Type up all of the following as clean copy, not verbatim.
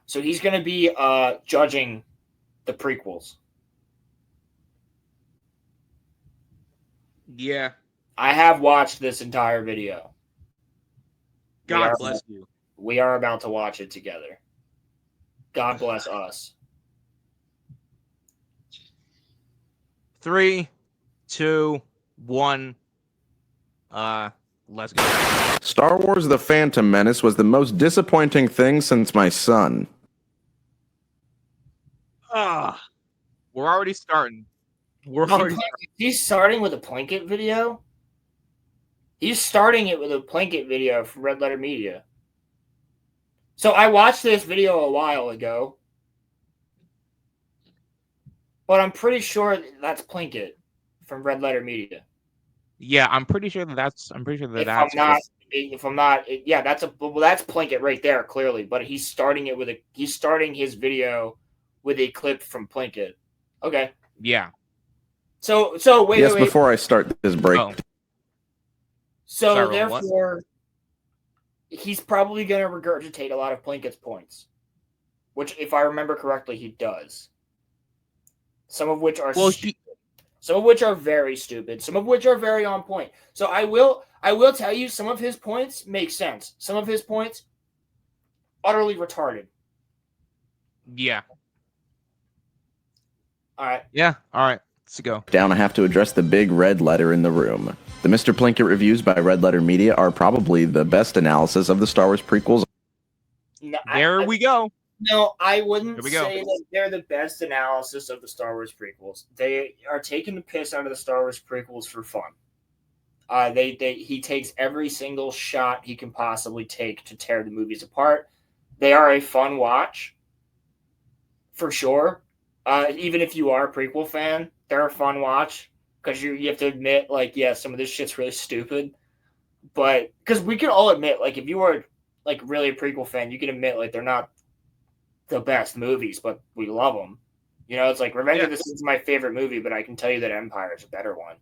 So he's going to be judging the prequels. Yeah. I have watched this entire video. God bless you. We are about to watch it together. God bless us. 3, 2, 1. Let's go. Star Wars The Phantom Menace was the most disappointing thing since my son. We're already starting. He's starting with a Plinkett video? He's starting it with a Plinkett video from Red Letter Media. So I watched this video a while ago, but I'm pretty sure that's Plinkett from Red Letter Media. Yeah, I'm pretty sure that's. If I'm not, yeah, that's Plinkett right there, clearly. But he's starting his video with a clip from Plinkett. Okay. Yeah. So wait. Before I start this break. Oh. So therefore, he's probably going to regurgitate a lot of Plinkett's points, which, if I remember correctly, he does. Some of which are some of which are very stupid. Some of which are very on point. So I will tell you, some of his points make sense. Some of his points, utterly retarded. Yeah. All right. Yeah. All right. Let's go. Down, I have to address the big red letter in the room. The Mr. Plinkett reviews by Red Letter Media are probably the best analysis of the Star Wars prequels. No, there we go. No, I wouldn't say that they're the best analysis of the Star Wars prequels. They are taking the piss out of the Star Wars prequels for fun. He takes every single shot he can possibly take to tear the movies apart. They are a fun watch, for sure. Even if you are a prequel fan, they're a fun watch because you have to admit, like, yeah, some of this shit's really stupid. But because we can all admit, like, if you are like really a prequel fan, you can admit like they're not the best movies, but we love them. You know, it's like Revenge of the Sith is my favorite movie, but I can tell you that Empire is a better one.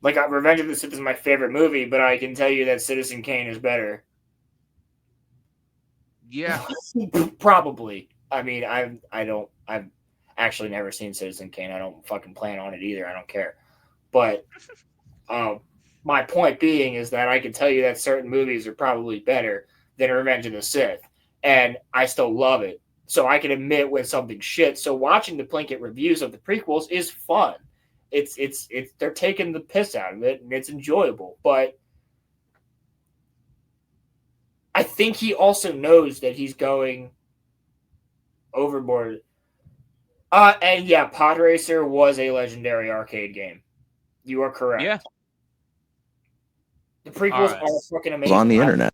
Like Revenge of the Sith is my favorite movie, but I can tell you that Citizen Kane is better. Yeah, probably. I mean, I've actually never seen Citizen Kane. I don't fucking plan on it either. I don't care. But my point being is that I can tell you that certain movies are probably better than Revenge of the Sith. And I still love it. So I can admit when something's shit. So watching the Plinkett reviews of the prequels is fun. It's they're taking the piss out of it and it's enjoyable. But I think he also knows that he's going overboard. And yeah, Pod Racer was a legendary arcade game. You are correct. Yeah. The prequels are fucking amazing. On the internet.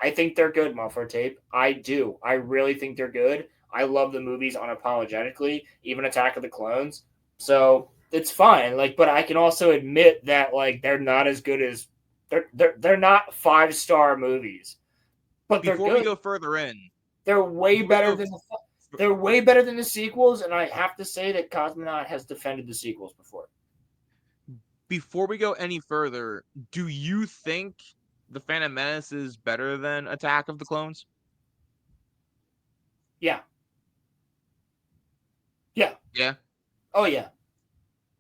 I think they're good, Muffler Tape. I do. I really think they're good. I love the movies unapologetically, even Attack of the Clones. So it's fine. Like, but I can also admit that like they're not as good as they're not 5-star movies. But before they're good. We go further in, they're way better than the sequels, and I have to say that Cosmonaut has defended the sequels before. Before we go any further, do you think The Phantom Menace is better than Attack of the Clones? Yeah. Yeah. Yeah. Oh yeah.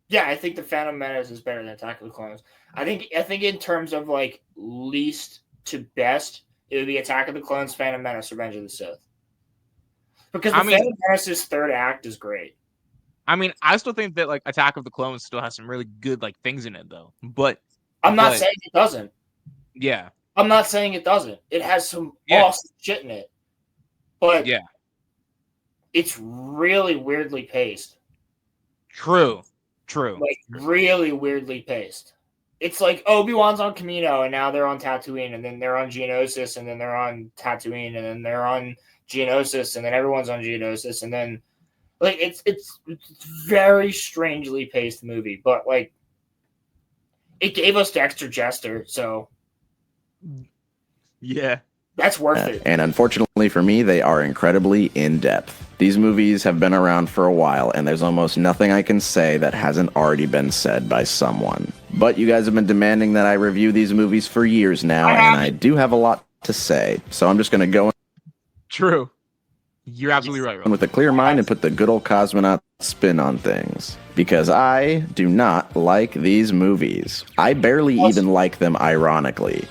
Yeah, I think The Phantom Menace is better than Attack of the Clones. I think in terms of like least to best, it would be Attack of the Clones, Phantom Menace, Revenge of the Sith. Because Phantom Menace's third act is great. I mean, I still think that like Attack of the Clones still has some really good like things in it though. But I'm not saying it doesn't. Yeah. I'm not saying it doesn't. It has some awesome shit in it. But yeah, it's really weirdly paced. True. Like really weirdly paced. It's like Obi-Wan's on Kamino and now they're on Tatooine and then they're on Geonosis and then they're on Tatooine and then they're on Geonosis and then everyone's on Geonosis and then like it's very strangely paced movie, but like it gave us Dexter Jester, so yeah. That's worth it. And unfortunately for me, they are incredibly in-depth. These movies have been around for a while, and there's almost nothing I can say that hasn't already been said by someone. But you guys have been demanding that I review these movies for years now, and I do have a lot to say. So I'm just going to go True. You're absolutely right. With a clear mind and put the good old cosmonaut spin on things. Because I do not like these movies. I barely even like them ironically.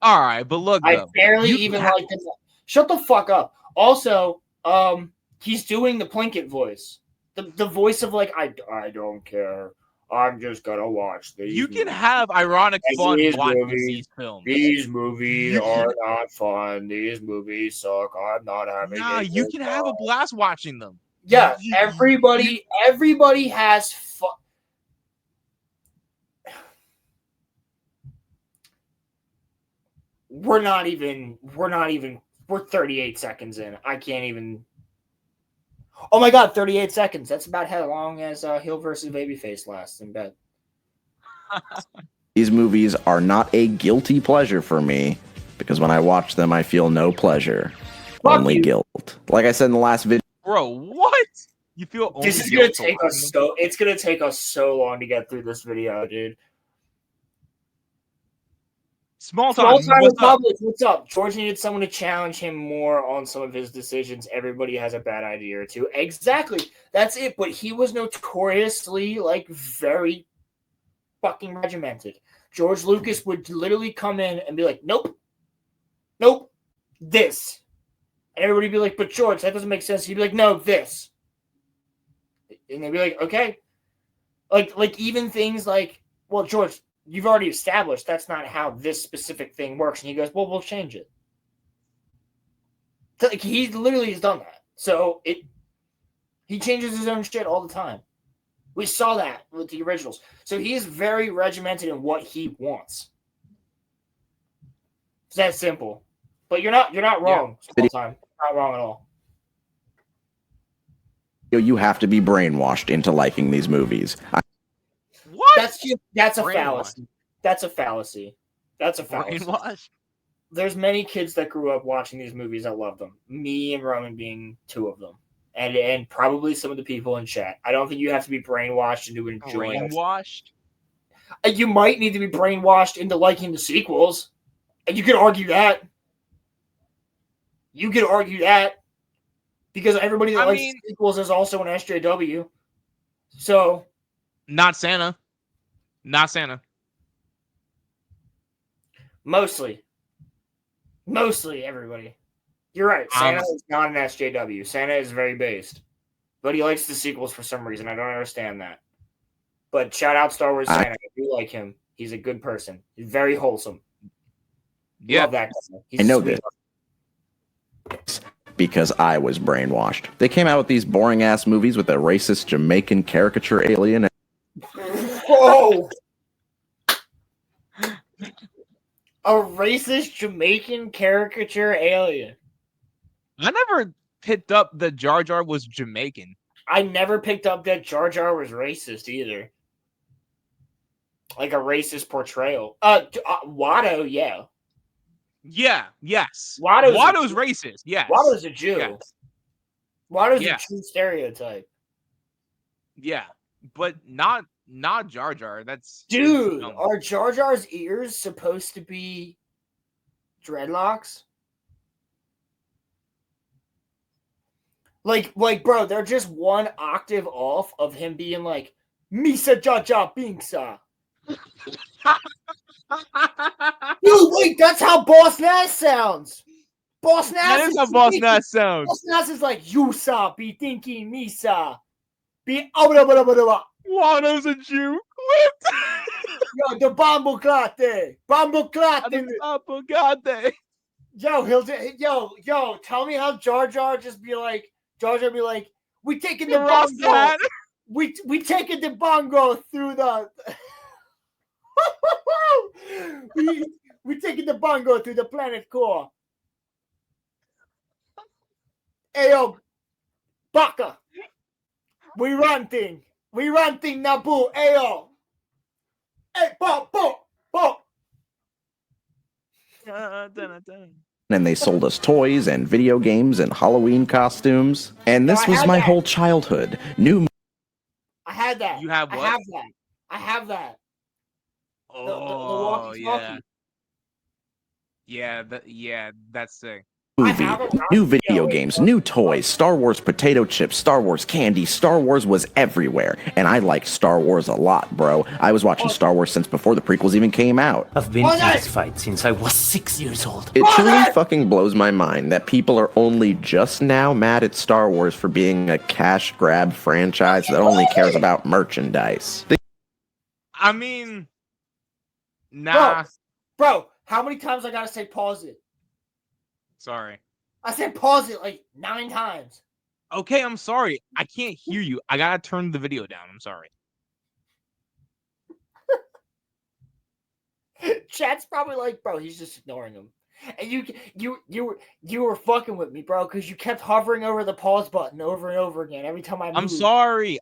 All right, but look, I barely even like them. Shut the fuck up. Also, he's doing the Plinkett voice. The voice of like, I don't care. I'm just gonna watch these. You can have ironic fun watching these films. These movies are not fun. These movies suck. I'm not having. Nah, you can have a blast watching them. Yeah, everybody has fun. We're 38 seconds in. I can't even. Oh my god, 38 seconds. That's about how long as Heel versus Babyface lasts in bed. These movies are not a guilty pleasure for me because when I watch them, I feel no pleasure. Only guilt. Like I said in the last video. Bro, what? You feel only this is gonna take us so. It's gonna take us so long to get through this video, dude. Small time Republic. What's up? George needed someone to challenge him more on some of his decisions. Everybody has a bad idea or two. Exactly. That's it. But he was notoriously like very fucking regimented. George Lucas would literally come in and be like, nope, this. And everybody would be like, but George, that doesn't make sense. He'd be like, no, this. And they'd be like, okay. Like even things like, well, George, you've already established that's not how this specific thing works. And he goes, well, we'll change it. So, like, he literally has done that. So he changes his own shit all the time. We saw that with the originals. So he is very regimented in what he wants. It's that simple. But you're not wrong all the time. Not wrong at all. You have to be brainwashed into liking these movies. What? That's a fallacy. That's a fallacy. Brainwash? There's many kids that grew up watching these movies that love them. Me and Roman being two of them. And probably some of the people in chat. I don't think you have to be brainwashed into enjoying brainwashed? You might need to be brainwashed into liking the sequels. And you could argue that. Because everybody that likes the sequels is also an SJW. So. Not Santa. Mostly everybody. You're right. Santa is not an SJW. Santa is very based. But he likes the sequels for some reason. I don't understand that. But shout out Star Wars Santa. I do like him. He's a good person. He's very wholesome. Yeah. Love that guy. I know this. Because I was brainwashed. They came out with these boring ass movies with a racist Jamaican caricature alien. Whoa! A racist Jamaican caricature alien. I never picked up that Jar Jar was Jamaican. I never picked up that Jar Jar was racist either. Like a racist portrayal. Watto, yeah. Yeah, yes. Watto's racist, yes. Watto's a Jew. Yes. Watto's a Jew stereotype. Yeah, but not Jar Jar. That's dude. Are Jar Jar's ears supposed to be dreadlocks? Like, bro, they're just one octave off of him being like Misa Jar Jar Binksa. Dude, wait, that's how Boss Nass sounds. Boss Nass that is how Boss Nass sounds. Boss Nass is like, Yusa, be thinking Misa. Be Watto's a Jew. Yo, the Bambo Clate. Yo, tell me how Jar Jar be like, we taking the bongo. We taking the bongo through the we taking the bongo through the planet core. Ayo, Baka. We run thing Naboo. Ayo. Hey, bo. And they sold us toys and video games and Halloween costumes. And this was my whole childhood. I had that. You have what? I have that. Oh, the yeah. Yeah, that's sick. movie, new video games, new toys, Star Wars potato chips, Star Wars candy. Star Wars was everywhere, and I like Star Wars a lot, bro. I was watching Star Wars since before the prequels even came out. I've been in this fight since I was 6 years old. It truly fucking blows my mind that people are only just now mad at Star Wars for being a cash grab franchise that only cares about merchandise. I mean, nah. Bro, how many times I gotta say pause it? Sorry. I said pause it like 9 times. Okay, I'm sorry. I can't hear you. I gotta turn the video down. I'm sorry. Chat's probably like, bro, he's just ignoring him. And you were fucking with me, bro, because you kept hovering over the pause button over and over again every time I moved. I'm sorry.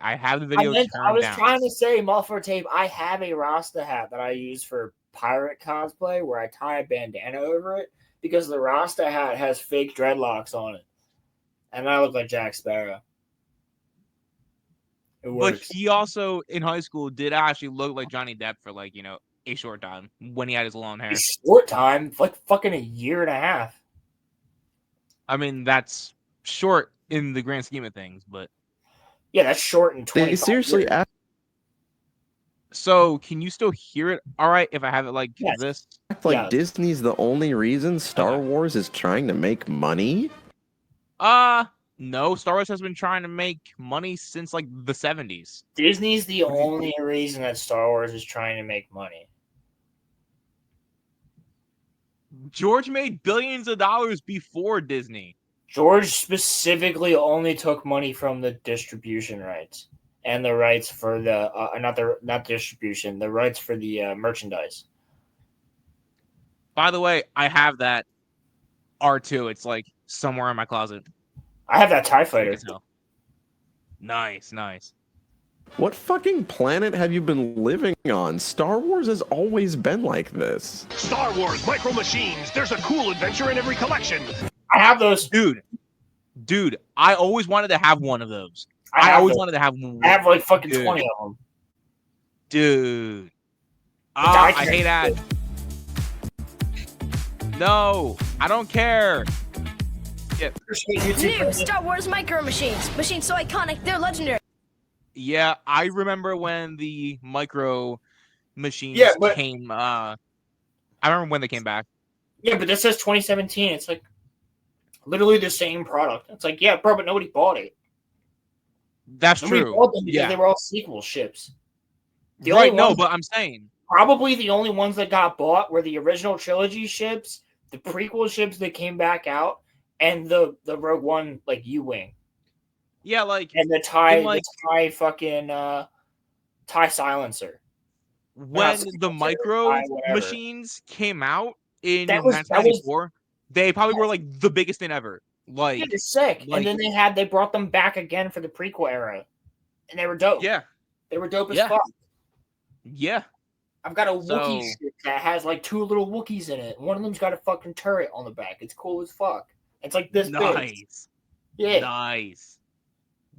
I have the video turned down. I was trying to say, muffler tape, I have a Rasta hat that I use for pirate cosplay where I tie a bandana over it because the Rasta hat has fake dreadlocks on it. And I look like Jack Sparrow. It works. But he also, in high school, did actually look like Johnny Depp for, like, a short time when he had his long hair. A short time? Like fucking a year and a half. I mean, that's short in the grand scheme of things, but... Yeah, that's short in 20 They seriously act So, can you still hear it all right if I have it like this? like Disney's the only reason Star Wars is trying to make money? No, Star Wars has been trying to make money since like the 70s. Disney's the only reason that Star Wars is trying to make money. George made billions of dollars before Disney. George specifically only took money from the distribution rights and the rights for the not distribution, the rights for the merchandise. By the way, I have that R2. It's like somewhere in my closet. I have that TIE Fighter. Nice. What fucking planet have you been living on? Star Wars has always been like this. Star Wars Micro Machines. There's a cool adventure in every collection. I have those. Dude, I always wanted to have one of those. I always wanted to have one. I have like fucking 20 of them. Dude. I hate that. No, I don't care. Yeah. New Star Wars Micro Machines. Machines so iconic, they're legendary. Yeah, I remember when the Micro Machines came. I remember when they came back. Yeah, but this says 2017. It's like literally the same product. It's like, yeah, bro, but nobody bought it. That's nobody true. Bought them because they were all sequel ships. But I'm saying probably the only ones that got bought were the original trilogy ships, the prequel ships that came back out, and the Rogue One like U-wing. Yeah, like and the TIE fucking TIE silencer. When the Micro Machines came out in 1994, they probably were like the biggest thing ever. Like, they're sick. And then they brought them back again for the prequel era, and they were dope. Yeah, they were dope as fuck. Yeah, I've got a Wookiee ship that has like 2 little Wookiees in it. One of them's got a fucking turret on the back. It's cool as fuck. It's like this big. Yeah, nice.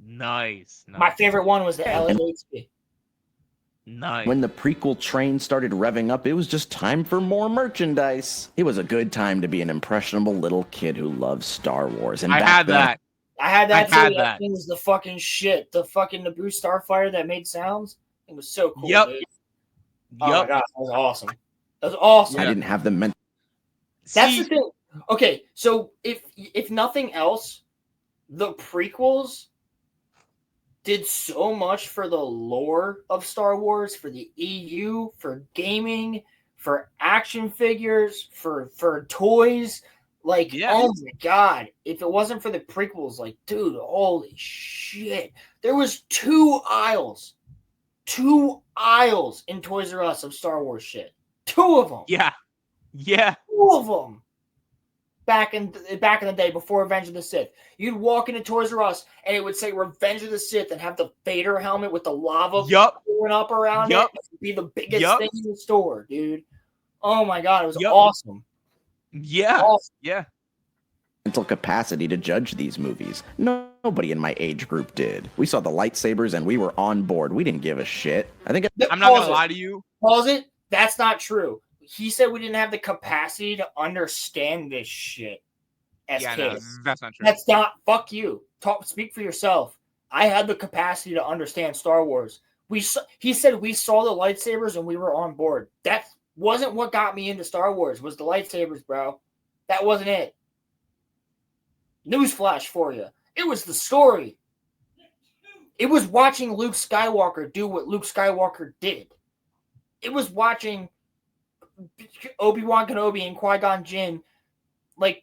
My favorite one was the LHD. Nice. When the prequel train started revving up, it was just time for more merchandise. It was a good time to be an impressionable little kid who loves Star Wars. And I had that too. That thing was the fucking shit. The fucking Naboo Starfighter that made sounds. It was so cool. Yep. Dude. Oh my god, that was awesome. That was awesome. I didn't have the mental. That's the thing. Okay, so if nothing else, the prequels did so much for the lore of Star Wars, for the EU, for gaming, for action figures, for toys. Like, oh my god, if it wasn't for the prequels, like, dude, holy shit. There was 2 aisles in Toys R Us of Star Wars shit. 2 of them. Yeah. 2 of them. Back in the day before Revenge of the Sith, you'd walk into Toys R Us and it would say Revenge of the Sith and have the Vader helmet with the lava pouring up around it. It would be the biggest thing in the store, dude. Oh my god, it was awesome. Yeah. Awesome. Yeah. Mental capacity to judge these movies. Nobody in my age group did. We saw the lightsabers and we were on board. We didn't give a shit. I think I'm not gonna lie to you. Pause it. That's not true. he said we didn't have the capacity to understand this shit as kids. No, that's not true. That's not. Fuck you. Speak for yourself. I had the capacity to understand Star Wars. He said we saw the lightsabers and we were on board. That wasn't what got me into Star Wars. Was the lightsabers, bro? That wasn't it. Newsflash for you. It was the story. It was watching Luke Skywalker do what Luke Skywalker did. It was watching Obi-Wan Kenobi and Qui-Gon Jinn like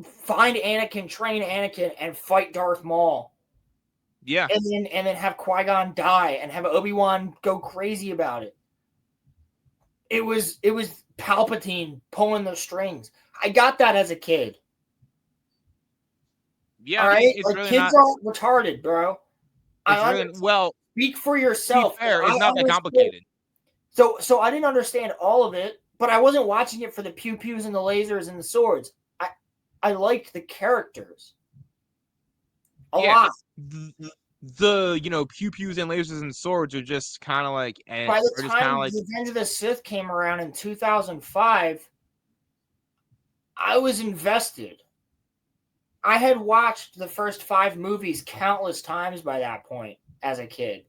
find Anakin, train Anakin, and fight Darth Maul. Yeah. And then have Qui-Gon die and have Obi-Wan go crazy about it. It was Palpatine pulling the strings. I got that as a kid. Yeah, all right. It's like really kids aren't retarded, bro. Speak for yourself. Fair, it's not that complicated. So I didn't understand all of it, but I wasn't watching it for the pew pews and the lasers and the swords. I liked the characters a lot. The pew pews and lasers and swords are just kind of like. By the time Revenge of the Sith came around in 2005, I was invested. I had watched the first 5 movies countless times by that point as a kid.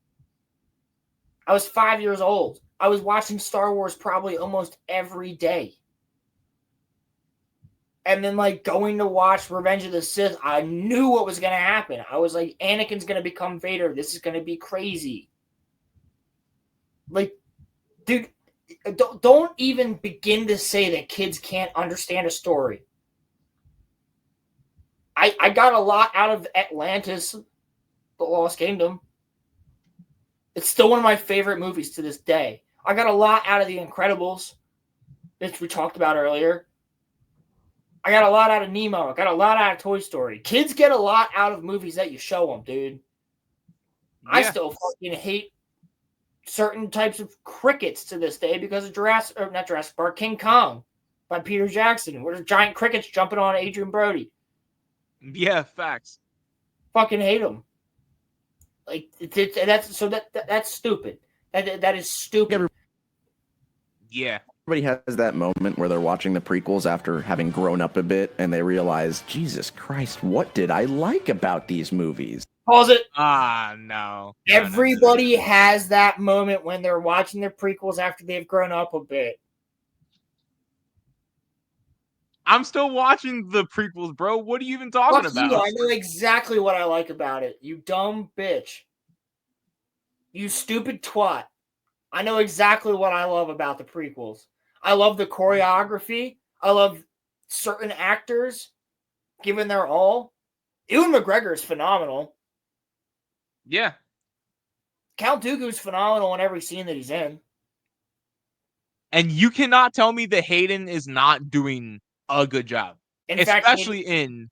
I was 5 years old. I was watching Star Wars probably almost every day. And then, going to watch Revenge of the Sith, I knew what was going to happen. I was like, Anakin's going to become Vader. This is going to be crazy. Dude, don't even begin to say that kids can't understand a story. I got a lot out of Atlantis, The Lost Kingdom. It's still one of my favorite movies to this day. I got a lot out of The Incredibles, which we talked about earlier. I got a lot out of Nemo. I got a lot out of Toy Story. Kids get a lot out of movies that you show them, dude. Yeah. I still fucking hate certain types of crickets to this day because of not Jurassic Park, King Kong by Peter Jackson, where there's giant crickets jumping on Adrian Brody. Yeah, facts. Fucking hate them. That's stupid. That is stupid. Yeah. Everybody has that moment where they're watching the prequels after having grown up a bit and they realize, Jesus Christ, what did I like about these movies? Pause it. No. Everybody has that moment when they're watching their prequels after they've grown up a bit. I'm still watching the prequels, bro. What are you even talking about? I know exactly what I like about it. You dumb bitch. You stupid twat. I know exactly what I love about the prequels. I love the choreography. I love certain actors giving their all. Ewan McGregor is phenomenal. Yeah. Count Dooku's phenomenal in every scene that he's in. And you cannot tell me that Hayden is not doing a good job. Especially in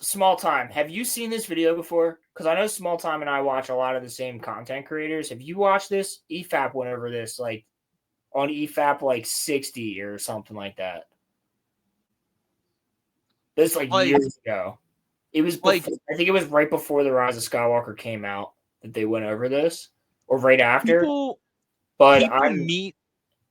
Small Time. Have you seen this video before? Because I know Small Time and I watch a lot of the same content creators. Have you watched this? EFAP went over this on EFAP 60 or something like that. This years ago. It was I think it was right before The Rise of Skywalker came out that they went over this, or right after.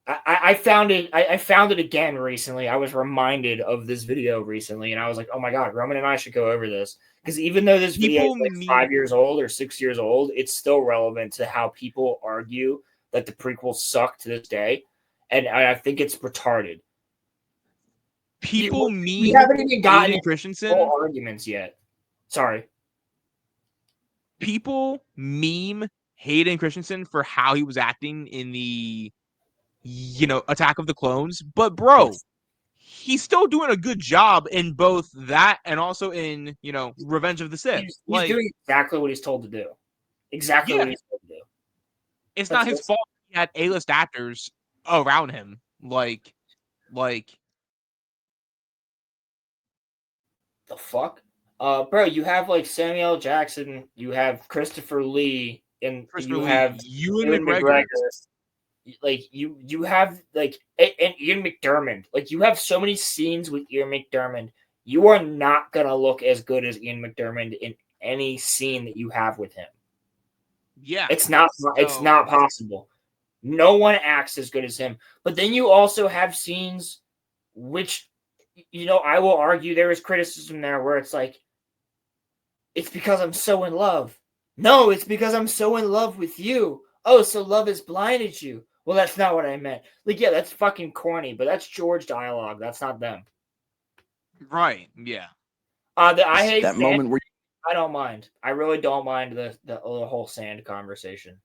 I found it. I found it again recently. I was reminded of this video recently, and I was like, "Oh my god, Roman and I should go over this." Because even though this video is 5 years old or 6 years old, it's still relevant to how people argue that the prequels suck to this day, and I think it's retarded. We haven't even gotten into arguments yet. Sorry. People meme Hayden Christensen for how he was acting in the Attack of the Clones, but bro, he's still doing a good job in both that and also in Revenge of the Sith. He's doing exactly what he's told to do. Exactly what he's told to do. It's not his fault he had A-list actors around him. The fuck? Bro, you have Samuel L. Jackson, you have Christopher Lee, and you have Ewan McGregor. You have and Ian McDiarmid. You have so many scenes with Ian McDiarmid. You are not gonna look as good as Ian McDiarmid in any scene that you have with him. Yeah, it's not possible. No one acts as good as him. But then you also have scenes which, I will argue there is criticism there where it's like, it's because I'm so in love. No, it's because I'm so in love with you. Oh, so love has blinded you. Well, that's not what I meant. Like, yeah, that's fucking corny, but that's George dialogue. That's not them. Right. Yeah. I hate that sand. moment where I don't mind. I really don't mind the whole sand conversation.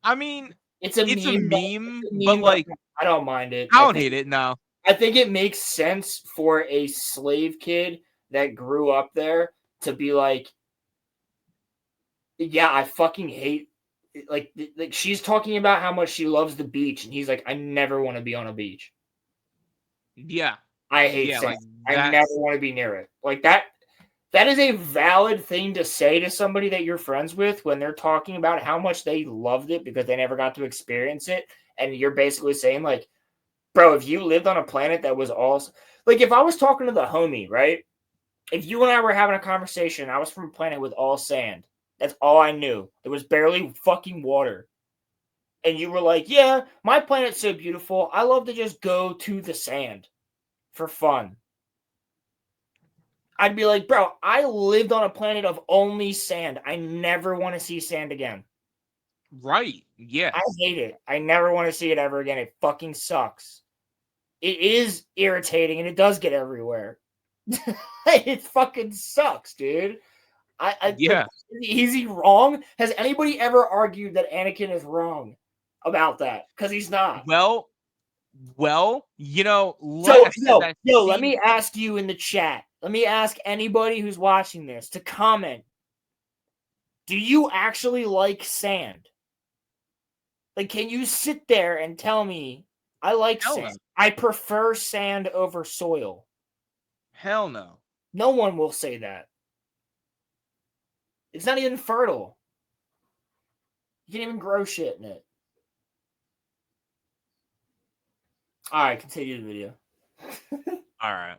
I mean, it's a meme, but like, I don't mind it. I don't hate it. No. I think it makes sense for a slave kid that grew up there to be like, yeah, I fucking hate, like she's talking about how much she loves the beach, and he's like, I never want to be on a beach. Yeah. I hate sand. I never want to be near it. Like that is a valid thing to say to somebody that you're friends with when they're talking about how much they loved it because they never got to experience it. And you're basically saying, like, bro, if you lived on a planet that was all, like, if I was talking to the homie, right? If you and I were having a conversation, I was from a planet with all sand. That's all I knew. There was barely fucking water. And you were like, yeah, my planet's so beautiful. I love to just go to the sand for fun. I'd be like, bro, I lived on a planet of only sand. I never want to see sand again. Right. Yeah. I hate it. I never want to see it ever again. It fucking sucks. It is irritating and it does get everywhere. It fucking sucks, dude. Yeah. Is he wrong? Has anybody ever argued that Anakin is wrong about that? Because he's not. Well, let me ask you in the chat. Let me ask anybody who's watching this to comment. Do you actually like sand? Like, can you sit there and tell me, I like sand. No. I prefer sand over soil. Hell no. No one will say that. It's not even fertile. You can't even grow shit in it. All right, continue the video. All right.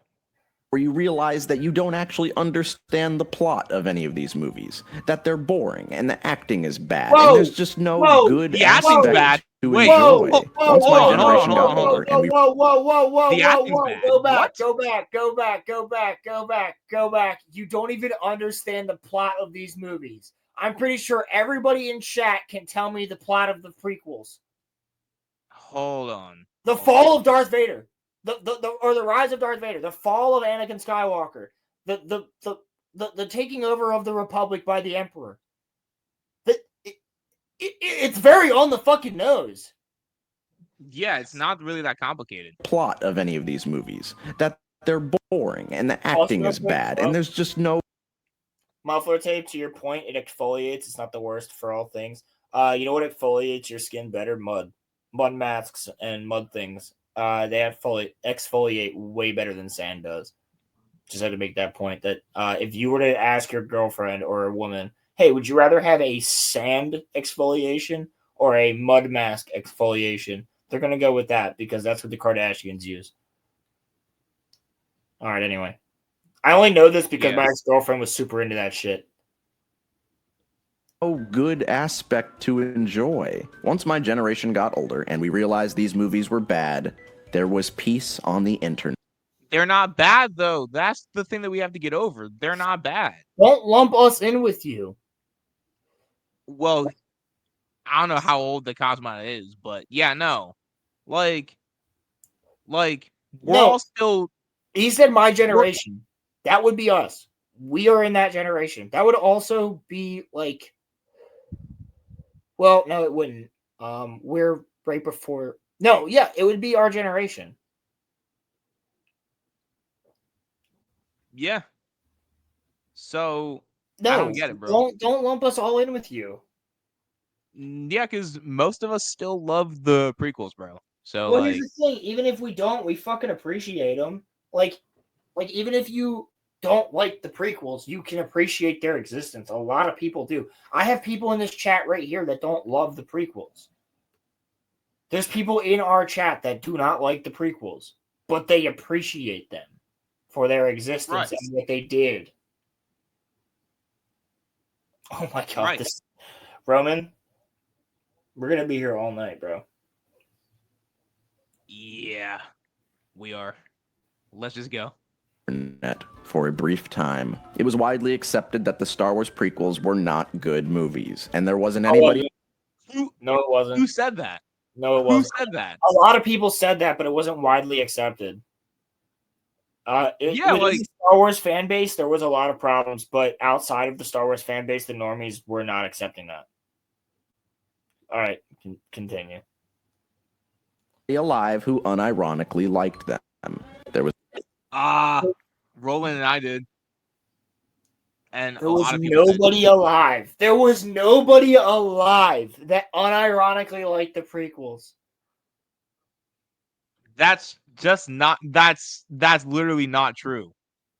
Where you realize that you don't actually understand the plot of any of these movies, that they're boring and the acting is bad, and there's just no good aspect to enjoy. Once my generation got older, and we go back. You don't even understand the plot of these movies. I'm pretty sure everybody in chat can tell me the plot of the prequels. Hold on. The fall of Darth Vader. The rise of Darth Vader, the fall of Anakin Skywalker, the taking over of the Republic by the Emperor. It's very on the fucking nose. Yeah, it's not really that complicated. Plot of any of these movies, that they're boring and the acting is bad, and there's just no muffler tape. To your point, it exfoliates. It's not the worst for all things. You know what exfoliates your skin better? Mud masks and mud things. They have exfoliate way better than sand does. Just had to make that point that if you were to ask your girlfriend or a woman, hey, would you rather have a sand exfoliation or a mud mask exfoliation? They're going to go with that because that's what the Kardashians use. All right, anyway. I only know this because my ex-girlfriend was super into that shit. Good aspect to enjoy. Once my generation got older and we realized these movies were bad, there was peace on the internet. They're not bad, though. That's the thing that we have to get over. They're not bad. Don't lump us in with you. Well, I don't know how old the COSMONAUT is, but yeah, no. Like we're all still... He said my generation. That would be us. We are in that generation. That would also be like... Well, no, it wouldn't. We're right before... No, yeah, it would be our generation. Yeah. So, I don't get it, bro. Don't lump us all in with you. Yeah, because most of us still love the prequels, bro. So, well, here's the thing. Even if we don't, we fucking appreciate them. Like even if you don't like the prequels, you can appreciate their existence. A lot of people do. I have people in this chat right here that don't love the prequels. There's people in our chat that do not like the prequels, but they appreciate them for their existence and what they did. Oh my god. Roman, We're gonna be here all night, bro. Yeah, we are. Let's just go. For a brief time, it was widely accepted that the Star Wars prequels were not good movies, and there wasn't anybody. No, it wasn't. Who said that? No, it wasn't. Who said that? A lot of people said that, but it wasn't widely accepted. Within the Star Wars fan base, there was a lot of problems, but outside of the Star Wars fan base, the normies were not accepting that. All right, continue. Alive who unironically liked them. There was Roland and I did. And there was nobody alive. There was nobody alive that unironically liked the prequels. That's just not. That's literally not true.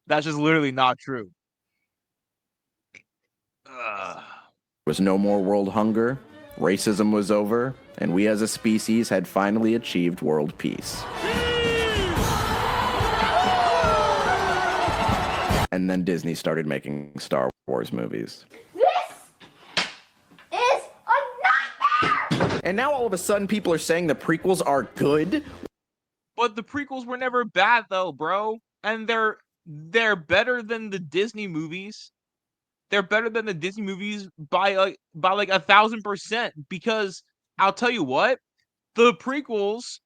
That's just literally not true. There was no more world hunger. Racism was over, and we as a species had finally achieved world peace. And then Disney started making Star Wars movies. This is a nightmare! And now all of a sudden people are saying the prequels are good? But the prequels were never bad though, bro. And they're better than the Disney movies. They're better than the Disney movies by like 1,000%. Because I'll tell you what, the prequels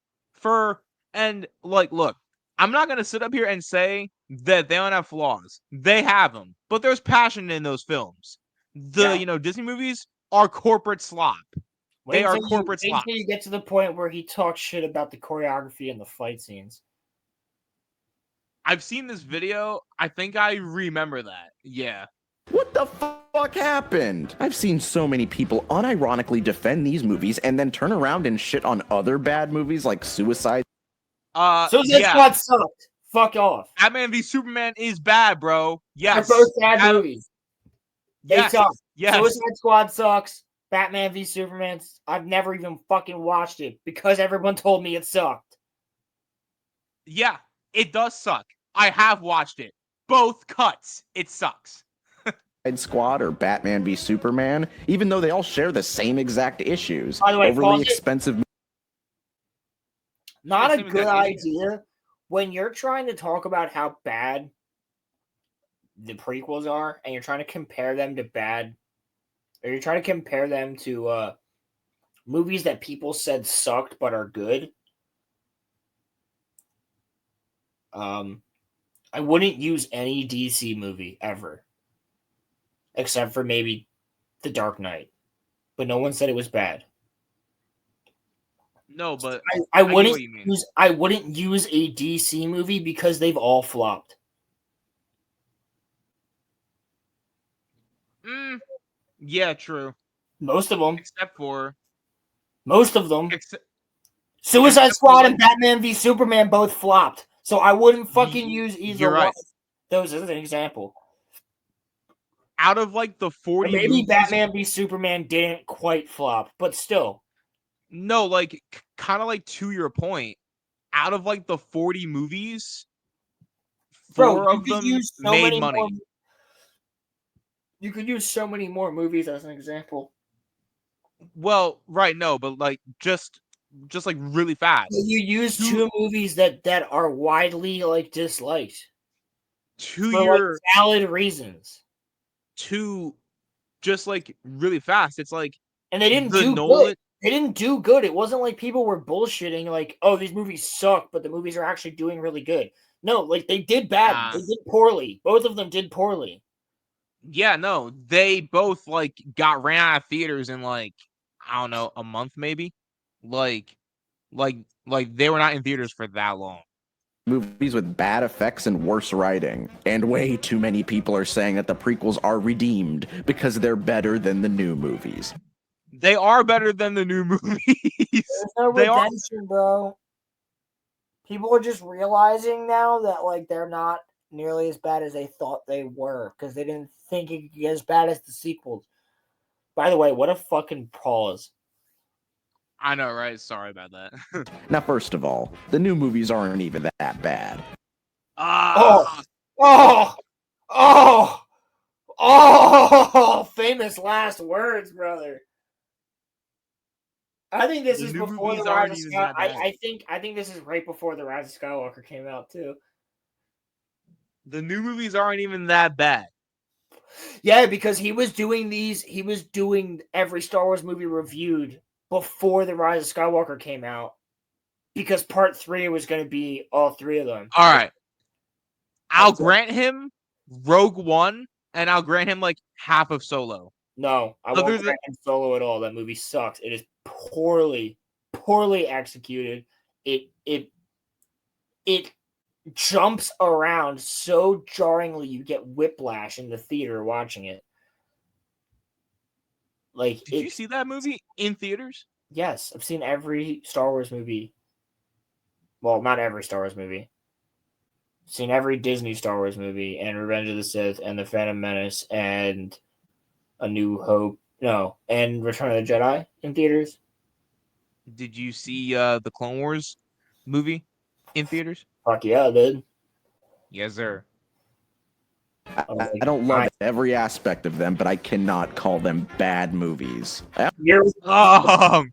look, I'm not gonna sit up here and say that they don't have flaws. They have them, but there's passion in those films. Disney movies are corporate slop. They are corporate slop. Until you get to the point where he talks shit about the choreography and the fight scenes. I've seen this video. I think I remember that. Yeah. What the fuck happened? I've seen so many people unironically defend these movies and then turn around and shit on other bad movies like Suicide. Suicide Squad sucked. Fuck off. Batman v Superman is bad, bro. Yes. They're both bad movies. They suck. Yes. Suicide Squad sucks. Batman v Superman, I've never even fucking watched it because everyone told me it sucked. Yeah, it does suck. I have watched it. Both cuts. It sucks. Squad or Batman v Superman, even though they all share the same exact issues. By the way, overly expensive. Not a good idea when you're trying to talk about how bad the prequels are, and you're trying to compare them to movies that people said sucked but are good. I wouldn't use any DC movie ever. Except for maybe The Dark Knight. But no one said it was bad. No, but I wouldn't use a DC movie because they've all flopped. Yeah, true. Most of them. Except for most of them. Suicide Squad and Batman v Superman both flopped. So I wouldn't fucking use either one of those as an example. Out of like the 40 maybe movies, Batman v Superman didn't quite flop, but still. No, like kind of like to your point, out of like the 40 movies, 4 of them made money. You could use so many more movies as an example. Well, right, no, but like just like really fast. You use 2 movies that are widely like disliked. For valid reasons. 2 just like really fast. It's like, and they didn't do good. They didn't do good. It wasn't like people were bullshitting like, oh, these movies suck, but the movies are actually doing really good. No, like they did bad. They did poorly. Both of them did poorly. Yeah, no, they both like got ran out of theaters in like, I don't know, a month maybe. Like they were not in theaters for that long. Movies with bad effects and worse writing. And way too many people are saying that the prequels are redeemed because they're better than the new movies. They are better than the new movies. There's no redemption, bro. People are just realizing now that like they're not nearly as bad as they thought they were because they didn't think it could get as bad as the sequels. By the way, what a fucking pause. I know, right? Sorry about that. Now, first of all, the new movies aren't even that bad. Famous last words, brother. I think this is new before the movies Rise aren't of even Skywalker. that bad. I think this is right before the Rise of Skywalker came out too. The new movies aren't even that bad. Yeah, because he was doing every Star Wars movie reviewed before the Rise of Skywalker came out, because Part 3 was going to be all three of them. All right, I'll grant him Rogue One, and I'll grant him like half of Solo. No, I won't grant him Solo at all. That movie sucks. It is poorly executed. It jumps around so jarringly you get whiplash in the theater watching it. Like, did you see that movie in theaters? Yes, I've seen every Star Wars movie. Well, not every Star Wars movie. I've seen every Disney Star Wars movie, and Revenge of the Sith, and The Phantom Menace, and A New Hope. No, and Return of the Jedi in theaters. Did you see the Clone Wars movie in theaters? Fuck yeah, I did. Yes, sir. I don't love every aspect of them, but I cannot call them bad movies. Why?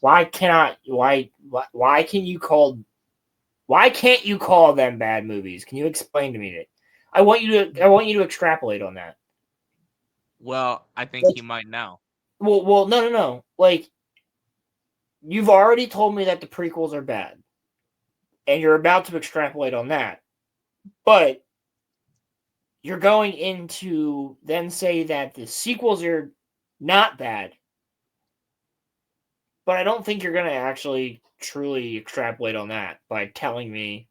Why can't you call them bad movies? Can you explain to me that? I want you to extrapolate on that. Well, I think he might now. Well, no. Like, you've already told me that the prequels are bad, and you're about to extrapolate on that, but you're going into then say that the sequels are not bad. But I don't think you're going to actually truly extrapolate on that by telling me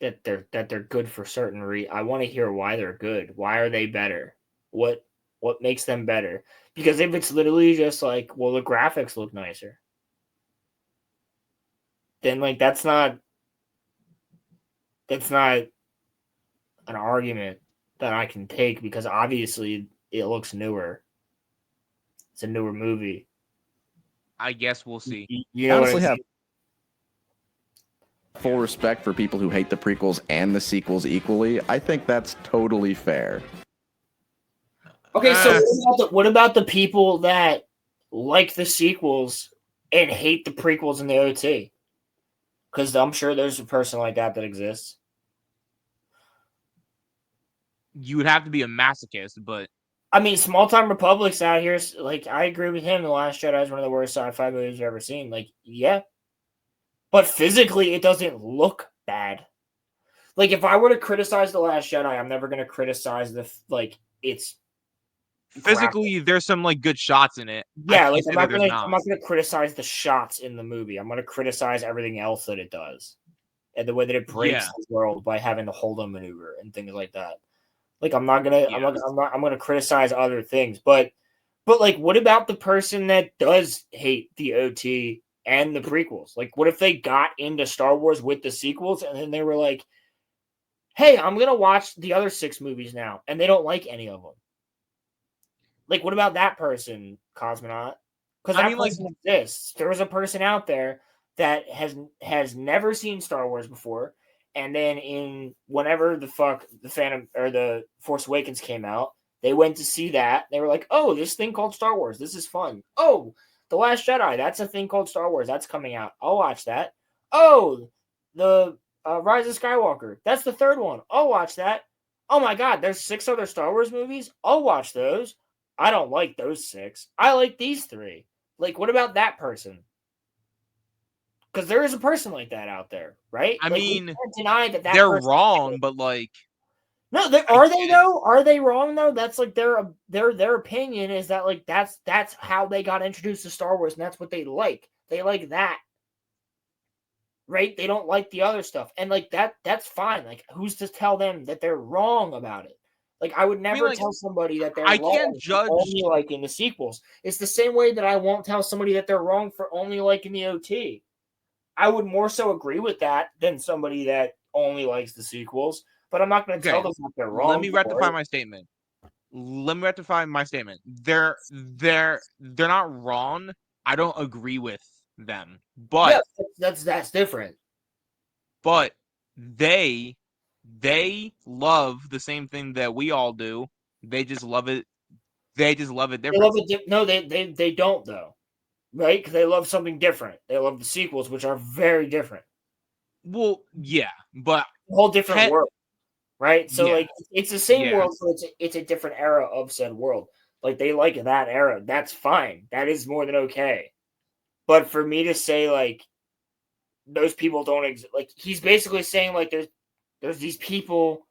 that they're good for certain I want to hear why they're good. Why are they better? What makes them better? Because if it's literally just like, well, the graphics look nicer, then like that's not an argument that I can take, because obviously it looks newer. It's a newer movie. I guess we'll see. You know, honestly, have full respect for people who hate the prequels and the sequels equally. I think that's totally fair. Okay, so what about the people that like the sequels and hate the prequels and the OT? Because I'm sure there's a person like that exists. You would have to be a masochist, but I mean, Small Time Republic's out here. Like, I agree with him. The Last Jedi is one of the worst sci-fi movies I've ever seen. Like, yeah. But physically, it doesn't look bad. Like, if I were to criticize The Last Jedi, I'm never going to criticize it's physically graphic. There's some like good shots in it. Yeah, like I'm not gonna criticize the shots in the movie. I'm gonna criticize everything else that it does. And the way that it breaks the world by having the Holdo maneuver and things like that. Like, I'm gonna criticize other things, but like, what about the person that does hate the OT and the prequels? Like, what if they got into Star Wars with the sequels and then they were like, "Hey, I'm gonna watch the other 6 movies now," and they don't like any of them? Like, what about that person, Cosmonaut? Because that person exists. There was a person out there that has never seen Star Wars before. And then in whenever the Phantom or the Force Awakens came out, they went to see that. They were like, "Oh, this thing called Star Wars. This is fun. Oh, The Last Jedi. That's a thing called Star Wars. That's coming out. I'll watch that. Oh, the Rise of Skywalker. That's the 3rd one. I'll watch that. Oh my God, there's 6 other Star Wars movies. I'll watch those. I don't like those 6. I like these 3. Like, what about that person? Because there is a person like that out there, right? I mean, can't deny that they're wrong, but like, no, are they though? Are they wrong though? That's like their opinion is that like that's how they got introduced to Star Wars, and that's what they like. They like that, right? They don't like the other stuff, and like that's fine. Like, who's to tell them that they're wrong about it? Like, I would never tell somebody that they're wrong can't judge for only liking the sequels. It's the same way that I won't tell somebody that they're wrong for only liking the OT. I would more so agree with that than somebody that only likes the sequels, but I'm not going to tell them that they're wrong. Let me rectify my statement. They're not wrong. I don't agree with them, but that's different. But they love the same thing that we all do. They just love it They just love it different. No, they don't though, right? Because they love something different. They love the sequels, which are very different. Well, yeah, but a whole different world, right? So like it's the same world, so it's a different era of said world. Like they like that era. That's fine. That is more than okay. But for me to say like those people don't exist, like he's basically saying like there's these people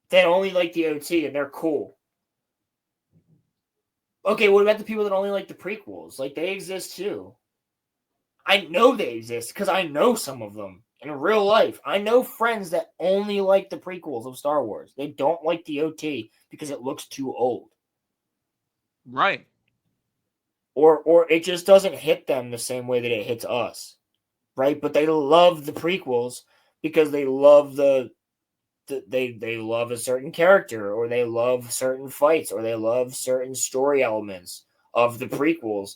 that only like the OT and they're cool. Okay, what about the people that only like the prequels? Like they exist too. I know they exist because I know some of them in real life. I know friends that only like the prequels of Star Wars. They don't like the OT because it looks too old. Right. Or it just doesn't hit them the same way that it hits us. Right? But they love the prequels because they love they love a certain character, or they love certain fights, or they love certain story elements of the prequels.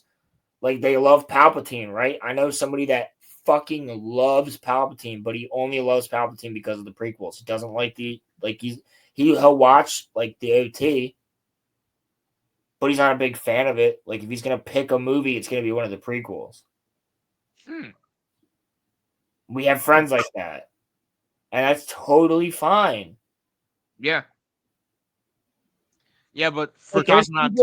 Like they love Palpatine, right? I know somebody that fucking loves Palpatine, but he only loves Palpatine because of the prequels. He doesn't like he'll watch like the OT, but he's not a big fan of it. Like if he's gonna pick a movie, it's gonna be one of the prequels. We have friends like that, and that's totally fine. Yeah. Yeah, but for COSMONAUT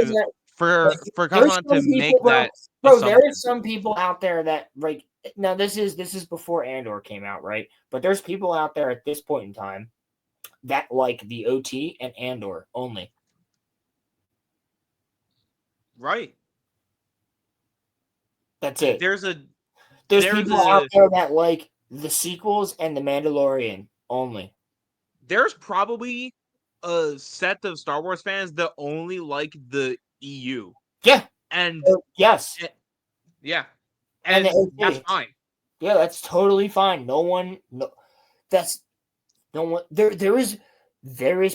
to make that, bro, there is some people out there that like now this is before Andor came out, right? But there's people out there at this point in time that like the OT and Andor only. Right. That's it. There's people out there that like the sequels and the Mandalorian only. There's probably a set of Star Wars fans that only like the EU. Yeah. And yes. Yeah. And that's fine. Yeah, that's totally fine. There is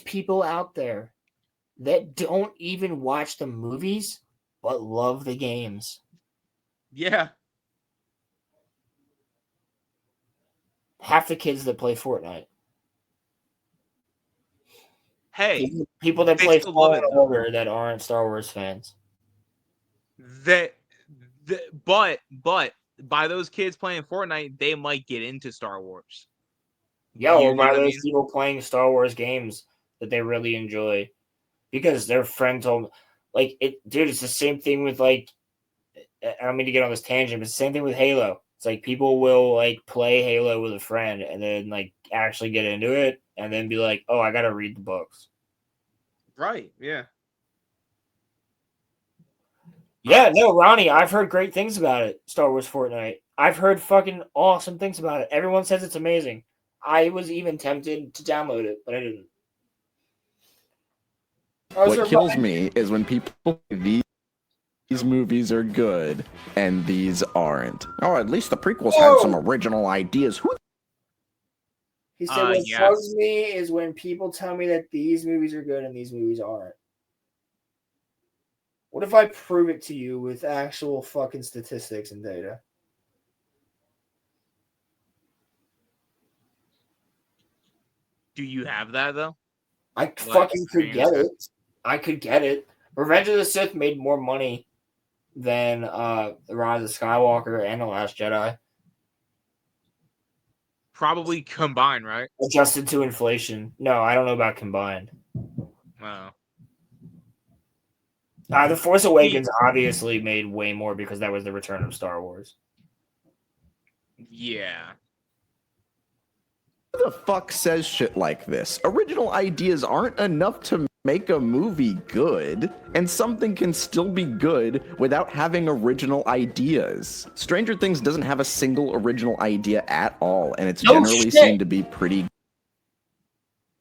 people out there that don't even watch the movies but love the games. Yeah. Half the kids that play Fortnite. Hey, people that play Fallen Order that aren't Star Wars fans. But by those kids playing Fortnite, they might get into Star Wars. Yeah, or by those people playing Star Wars games that they really enjoy, because their friend told them, like dude, it's the same thing with like. I don't mean to get on this tangent, but it's the same thing with Halo. It's like people will like play Halo with a friend and then like actually get into it and then be like, oh, I gotta read the books. Right, yeah. Yeah, no, Ronnie, I've heard great things about it, Star Wars Fortnite. I've heard fucking awesome things about it. Everyone says it's amazing. I was even tempted to download it, but I didn't. What kills me is when people these movies are good and these aren't. Oh, at least the prequels had some original ideas. He said what bugs me is when people tell me that these movies are good and these movies aren't. What if I prove it to you with actual fucking statistics and data? Do you have that though? I fucking could get it. I could get it. Revenge of the Sith made more money than The Rise of Skywalker and The Last Jedi. Probably combined, right? Adjusted to inflation. No, I don't know about combined. Oh. The Force Awakens obviously made way more because that was the return of Star Wars. Yeah. Who the fuck says shit like this? Original ideas aren't enough to make a movie good, and something can still be good without having original ideas. Stranger Things doesn't have a single original idea at all, and it's generally seen to be pretty.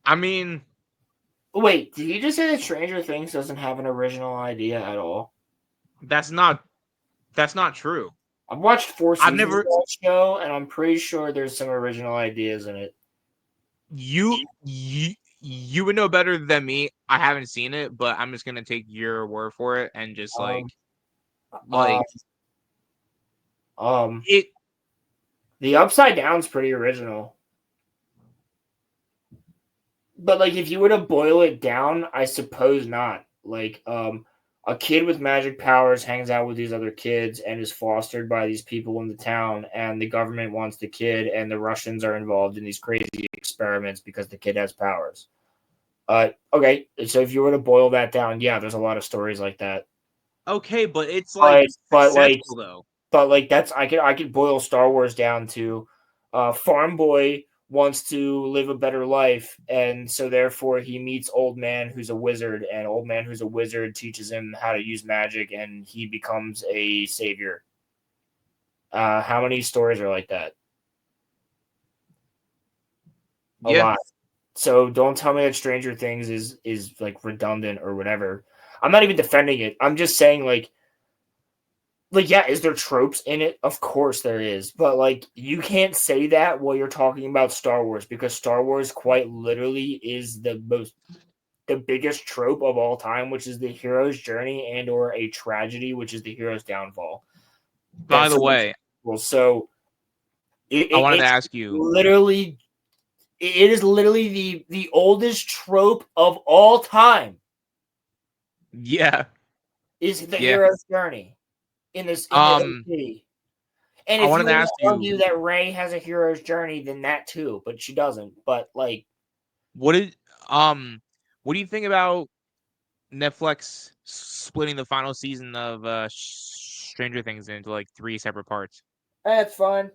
I mean, wait, did you just say that Stranger Things doesn't have an original idea at all? That's not true. I've watched 4 seasons of that show, and I'm pretty sure there's some original ideas in it. You would know better than me. I haven't seen it, but I'm just gonna take your word for it and just the Upside Down's pretty original. But like if you were to boil it down, I suppose not. Like, a kid with magic powers hangs out with these other kids and is fostered by these people in the town, and the government wants the kid, and the Russians are involved in these crazy experiments because the kid has powers. Okay, so if you were to boil that down, yeah, there's a lot of stories like that. Okay, but it's like successful though. But like that's I could boil Star Wars down to farm boy wants to live a better life, and so therefore he meets old man who's a wizard, and old man who's a wizard teaches him how to use magic, and he becomes a savior. How many stories are like that? A lot. So don't tell me that Stranger Things is like redundant or whatever. I'm not even defending it. I'm just saying like yeah, is there tropes in it? Of course there is. But like you can't say that while you're talking about Star Wars, because Star Wars quite literally is the biggest trope of all time, which is the hero's journey and or a tragedy, which is the hero's downfall. By the way, so I wanted to ask you. Literally, it is literally the oldest trope of all time. Yeah. Is the hero's journey in this movie. And if you argue that Rey has a hero's journey, then that too, but she doesn't. But like, what do you think about Netflix splitting the final season of Stranger Things into like 3 separate parts? That's fine.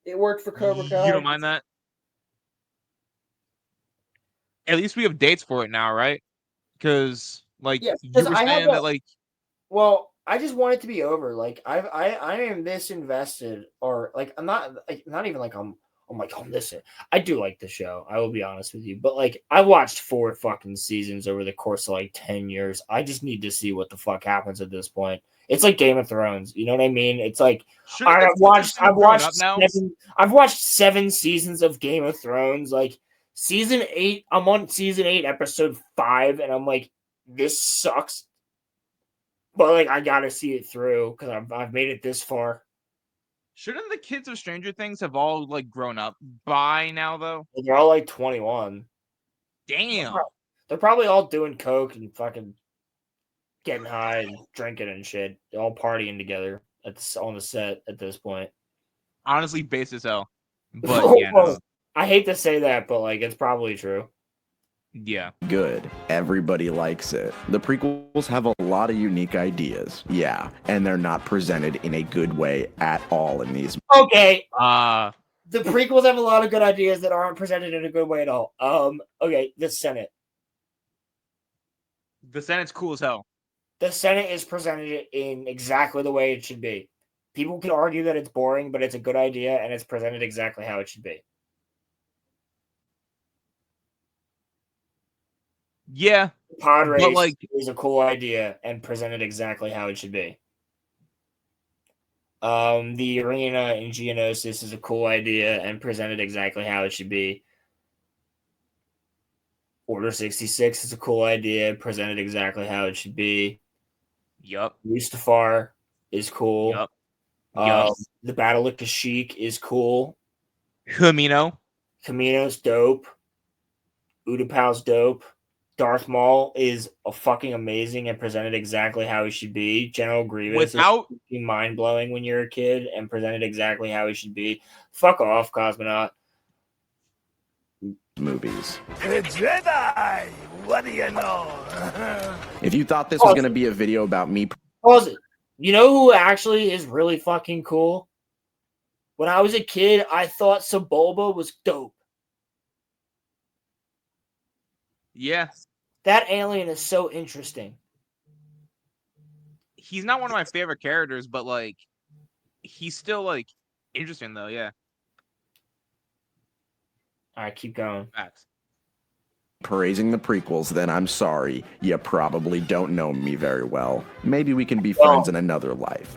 It worked for Cobra Kai. You don't mind that? At least we have dates for it now, right? Because like you were saying that like. Well, I just want it to be over. Like I am this invested, or like I'm not even like I'm this. I do like the show. I will be honest with you, but like I watched 4 fucking seasons over the course of like 10 years. I just need to see what the fuck happens at this point. It's like Game of Thrones. You know what I mean? It's like I've watched 7 seasons of Game of Thrones. Like season 8, I'm on season 8, episode 5, and I'm like, this sucks. But like I gotta see it through because I've made it this far. Shouldn't the kids of Stranger Things have all like grown up by now though? They're all like 21. Damn. They're probably all doing coke and fucking getting high and drinking and shit. They're all partying together on the set at this point. Honestly, base as hell. But yeah, no. I hate to say that, but like it's probably true. Yeah. Good. Everybody likes it. The prequels have a lot of unique ideas. Yeah. And they're not presented in a good way at all in these. Okay. The prequels have a lot of good ideas that aren't presented in a good way at all. Okay, the Senate. The Senate's cool as hell. The Senate is presented in exactly the way it should be. People can argue that it's boring, but it's a good idea and it's presented exactly how it should be. Yeah, pod race is a cool idea and presented exactly how it should be. The arena in Geonosis is a cool idea and presented exactly how it should be. Order 66 is a cool idea, presented exactly how it should be. Yup. Mustafar is cool. Yup. The Battle of Kashyyyk is cool. Kamino's dope. Utapau's dope. Darth Maul is a fucking amazing and presented exactly how he should be. General Grievous is mind-blowing when you're a kid and presented exactly how he should be. Fuck off, Cosmonaut. Movies. Jedi! What do you know? If you thought this was going to be a video about me... Pause it. You know who actually is really fucking cool? When I was a kid, I thought Sebulba was dope. Yeah. That alien is so interesting. He's not one of my favorite characters, but like he's still like interesting though, yeah. All right, keep going. Facts. Praising the prequels, then I'm sorry. You probably don't know me very well. Maybe we can be friends in another life.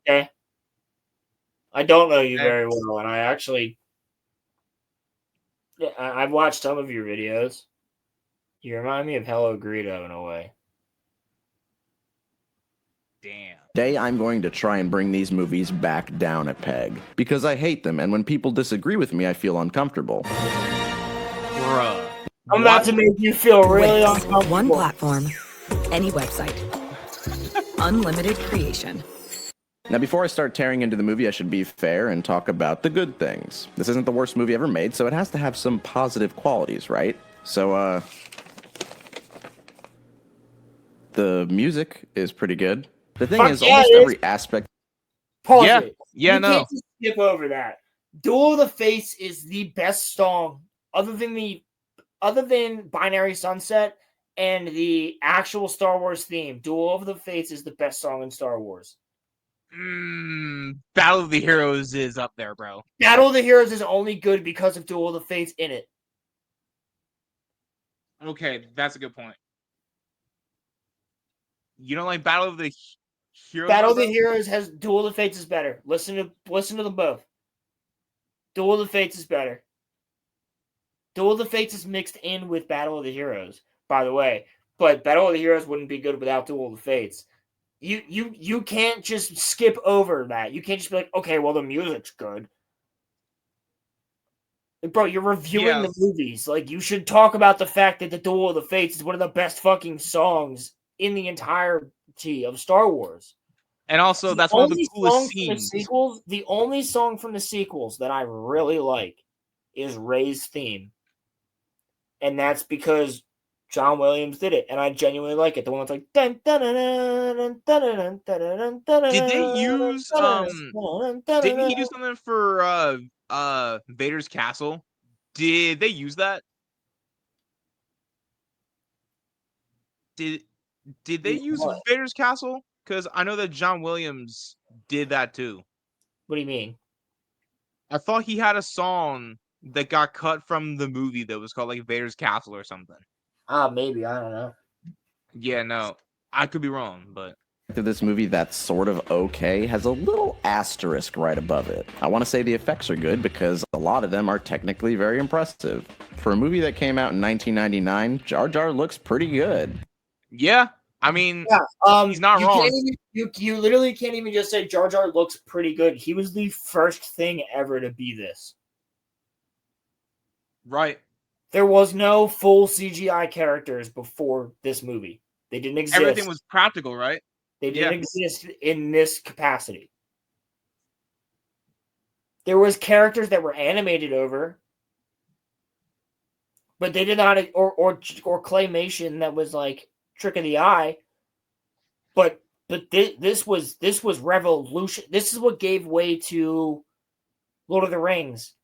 Okay. I don't know you very well, and I actually... I've watched some of your videos. You remind me of Hello Greedo in a way. Damn. Today I'm going to try and bring these movies back down a peg. Because I hate them, and when people disagree with me, I feel uncomfortable. Bruh. I'm about to make you feel really uncomfortable. One platform, any website. Unlimited creation. Now, before I start tearing into the movie, I should be fair and talk about the good things. This isn't the worst movie ever made, so it has to have some positive qualities, right? So, the music is pretty good. The thing is, almost every aspect... Pause it. Yeah, you can't just skip over that. Duel of the Fates is the best song, other than Binary Sunset and the actual Star Wars theme. Duel of the Fates is the best song in Star Wars. Battle of the Heroes is up there, bro. Battle of the Heroes is only good because of Duel of the Fates in it. Okay, that's a good point. You don't like Battle of the Heroes? Battle of the Heroes has Duel of the Fates is better. Listen to them both. Duel of the Fates is better. Duel of the Fates is mixed in with Battle of the Heroes, by the way. But Battle of the Heroes wouldn't be good without Duel of the Fates. You can't just skip over that. You can't just be like, okay, well, the music's good. Bro, you're reviewing the movies. Like, you should talk about the fact that the Duel of the Fates is one of the best fucking songs in the entirety of Star Wars. And also, that's one of the coolest scenes. The only song from the sequels that I really like is Rey's theme. And that's because John Williams did it, and I genuinely like it. The one that's like dun, dun, dun, dun, dun, dun, dun, dun, did they use didn't he do something for Vader's Castle? Did they use that? Did they use Vader's Castle? Because I know that John Williams did that too. What do you mean? I thought he had a song that got cut from the movie that was called like Vader's Castle or something. Maybe. I don't know. Yeah, no. I could be wrong, but... This movie that's sort of okay has a little asterisk right above it. I want to say the effects are good because a lot of them are technically very impressive. For a movie that came out in 1999, Jar Jar looks pretty good. Yeah, I mean, he's not wrong. You literally can't even just say Jar Jar looks pretty good. He was the first thing ever to be this. Right. There was no full CGI characters before this movie. They didn't exist. Everything was practical, right? They didn't exist in this capacity. There was characters that were animated over, but they did not, or claymation that was like trick of the eye. But this was revolution. This is what gave way to Lord of the Rings.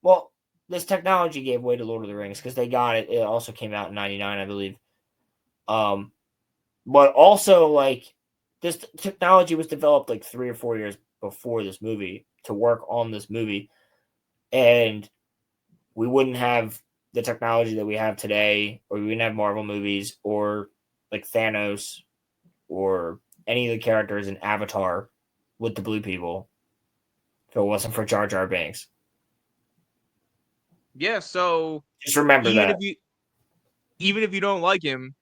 Well, this technology gave way to Lord of the Rings because they got it. It also came out in 99, I believe. But also, like, this technology was developed like 3 or 4 years before this movie to work on this movie. And we wouldn't have the technology that we have today, or we wouldn't have Marvel movies, or like Thanos, or any of the characters in Avatar with the blue people if it wasn't for Jar Jar Binks. Yeah, so just remember that. Even if you don't like him,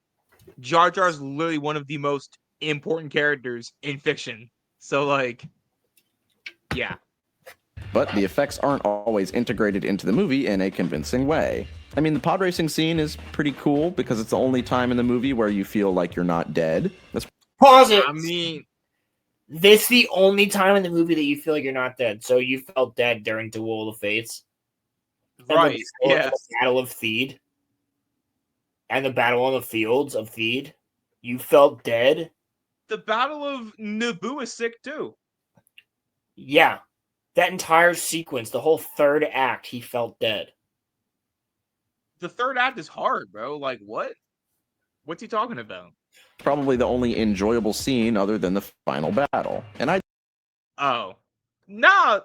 Jar Jar is literally one of the most important characters in fiction. So, like, yeah. But the effects aren't always integrated into the movie in a convincing way. I mean, the pod racing scene is pretty cool because it's the only time in the movie where you feel like you're not dead. Pause it! I mean, this is the only time in the movie that you feel like you're not dead. So you felt dead during Duel of the Fates. Right, yeah. The Battle of Theed. And the battle on the fields of Theed. You felt dead. The Battle of Naboo is sick too. Yeah. That entire sequence, the whole third act, he felt dead. The third act is hard, bro. Like, what? What's he talking about? Probably the only enjoyable scene other than the final battle. And I... Oh. No,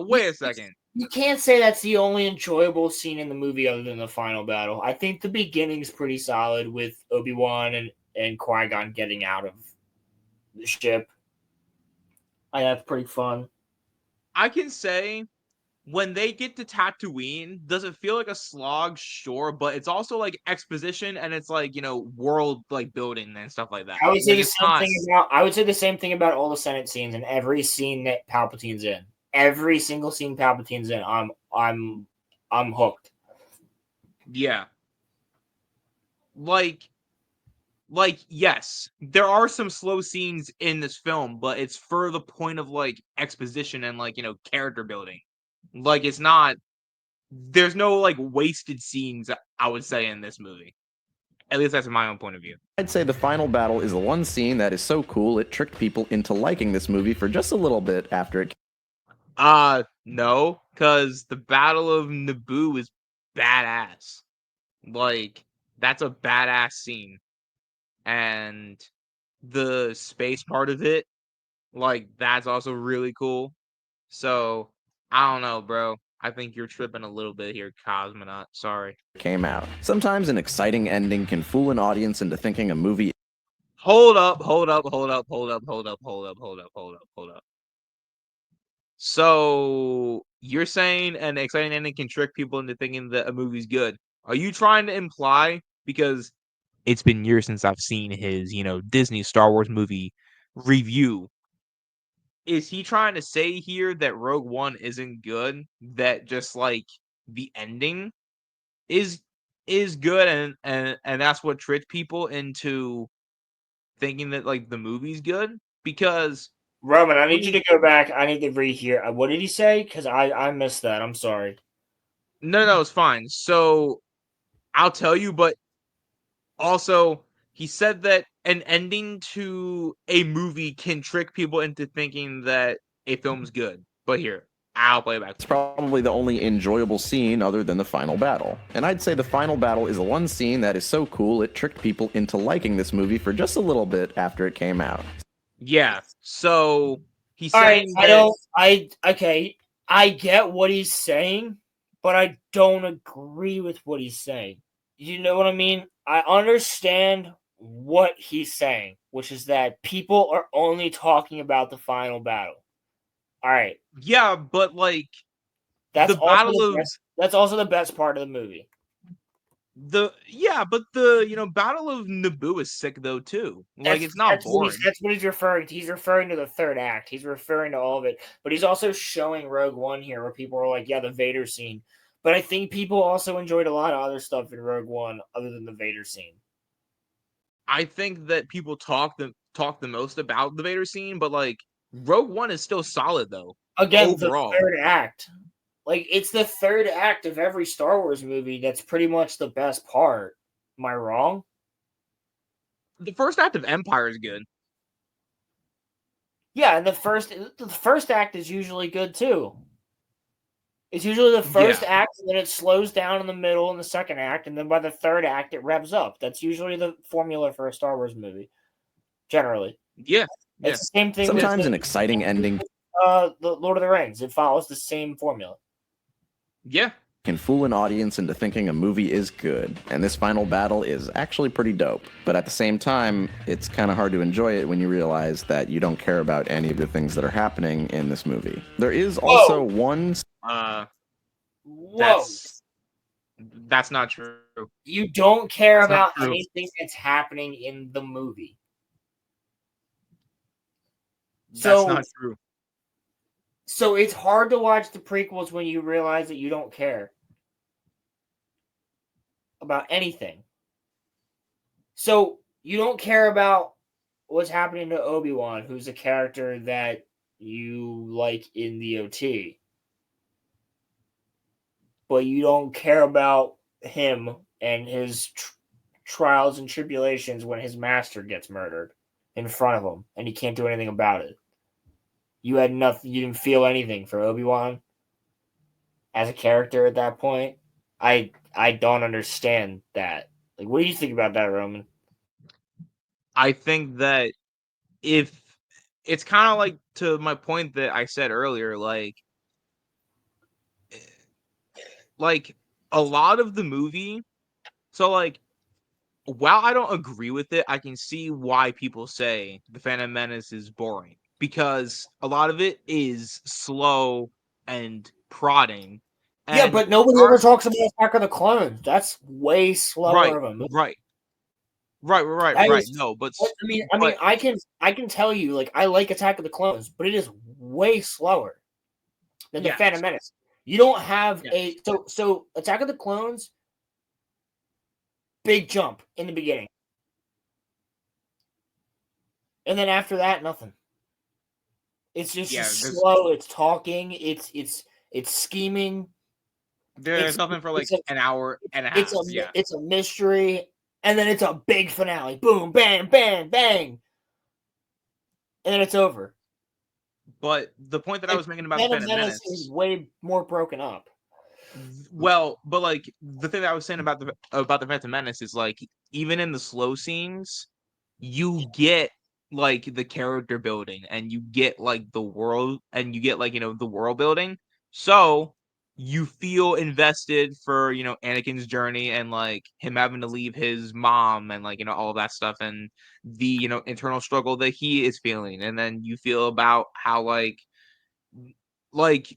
wait a second. You can't say that's the only enjoyable scene in the movie other than the final battle. I think the beginning's pretty solid with Obi-Wan and Qui-Gon getting out of the ship. That's pretty fun. I can say when they get to Tatooine, does it feel like a slog? Sure, but it's also like exposition and it's like, you know, world like building and stuff like that. I would say the same thing about all the Senate scenes and every scene that Palpatine's in. Every single scene Palpatine's in, I'm hooked. Yeah. Like like, yes, there are some slow scenes in this film, but it's for the point of like exposition and like, character building. Like, it's not, there's no like wasted scenes, I would say, in this movie. At least that's my own point of view. I'd say the final battle is the one scene that is so cool it tricked people into liking this movie for just a little bit after it. No, because the Battle of Naboo is badass. Like, that's a badass scene. And the space part of it, like, that's also really cool. So, I don't know, bro. I think you're tripping a little bit here, Cosmonaut. Sorry. Came out. Sometimes an exciting ending can fool an audience into thinking a movie. Hold up. So, you're saying an exciting ending can trick people into thinking that a movie's good. Are you trying to imply, because it's been years since I've seen his, Disney Star Wars movie review, is he trying to say here that Rogue One isn't good, that just like the ending is good, and that's what tricked people into thinking that like the movie's good? Because Roman, I need you to go back. I need to rehear. What did he say? Because I missed that. I'm sorry. No, it's fine. So I'll tell you, but also he said that an ending to a movie can trick people into thinking that a film's good. But here, I'll play it back. It's probably the only enjoyable scene other than the final battle. And I'd say the final battle is the one scene that is so cool it tricked people into liking this movie for just a little bit after it came out. Yeah, so he's saying that... I get what he's saying, but I don't agree with what he's saying. You know what I mean? I understand what he's saying, which is that people are only talking about the final battle. All right. Yeah, but like that's also the best part of the movie. But the Battle of Naboo is sick though too. Like, it's not boring. That's what he's referring to. He's referring to the third act. He's referring to all of it. But he's also showing Rogue One here, where people are like, yeah, the Vader scene. But I think people also enjoyed a lot of other stuff in Rogue One other than the Vader scene. I think that people talk the most about the Vader scene, but like Rogue One is still solid though. Again, overall. The third act. Like, it's the third act of every Star Wars movie that's pretty much the best part. Am I wrong? The first act of Empire is good. Yeah, and the first act is usually good too. It's usually the first act, and then it slows down in the middle in the second act, and then by the third act it revs up. That's usually the formula for a Star Wars movie. Generally. Yeah. It's the same thing. Sometimes an exciting ending. The Lord of the Rings. It follows the same formula. Yeah. Can fool an audience into thinking a movie is good, and this final battle is actually pretty dope. But at the same time, it's kind of hard to enjoy it when you realize that you don't care about any of the things that are happening in this movie. There is also one... That's not true. You don't care about anything that's happening in the movie. That's not true. So it's hard to watch the prequels when you realize that you don't care about anything. So you don't care about what's happening to Obi-Wan, who's a character that you like in the OT. But you don't care about him and his trials and tribulations when his master gets murdered in front of him, and he can't do anything about it. You had nothing. You didn't feel anything for Obi-Wan as a character at that point. I don't understand that. Like, what do you think about that, Roman? I think that if it's kind of like to my point that I said earlier, like a lot of the movie. So like, while I don't agree with it, I can see why people say The Phantom Menace is boring. Because a lot of it is slow and prodding. And yeah, but nobody ever talks about Attack of the Clones. That's way slower of a movie. Right. No, but I can tell you, like, I like Attack of the Clones, but it is way slower than The Phantom Menace. You don't have so Attack of the Clones, big jump in the beginning. And then after that, nothing. It's just slow. It's talking. It's scheming. There's nothing for like an hour and a half. It's a mystery, and then it's a big finale. Boom, bam, bang, bang, and then it's over. But the point that I was making about the Phantom Menace is way more broken up. Well, but like the thing that I was saying about the Phantom Menace is like even in the slow scenes, you get like the character building and you get like the world and you get like the world building. So you feel invested for Anakin's journey and like him having to leave his mom and like all of that stuff and the internal struggle that he is feeling, and then you feel about how like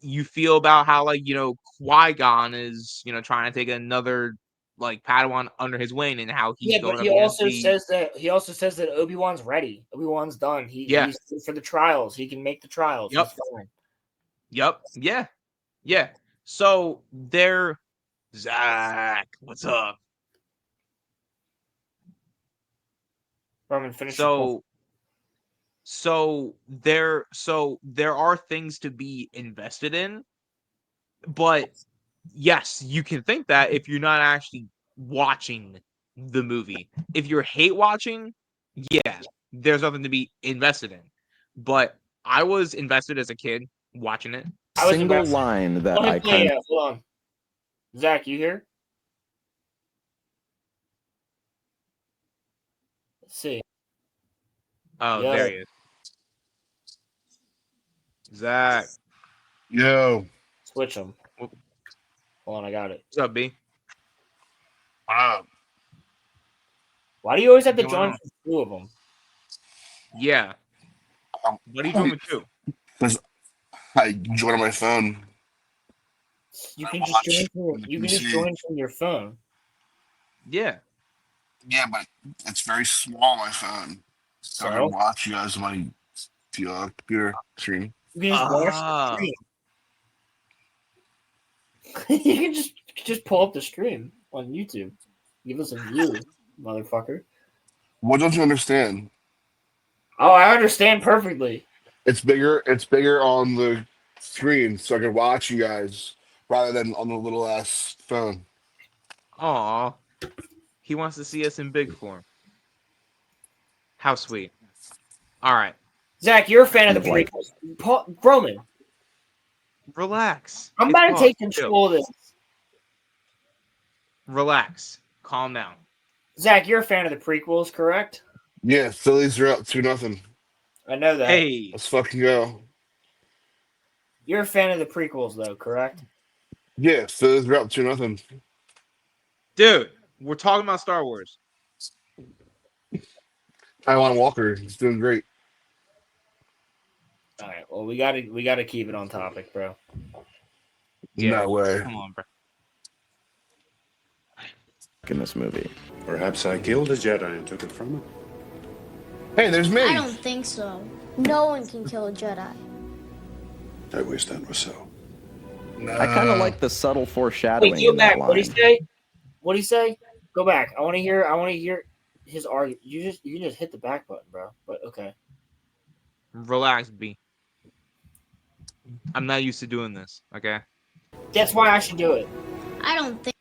you feel about how like Qui-Gon is trying to take another like Padawan under his wing and how he's going but he also says that Obi-Wan's ready. Obi-Wan's done. He's for the trials. He can make the trials. Yep. He's fine. Yep. Yeah. So Zach, what's up? Roman, finish. So there are things to be invested in, but yes, you can think that if you're not actually watching the movie. If you're hate watching, yeah, there's nothing to be invested in. But I was invested as a kid watching it. Single line that I kind of... Hold on. Zach, you here? Let's see. Oh, there he is. Zach. Yo. Switch them. Hold on, I got it. What's up, B? Why do you always have to join two of them? Yeah. What are you doing with two? Because I join on my phone. You can just join from your phone. Yeah. Yeah, but it's very small on my phone. So I can watch you guys on my computer screen. You can just watch the stream. You can just pull up the stream on YouTube. Give us a view, motherfucker. What don't you understand? Oh, I understand perfectly. It's bigger on the screen so I can watch you guys rather than on the little ass phone. Aw. He wants to see us in big form. How sweet. All right. Zach, you're a fan of the prequels. Roman. Relax. I'm about to take control of this. Relax. Calm down. Zach, you're a fan of the prequels, correct? Yeah, Phillies are up 2-0. I know that. Hey. Let's fucking go. You're a fan of the prequels, though, correct? Yeah, Phillies are up 2-0. Dude, we're talking about Star Wars. Taiwan Walker is doing great. All right. Well, we gotta keep it on topic, bro. Yeah, no way. Come on, bro. In this movie. Perhaps I killed a Jedi and took it from him. Hey, there's me. I don't think so. No one can kill a Jedi. I wish that was so. No. I kind of like the subtle foreshadowing. Wait, go back. What'd he say? What'd he say? Go back. I want to hear his argument. You can just hit the back button, bro. But okay. Relax, B. I'm not used to doing this. Okay. That's why I should do it. I don't think.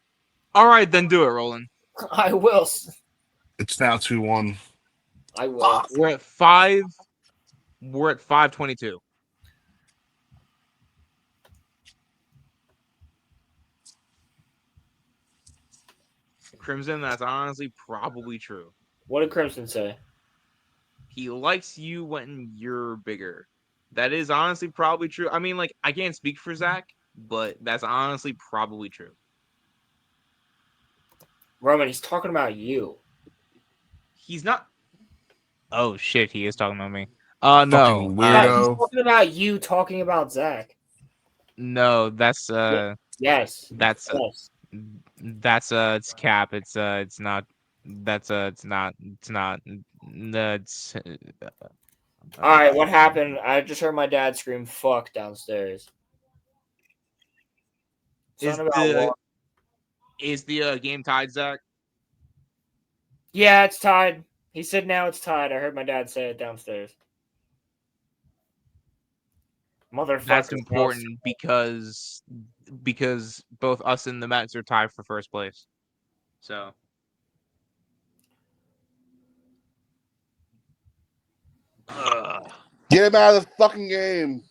All right, then do it, Roland. I will. It's now 2-1. I will. We're at 5. We're at 5:22. Crimson, that's honestly probably true. What did Crimson say? He likes you when you're bigger. That is honestly probably true. I mean, like, I can't speak for Zach, but that's honestly probably true. Roman, he's talking about you. He's not. Oh shit, he is talking about me. No. Weirdo. He's talking about you talking about Zach. No, that's Yes. That's yes. That's it's cap. It's not. That's it's not. It's not. That's. All right, what happened? I just heard my dad scream "fuck" downstairs. Is the game tied, Zach? Yeah, it's tied. He said now it's tied. I heard my dad say it downstairs. Motherfucker. That's important because both us and the Mets are tied for first place. So get him out of the fucking game.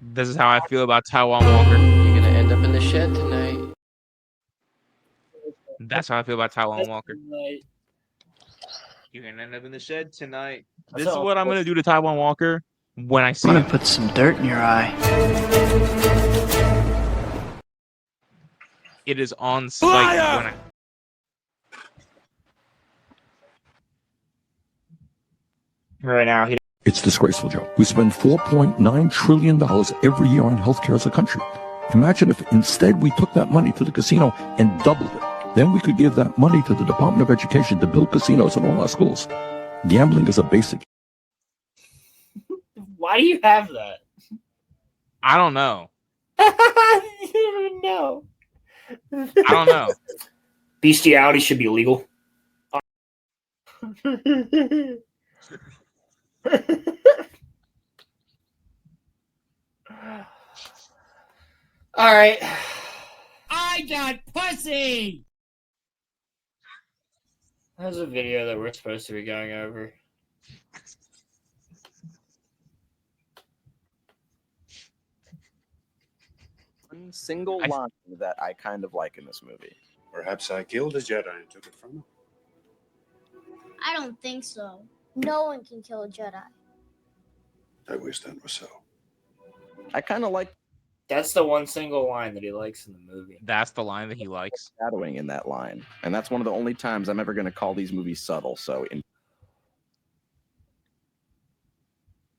This is how I feel about Taiwan Walker. You're gonna end up in the shed tonight. That's how I feel about Taiwan Walker. You're gonna end up in the shed tonight. This is what I'm gonna do to Taiwan Walker when I see him. I'm gonna put some dirt in your eye. It is on site when right now. It's disgraceful, Joe. We spend $4.9 trillion every year on healthcare as a country. Imagine if instead we took that money to the casino and doubled it. Then we could give that money to the Department of Education to build casinos in all our schools. Gambling is a basic. Why do you have that? I don't know. You don't even know. I don't know. Bestiality should be illegal. All right. I got pussy. There's a video that we're supposed to be going over. One single line that I kind of like in this movie. Perhaps I killed a Jedi and took it from him. I don't think so. No one can kill a Jedi. I wish that was so. I kind of like. That's the one single line that he likes in the movie. That's the line that he likes. Shadowing in that line, and that's one of the only times I'm ever going to call these movies subtle.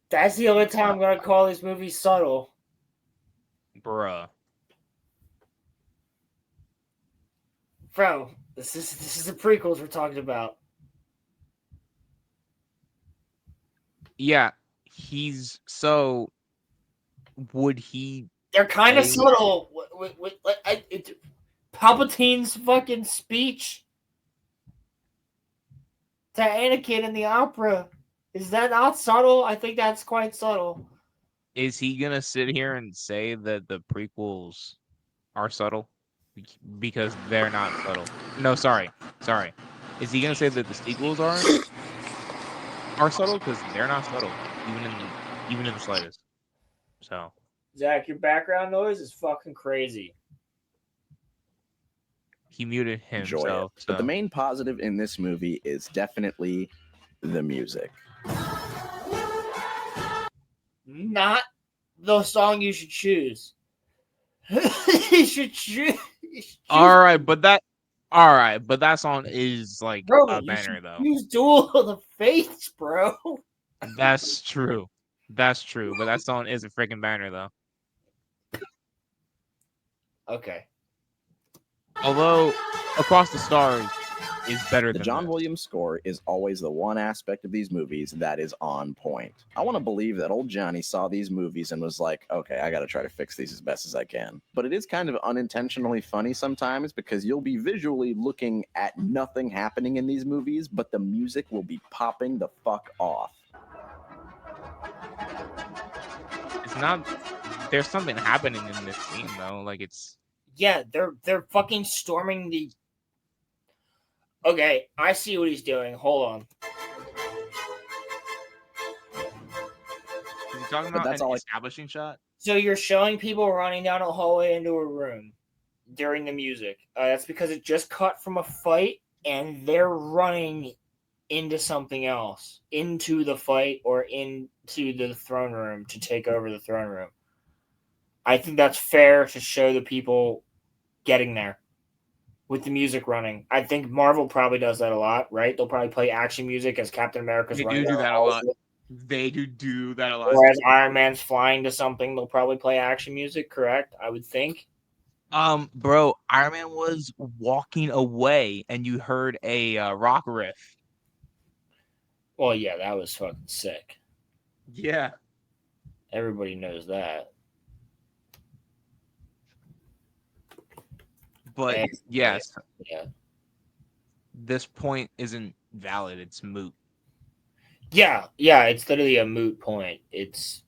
That's the only time I'm going to call these movies subtle. Bruh. Bro, this is the prequels we're talking about. Yeah, would he? They're kind of subtle. Palpatine's fucking speech to Anakin in the opera. Is that not subtle? I think that's quite subtle. Is he gonna sit here and say that the prequels are subtle? Because they're not subtle. No, sorry. Is he gonna say that the sequels are subtle? Because they're not subtle, even in the slightest. So, Zach, your background noise is fucking crazy. He muted himself. So. But the main positive in this movie is definitely the music. Not the song you should choose. You should choose. All right, but that song is like a banner, though. Use Duel of the Fates, bro. That's true. But that song is a freaking banner, though. Okay. Although Across the Stars is better than the John Williams score is always the one aspect of these movies that is on point. I want to believe that old Johnny saw these movies and was like, okay, I got to try to fix these as best as I can. But it is kind of unintentionally funny sometimes because you'll be visually looking at nothing happening in these movies, but the music will be popping the fuck off. It's not. There's something happening in this scene though. Like it's. Yeah, they're fucking storming the. Okay, I see what he's doing. Hold on. Is he talking about an establishing shot? So you're showing people running down a hallway into a room during the music. That's because it just cut from a fight, and they're running into something else, into the fight or into the throne room to take over the throne room. I think that's fair to show the people getting there with the music running. I think Marvel probably does that a lot, right? They'll probably play action music as Captain America's running. They do that a lot. They do that a lot. Or as Iron Man's flying to something, they'll probably play action music, correct? I would think. Bro, Iron Man was walking away and you heard a rock riff. Well, yeah, that was fucking sick. Yeah. Everybody knows that. But yes. Yeah. this point isn't valid. It's moot. Yeah, it's literally a moot point. It's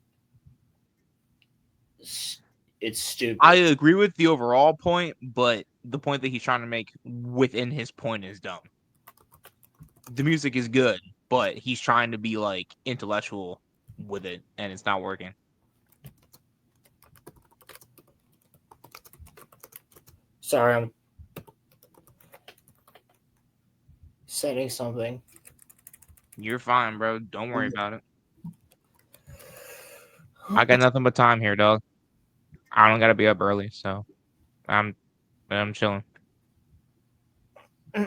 stupid. I agree with the overall point, but the point that he's trying to make within his point is dumb. The music is good, but he's trying to be like intellectual with it, and it's not working. Sorry, I'm setting something. You're fine, bro. Don't worry about it. I got nothing but time here, dog. I don't gotta be up early, so I'm chilling. I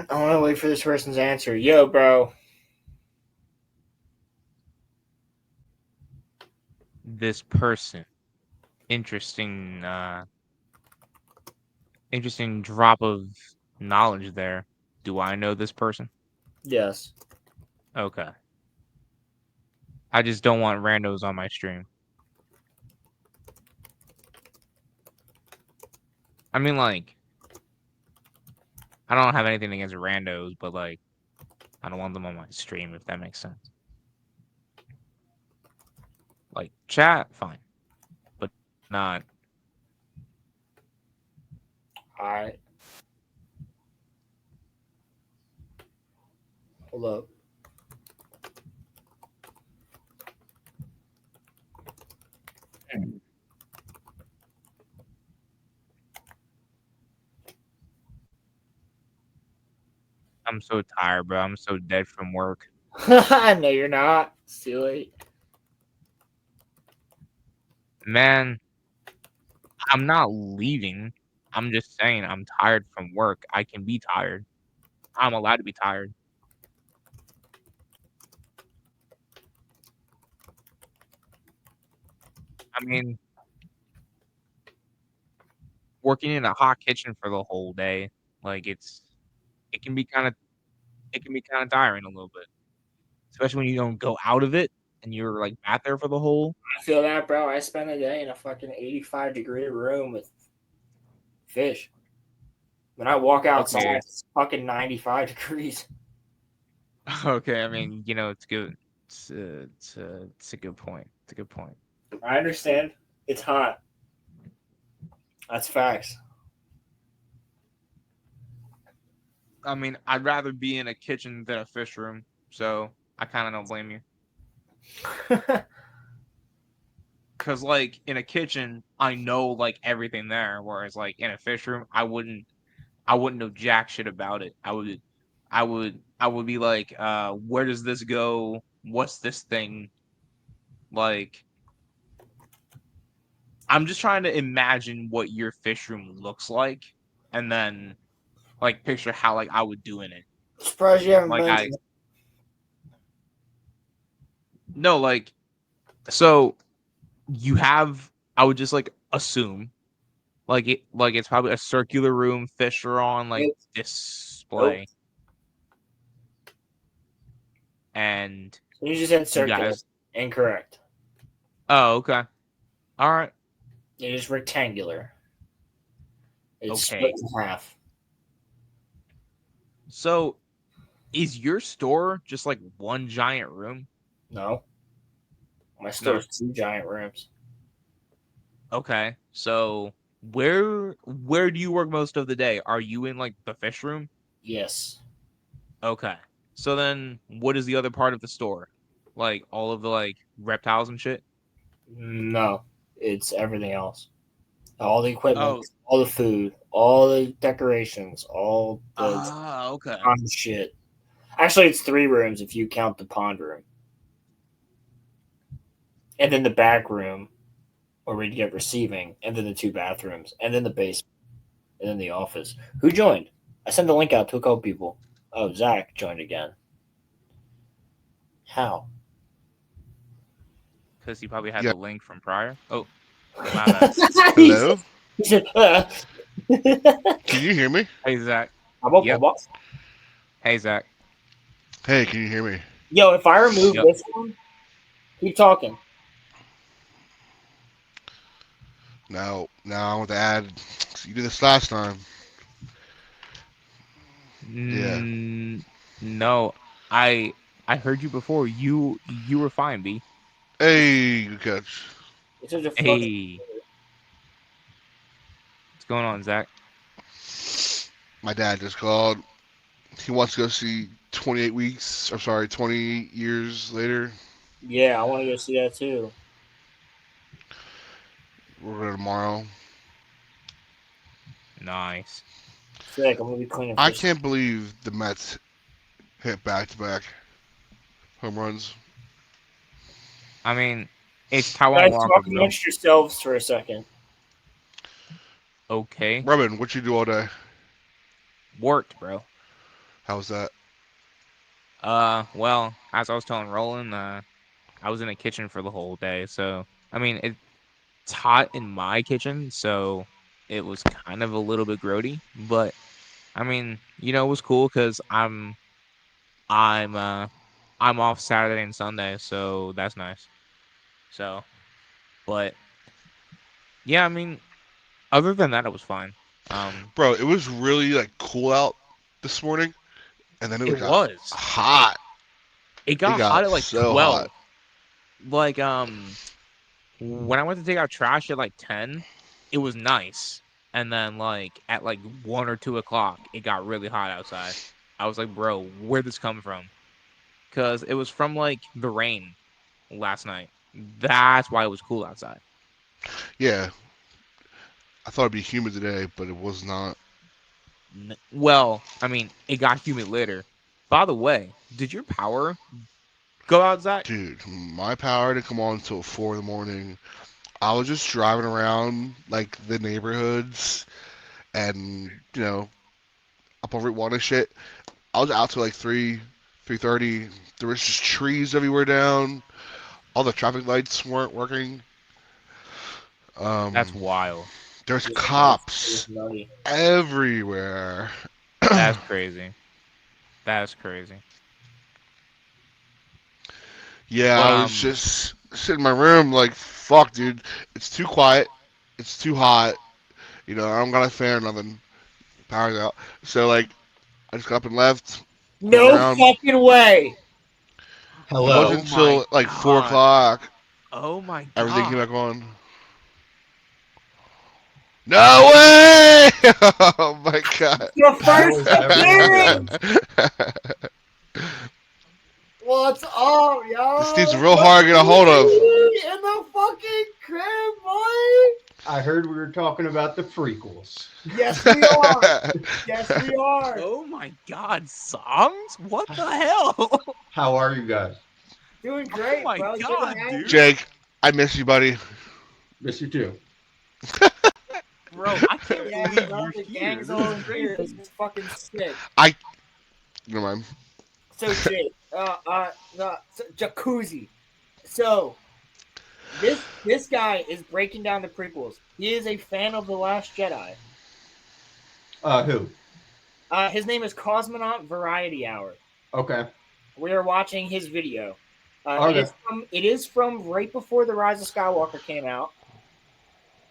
want to wait for this person's answer. Yo, bro. This person. Interesting drop of knowledge there. Do I know this person? Yes. Okay. I just don't want randos on my stream. I mean, like, I don't have anything against randos, but like, I don't want them on my stream, if that makes sense. Like, chat, fine. But not. Alright. Hold up. I'm so tired, bro. I'm so dead from work. No, you're not. It's too late. Man, I'm not leaving. I'm just saying I'm tired from work. I can be tired. I'm allowed to be tired. I mean, working in a hot kitchen for the whole day, like it can be kind of tiring a little bit, especially when you don't go out of it and you're like out there for the whole. I feel that, bro. I spent a day in a fucking 85-degree room with fish. When I walk outside, Okay. it's fucking 95 degrees. Okay, I mean, it's good. It's a good point. It's a good point. I understand. It's hot. That's facts. I mean, I'd rather be in a kitchen than a fish room, so I kind of don't blame you. Because, like, in a kitchen, I know, like, everything there, whereas, like, in a fish room, I wouldn't know jack shit about it. I would be like, where does this go? What's this thing? Like, I'm just trying to imagine what your fish room looks like, and then, like, picture how, like, I would do in it. Surprised you haven't like been to No, like, so I would just, like, assume, like, it's probably a circular room, fish are on, like, display. Nope. And you just said circular. Incorrect. Oh, okay. All right. It is rectangular. It's okay. split in half. So, is your store just like one giant room? No. My store's 2 giant rooms. Okay. So, where do you work most of the day? Are you in like the fish room? Yes. Okay. So then what is the other part of the store? Like all of the like reptiles and shit? No. It's everything else. All the equipment, all the food, all the decorations, all the okay. Shit. Actually, it's 3 rooms if you count the pond room. And then the back room where we get receiving, and then the 2 bathrooms, and then the basement, and then the office. Who joined? I sent the link out to a couple people. Oh, Zach joined again. How? Because he probably had the link from prior. Oh, my bad. Hello? He said, Can you hear me? Hey, Zach. Yep. Hey, Zach. Hey, can you hear me? Yo, if I remove this one, keep talking. No, I want to add. You did this last time. Yeah. No, I heard you before. You were fine, B. Hey, good catch. It's such a Hey, what's going on, Zach? My dad just called. He wants to go see 28 weeks. I'm sorry, 20 years later. Yeah, I want to go see that too. We're going tomorrow. Nice. Sick. I'm gonna be cleaning. I can't believe the Mets hit back-to-back home runs. I mean, it's Taiwan Guys, Walker, talk bro. amongst yourselves for a second. Okay. Robin, what you do all day? Worked, bro. How's that? Well, as I was telling Roland, I was in the kitchen for the whole day. So, I mean, it's hot in my kitchen, so it was kind of a little bit grody. But I mean, it was cool because I'm off Saturday and Sunday, so that's nice. So, but yeah, I mean, other than that, it was fine. Bro, it was really like cool out this morning, and then it got was hot. It got hot at like so 12. Hot. Like when I went to take out trash at like 10, it was nice. And then like at like 1 or 2 o'clock, it got really hot outside. I was like, bro, where'd this come from? Because it was from like the rain last night. That's why it was cool outside. Yeah. I thought it'd be humid today, but it was not. Well, I mean, it got humid later. By the way, did your power go outside? Dude, my power didn't come on until 4 in the morning. I was just driving around like the neighborhoods and, up on Route 1 and shit. I was out till like 3:30. There was just trees everywhere down. All the traffic lights weren't working. That's wild. There's cops everywhere. That's crazy. That's crazy. Yeah, I was just sitting in my room like, fuck, dude. It's too quiet. It's too hot. I don't got a fan or nothing. Power's out. So, like, I just got up and left. No fucking way. Hello. It wasn't until like 4 o'clock. Oh my god. Everything came back on. No way! Oh my god. Your first hearing! What's up, yo? This dude's real hard to get a hold of. In the fucking crib, boy! I heard we were talking about the prequels. Yes, we are. Yes, we are. Oh my god, songs? What the hell? How are you guys? Doing great, oh my bro. god, dude. Jake, I miss you, buddy. Miss you too. Bro, I can't believe bro, you're the here. gang's all in here. This is fucking sick. Never mind. So, Jake, Jakuzzi. So, this guy is breaking down the prequels. He is a fan of The Last Jedi. Who? His name is Cosmonaut Variety Hour. Okay. We are watching his video. Okay. It is from right before The Rise of Skywalker came out,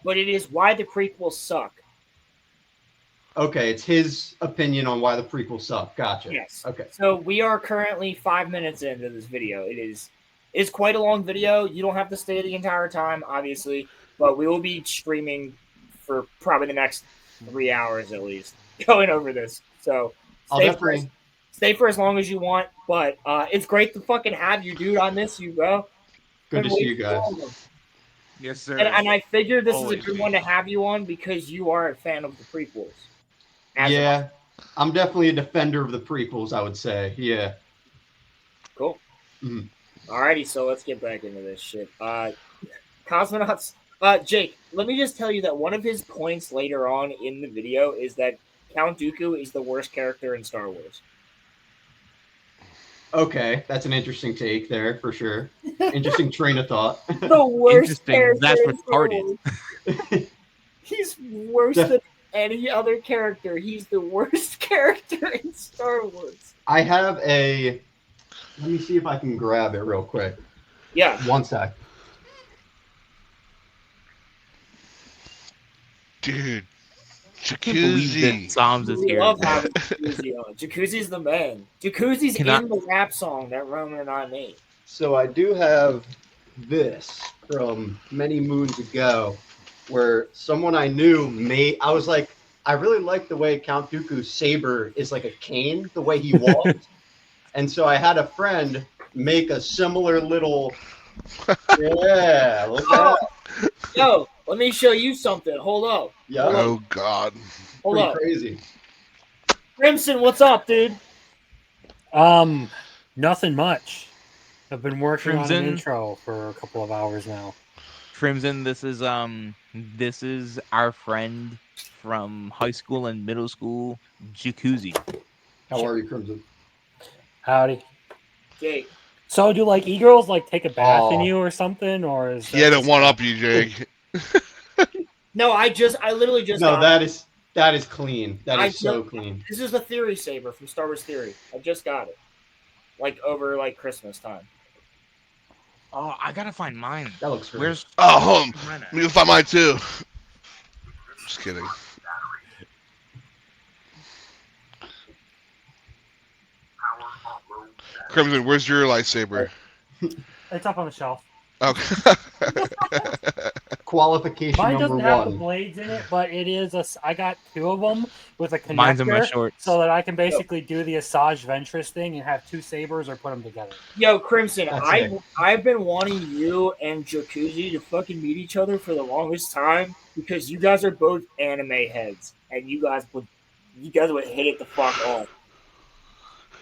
but it is why the prequels suck. Okay, it's his opinion on why the prequels suck. Gotcha. Yes. Okay. So we are currently 5 minutes into this video. It's quite a long video. You don't have to stay the entire time, obviously, but we will be streaming for probably the next 3 hours at least, going over this. So stay for as long as you want, but it's great to fucking have you, dude. I miss you, bro. Good to see you guys. Yes, sir. And I figured this is a good one to have you on because you are a fan of the prequels. Yeah, I'm definitely a defender of the prequels, I would say. Yeah. Cool. Mm-hmm. Alrighty, so let's get back into this shit. Cosmonauts. Jake, let me just tell you that one of his points later on in the video is that Count Dooku is the worst character in Star Wars. Okay, that's an interesting take there for sure. Interesting train of thought. The worst character. That's retarded. He's worse than any other character. He's the worst character in Star Wars. I have let me see if I can grab it real quick. Yeah. One sec. Dude, I can't believe that Jakuzzi. Psalms is We here. love having Jakuzzi on. Jakuzzi's the man. Jakuzzi's in the rap song that Roman and I made. So I do have this from many moons ago, where someone I knew made. I was like, I really like the way Count Dooku's saber is like a cane, the way he walks. And so I had a friend make a similar little. Yeah, look at that. Yo, let me show you something. Hold up. Yeah. Oh God. Hold Pretty up. crazy. Crimson, what's up, dude? Nothing much. I've been working Crimson? on an intro for a couple of hours now. Crimson, this is our friend from high school and middle school, Jakuzzi. How are you, Crimson? Howdy. Jake. So do like e-girls like take a bath in you or something, or is He had to one up you, Jake. No, I literally just No, got that is clean. That is so just, clean. This is the Theory Saber from Star Wars Theory. I just got it. Like over like Christmas time. Oh, I gotta find mine. That looks great. Where's hold on. Let me find mine too. Just kidding. Crimson, where's your lightsaber? It's up on the shelf. Okay. Qualification Mine number doesn't have the one. blades in it, but it is I got two of them with a connector, Mine's in my shorts. so that I can basically do the Asajj Ventress thing and have two sabers or put them together. Yo, Crimson, That's I've been wanting you and Jakuzzi to fucking meet each other for the longest time because you guys are both anime heads and you guys would hit it the fuck off.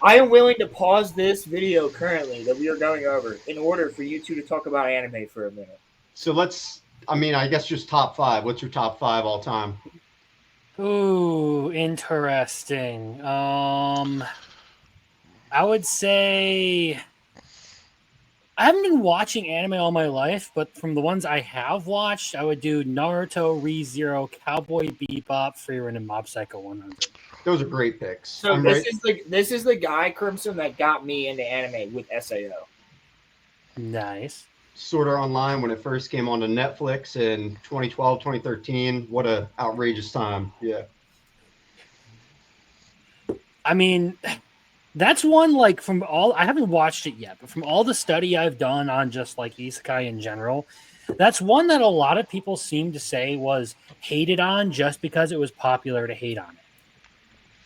I am willing to pause this video currently that we are going over in order for you two to talk about anime for a minute. So I guess just top five. What's your top five all time? Ooh, interesting. I would say I haven't been watching anime all my life, but from the ones I have watched, I would do Naruto, Re:Zero, Cowboy Bebop, Frieren, and Mob Psycho 100. Those are great picks. So this is the guy, Crimson, that got me into anime with SAO. Nice. Sword Art Online when it first came onto Netflix in 2012, 2013. What a outrageous time. Yeah. I mean, that's one like from all I haven't watched it yet, but from all the study I've done on just like isekai in general, that's one that a lot of people seem to say was hated on just because it was popular to hate on it.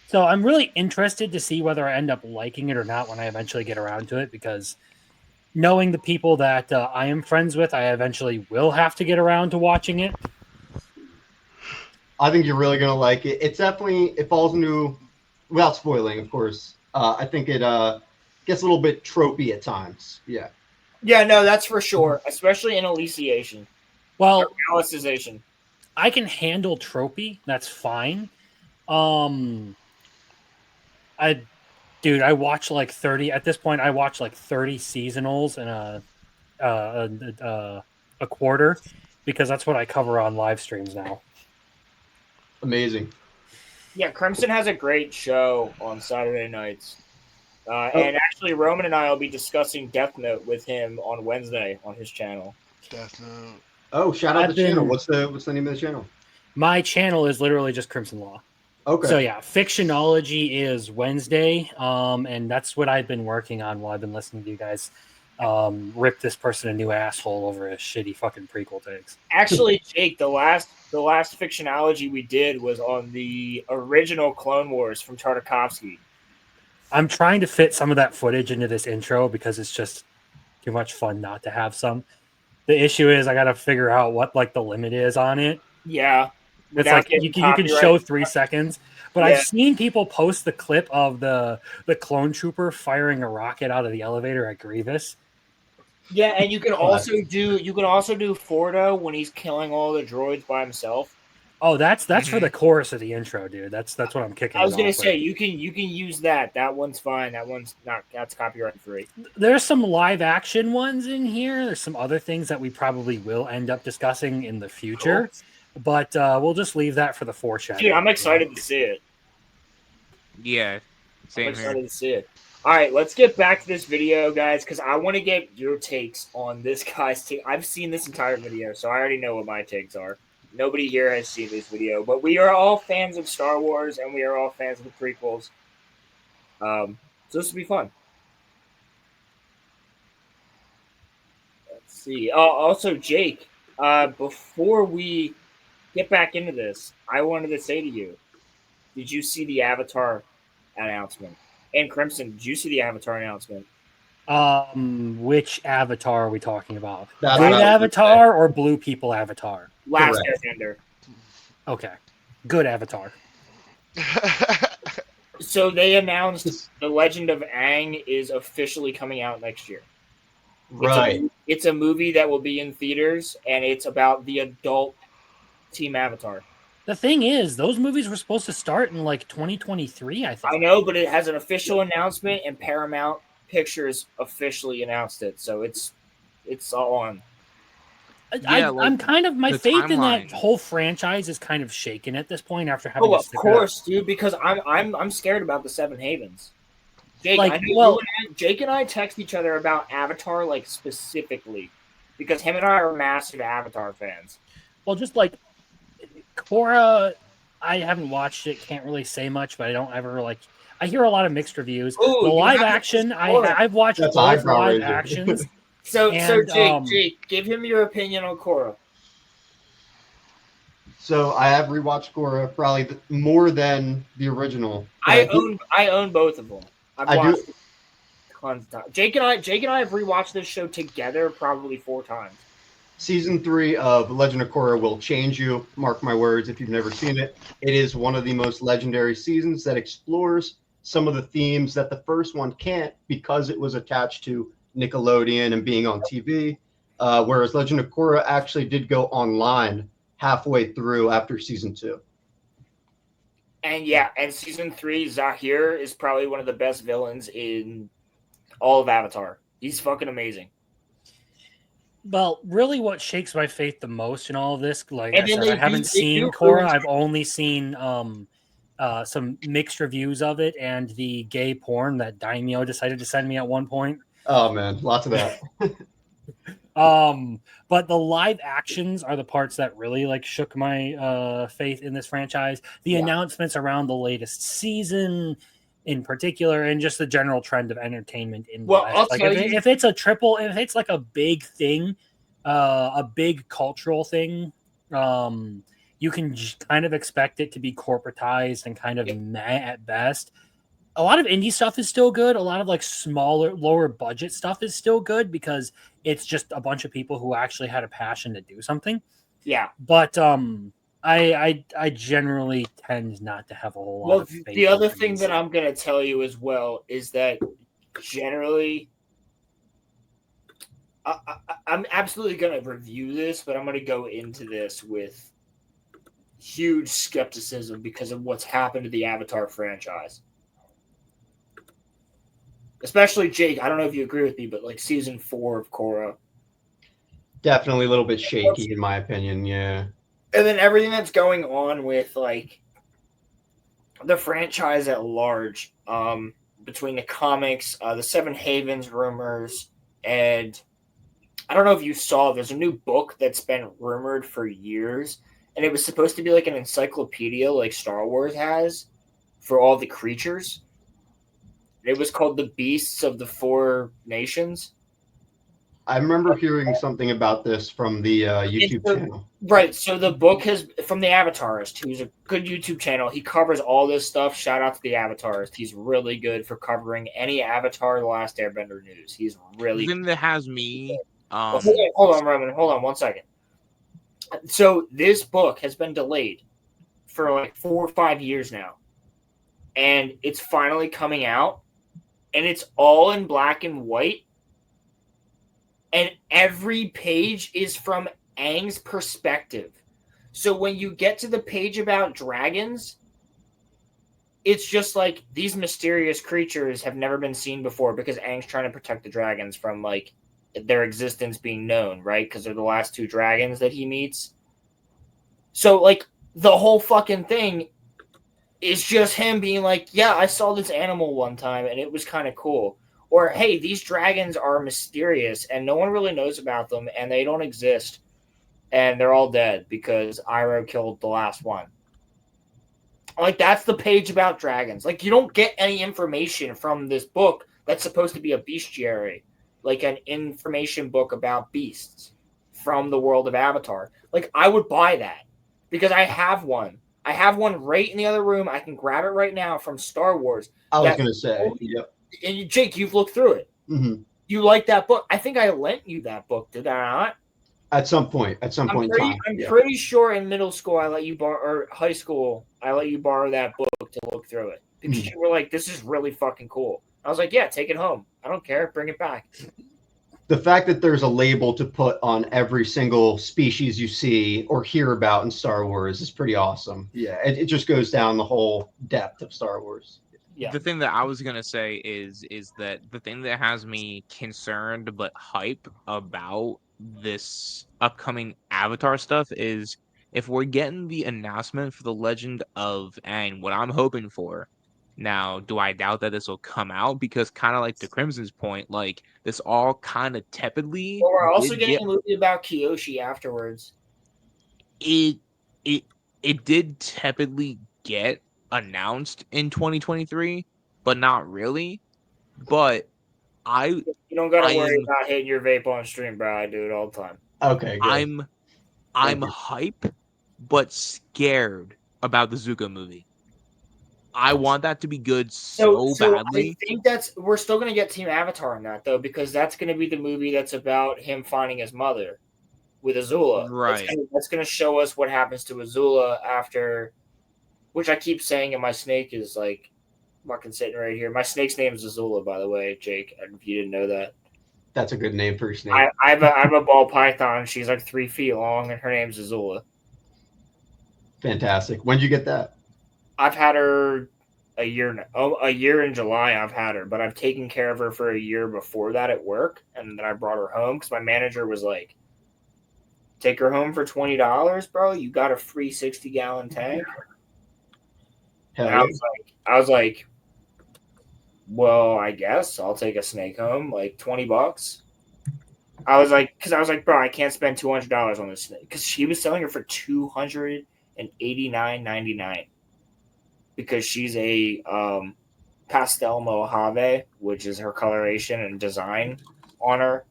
So I'm really interested to see whether I end up liking it or not when I eventually get around to it, because knowing the people that I am friends with, I eventually will have to get around to watching it. I think you're really going to like it. It falls into, without spoiling, of course, I think it gets a little bit tropey at times. Yeah. Yeah, no, that's for sure, especially in Alicization. Well, Alicization. I can handle tropey. That's fine. I watch like 30 at this point. I watch like 30 seasonals in a quarter because that's what I cover on live streams now. Amazing. Yeah, Crimson has a great show on Saturday nights. And actually, Roman and I will be discussing Death Note with him on Wednesday on his channel. Death Note. Oh, shout out the channel. What's the name of the channel? My channel is literally just Crimson Law. Okay. So yeah, Fictionology is Wednesday, and that's what I've been working on while I've been listening to you guys rip this person a new asshole over a shitty fucking prequel takes. Actually, Jake, the last Fictionology we did was on the original Clone Wars from Tartakovsky. I'm trying to fit some of that footage into this intro because it's just too much fun not to have some. The issue is I got to figure out what like the limit is on it. Yeah. It's like you can show 3 seconds, but I've seen people post the clip of the clone trooper firing a rocket out of the elevator at Grievous. Yeah, and you can also do Fordo when he's killing all the droids by himself. Oh, that's for the chorus of the intro, dude. That's what I'm kicking. I was gonna say you can use that. That one's fine. That's copyright free. There's some live action ones in here. There's some other things that we probably will end up discussing in the future. Cool. But we'll just leave that for the foreshadow. Dude, I'm excited to see it. Yeah, same I'm excited to see it. All right, let's get back to this video, guys, because I want to get your takes on this guy's take. I've seen this entire video, so I already know what my takes are. Nobody here has seen this video, but we are all fans of Star Wars, and we are all fans of the prequels. So this will be fun. Let's see. Also, Jake, before we get back into this, I wanted to say to you, did you see the Avatar announcement? And Crimson, did you see the Avatar announcement? Which Avatar are we talking about? That's Good Avatar or Blue People Avatar? Last Airbender. Okay. Good Avatar. So they announced The Legend of Aang is officially coming out next year. Right. It's a movie that will be in theaters, and it's about the adult Team Avatar. The thing is, those movies were supposed to start in like 2023, I think. I know, but it has an official announcement, and Paramount Pictures officially announced it, so it's all on. I'm kind of my faith in that whole franchise is kind of shaken at this point after having. Oh, of course, dude, because I'm scared about the Seven Havens. Jake, Jake and I text each other about Avatar like specifically because him and I are massive Avatar fans. Well, just like Korra, I haven't watched it, can't really say much, but I don't ever like. I hear a lot of mixed reviews. Ooh, the live action, I've watched both live actions. So Jake, give him your opinion on Korra. So I have rewatched Korra probably more than the original. I own both of them. I've watched tons of times. Jake and I have rewatched this show together probably 4 times. Season 3 of Legend of Korra will change you. Mark my words if you've never seen it. It is one of the most legendary seasons that explores some of the themes that the first one can't because it was attached to Nickelodeon and being on TV. Whereas Legend of Korra actually did go online halfway through after season 2. And season 3, Zahir is probably one of the best villains in all of Avatar. He's fucking amazing. Well, really what shakes my faith the most in all of this, like I said, I haven't seen Korra. I've only seen some mixed reviews of it and the gay porn that Daimyo decided to send me at one point. Oh man, lots of that. But the live actions are the parts that really like shook my faith in this franchise. The announcements around the latest season in particular, and just the general trend of entertainment in the West. Like if it's like a big thing, a big cultural thing, you can kind of expect it to be corporatized and kind of meh at best. A lot of indie stuff is still good. A lot of like smaller, lower budget stuff is still good because it's just a bunch of people who actually had a passion to do something. Yeah. But I generally tend not to have a whole lot of faith. The other thing that I'm going to tell you as well is that generally I'm absolutely going to review this, but I'm going to go into this with huge skepticism because of what's happened to the Avatar franchise. Especially Jake, I don't know if you agree with me, but like season 4 of Korra. Definitely a little bit shaky in my opinion, yeah. And then everything that's going on with like the franchise at large, between the comics, the Seven Havens rumors, and I don't know if you saw, there's a new book that's been rumored for years, and it was supposed to be like an encyclopedia like Star Wars has for all the creatures. It was called The Beasts of the Four Nations. I remember hearing something about this from the YouTube channel. Right. So the book has from the Avatarist, who's a good YouTube channel. He covers all this stuff. Shout out to the Avatarist. He's really good for covering any Avatar: The Last Airbender news. He's really good. That has me. Hold on, Roman. Hold on 1 second. So this book has been delayed for like 4 or 5 years now, and it's finally coming out, and it's all in black and white. And every page is from Aang's perspective. So when you get to the page about dragons, it's just like these mysterious creatures have never been seen before because Aang's trying to protect the dragons from like their existence being known, right? Because they're the last 2 dragons that he meets. So like the whole fucking thing is just him being like, yeah, I saw this animal one time and it was kind of cool. Or, hey, these dragons are mysterious and no one really knows about them and they don't exist. and they're all dead because Iroh killed the last one. Like, that's the page about dragons. Like, you don't get any information from this book that's supposed to be a bestiary, like an information book about beasts from the world of Avatar. Like, I would buy that because I have one. I have one right in the other room. I can grab it right now from Star Wars. I was going to say, yep. And Jake, you've looked through it. Mm-hmm. You like that book? I think I lent you that book. Did I not? At some point in time. I'm pretty sure in middle school I let you borrow, or high school I let you borrow that book to look through it because you were like, "This is really fucking cool." I was like, "Yeah, take it home. I don't care. Bring it back." The fact that there's a label to put on every single species you see or hear about in Star Wars is pretty awesome. Yeah, it just goes down the whole depth of Star Wars. Yeah. The thing that I was gonna say is that the thing that has me concerned but hype about this upcoming Avatar stuff is if we're getting the announcement for the Legend of Aang, what I'm hoping for. Now, do I doubt that this will come out? Because kind of like to Crimson's point, like this all kind of tepidly. Well, we're also getting a movie about Kyoshi afterwards. It did tepidly get announced in 2023, but not really. But you don't gotta worry about hitting your vape on stream, bro. I do it all the time. Okay, good. I'm hype, but scared about the Zuko movie. I want that to be good so badly. I think we're still gonna get Team Avatar in that though, because that's gonna be the movie that's about him finding his mother with Azula. Right. That's gonna show us what happens to Azula after, which I keep saying, and my snake is like fucking sitting right here. My snake's name is Azula, by the way, Jake. If you didn't know that. That's a good name for a snake. I have a ball python. She's like 3 feet long, and her name's Azula. Fantastic. When did you get that? I've had her a year now. A year in July I've had her, but I've taken care of her for a year before that at work, and then I brought her home because my manager was like, "Take her home for $20, bro. You got a free 60-gallon tank." And I was like, well, I guess I'll take a snake home, like $20. I was like, bro, I can't spend $200 on this snake because she was selling her for $289.99 because she's a pastel Mojave, which is her coloration and design on her.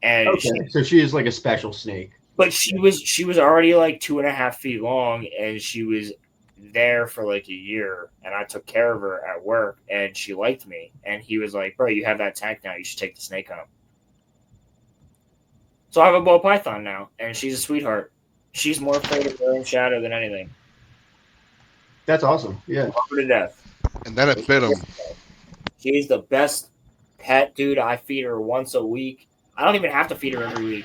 And so she is like a special snake. But she was already like 2.5 feet long, and she was there for like a year, and I took care of her at work, and she liked me, and he was like, bro, you have that tank now, you should take the snake home. So I have a ball python now, and she's a sweetheart. She's more afraid of her own shadow than anything. That's awesome. Yeah. Love her to death. And then it bit him. She's the best pet, dude. I feed her once a week. I don't even have to feed her every week.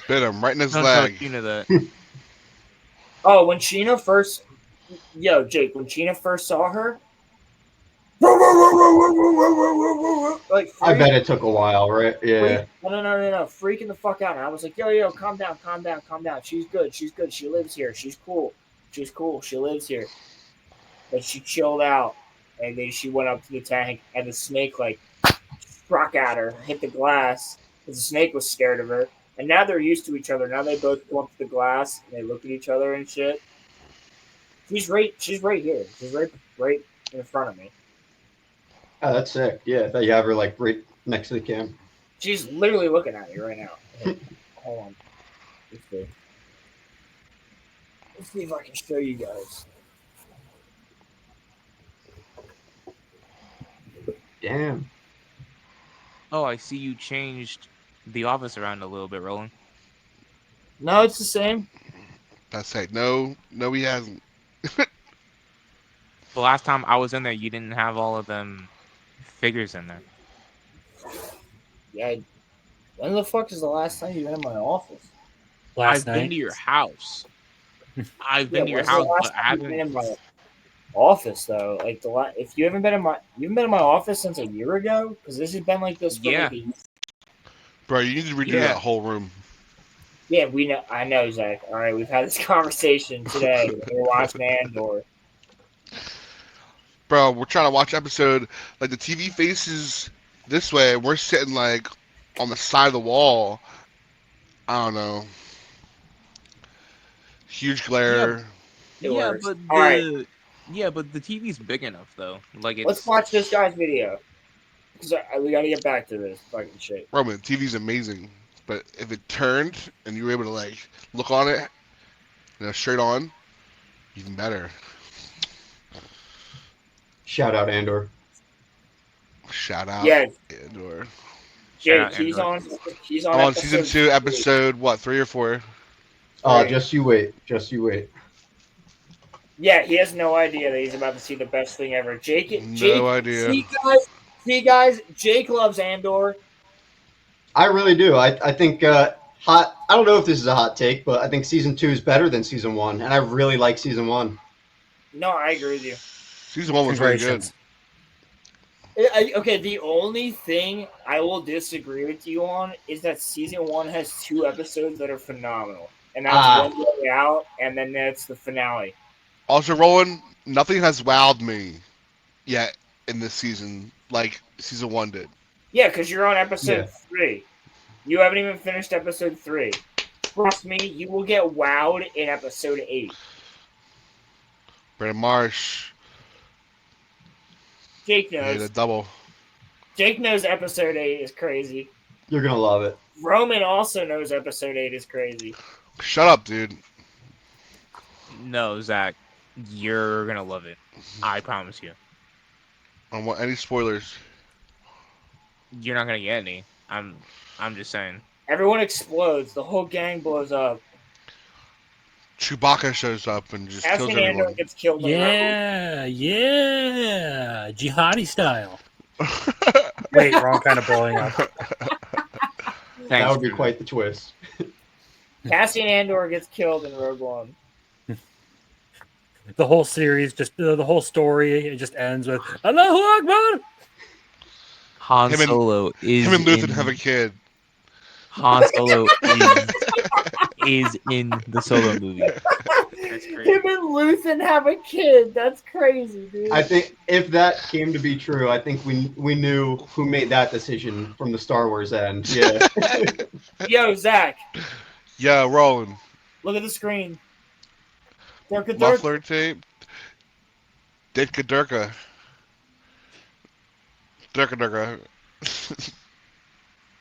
Bit him right in his leg. Oh, when Sheena first... Yo, Jake, when Sheena first saw her... Like, I bet it took a while, right? Yeah. No. Freaking the fuck out. And I was like, yo, calm down. She's good. She lives here. She's cool. She lives here. But she chilled out. And then she went up to the tank, and the snake, like, struck at her, hit the glass. Because the snake was scared of her. And now they're used to each other. Now they both go up to the glass, and they look at each other and shit. She's right here. She's right in front of me. Oh, that's sick. Yeah, I thought you have her like right next to the camera. She's literally looking at me right now. Hold on. Let's see if I can show you guys. Damn. Oh, I see you changed the office around a little bit, Roland. No, it's the same. That's it. No, he hasn't. The last time I was in there, you didn't have all of them figures in there. Yeah. When the fuck is the last time you been in my office? I've been to your house. I've been to your house, but I haven't been in my office though. Like if you haven't been in my office since a year ago, because this has been like this for like a year. Bro, you need to redo that whole room. Yeah, we know. I know, Zach. All right, we've had this conversation today. We're watching Andor. Bro, we're trying to watch episode, like the TV faces this way, and we're sitting like on the side of the wall. I don't know. Huge glare. Yeah, but the TV's big enough though. Like let's watch this guy's video because we got to get back to this fucking shit. Roman, TV's amazing, but if it turned and you were able to like look on it, straight on, even better. Shout out Andor. Shout out Andor. Jake, he's on season 2, episode 3 or 4? Just you wait. Just you wait. Yeah, he has no idea that he's about to see the best thing ever. Jake, idea. See, guys, Jake loves Andor. I really do. I think I don't know if this is a hot take, but I think season 2 is better than season 1, and I really like season 1. No, I agree with you. Season 1 was very good. Okay, the only thing I will disagree with you on is that season 1 has 2 episodes that are phenomenal, and that's One Way Out, and then that's the finale. Also, Roland, nothing has wowed me yet in this season like season 1 did. Yeah, because you're on episode 3. You haven't even finished episode 3. Trust me, you will get wowed in episode 8. Brandon Marsh. Jake knows. The double. Jake knows episode 8 is crazy. You're going to love it. Roman also knows episode 8 is crazy. Shut up, dude. No, Zach. You're going to love it. I promise you. I don't want any spoilers. You're not going to get any. I'm just saying. Everyone explodes. The whole gang blows up. Chewbacca shows up and just kills everyone. Gets killed. Yeah. Jihadi style. Wait, wrong kind of blowing up. That would be quite the twist. Cassian Andor gets killed in Rogue One. The whole series, the whole story, it just ends with Allahu Akbar. Han Solo is. Him and Luthen have a kid. Han Solo is in the Solo movie. That's crazy. Him and Luthen have a kid. That's crazy, dude. I think if that came to be true, I think we knew who made that decision from the Star Wars end. Yeah. Yo, Zach. Yeah, Roland. Look at the screen. Muffler tape. Ditka Durka. Durka.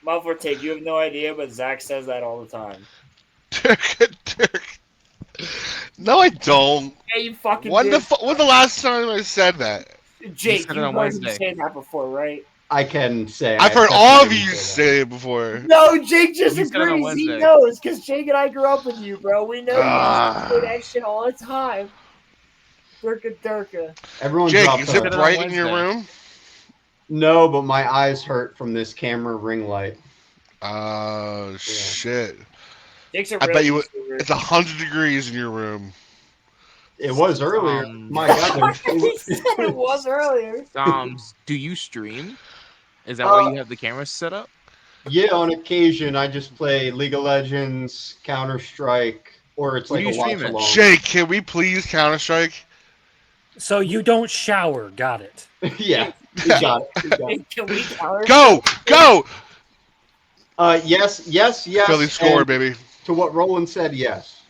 Muffler tape. You have no idea, but Zach says that all the time. Durka. No, I don't. Yeah, you fucking When's did. the last time I said that? Jake, you heard me say that before, right? I can say. I've heard all of you say it before. No, Jake just agrees. He knows, because Jake and I grew up with you, bro. We know you say that shit all the time. Durka. Everyone Jake, is it bright in your room? No, but my eyes hurt from this camera ring light. Oh, shit. Jake's I bet you it's 100 degrees in your room. It was earlier. My God. It was earlier. Do you stream? Is that why you have the camera set up? Yeah, on occasion I just play League of Legends, Counter-Strike, or it's like a watch-along. Jake, can we please Counter-Strike? So you don't shower. Got it. Yeah. You got it. Can we Counter-Strike? Go! Yes. Philly score, baby. To what Roland said, yes.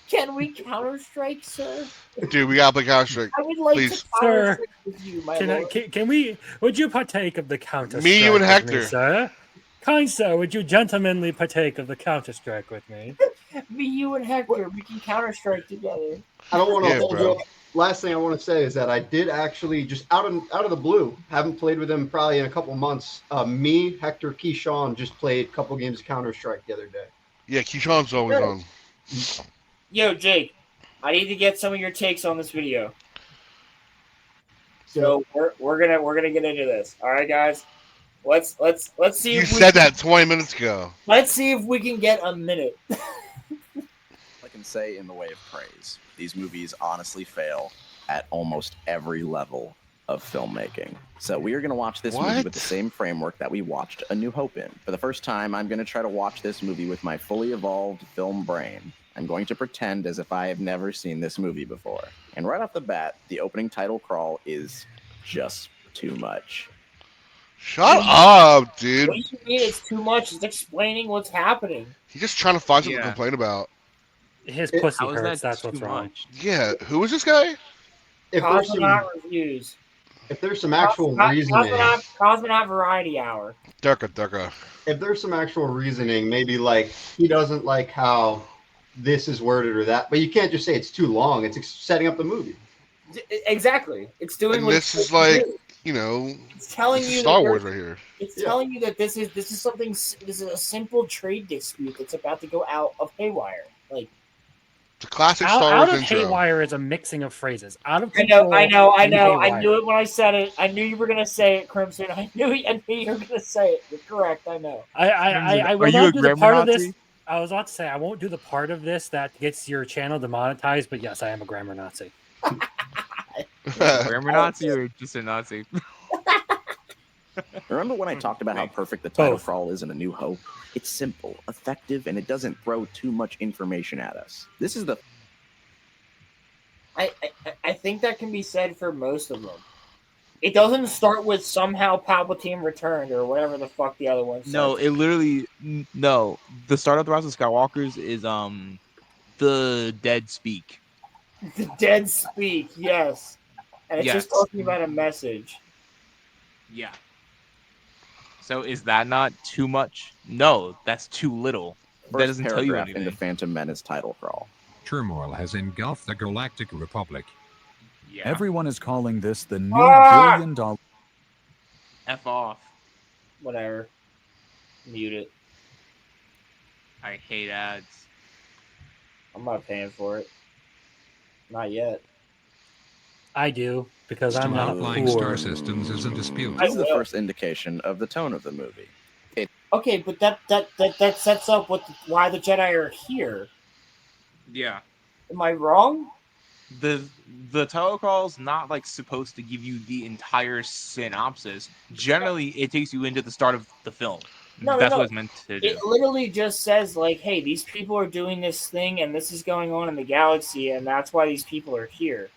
Can we Counter-Strike, sir? Dude, we gotta play Counter-Strike. I would like please. to Counter-Strike with you, my lord. Can we? Would you partake of the Counter-Strike? Me, you, and Hector. Me, sir? Kind sir, would you gentlemanly partake of the Counter-Strike with me? Me, you, and Hector. We can Counter-Strike together. I don't want to hold you up. Last thing I want to say is that I did actually, just out of the blue, haven't played with him probably in a couple months. Me, Hector, Keyshawn just played a couple games of Counter-Strike the other day. Yeah, Keyshawn's always on. Yo, Jake, I need to get some of your takes on this video. So we're gonna get into this. All right, guys. Let's see. You said that 20 minutes ago. Let's see if we can get a minute. I can say in the way of praise, these movies honestly fail at almost every level of filmmaking. So we are going to watch this movie with the same framework that we watched A New Hope in. For the first time, I'm going to try to watch this movie with my fully evolved film brain. I'm going to pretend as if I have never seen this movie before. And right off the bat, the opening title crawl is just too much. Shut up, dude. What do you mean it's too much? It's explaining what's happening. He's just trying to find something to complain about. His pussy hurts. That's what's wrong. Yeah, who is this guy? Cosmonaut reviews. If there's some actual reasoning, Cosmonaut Variety Hour. Durka. If there's some actual reasoning, maybe like he doesn't like how this is worded or that, but you can't just say it's too long. It's setting up the movie. Exactly. It's doing. And what this is like, you know, it's telling you Star Wars right here. It's telling you that this is something. This is a simple trade dispute that's about to go out of haywire. Like. The classic Star Wars intro. Haywire is a mixing of phrases. Out of control. I know. Haywire. I knew it when I said it. I knew you were gonna say it, Crimson. I knew you were gonna say it. You're correct. I know. I will not do the part of this. I was about to say I won't do the part of this that gets your channel demonetized. But yes, I am a grammar Nazi. Grammar Nazi or just a Nazi? Remember when I talked about how perfect the title crawl is in A New Hope? It's simple, effective, and it doesn't throw too much information at us. This is the... I think that can be said for most of them. It doesn't start with somehow Palpatine returned or whatever the fuck the other one says. No, it literally... No. The start of The Rise of Skywalkers is the dead speak. The dead speak, yes. And it's just talking about a message. Yeah. So is that not too much? No, that's too little. That doesn't tell you anything. In the Phantom Menace title crawl. Turmoil has engulfed the Galactic Republic. Yeah. Everyone is calling this the new billion-dollar... F off. Whatever. Mute it. I hate ads. I'm not paying for it. Not yet. I do, because I'm not flying poor. Star Systems is in dispute. This is the first indication of the tone of the movie. Okay, but that sets up why the Jedi are here. Yeah. Am I wrong? The title crawl's not like supposed to give you the entire synopsis. Generally, it takes you into the start of the film. That's what it's meant to do. It literally just says like, "Hey, these people are doing this thing, and this is going on in the galaxy, and that's why these people are here."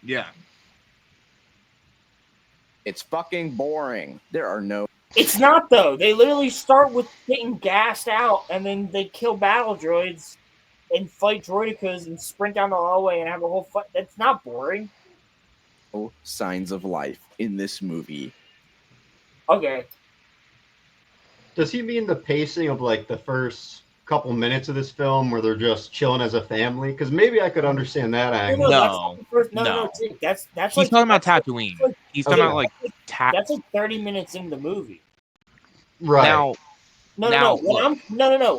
Yeah. It's fucking boring. There are no... It's not, though. They literally start with getting gassed out, and then they kill battle droids and fight droidicas and sprint down the hallway and have a whole fight. That's not boring. No signs of life in this movie. Okay. Does he mean the pacing of like the first couple minutes of this film where they're just chilling as a family? Because maybe I could understand that angle. No. That's he's like, talking about Tatooine. He's talking about like that's like 30 minutes into the movie. Right. No.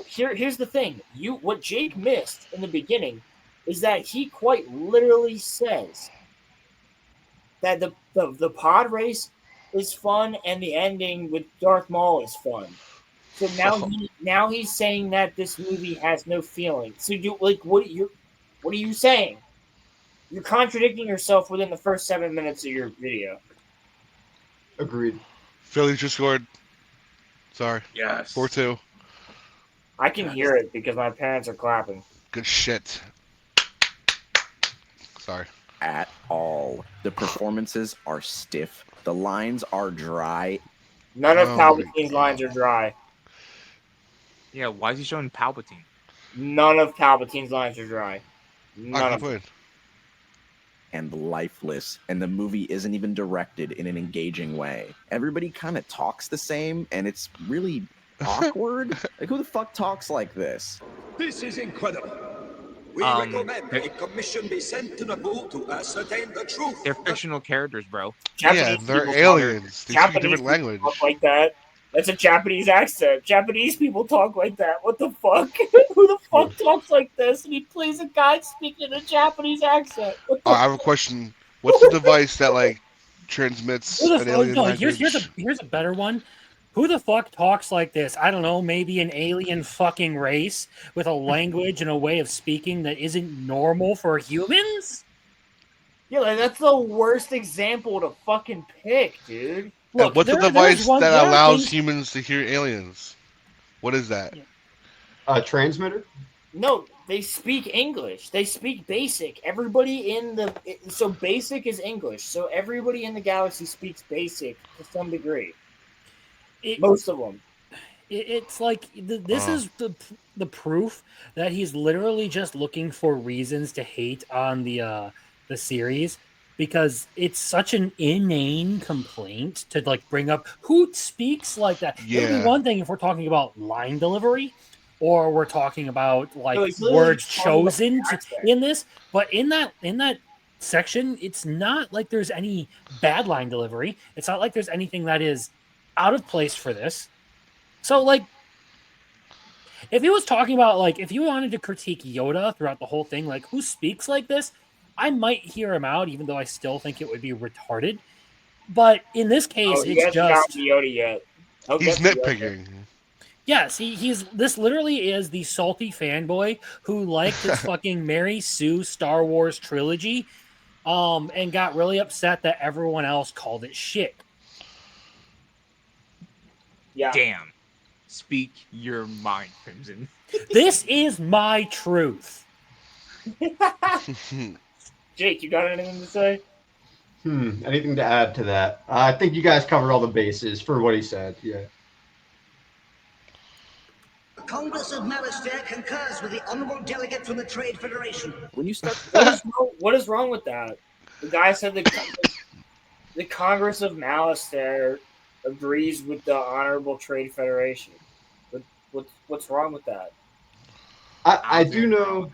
Here's the thing. What Jake missed in the beginning is that he quite literally says that the pod race is fun and the ending with Darth Maul is fun. So now he's saying that this movie has no feeling. So what are you saying? You're contradicting yourself within the first 7 minutes of your video. Agreed. Philly just scored. Sorry. Yes. 4-2. I can hear it because my parents are clapping. Good shit. Sorry. At all. The performances are stiff. The lines are dry. None of Palpatine's lines are dry. Yeah, why is he showing Palpatine? None of Palpatine's lines are dry. None of them. And lifeless, and the movie isn't even directed in an engaging way. Everybody kind of talks the same, and it's really awkward. Like, who the fuck talks like this? This is incredible. We recommend a commission be sent to Naboo to ascertain the truth. They're fictional characters, bro. Yeah, they're aliens. They speak a different language. Talk like that. That's a Japanese accent. Japanese people talk like that. What the fuck? Who the fuck talks like this? And he plays a guy speaking in a Japanese accent. I have a question. What's the device that like transmits an alien language? Here's a better one. Who the fuck talks like this? I don't know, maybe an alien fucking race with a language and a way of speaking that isn't normal for humans? Yeah, like, that's the worst example to fucking pick, dude. Look, what's the device that allows humans to hear aliens? What is that? A transmitter? No, they speak English. They speak Basic. Everybody so Basic is English. So everybody in the galaxy speaks Basic to some degree. Most of them. It's like this is the proof that he's literally just looking for reasons to hate on the series, because it's such an inane complaint to like bring up who speaks like that. It would be one thing if we're talking about line delivery, or we're talking about like words chosen in this, but in that section, it's not like there's any bad line delivery. It's not like there's anything that is out of place for this. So, like, if he was talking about, like, if you wanted to critique Yoda throughout the whole thing, like, who speaks like this, I might hear him out, even though I still think it would be retarded. But in this case, it's just Yoda yet. He's nitpicking. Yes, he's this literally is the salty fanboy who liked this fucking Mary Sue Star Wars trilogy, and got really upset that everyone else called it shit. Yeah. Damn. Speak your mind, Crimson. This is my truth. Jake, you got anything to say? Anything to add to that? I think you guys covered all the bases for what he said. Yeah. The Congress of Malastare concurs with the honorable delegate from the Trade Federation. When you start, what is wrong with that? The guy said the Congress of Malastare agrees with the honorable Trade Federation. What's wrong with that? I do know.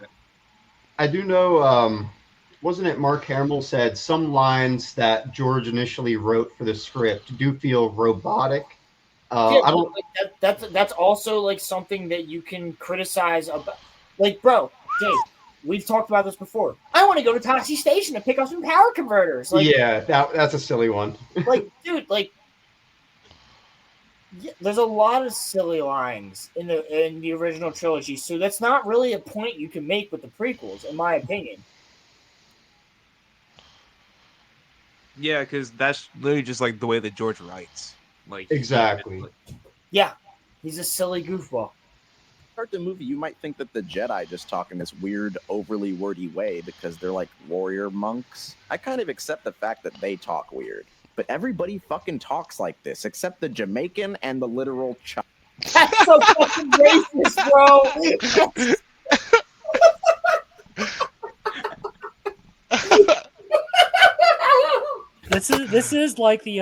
Wasn't it Mark Hamill said some lines that George initially wrote for the script do feel robotic? I don't. That's also like something that you can criticize about. Like, bro, Jake, we've talked about this before. I want to go to Toxie Station to pick up some power converters. Like, yeah, that's a silly one. Like, dude, like. Yeah, there's a lot of silly lines in the original trilogy, so that's not really a point you can make with the prequels, in my opinion. Yeah, because that's literally just like the way that George writes. Like exactly. Yeah, he's a silly goofball. Start the movie, you might think that the Jedi just talk in this weird, overly wordy way because they're like warrior monks. I kind of accept the fact that they talk weird. But everybody fucking talks like this, except the Jamaican and the literal child. That's so fucking racist, bro. This is like the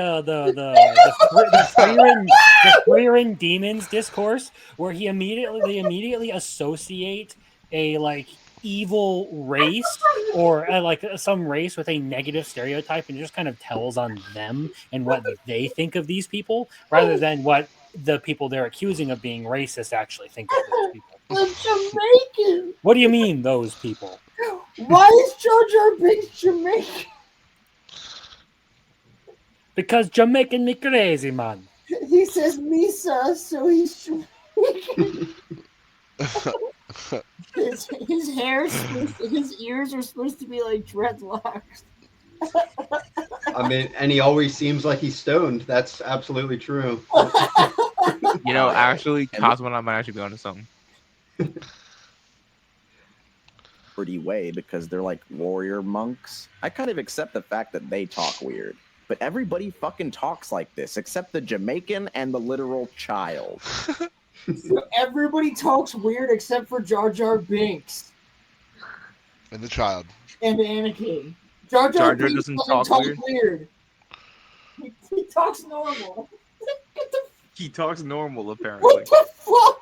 Freerin Demons discourse, where they immediately associate a like evil race or like some race with a negative stereotype, and it just kind of tells on them and what they think of these people, rather than what the people they're accusing of being racist actually think of those people. The Jamaican. What do you mean, those people? Why is Jar Jar Binks Jamaican? Because Jamaican me crazy, man. He says Misa, so he's Jamaican. His hair, his ears are supposed to be like dreadlocks. I mean, and he always seems like he's stoned. That's absolutely true. You know, actually, COSMONAUT might actually be onto something. Pretty way because they're like warrior monks. I kind of accept the fact that they talk weird. But everybody fucking talks like this, except the Jamaican and the literal child. So everybody talks weird except for Jar Jar Binks. And the child. And Anakin. Jar Jar Binks doesn't talk weird. He talks normal. He talks normal, apparently. What the fuck?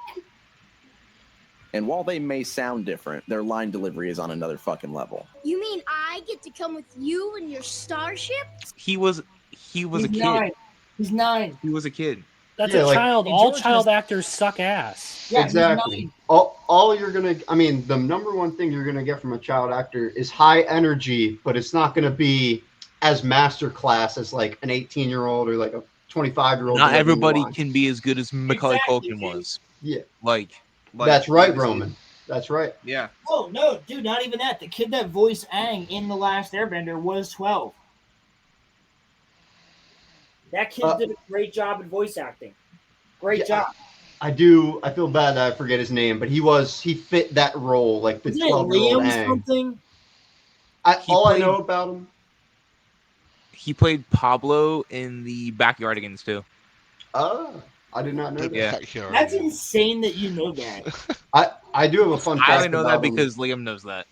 And while they may sound different, their line delivery is on another fucking level. You mean I get to come with you and your starship? He was a kid. He's 9. He was a kid. That's a child. All child actors suck ass. Yeah, exactly. All you're gonna, I mean, the number one thing you're gonna get from a child actor is high energy, but it's not gonna be as masterclass as like an 18-year-old or like a 25-year-old. Not everybody can be as good as Macaulay Culkin was. Yeah. Like that's right, Roman. That's right. Yeah. Oh no, dude! Not even that. The kid that voiced Aang in The Last Airbender was 12. That kid did a great job in voice acting. Great job. I feel bad that I forget his name, but he fit that role, like the 12-year-old Aang. Something? I know about him. He played Pablo in the Backyardigans too. Oh. I did not know that. Yeah. That's insane that you know that. I do have a fun fact. I only know that about him. because Liam knows that.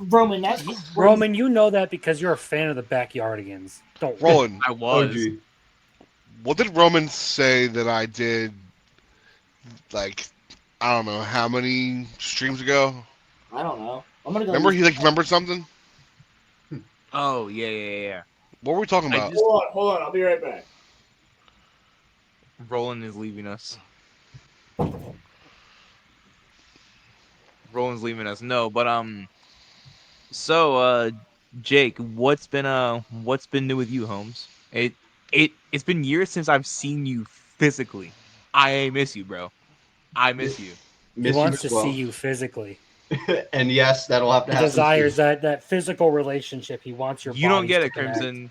Roman, that's Roman, you know that because you're a fan of the Backyardigans. Don't Roland, I was. OG. What did Roman say that I did? Like, I don't know how many streams ago. I don't know. I'm gonna go. Remember he remembered something. Oh yeah. What were we talking about? Hold on. I'll be right back. Roland is leaving us. Roland's leaving us. No, but So Jake, what's been new with you, Holmes? It's been years since I've seen you physically. I miss you, bro. I miss you. He wants to see you physically. And yes, that'll have to happen. He desires that physical relationship. He wants your. You don't get it, Crimson.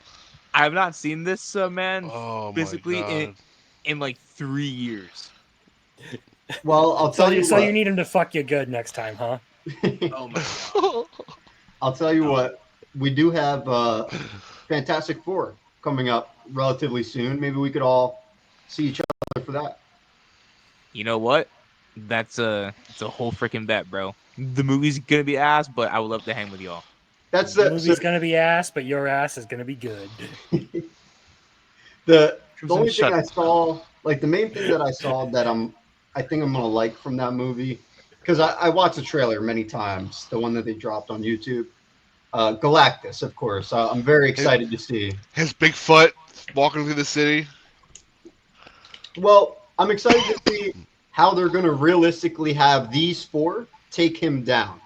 I have not seen this man physically in like 3 years. Well, I'll tell you. So you need him to fuck you good next time, huh? Oh my god. I'll tell you what. We do have Fantastic Four coming up relatively soon. Maybe we could all see each other for that. You know what? It's a whole freaking bet, bro. The movie's gonna be ass, but I would love to hang with y'all. The movie's gonna be ass, but your ass is gonna be good. The only thing I saw, like the main thing that I saw that I think I'm gonna like from that movie, because I watched the trailer many times, the one that they dropped on YouTube. Galactus, of course. I'm very excited to see his Bigfoot walking through the city. Well, I'm excited to see how they're going to realistically have these four take him down,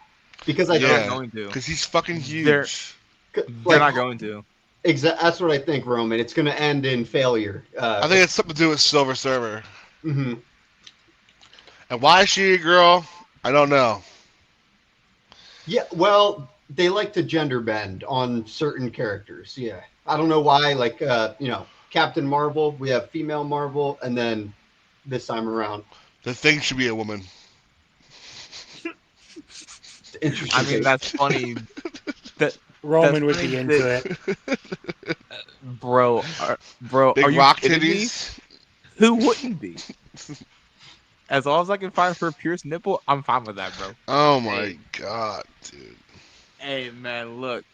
because they're not going to. Because he's fucking huge. They're not going to. Exactly. That's what I think, Roman. It's going to end in failure. I think it's something to do with Silver Surfer. Mm-hmm. And why is she a girl? I don't know. Yeah, well, they like to gender bend on certain characters. Yeah, I don't know why. Like, Captain Marvel, we have female Marvel, and then this time around, the Thing should be a woman. Interesting. I mean, that's funny. Roman would be into it. Bro, Big are you rock kidding me? titties? Who wouldn't be? As long as I can find for a pierced nipple, I'm fine with that, bro. Oh my god, dude. Hey man, look.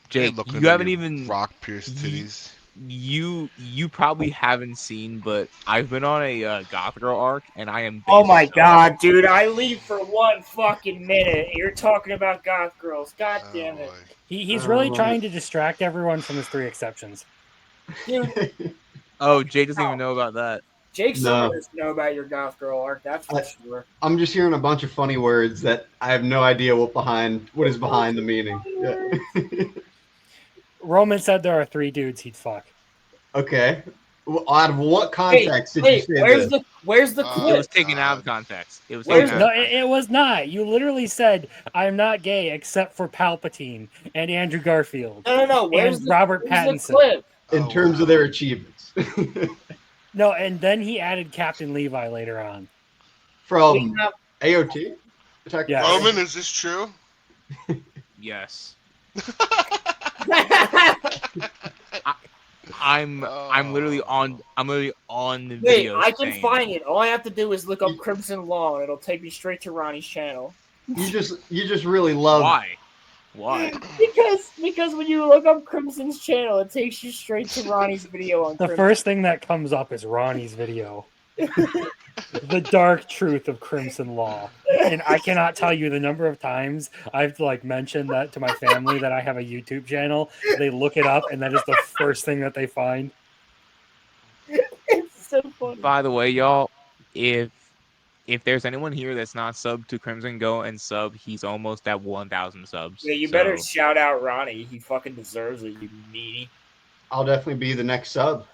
Jake, you haven't even rock pierced titties. You probably haven't seen, but I've been on a Goth Girl arc, and I am. Oh my god, dude! I leave for 1 fucking minute. You're talking about Goth Girls. God damn it! He's really trying to distract everyone from his 3 exceptions. Dude. Oh, Jake doesn't even know about that. Jake Summer doesn't know about your Goth Girl arc. That's for sure. I'm just hearing a bunch of funny words that I have no idea what is behind the meaning. Yeah. Roman said there are 3 dudes he'd fuck. Okay. Well, out of what context did you say this? Where's the clip? It was taken out of context. It was it was not. You literally said, "I'm not gay except for Palpatine and Andrew Garfield." No. Where's Robert Pattinson? The clip? In terms of their achievements. No, and then he added Captain Levi later on. From AOT? Yeah. Roman, is this true? Yes. I'm literally on the video. Wait, I can find it. All I have to do is look up Crimson Law, and it'll take me straight to Ronnie's channel. You just really love. Why? Because when you look up Crimson's channel, it takes you straight to Ronnie's video on. The first thing that comes up is Ronnie's video. The dark truth of Crimson Law. And I cannot tell you the number of times I've mentioned that to my family that I have a YouTube channel. They look it up and that is the first thing that they find. It's so funny. By the way, y'all, if there's anyone here that's not subbed to Crimson, go and sub. He's almost at 1,000 subs. Yeah, you better shout out Ronnie. He fucking deserves it, you meanie. I'll definitely be the next sub.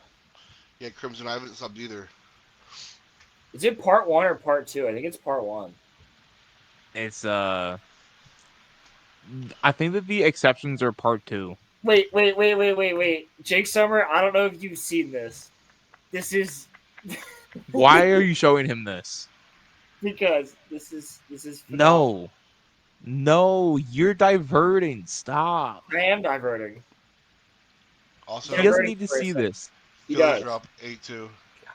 Yeah, Crimson, I haven't subbed either. Is it part 1 or part 2? I think it's part 1. It's I think that the exceptions are part 2. Wait. Jake Summer, I don't know if you've seen this. This is Why are you showing him this? Because this is phenomenal. No, you're diverting. Stop. I am diverting. Also, he doesn't need to see this. He does. Drop 8-2.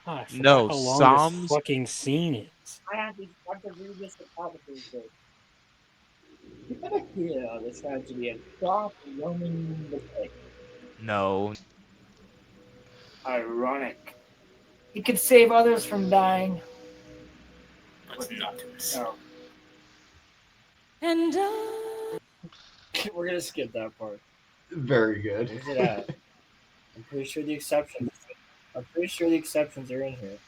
Gosh, No, how long Psalms. this fucking scene is. I have to read this to Palpatine. You gotta hear this tragedy and stop Roman mistake. No. Ironic. He could save others from dying. But not to himself. And we're gonna skip that part. Very good. Where's it at? I'm pretty sure the exceptions are in here.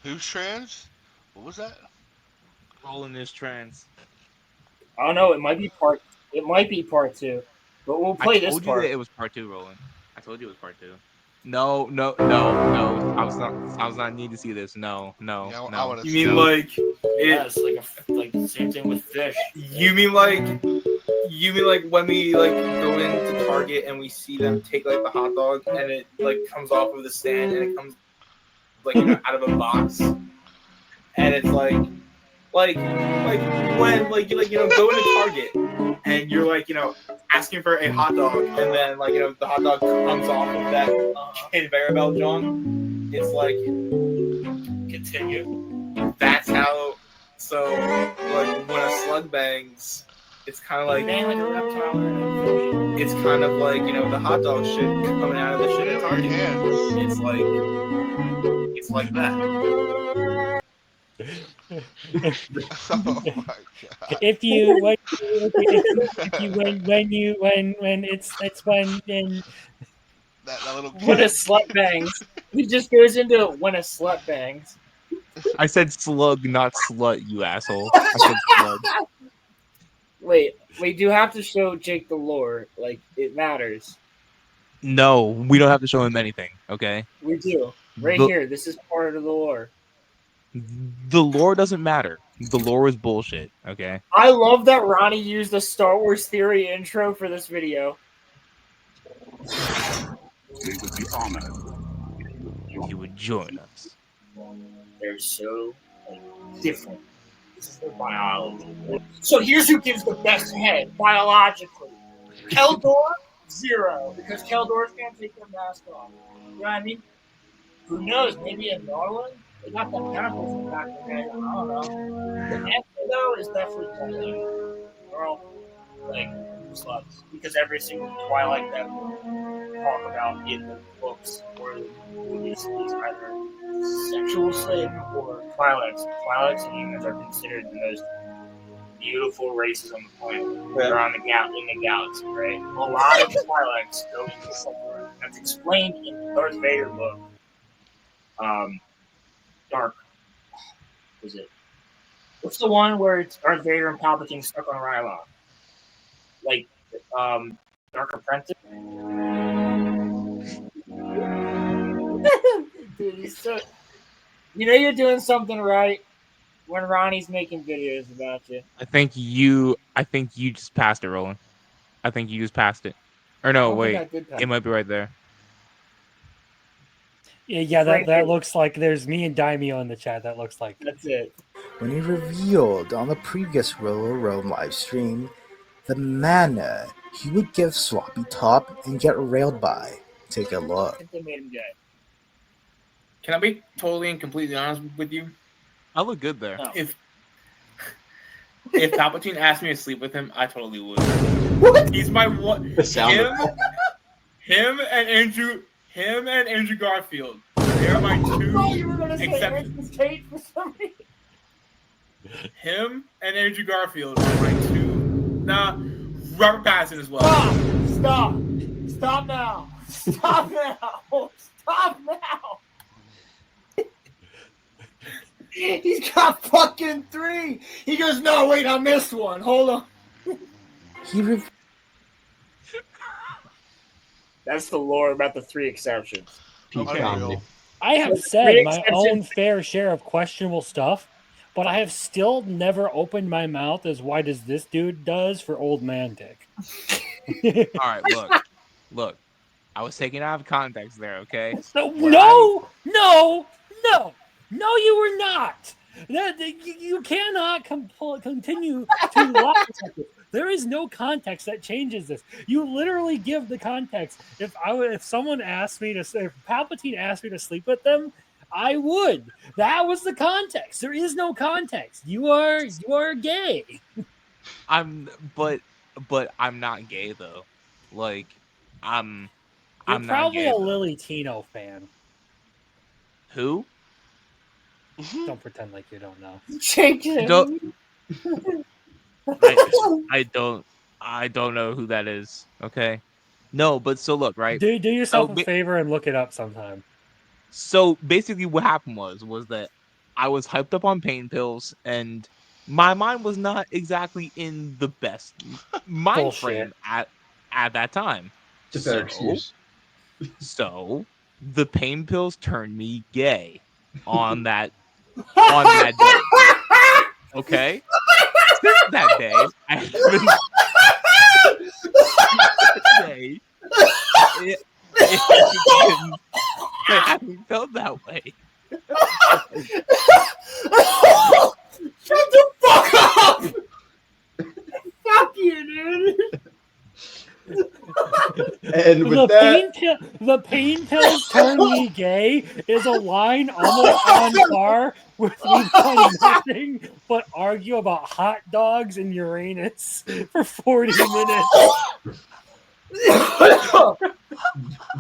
Who's trans? What was that? Roland is trans. I don't know. It might be part 2, but we'll play this part. I told you that it was part 2, Roland. I told you it was part 2. No. I was not need to see this. No. You mean like it's like the same thing with fish. You mean like when we like go into Target and we see them take like the hot dog and it like comes off of the stand and it comes like out of a box and it's like when like you go into Target and you're like asking for a hot dog and then like the hot dog comes off of that conveyor belt, John. It's like continue. That's how. So like when a slug bangs, it's kind of like it's kind of like the hot dog shit coming out of the shit at Target. It's like that. Oh my god! When that little when a slut bangs, he just goes into when a slut bangs. I said slug, not slut, you asshole. I said slug. Wait, we do have to show Jake the lore. Like it matters. No, we don't have to show him anything. Okay. We do. Here. This is part of the lore. The lore doesn't matter. The lore is bullshit. Okay. I love that Ronnie used the Star Wars Theory intro for this video. We would be honored. He would join us. They're so different. This is their biology. So here's who gives the best head biologically. Keldor, 0, because Keldor's can't take their mask off. You know what I mean? Who knows? Maybe a Norland? They got the tentacles in the back of their head. I don't know. The answer, though, is definitely Twilight. They're all, like, sluts. Because every single Twilight that we talk about in the books or the movies is either sexual slave or Twi'leks. Twi'leks and humans are considered the most beautiful races on the planet. They're on in the galaxy, right? A lot of Twi'leks go into the That's explained in the Darth Vader book. Dark. Was it? What's the one where it's Darth Vader and Palpatine stuck on Ryloth? Like, Dark Apprentice? Dude, he's so... you're doing something right when Ronnie's making videos about you. I think you just passed it, Roland. I think you just passed it. Or no, wait. It might be right there. Yeah, that looks like there's me and Daimyo in the chat. That looks like that's it. When he revealed on the previous RoloRome live stream the manner he would give Swappy Top and get railed by. Take a look. I think they made him gay. Can I be totally and completely honest with you? I look good there. No. If Palpatine asked me to sleep with him, I totally would. What? He's my one. Him and Andrew Garfield. They're my two. Oh, you were gonna say Nicolas Cage for some reason. Him and Andrew Garfield are my two. Nah, Robert Pattinson as well. Stop now. Stop now. He's got fucking 3. He goes, no, wait, I missed one. Hold on. That's the lore about the 3 exceptions. I have said my own fair share of questionable stuff, but I have still never opened my mouth as wide as this dude does for old man dick. All right, look. I was taken out of context there, okay? No, you were not. You cannot continue to lie. There is no context that changes this. You literally give the context. If someone asked me to, if Palpatine asked me to sleep with them, I would. That was the context. There is no context. You are gay. But I'm not gay though. Like I'm probably not gay, a Lily Tino fan. Who? Don't pretend like you don't know. I don't know who that is. Okay. No, but so look, right? Do yourself a favor and look it up sometime. So basically what happened was that I was hyped up on pain pills and my mind was not exactly in the best mind frame at that time. It's a fair excuse. So the pain pills turned me gay on that day. Okay? Since that day, I haven't felt that way. Shut the fuck up! Fuck you, dude. And with the pain pills turn me gay is a line almost on par with me doing nothing but argue about hot dogs and Uranus for 40 minutes.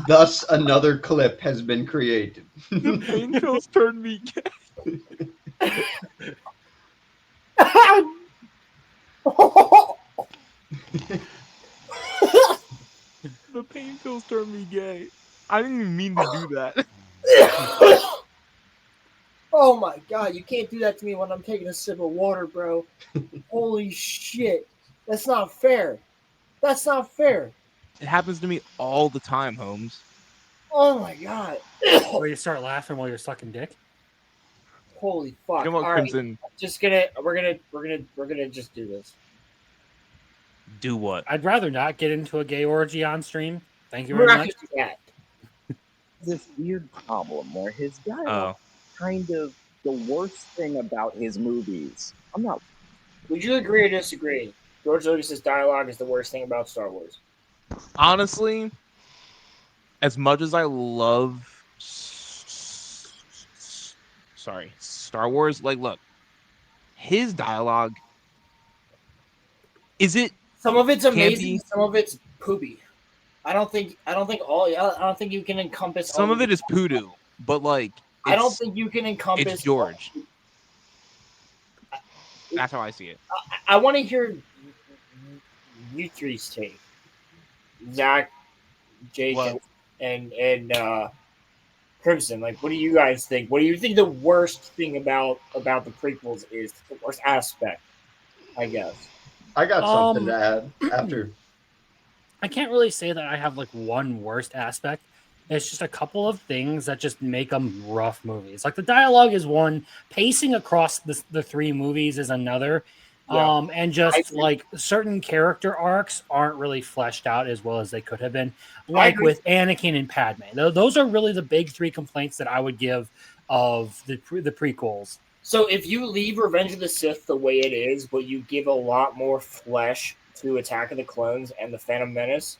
Thus, another clip has been created. The pain pills turned me gay. The pain pills turned me gay. I didn't even mean to do that. Oh my god, you can't do that to me when I'm taking a sip of water, bro. Holy shit. That's not fair. That's not fair. It happens to me all the time, Holmes. Oh my god. Where you start laughing while you're sucking dick? Holy fuck. You know what, Crimson? Right, we're gonna just do this. Do what? I'd rather not get into a gay orgy on stream. Thank you very much. This weird problem where his dialogue is kind of the worst thing about his movies. I'm not. Would you agree or disagree? George Lucas's dialogue is the worst thing about Star Wars. Honestly, as much as I love Star Wars, like, look, his dialogue, some of it's amazing, some of it's poopy. I don't think you can encompass some of it is poodoo, but like I don't think you can encompass it's George. That's how I see it. I want to hear you three's take. Zach, Jake, and Crimson. Like, what do you guys think? What do you think the worst thing about the prequels is? The worst aspect, I guess. I got something to add after. I can't really say that I have like one worst aspect. It's just a couple of things that just make them rough movies. Like the dialogue is one, pacing across the three movies is another. Yeah. And just like certain character arcs aren't really fleshed out as well as they could have been. Like with Anakin and Padme. Those are really the big three complaints that I would give of the prequels. So if you leave Revenge of the Sith the way it is, but you give a lot more flesh to Attack of the Clones and the Phantom Menace,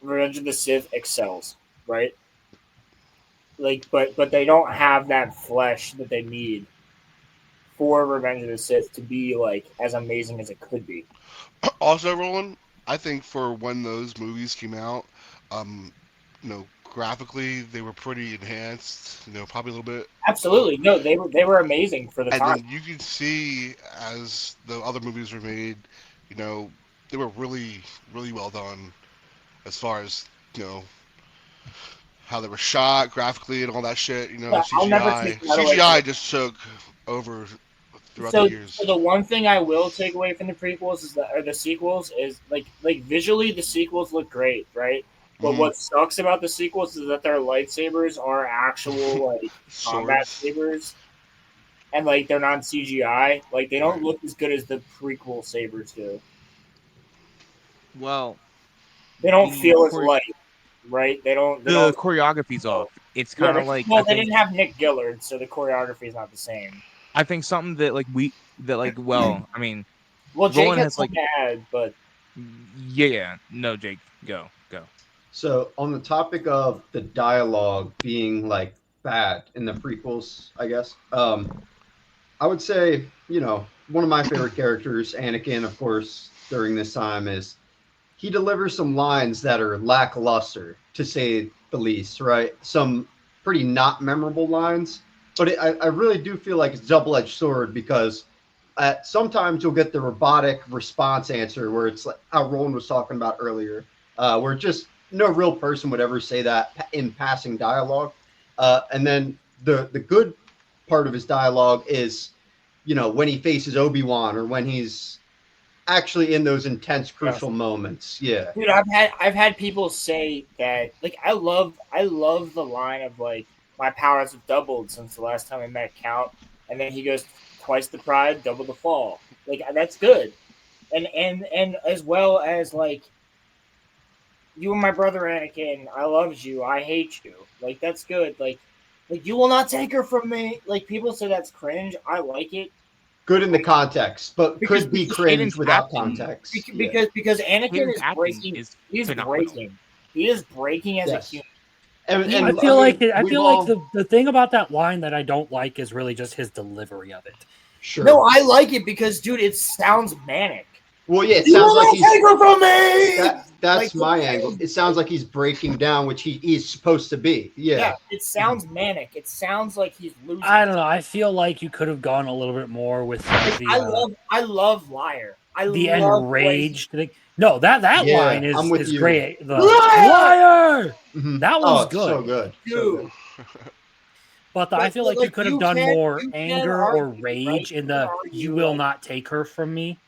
Revenge of the Sith excels, right? Like, but they don't have that flesh that they need for Revenge of the Sith to be like as amazing as it could be. Also, Roland, I think for when those movies came out, graphically they were pretty enhanced. Probably a little bit. Absolutely, no, they were amazing for the time. And then you could see as the other movies were made, they were really, really well done, as far as how they were shot graphically and all that shit. CGI just took over throughout the years. So the one thing I will take away from the prequels or the sequels is like visually the sequels look great, right? But what sucks about the sequels is that their lightsabers are actual like combat sabers, and like they're not CGI. Like they don't look as good as the prequel sabers do. Well, they don't feel as light, right? The choreography's off. It's kind of like they didn't have Nick Gillard, so the choreography is not the same. I think something that well, I mean, well, Jake Roland has has like to add, but yeah, no, Jake, go. So on the topic of the dialogue being like bad in the prequels, I guess, I would say, one of my favorite characters, Anakin, of course, during this time is he delivers some lines that are lackluster, to say the least, right? Some pretty not memorable lines, but I really do feel like it's a double-edged sword because sometimes you'll get the robotic response answer where it's like how Roland was talking about earlier, where just no real person would ever say that in passing dialogue. And then the good part of his dialogue is, when he faces Obi-Wan or when he's actually in those intense, crucial moments. Yeah. Dude, I've had people say that like I love the line of like my powers have doubled since the last time I met Count, and then he goes twice the pride, double the fall. Like that's good, and as well as like you were my brother Anakin. I loved you. I hate you. Like that's good. Like you will not take her from me. Like people say that's cringe. I like it. Good in the context, but could be cringe without context. Because Anakin is breaking. He's breaking. He is breaking as a human. I feel like the thing about that line that I don't like is really just his delivery of it. Sure. No, I like it because, dude, it sounds manic. Well, yeah, it sounds like he's take her from me. That's my angle. It sounds like he's breaking down, which he is supposed to be. Yeah, it sounds manic. It sounds like he's losing. I don't know. I feel like you could have gone a little bit more with the. I love liar. The enraged thing. No, that line is great. The liar. That one's good. So good, dude. But I feel like you could have done more anger or rage in the "you will not take her from me"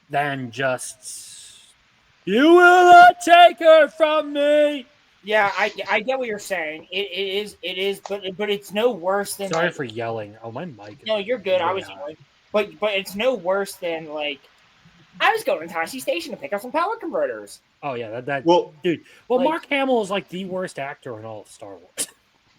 than just "you will not take her from me." Yeah, I get what you're saying. It is, but it's no worse than. Sorry for yelling. Oh, my mic. No, you're good. I was yelling, but it's no worse than like. I was going to Tashi Station to pick up some power converters. Oh yeah, that well, dude. Well, Mark Hamill is like the worst actor in all of Star Wars.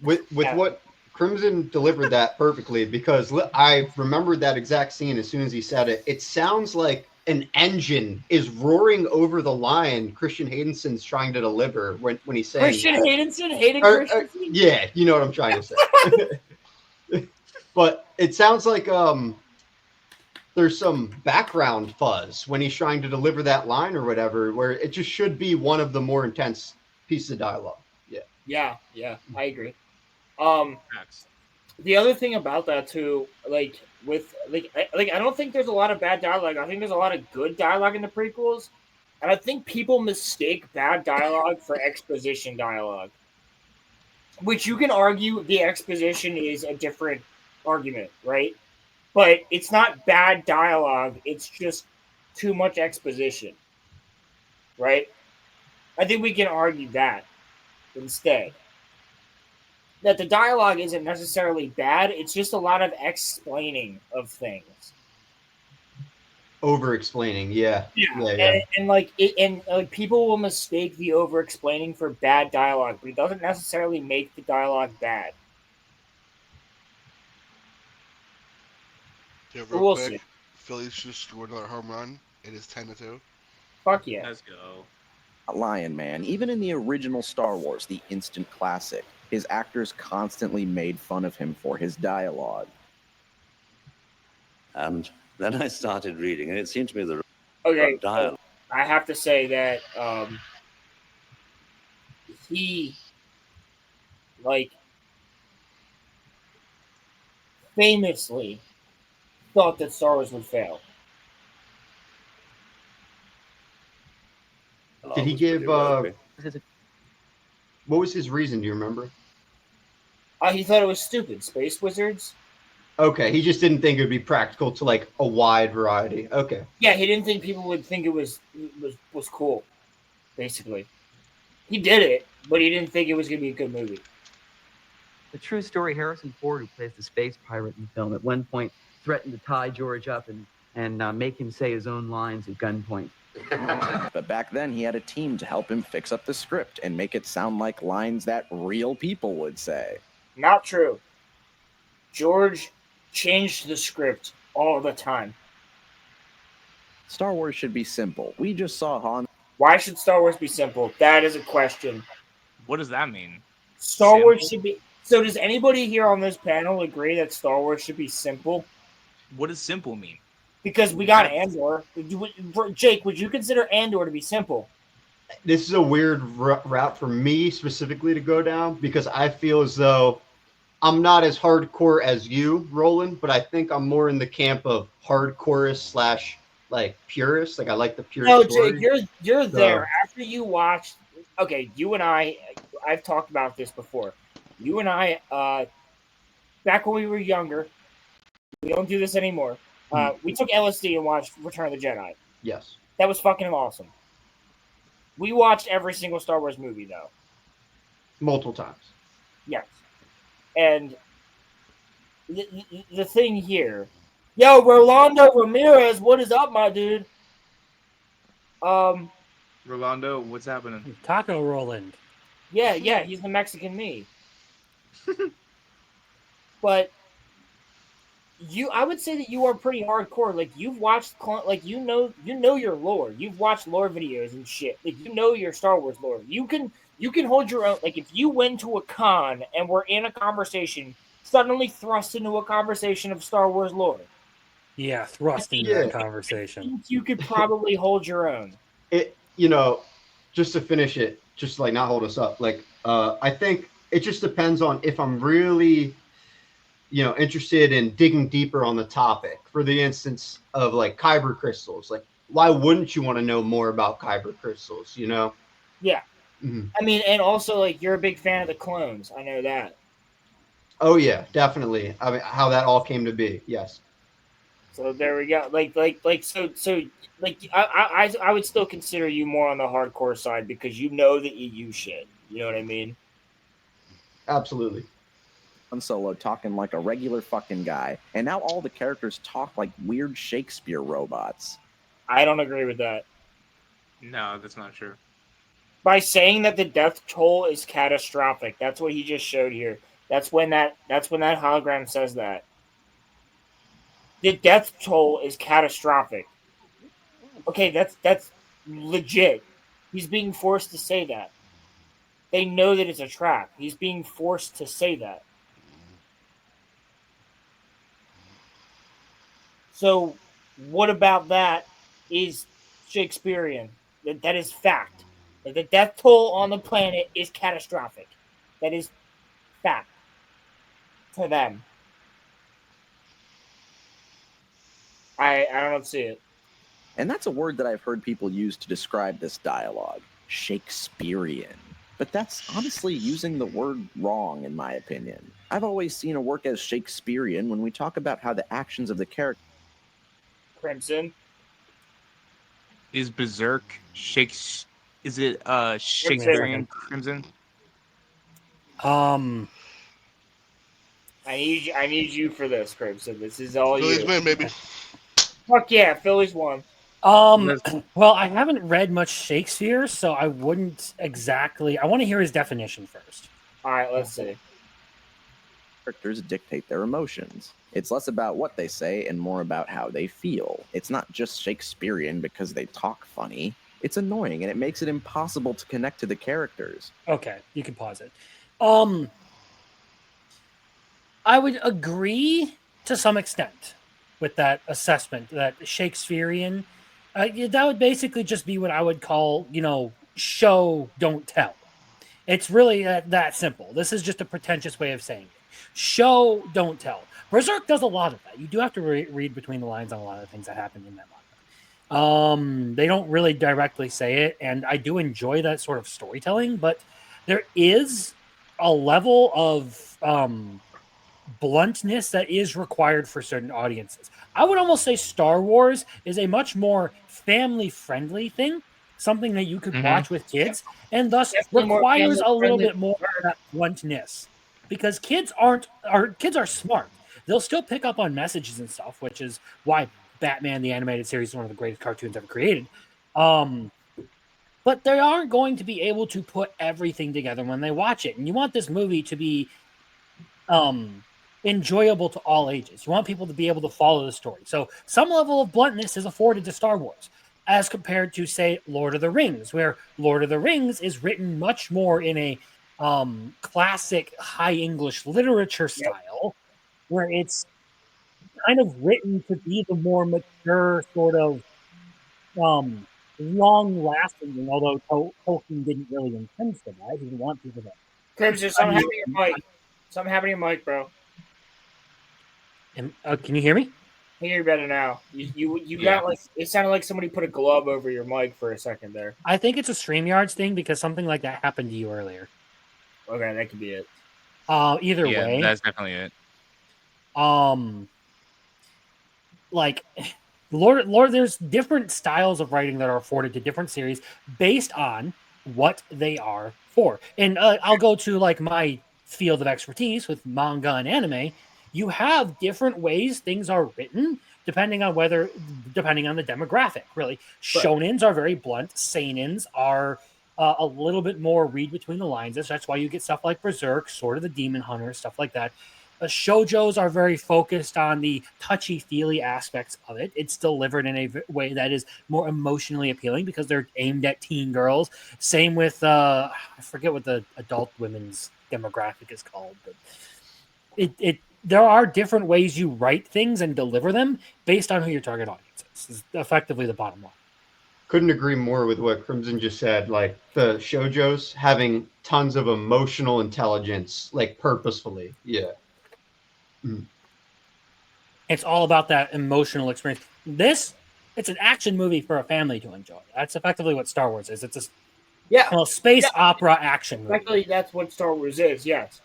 With what Crimson delivered that perfectly because I remembered that exact scene as soon as he said it. It sounds like an engine is roaring over the line Christian Haydenson's trying to deliver when he's saying Christian Hayden Christensen? Yeah, you know what I'm trying to say. But it sounds like there's some background fuzz when he's trying to deliver that line or whatever, where it just should be one of the more intense pieces of dialogue. Yeah, I agree. The other thing about that too, I don't think there's a lot of bad dialogue. I think there's a lot of good dialogue in the prequels, and I think people mistake bad dialogue for exposition dialogue, which you can argue the exposition is a different argument, right? But it's not bad dialogue. It's just too much exposition, right? I think we can argue that instead. That the dialogue isn't necessarily bad. It's just a lot of explaining of things. Over-explaining, yeah. And people will mistake the over-explaining for bad dialogue, but it doesn't necessarily make the dialogue bad. Yeah, real quick, Phillies just scored another home run. It is 10-2. Fuck yeah. Let's go. Lion Man, even in the original Star Wars, the instant classic, his actors constantly made fun of him for his dialogue. And then I started reading, and it seemed to me the dialogue. I have to say that he, famously thought that Star Wars would fail. Did he give? What was his reason? Do you remember? He thought it was stupid. Space wizards. Okay, he just didn't think it would be practical to a wide variety. Okay. Yeah, he didn't think people would think it was cool. Basically, he did it, but he didn't think it was going to be a good movie. The true story: Harrison Ford, who plays the space pirate in the film, at one point threatened to tie George up and make him say his own lines at gunpoint. But back then, he had a team to help him fix up the script and make it sound like lines that real people would say. Not true. George change the script all the time. Star Wars should be simple. We just saw Han. Why should Star Wars be simple? That is a question. What does that mean? Star Wars should be... So does anybody here on this panel agree that Star Wars should be simple? What does simple mean? Because we got Andor. Jake, would you consider Andor to be simple? This is a weird route for me specifically to go down because I feel as though I'm not as hardcore as you, Roland, but I think I'm more in the camp of hardcore / like purist. Like I like the pure story. Jake, you're there after you watched. Okay, you and I've talked about this before. You and I, back when we were younger, we don't do this anymore. We took LSD and watched Return of the Jedi. Yes, that was fucking awesome. We watched every single Star Wars movie though, multiple times. Yes. And the thing here, yo, Rolando Ramirez, what is up, my dude? Rolando, what's happening? Taco Roland. Yeah, he's the Mexican me. But I would say that you are pretty hardcore. Like you've watched, like you know your lore. You've watched lore videos and shit. Like you know your Star Wars lore. You can hold your own. Like if you went to a con and were in a conversation, suddenly thrust into a conversation of Star Wars lore. Yeah, thrust into that conversation. You could probably hold your own. Just to finish it, just to, like not hold us up. Like I think it just depends on if I'm really, interested in digging deeper on the topic. For the instance of like kyber crystals, like why wouldn't you want to know more about kyber crystals? Yeah. Mm-hmm. I mean, and also like you're a big fan of the clones. I know that. Oh yeah, definitely. I mean, how that all came to be. Yes. So there we go. I would still consider you more on the hardcore side because you know the EU shit. You know what I mean? Absolutely. Han Solo talking like a regular fucking guy, and now all the characters talk like weird Shakespeare robots. I don't agree with that. No, that's not true. By saying that the death toll is catastrophic, that's what he just showed here. That's when that hologram says that. The death toll is catastrophic. Okay, that's legit. He's being forced to say that. They know that it's a trap. He's being forced to say that. So, what about that is Shakespearean? That is fact. That the death toll on the planet is catastrophic. That is fact to them. I don't see it. And that's a word that I've heard people use to describe this dialogue. Shakespearean. But that's honestly using the word wrong, in my opinion. I've always seen it work as Shakespearean when we talk about how the actions of the character... Crimson? Is Berserk is it Shakespearean Crimson? I need you for this, Crimson. This is all Phillies you. win, baby. Fuck yeah, Phillies won. Well, I haven't read much Shakespeare, so I wouldn't exactly. I want to hear his definition first. All right, let's see. Characters dictate their emotions. It's less about what they say and more about how they feel. It's not just Shakespearean because they talk funny. It's annoying and it makes it impossible to connect to the characters. Okay, you can pause it. I would agree to some extent with that assessment, that Shakespearean. That would basically just be what I would call, show, don't tell. It's really that simple. This is just a pretentious way of saying it. Show, don't tell. Berserk does a lot of that. You do have to read between the lines on a lot of things that happen in that manga. They don't really directly say it, and I do enjoy that sort of storytelling, but there is a level of bluntness that is required for certain audiences. I would almost say Star Wars is a much more family-friendly thing, something that you could watch with kids, and thus requires a little bit more of that bluntness. Because kids are smart. They'll still pick up on messages and stuff, which is why Batman the Animated Series is one of the greatest cartoons ever created. But they aren't going to be able to put everything together when they watch it. And you want this movie to be enjoyable to all ages. You want people to be able to follow the story. So some level of bluntness is afforded to Star Wars as compared to, say, Lord of the Rings, where Lord of the Rings is written much more in a classic high English literature style, where it's kind of written to be the more mature sort of long-lasting, although Tolkien didn't really intend for that. He didn't want people to... Crimson, something happened to your mic. Something happened to your mic, bro. Can you hear me? I hear you better now. You got like, it sounded like somebody put a glove over your mic for a second there. I think it's a StreamYards thing because something like that happened to you earlier. Okay, that could be it. Either way, that's definitely it. Like Lord, there's different styles of writing that are afforded to different series based on what they are for. And I'll go to like my field of expertise with manga and anime. You have different ways things are written depending on the demographic. Really, shonens are very blunt. Seinens are a little bit more read between the lines. That's why you get stuff like Berserk, Sword of the Demon Hunter, stuff like that. Shoujos are very focused on the touchy-feely aspects of it. It's delivered in a way that is more emotionally appealing because they're aimed at teen girls. Same with I forget what the adult women's demographic is called, but there are different ways you write things and deliver them based on who your target audience is. This is effectively the bottom line. Couldn't agree more with what Crimson just said. Like the shoujos having tons of emotional intelligence, like purposefully. Yeah. It's all about that emotional experience. It's an action movie for a family to enjoy. That's effectively what Star Wars is. It's a space opera action movie. Actually, that's what Star Wars is. Yes,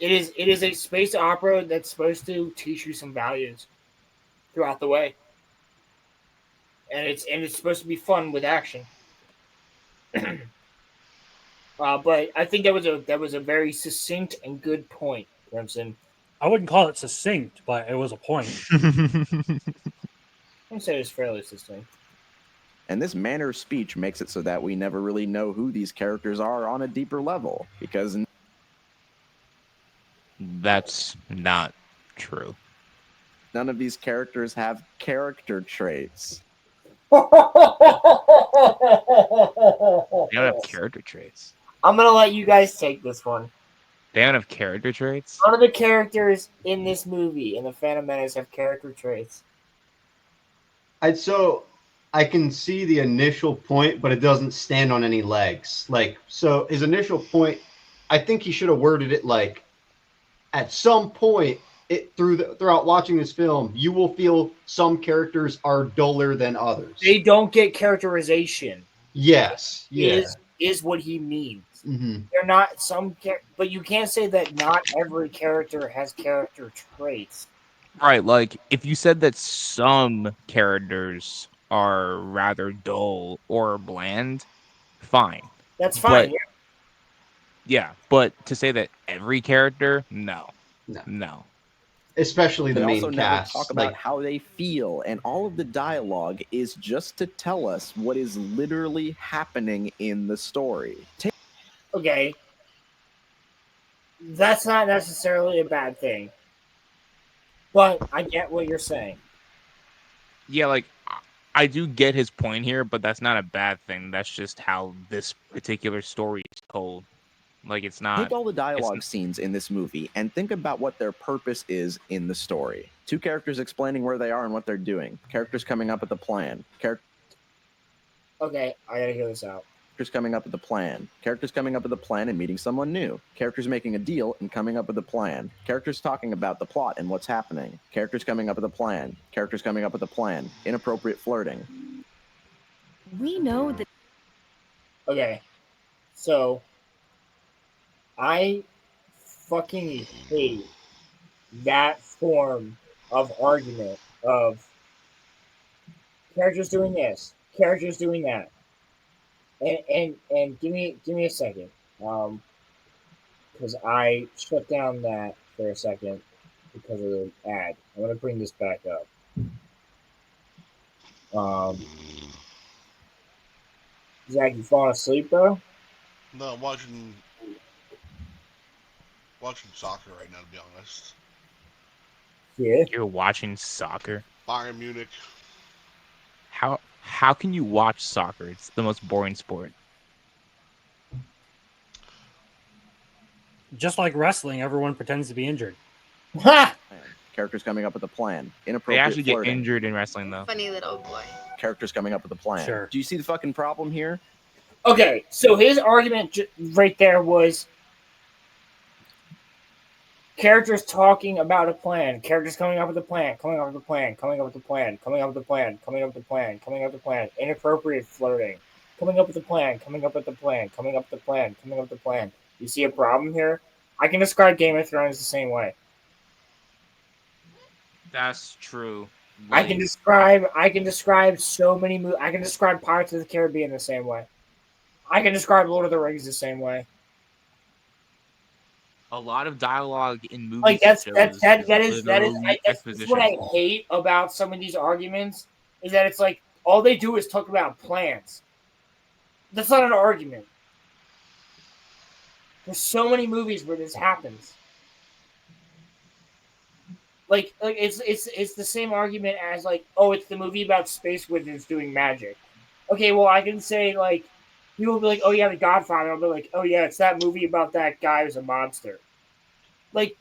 it is. It is a space opera that's supposed to teach you some values throughout the way, and it's supposed to be fun with action. But I think that was a very succinct and good point, Crimson. I wouldn't call it succinct, but it was a point. I'd say it's fairly succinct. And this manner of speech makes it so that we never really know who these characters are on a deeper level, because that's not true. None of these characters have character traits. They don't have character traits. I'm gonna let you guys take this one. They don't have character traits? None of the characters in this movie in the Phantom Menace have character traits. I can see the initial point, but it doesn't stand on any legs. Like, so his initial point, I think he should have worded it like, at some point throughout watching this film, you will feel some characters are duller than others. They don't get characterization. Yes. Yeah. Is what he means. Mm-hmm. They're not but you can't say that not every character has character traits. Right, like if you said that some characters are rather dull or bland, fine. That's fine. But, yeah, but to say that every character, no. Especially the main also cast. Never talk about how they feel, and all of the dialogue is just to tell us what is literally happening in the story. Okay, that's not necessarily a bad thing, but I get what you're saying. Yeah, like I do get his point here, but that's not a bad thing. That's just how this particular story is told. Like, it's not... Take all the dialogue scenes in this movie and think about what their purpose is in the story. Two characters explaining where they are and what they're doing. Characters coming up with a plan. Okay, I gotta hear this out. Characters coming up with a plan. Characters coming up with a plan and meeting someone new. Characters making a deal and coming up with a plan. Characters talking about the plot and what's happening. Characters coming up with a plan. Characters coming up with a plan. Inappropriate flirting. We know that... Okay, so... I fucking hate that form of argument of characters doing this, characters doing that, and give me a second, because I shut down that for a second because of the ad. I'm gonna bring this back up. Zach, you falling asleep, bro? No, I'm watching soccer right now, to be honest. Yeah. You're watching soccer. Bayern Munich. How can you watch soccer? It's the most boring sport. Just like wrestling, everyone pretends to be injured. Ha! Characters coming up with a plan. They Inappropriate actually get flirting. injured in wrestling, though. Funny little boy. Characters coming up with a plan. Sure. Do you see the fucking problem here? Okay, so his argument right there was characters talking about a plan, characters coming up with a plan, coming up with a plan, coming up with a plan, coming up with a plan, coming up with a plan, coming up with a plan, inappropriate flirting, coming up with a plan, coming up with a plan, coming up with a plan, coming up with a plan. You see a problem here? I can describe Game of Thrones the same way. That's true. I can describe so many I can describe Pirates of the Caribbean the same way. I can describe Lord of the Rings the same way. A lot of dialogue in movies. Like that's what I exposition. hate about some of these arguments is that it's like all they do is talk about plans. That's not an argument. There's so many movies where this happens. Like it's the same argument as like, oh, it's the movie about space wizards doing magic. Okay, well I can say like people will be like, oh yeah, The Godfather. I'll be like, oh yeah, it's that movie about that guy who's a monster. Like,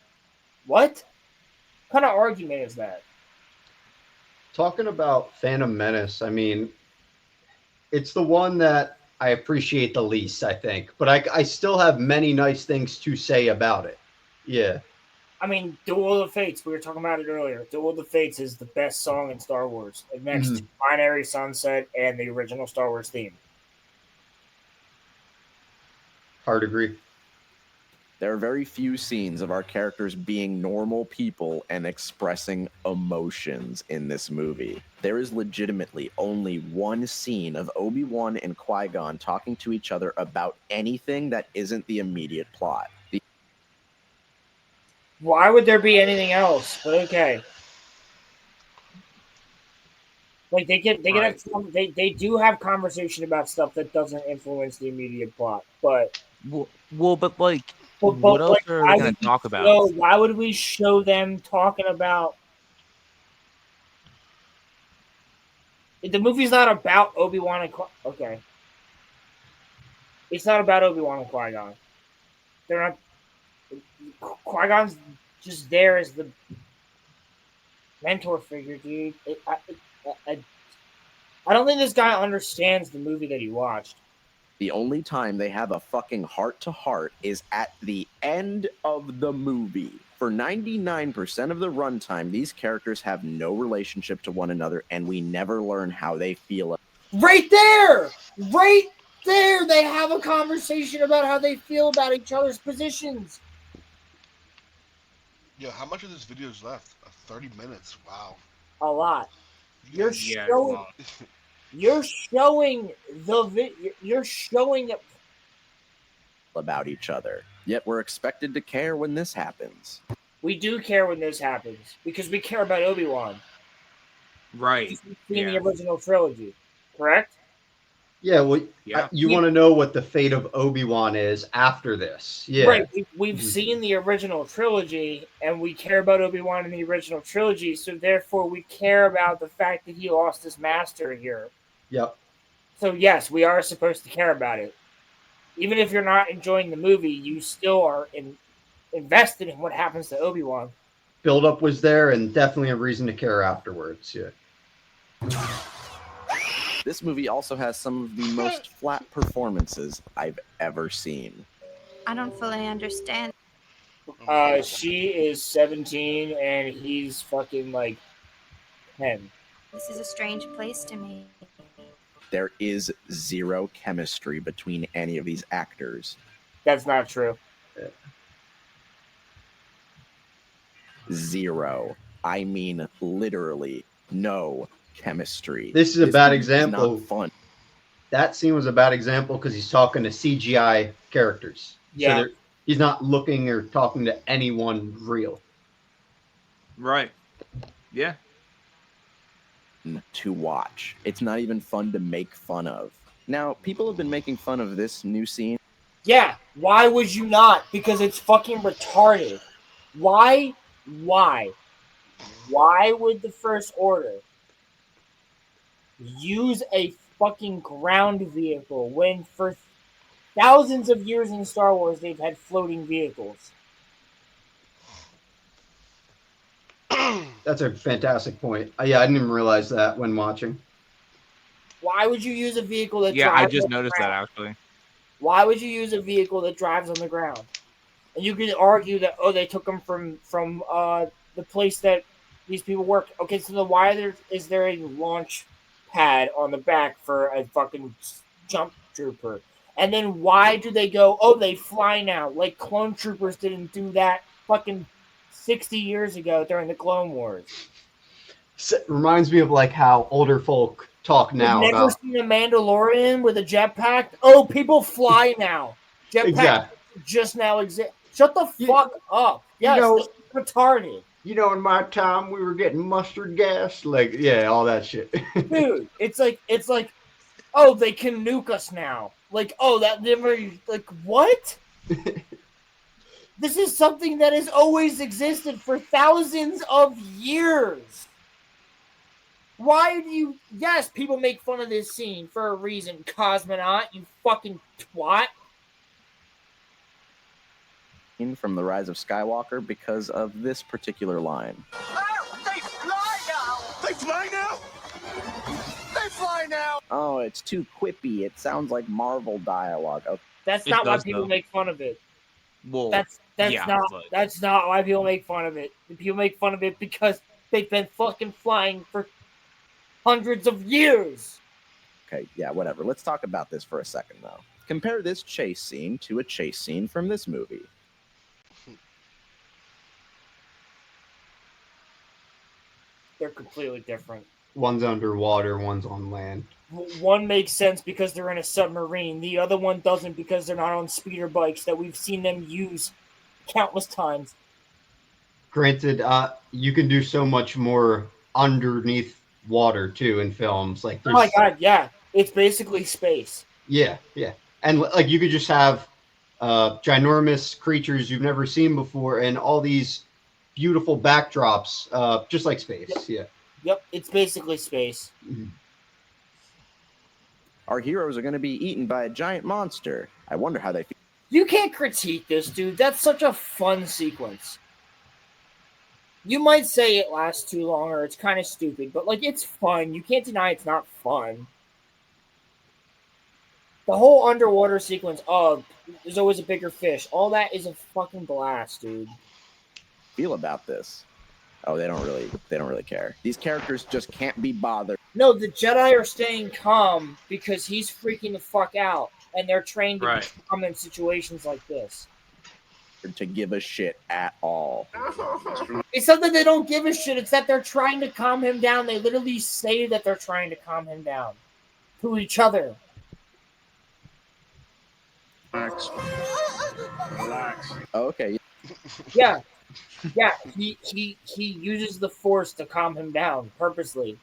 what kind of argument is that? Talking about Phantom Menace, I mean, it's the one that I appreciate the least, I think. But I still have many nice things to say about it. Yeah. I mean, Duel of the Fates, we were talking about it earlier. Duel of the Fates is the best song in Star Wars, next to Binary Sunset and the original Star Wars theme. Hard agree. There are very few scenes of our characters being normal people and expressing emotions in this movie. There is legitimately only one scene of Obi-Wan and Qui-Gon talking to each other about anything that isn't the immediate plot. Why would there be anything else? But okay. Like they do have conversation about stuff that doesn't influence the immediate plot, but but what else are they going to talk about? So why would we show them talking about? The movie's not about Obi-Wan and okay. It's not about Obi-Wan and Qui-Gon. They're not. Qui-Gon's just there as the mentor figure, dude. I don't think this guy understands the movie that he watched. The only time they have a fucking heart-to-heart is at the end of the movie. For 99% of the runtime, these characters have no relationship to one another, and we never learn how they feel. Right there! Right there! They have a conversation about how they feel about each other's positions. Yeah, how much of this video is left? 30 minutes. Wow. A lot. You're showing about each other. Yet we're expected to care when this happens. We do care when this happens because we care about Obi-Wan. Right. In the original trilogy, correct? Yeah, well, yeah. You want to know what the fate of Obi-Wan is after this. Yeah. Right. We've seen the original trilogy, and we care about Obi-Wan in the original trilogy, so therefore we care about the fact that he lost his master here. Yep. So yes, we are supposed to care about it. Even if you're not enjoying the movie, you still are invested in what happens to Obi-Wan. Build-up was there, and definitely a reason to care afterwards, yeah. This movie also has some of the most flat performances I've ever seen. I don't fully understand. She is 17 and he's fucking like 10. This is a strange place to me. There is zero chemistry between any of these actors. That's not true. Zero. I mean, literally no chemistry. This is a bad example. Not fun. That scene was a bad example because he's talking to CGI characters. Yeah. So he's not looking or talking to anyone real. Right. Yeah. To watch. It's not even fun to make fun of. Now, people have been making fun of this new scene. Yeah. Why would you not? Because it's fucking retarded. Why? Why would the First Order use a fucking ground vehicle when for thousands of years in Star Wars they've had floating vehicles? That's a fantastic point. Yeah, I didn't even realize that when watching. Why would you use a vehicle that Yeah, drives I just on the noticed that ground? actually. Why would you use a vehicle that drives on the ground? And you could argue that they took them from the place that these people work. Okay, so then why is there a launch pad on the back for a fucking jump trooper? And then why do they go? Oh, they fly now. Like clone troopers didn't do that fucking 60 years ago during the Clone Wars. Reminds me of like how older folk talk now You've never about. seen a Mandalorian with a jetpack? Oh, people fly now. Jetpack Exactly. just now exist. Shut the fuck up. Yes, this is retarded. You know, in my time, we were getting mustard gas. Like, yeah, all that shit. Dude, it's like, oh, they can nuke us now. Like, oh, that never, like, what? This is something that has always existed for thousands of years. Why do you... Yes, people make fun of this scene for a reason. COSMONAUT, you fucking twat. From The Rise of Skywalker because of this particular line. Oh, they fly now! They fly now? They fly now! Oh, it's too quippy. It sounds like Marvel dialogue. Okay. That's not why people make fun of it. Well, that's not why people make fun of it. People make fun of it because they've been fucking flying for hundreds of years. Okay, yeah, whatever. Let's talk about this for a second, though. Compare this chase scene to a chase scene from this movie. They're completely different. One's underwater, one's on land. One makes sense because they're in a submarine. The other one doesn't because they're not on speeder bikes that we've seen them use countless times. Granted, you can do so much more underneath water, too, in films. Like, oh my god, yeah. It's basically space. Yeah, yeah. And, like, you could just have ginormous creatures you've never seen before and all these beautiful backdrops, just like space. Yep, it's basically space. Mm-hmm. Our heroes are going to be eaten by a giant monster. I wonder how they feel. You can't critique this, dude. That's such a fun sequence. You might say it lasts too long or it's kind of stupid, but, like, it's fun. You can't deny it's not fun. The whole underwater sequence of there's always a bigger fish. All that is a fucking blast, dude. Feel about this? Oh, they don't really care. These characters just can't be bothered. No, the Jedi are staying calm because he's freaking the fuck out, and they're trained to be calm in situations like this. To give a shit at all. It's not that they don't give a shit, it's that they're trying to calm him down. They literally say that they're trying to calm him down. To each other. Relax. Oh, okay. Yeah. Yeah, he uses the Force to calm him down purposely.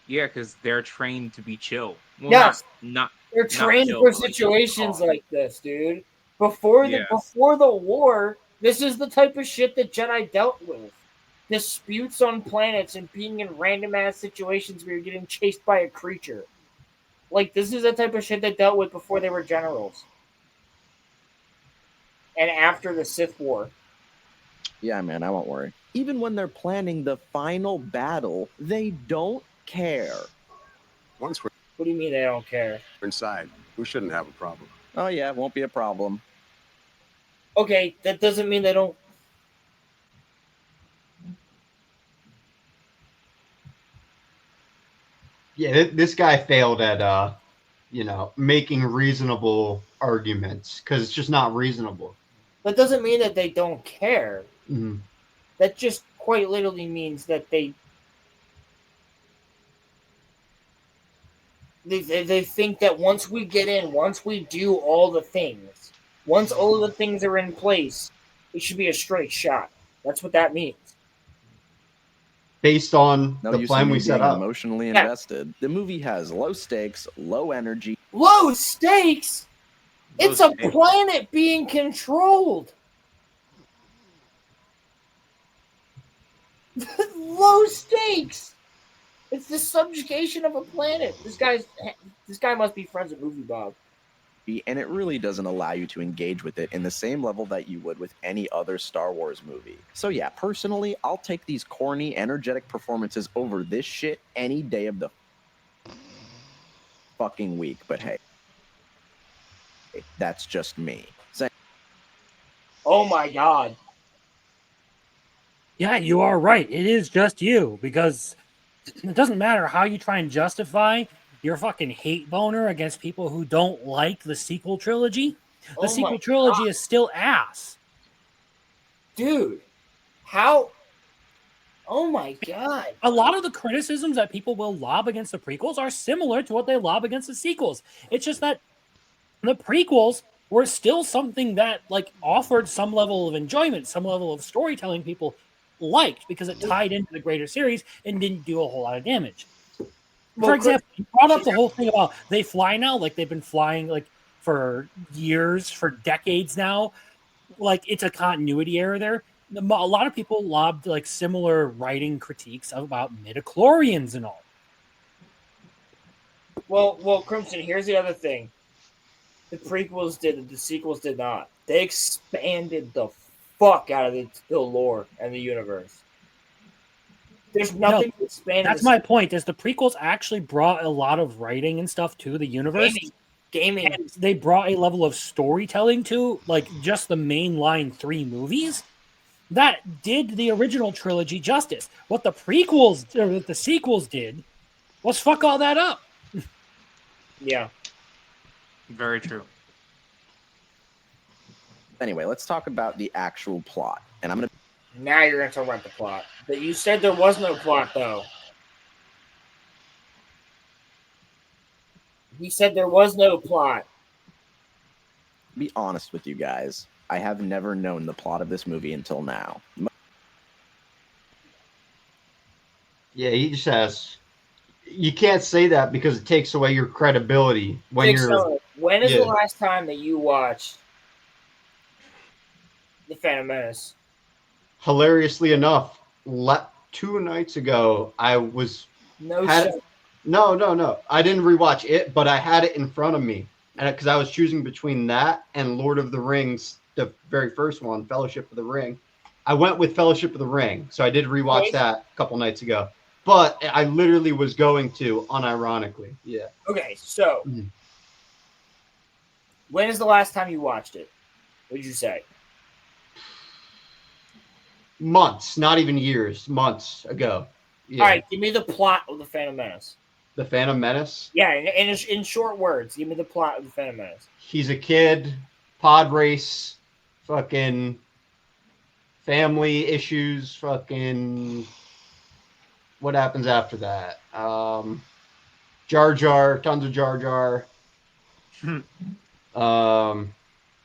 Yeah, because they're trained to be chill. Well, yes, they're trained for situations like this, dude. Before the war, this is the type of shit that Jedi dealt with. Disputes on planets and being in random ass situations where you're getting chased by a creature. Like, this is the type of shit they dealt with before they were generals. And after the Sith War. Yeah, man, I won't worry. Even when they're planning the final battle, they don't care. Once we're... What do you mean they don't care? inside, we shouldn't have a problem. Oh, yeah, it won't be a problem. Okay, that doesn't mean they don't... Yeah, this guy failed at, making reasonable arguments, because it's just not reasonable. That doesn't mean that they don't care. Mm-hmm. That just quite literally means that they think that once we get in, once we do all the things, once all the things are in place, it should be a straight shot. That's what that means. Based on the plan we set up. Emotionally invested. The movie has low stakes, low energy. Low stakes? It's a planet being controlled. Low stakes. It's the subjugation of a planet. This guy must be friends with Movie Bob. And it really doesn't allow you to engage with it in the same level that you would with any other Star Wars movie. So yeah, personally, I'll take these corny, energetic performances over this shit any day of the fucking week. But hey, that's just me. Oh my god. Yeah, you are right. It is just you, because it doesn't matter how you try and justify your fucking hate boner against people who don't like the sequel trilogy. The sequel trilogy is still ass. Dude, how? Oh my god. A lot of the criticisms that people will lob against the prequels are similar to what they lob against the sequels. It's just that the prequels were still something that like offered some level of enjoyment, some level of storytelling people liked because it tied into the greater series and didn't do a whole lot of damage. For example, you brought up the whole thing about they fly now, like they've been flying like for years, for decades now. Like it's a continuity error there. A lot of people lobbed like similar writing critiques about midichlorians and all. Well, Crimson, here's the other thing. The prequels did, the sequels did not. They expanded the fuck out of the lore and the universe. There's nothing to expand. That's my point. Is the prequels actually brought a lot of writing and stuff to the universe? Gaming. And they brought a level of storytelling to like just the mainline 3 movies that did the original trilogy justice. What the prequels or the sequels did was fuck all that up. Yeah. Very true. Anyway, let's talk about the actual plot. And I'm going to... Now you're going to talk about the plot. But you said there was no plot, though. He said there was no plot. Be honest with you guys. I have never known the plot of this movie until now. Yeah, he just has... You can't say that because it takes away your credibility when you're... When is the last time that you watched The Phantom Menace? Hilariously enough, 2 nights ago, I was... No. I didn't rewatch it, but I had it in front of me. And because I was choosing between that and Lord of the Rings, the very first one, Fellowship of the Ring. I went with Fellowship of the Ring, so I did rewatch that a couple nights ago. But I literally was going to, unironically. Yeah. Okay, so when is the last time you watched it? What did you say? Months, not even years. Months ago. Yeah. All right, give me the plot of The Phantom Menace. The Phantom Menace? Yeah, in short words, give me the plot of The Phantom Menace. He's a kid, pod race, fucking family issues, fucking... What happens after that? Jar Jar, tons of Jar Jar.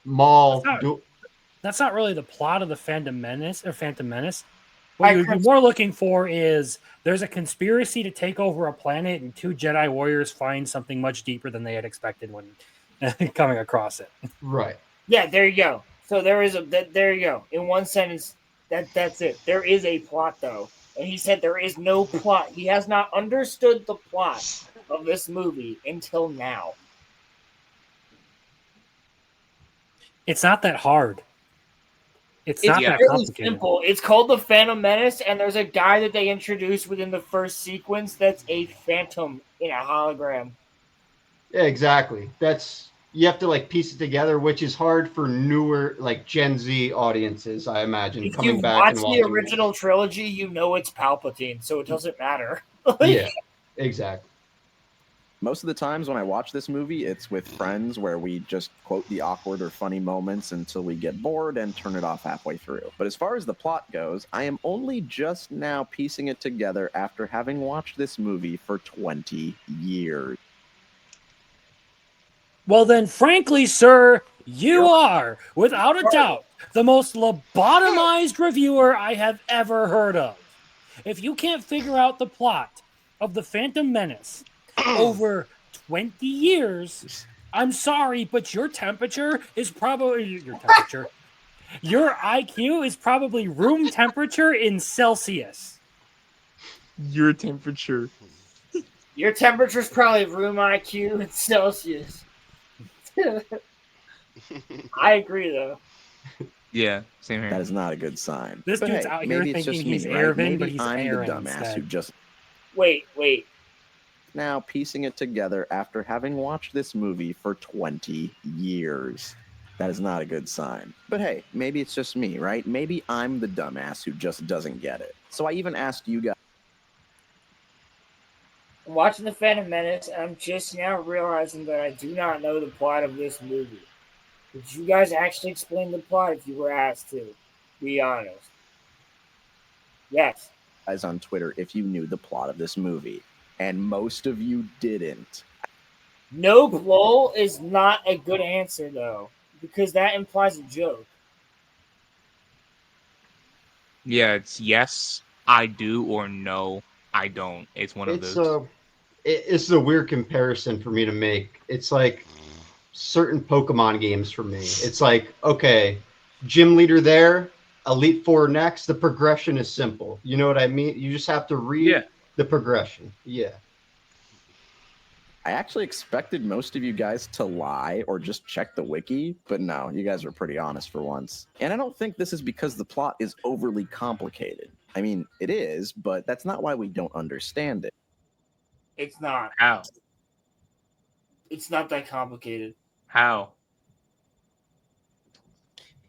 Maul. That's not really the plot of the Phantom Menace. What you're more looking for is there's a conspiracy to take over a planet, and 2 Jedi warriors find something much deeper than they had expected when coming across it. Right. Yeah, there you go. So there you go. In one sentence, that's it. There is a plot, though. And he said there is no plot. He has not understood the plot of this movie until now. It's not that hard. It's not that really complicated. Simple. It's called The Phantom Menace, and there's a guy that they introduced within the first sequence that's a phantom in a hologram. Yeah, exactly. You have to like piece it together, which is hard for newer like Gen Z audiences, I imagine. If coming you back watch the original trilogy, you know it's Palpatine, so it doesn't matter. Yeah, exactly. Most of the times when I watch this movie, it's with friends where we just quote the awkward or funny moments until we get bored and turn it off halfway through. But as far as the plot goes, I am only just now piecing it together after having watched this movie for 20 years. Well, then, frankly, sir, you are, without a doubt, the most lobotomized reviewer I have ever heard of. If you can't figure out the plot of The Phantom Menace over 20 years, I'm sorry, but your temperature is probably... Your IQ is probably room temperature in Celsius. Your temperature. Your temperature's probably room IQ in Celsius. I agree, though. Yeah, same here. That is not a good sign. This But dude's hey, out here maybe it's thinking just he's me, right? Ervin, Maybe but he's I'm Aaron the dumbass instead. who just Wait. now piecing it together after having watched this movie for 20 years. That is not a good sign. But hey, maybe it's just me, right? Maybe I'm the dumbass who just doesn't get it. So I even asked you guys. I'm watching The Phantom Menace, and I'm just now realizing that I do not know the plot of this movie. Could you guys actually explain the plot if you were asked to? Be honest. Yes. Guys on Twitter if you knew the plot of this movie, and most of you didn't. No blow is not a good answer, though, because that implies a joke. Yeah, it's yes, I do, or no, I don't. It's one of those. It's a weird comparison for me to make. It's like certain Pokemon games for me. It's like, okay, gym leader there, Elite Four next. The progression is simple. You know what I mean? You just have to read the progression. Yeah. I actually expected most of you guys to lie or just check the wiki, but no, you guys were pretty honest for once. And I don't think this is because the plot is overly complicated. I mean, it is, but that's not why we don't understand it. It's not. How? It's not that complicated. How?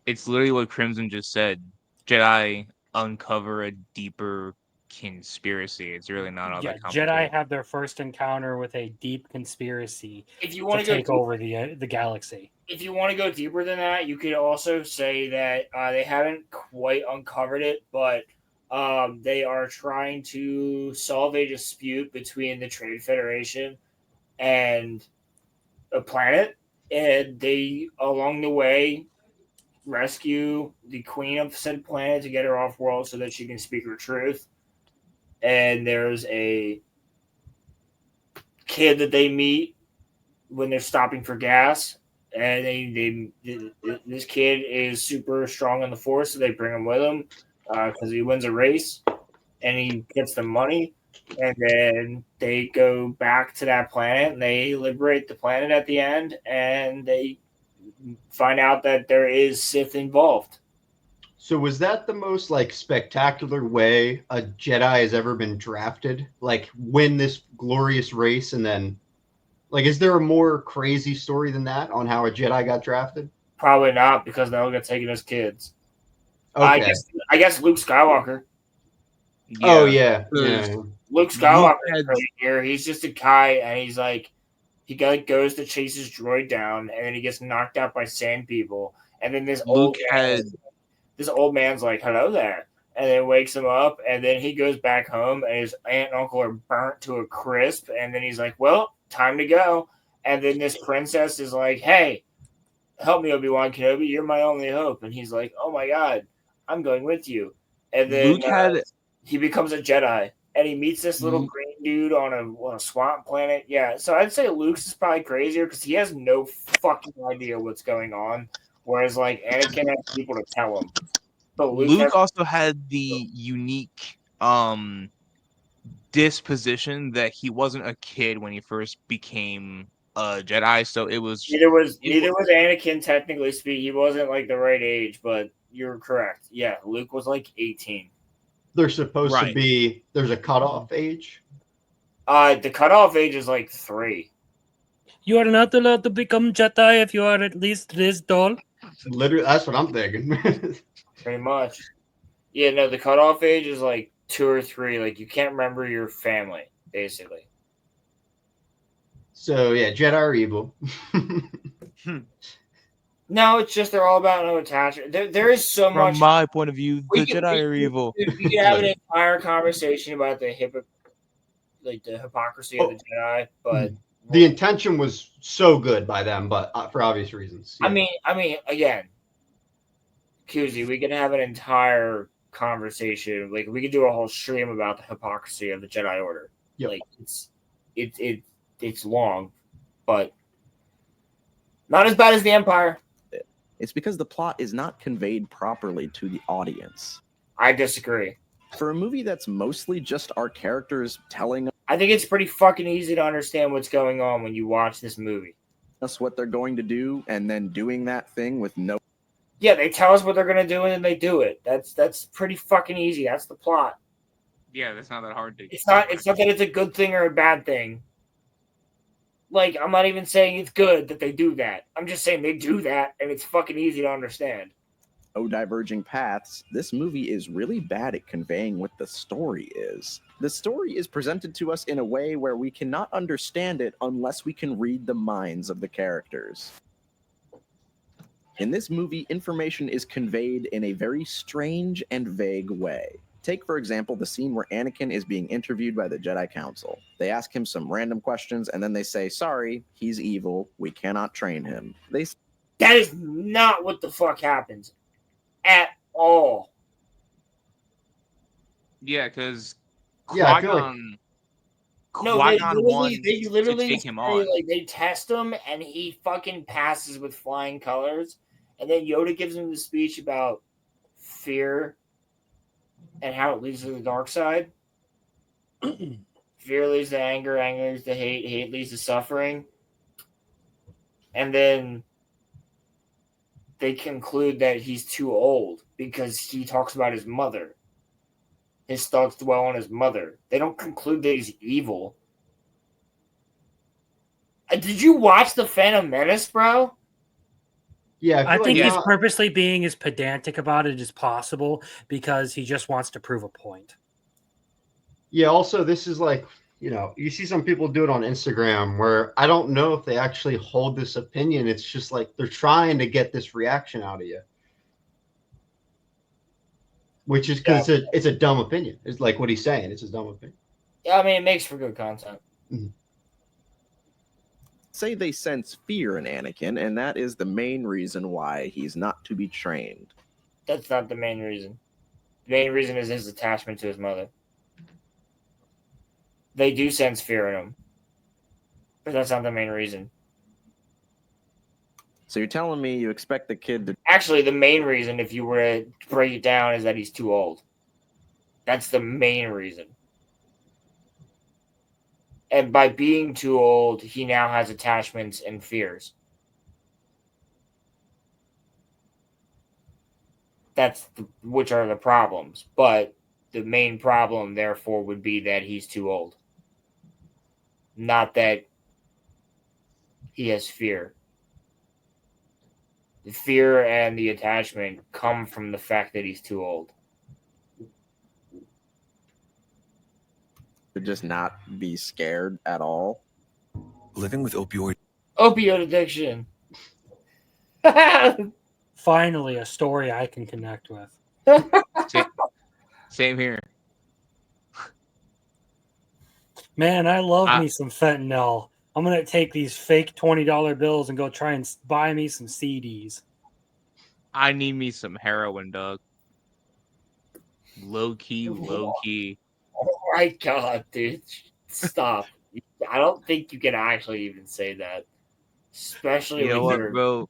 It's literally what Crimson just said. Jedi uncover a deeper conspiracy. It's really not all that complicated. Jedi have their first encounter with a deep conspiracy if you want to take over the galaxy. If you want to go deeper than that, you could also say that they haven't quite uncovered it, but they are trying to solve a dispute between the Trade Federation and a planet, and they, along the way, rescue the queen of said planet to get her off world so that she can speak her truth. And there's a kid that they meet when they're stopping for gas, and this kid is super strong in the Force, so they bring him with them because he wins a race and he gets the money. And then they go back to that planet and they liberate the planet at the end, and they find out that there is Sith involved. So was that the most like spectacular way a Jedi has ever been drafted? Like win this glorious race and then like is there a more crazy story than that on how a Jedi got drafted? Probably not, because they'll get taken as kids. Okay. I guess Luke Skywalker. Yeah. Oh yeah. Luke Skywalker here. He's just a guy, and he's like, he goes to chase his droid down, and then he gets knocked out by sand people, and then this old man's like, "Hello there," and then wakes him up, and then he goes back home, and his aunt and uncle are burnt to a crisp, and then he's like, "Well, time to go," and then this princess is like, "Hey, help me, Obi-Wan Kenobi, you're my only hope," and he's like, "Oh my god, I'm going with you," and then he becomes a Jedi, and he meets this little green dude on a swamp planet. Yeah, so I'd say Luke's is probably crazier because he has no fucking idea what's going on, whereas like Anakin has people to tell him. But Luke also had the unique disposition that he wasn't a kid when he first became a Jedi, so it was neither was Anakin, technically speaking. He wasn't like the right age, but you're correct. Yeah, Luke was like 18. There's supposed to be there's a cutoff age. The cutoff age is like 3. You are not allowed to become Jedi if you are at least this tall. Literally, that's what I'm thinking. Pretty much. Yeah, no, the cutoff age is like 2 or 3. Like you can't remember your family, basically. So yeah, Jedi are evil. No, it's just they're all about no attachment. There is so much. From my point of view, the Jedi are evil. We could have an entire conversation about the hypocrisy of the Jedi, but the intention was so good by them, but for obvious reasons. Yeah. I mean, again, Kuzi, we could have an entire conversation. Like we could do a whole stream about the hypocrisy of the Jedi Order. Yep. Like it's long, but not as bad as the Empire. It's because the plot is not conveyed properly to the audience. I disagree. For a movie that's mostly just our characters telling I think it's pretty fucking easy to understand what's going on when you watch this movie. us what they're going to do and then doing that thing with no... Yeah, they tell us what they're going to do and then they do it. That's pretty fucking easy. That's the plot. Yeah, that's not that hard to... It's not that it's a good thing or a bad thing. Like, I'm not even saying it's good that they do that. I'm just saying they do that and it's fucking easy to understand. No diverging paths, this movie is really bad at conveying what the story is. The story is presented to us in a way where we cannot understand it unless we can read the minds of the characters. In this movie, information is conveyed in a very strange and vague way. Take, for example, the scene where Anakin is being interviewed by the Jedi Council. They ask him some random questions, and then they say, sorry, he's evil, we cannot train him. That is not what the fuck happens. At all. Yeah, because Qui-Gon wanted they literally to take him on. Like, they test him, and he fucking passes with flying colors. And then Yoda gives him the speech about fear and how it leads to the dark side. Fear leads to anger, anger leads to hate, hate leads to suffering. And then they conclude that he's too old because he talks about his mother. His thoughts dwell on his mother. They don't conclude that he's evil. Did you watch The Phantom Menace, bro? Yeah, I think he's purposely being as pedantic about it as possible because he just wants to prove a point. Yeah, also, this is like, you know, you see some people do it on Instagram where I don't know if they actually hold this opinion. It's just like they're trying to get this reaction out of you. Which is because it's a dumb opinion. It's like what he's saying. It's a dumb opinion. Yeah, I mean, it makes for good content. Mm-hmm. Say they sense fear in Anakin, and that is the main reason why he's not to be trained. That's not the main reason. The main reason is his attachment to his mother. They do sense fear in him. But that's not the main reason. So you're telling me you expect the kid to... Actually, the main reason, if you were to break it down, is that he's too old. That's the main reason. And by being too old, he now has attachments and fears. Which are the problems. But the main problem, therefore, would be that he's too old. Not that he has fear. The fear and the attachment come from the fact that he's too old. To just not be scared at all. Living with opioid addiction. Finally, a story I can connect with. Same here. Man, I love me some fentanyl. I'm going to take these fake $20 bills and go try and buy me some CDs. I need me some heroin, Doug. Low key. Oh my god, dude. Stop. I don't think you can actually even say that. Especially when you're... bro?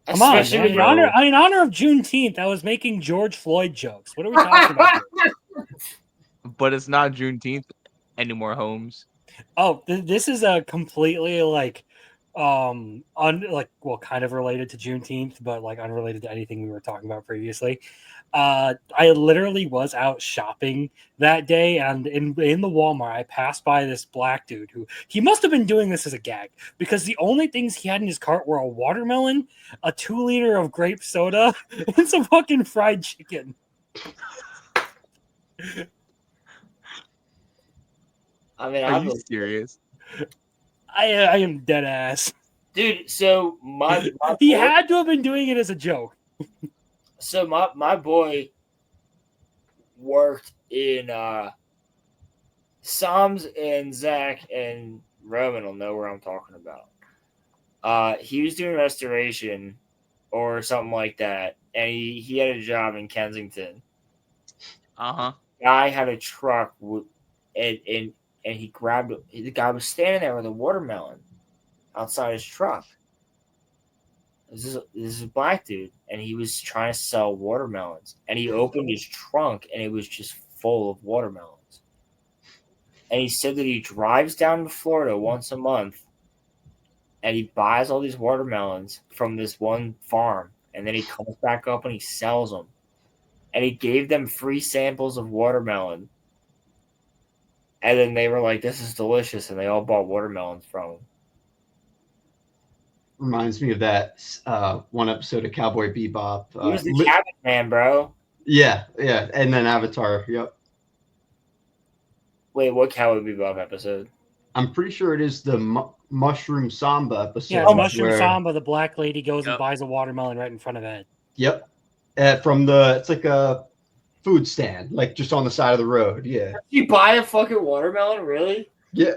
Come on, man. In honor of Juneteenth, I was making George Floyd jokes. What are we talking about here? But it's not Juneteenth anymore, Holmes. Oh, this is a completely kind of related to Juneteenth, but like unrelated to anything we were talking about previously. I literally was out shopping that day, and in the Walmart, I passed by this black dude who he must have been doing this as a gag because the only things he had in his cart were a watermelon, a 2-liter of grape soda, and some fucking fried chicken. I mean, are you serious? I am dead ass, dude. So he had to have been doing it as a joke. So my boy worked in Psalms, and Zach and Roman will know where I'm talking about. He was doing restoration or something like that, and he had a job in Kensington. Guy had a truck and he grabbed the guy was standing there with a watermelon outside his truck. This is a black dude, and he was trying to sell watermelons, and he opened his trunk, and it was just full of watermelons. And he said that he drives down to Florida once a month, and he buys all these watermelons from this one farm, and then he comes back up and he sells them. And he gave them free samples of watermelon. And then they were like, "This is delicious," and they all bought watermelons from him. Reminds me of that one episode of Cowboy Bebop. He was the cabin man, bro. Yeah, and then Avatar. Yep. Wait, what Cowboy Bebop episode? I'm pretty sure it is the Mushroom Samba episode. Yeah, it's Mushroom Samba. The black lady goes and buys a watermelon right in front of Ed. Yep. It's like a food stand, like just on the side of the road. Yeah. You buy a fucking watermelon, really? Yeah.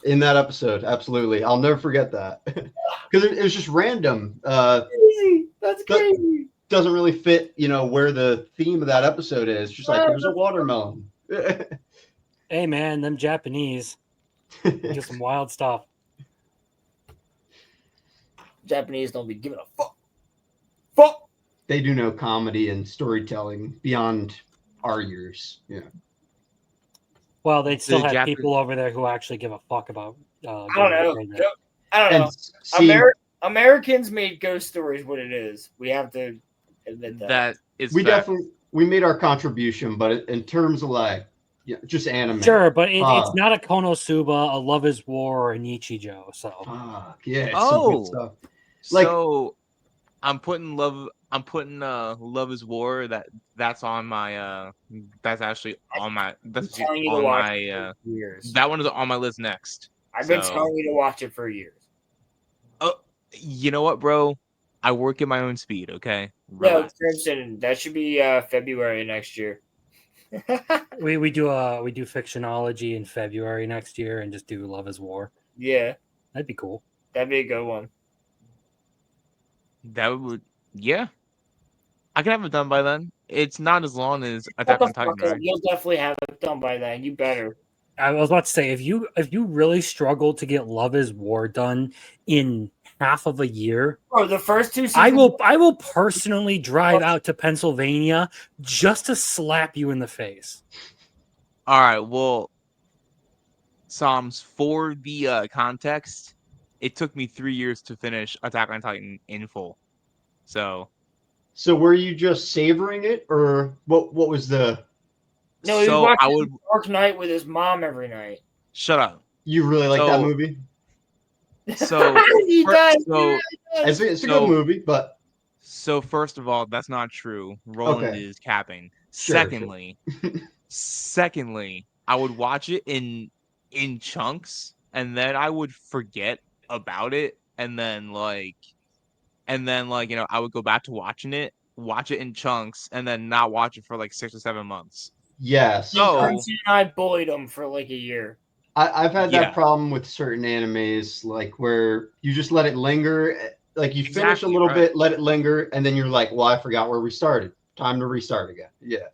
In that episode, absolutely. I'll never forget that because it was just random. Crazy. That's crazy. Doesn't really fit, where the theme of that episode is. Just like here's a watermelon. Hey man, them Japanese do some wild stuff. Japanese don't be giving a fuck. Fuck. They do know comedy and storytelling beyond our years. Yeah. Well, they still have people over there who actually give a fuck about. I don't know. Americans made ghost stories what it is. We have to admit that. That is we definitely made our contribution, but in terms of just anime. Sure, but it's not a Konosuba, a Love Is War, or a Nichijou. So. Yeah. Oh. So I'm putting Love Is War. That's on my that's actually on my years. That one is on my list next. I've been telling you to watch it for years. Oh, you know what, bro? I work at my own speed. Okay. No, Crimson. That should be February next year. we do Fictionology in February next year and just do Love Is War. Yeah, that'd be cool. That'd be a good one. That would, yeah. I can have it done by then. It's not as long as Attack on Titan. Right? You'll definitely have it done by then. You better. I was about to say, if you really struggle to get Love Is War done in half of a year, bro, the first 2 seasons, I will personally drive out to Pennsylvania just to slap you in the face. All right, well, Psalms, for the context, it took me 3 years to finish Attack on Titan in full. So were you just savoring it, or what was the? No, he was watching Dark Knight with his mom every night. Shut up. You really like that movie? So he does. It's a good movie, but so first of all, that's not true. Roland is capping. Sure. Secondly, I would watch it in chunks, and then I would forget about it, and then I would go back to watch it in chunks, and then not watch it for like 6 or 7 months. Yes. So I bullied him for like a year. I've had that problem with certain animes, like where you just let it linger. Like you finish a little bit, let it linger, and then you're like, well, I forgot where we started. Time to restart again. Yeah.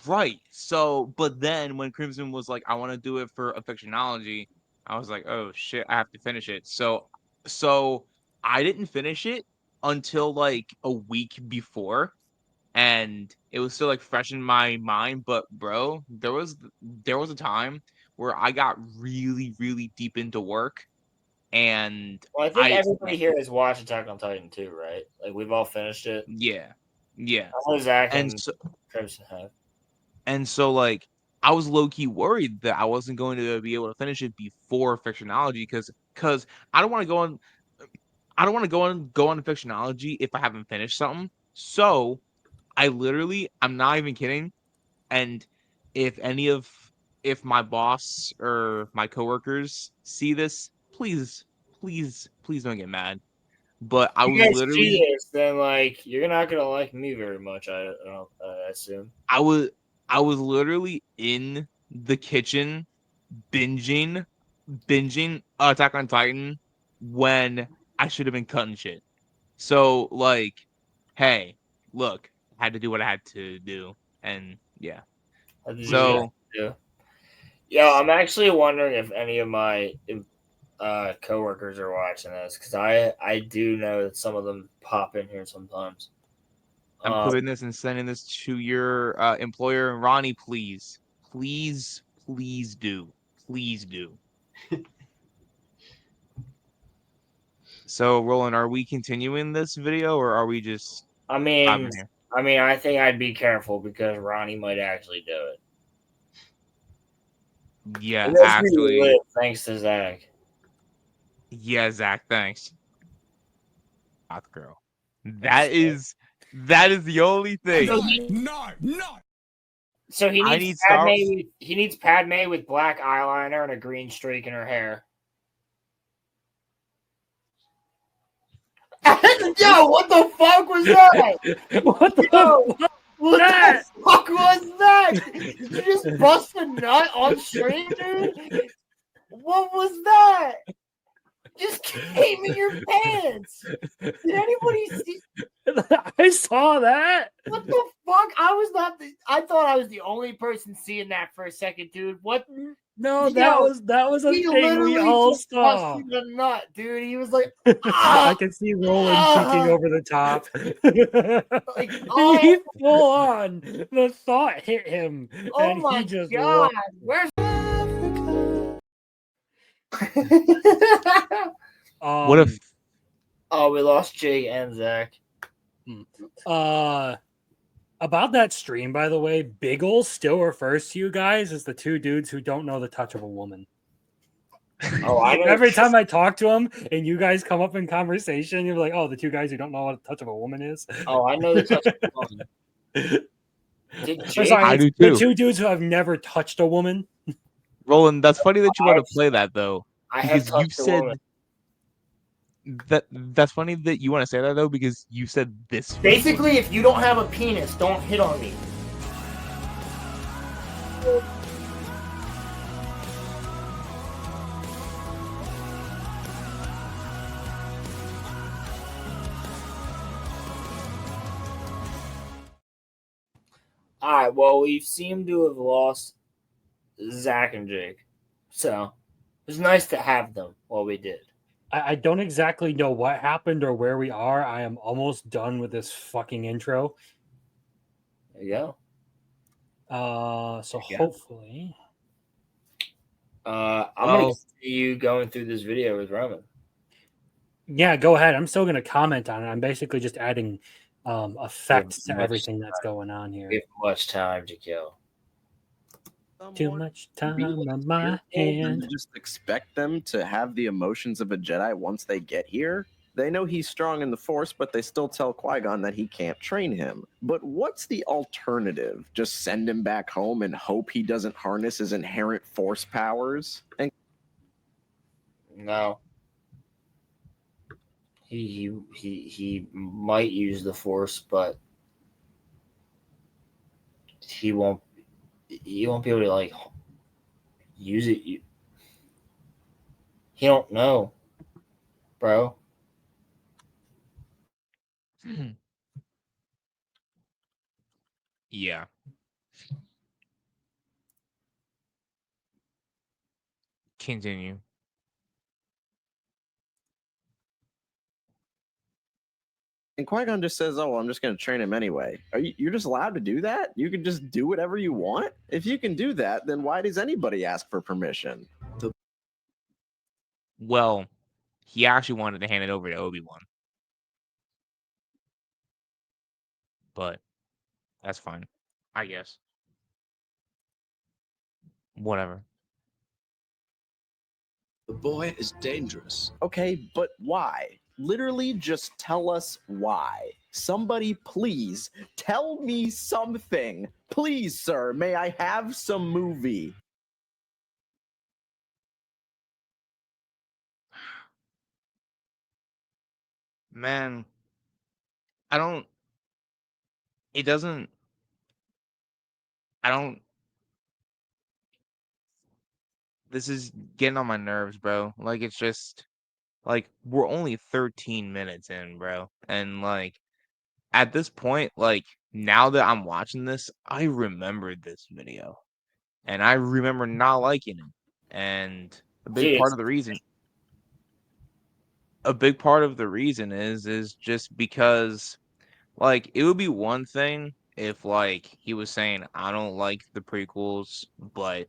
Right. So, but then when Crimson was like, I want to do it for a Fictionology, I was like, oh shit, I have to finish it. So I didn't finish it until like a week before, and it was still like fresh in my mind. But bro, there was a time where I got really, really deep into work, and I think everybody here has watched Attack on Titan too, right? Like we've all finished it. Yeah. Zach and Crimson have. And so like I was low key worried that I wasn't going to be able to finish it before Fictionology because I don't want to go on Fictionology if I haven't finished something. So I'm not even kidding. And if my boss or my coworkers see this, please don't get mad. But I was literally see this, then like you're not gonna like me very much. I assume. I was literally in the kitchen binging Attack on Titan when I should have been cutting shit. So like, hey, look, I had to do what I had to do, and yeah. So yeah, I'm actually wondering if any of my coworkers are watching this because I do know that some of them pop in here sometimes. I'm putting this and sending this to your employer, Ronnie. Please do. So, Roland, are we continuing this video or are we just? I mean, I think I'd be careful because Ronnie might actually do it. Yeah, actually. Thanks to Zach. Yeah, Zach, thanks. Hot girl. That is the only thing. No. So he needs Padme with black eyeliner and a green streak in her hair. Yo, what the fuck was that? What the fuck? What the fuck was that? Did you just bust a nut on stream, dude? What was that? Just came in your pants. Did anybody see? I saw that. What the fuck? I thought I was the only person seeing that for a second, dude. What? No, that was a thing we all saw. The nut, dude. He was like, I can see Roland peeking over the top. He full on. The thought hit him, and he just god, where's? What if? Oh, we lost Jay and Zach. About that stream, by the way, Biggle still refers to you guys as the two dudes who don't know the touch of a woman. Oh, I know. Every time I talk to him and you guys come up in conversation, you're like, "Oh, the two guys who don't know what the touch of a woman is." Oh, I know the touch of a woman. I do too. The two dudes who have never touched a woman. Roland, that's funny that you want to play that though, because you said that's funny that you want to say that though, because you said this. Basically, if you don't have a penis, don't hit on me. Alright, well, we seem to have lost Zach and Jake. So, it was nice to have them while we did. I don't exactly know what happened or where we are. I am almost done with this fucking intro. There you go. Hopefully. I'm going to see you going through this video with Roman. Yeah, go ahead. I'm still going to comment on it. I'm basically just adding effects to everything that's going on here. We have much time to kill. Too much time on my hand. Just expect them to have the emotions of a Jedi once they get here. They know he's strong in the Force, but they still tell Qui-Gon that he can't train him. But what's the alternative? Just send him back home and hope he doesn't harness his inherent Force powers? No. He might use the Force, but he won't be able to use it. He don't know, bro. Yeah. Continue. And Qui-Gon just says, "Oh, I'm just going to train him anyway." You're just allowed to do that? You can just do whatever you want? If you can do that, then why does anybody ask for permission? Well, he actually wanted to hand it over to Obi-Wan. But that's fine, I guess. Whatever. The boy is dangerous. Okay, but why? Literally just tell us why. Somebody please tell me something. Please, sir, may I have some movie? Man, this is getting on my nerves, bro. Like, it's just, like, we're only 13 minutes in, bro. And, like, at this point, like, now that I'm watching this, I remembered this video. And I remember not liking it. And a big part of the reason... a big part of the reason is just because, like, it would be one thing if, like, he was saying, I don't like the prequels, but,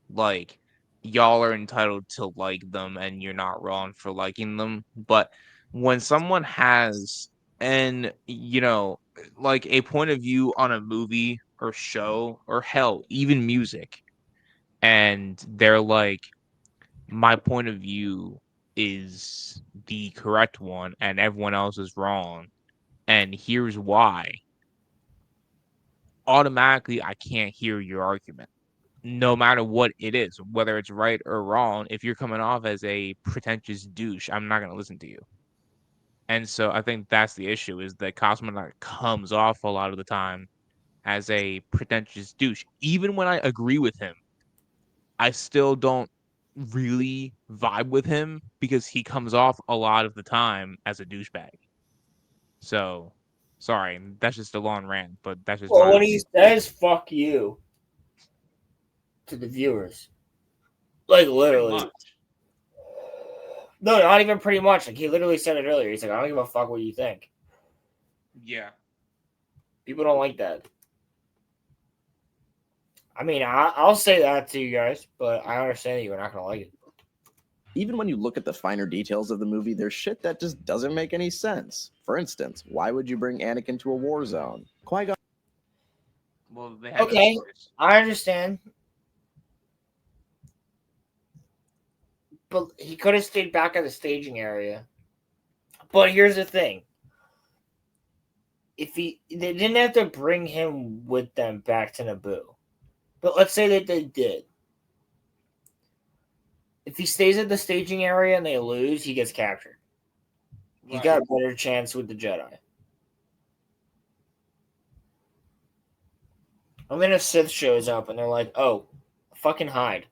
like, y'all are entitled to like them and you're not wrong for liking them. But when someone has like a point of view on a movie or show or hell, even music, and they're like, my point of view is the correct one and everyone else is wrong, and here's why, automatically I can't hear your argument. No matter what it is, whether it's right or wrong, if you're coming off as a pretentious douche, I'm not going to listen to you. And so I think that's the issue, is that Cosmonaut comes off a lot of the time as a pretentious douche. Even when I agree with him, I still don't really vibe with him because he comes off a lot of the time as a douchebag. So, sorry, that's just a long rant, but that's just Well, when he says "fuck you" to the viewers, like literally, no, not even pretty much. Like he literally said it earlier. He's like, "I don't give a fuck what you think." Yeah, people don't like that. I mean, I'll say that to you guys, but I understand that you're not gonna like it. Even when you look at the finer details of the movie, there's shit that just doesn't make any sense. For instance, why would you bring Anakin to a war zone? Qui-Gon. Well, they have okay, I understand, but he could have stayed back at the staging area. But here's the thing: they didn't have to bring him with them back to Naboo, but let's say that they did. If he stays at the staging area and they lose, he gets captured. He's got a better chance with the Jedi. And then a Sith shows up and they're like, oh, fucking hide.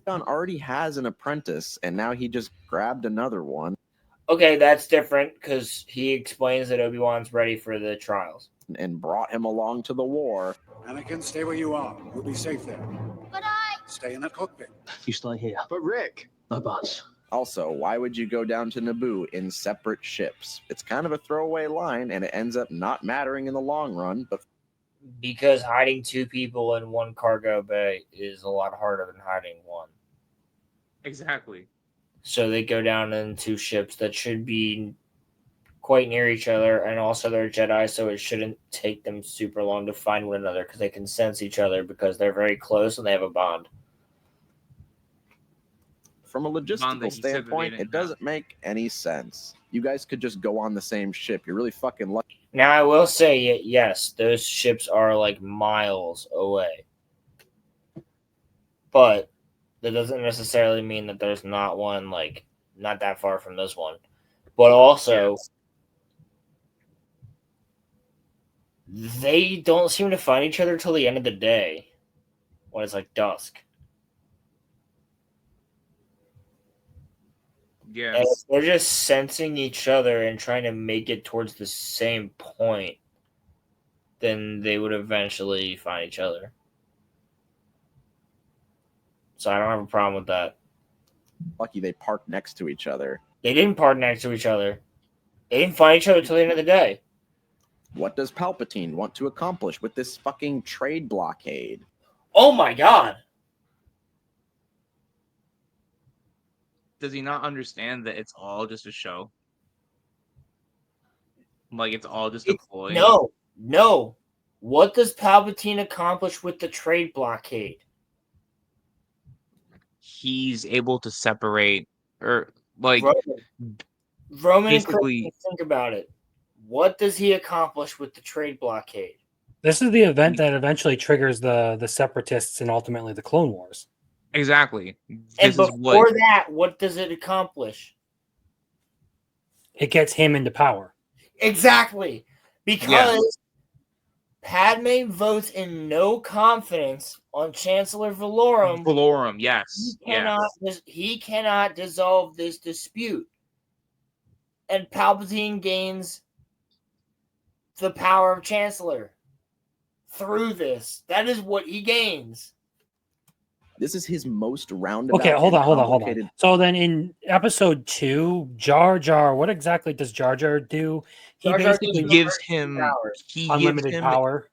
John already has an apprentice and now he just grabbed another one. Okay, that's different because he explains that Obi-Wan's ready for the trials. And brought him along to the war. Anakin, stay where you are. You'll be safe there. But I... Stay in the cockpit. You stay here. But Rick... No buts. Also, why would you go down to Naboo in separate ships? It's kind of a throwaway line, and it ends up not mattering in the long run, but... Because hiding two people in one cargo bay is a lot harder than hiding one. Exactly. So they go down in two ships that should be quite near each other, and also they're Jedi, so it shouldn't take them super long to find one another because they can sense each other because they're very close and they have a bond. From a logistical standpoint, it doesn't make any sense. You guys could just go on the same ship. You're really fucking lucky. Now, I will say, yes, those ships are like miles away. But that doesn't necessarily mean that there's not one, like, not that far from this one. But also, they don't seem to find each other till the end of the day when it's like dusk. Yeah. And if they're just sensing each other and trying to make it towards the same point, then they would eventually find each other. So I don't have a problem with that. Lucky they parked next to each other. They didn't park next to each other. They didn't find each other till the end of the day. What does Palpatine want to accomplish with this fucking trade blockade? Oh my god! Does he not understand that it's all just a show? Like, it's all just a ploy? No. What does Palpatine accomplish with the trade blockade? He's able to separate, or, like... Roman and Christian, think about it. What does he accomplish with the trade blockade? This is the event that eventually triggers the Separatists and ultimately the Clone Wars. Exactly. And before that, what does it accomplish? It gets him into power. Exactly. Because Padme votes in no confidence on Chancellor Valorum. Valorum, yes. He cannot dissolve this dispute. And Palpatine gains the power of Chancellor through this. That is what he gains. This is his most roundabout. Okay, hold on. So then in episode 2, Jar Jar, what exactly does Jar Jar do? He basically gives him unlimited power.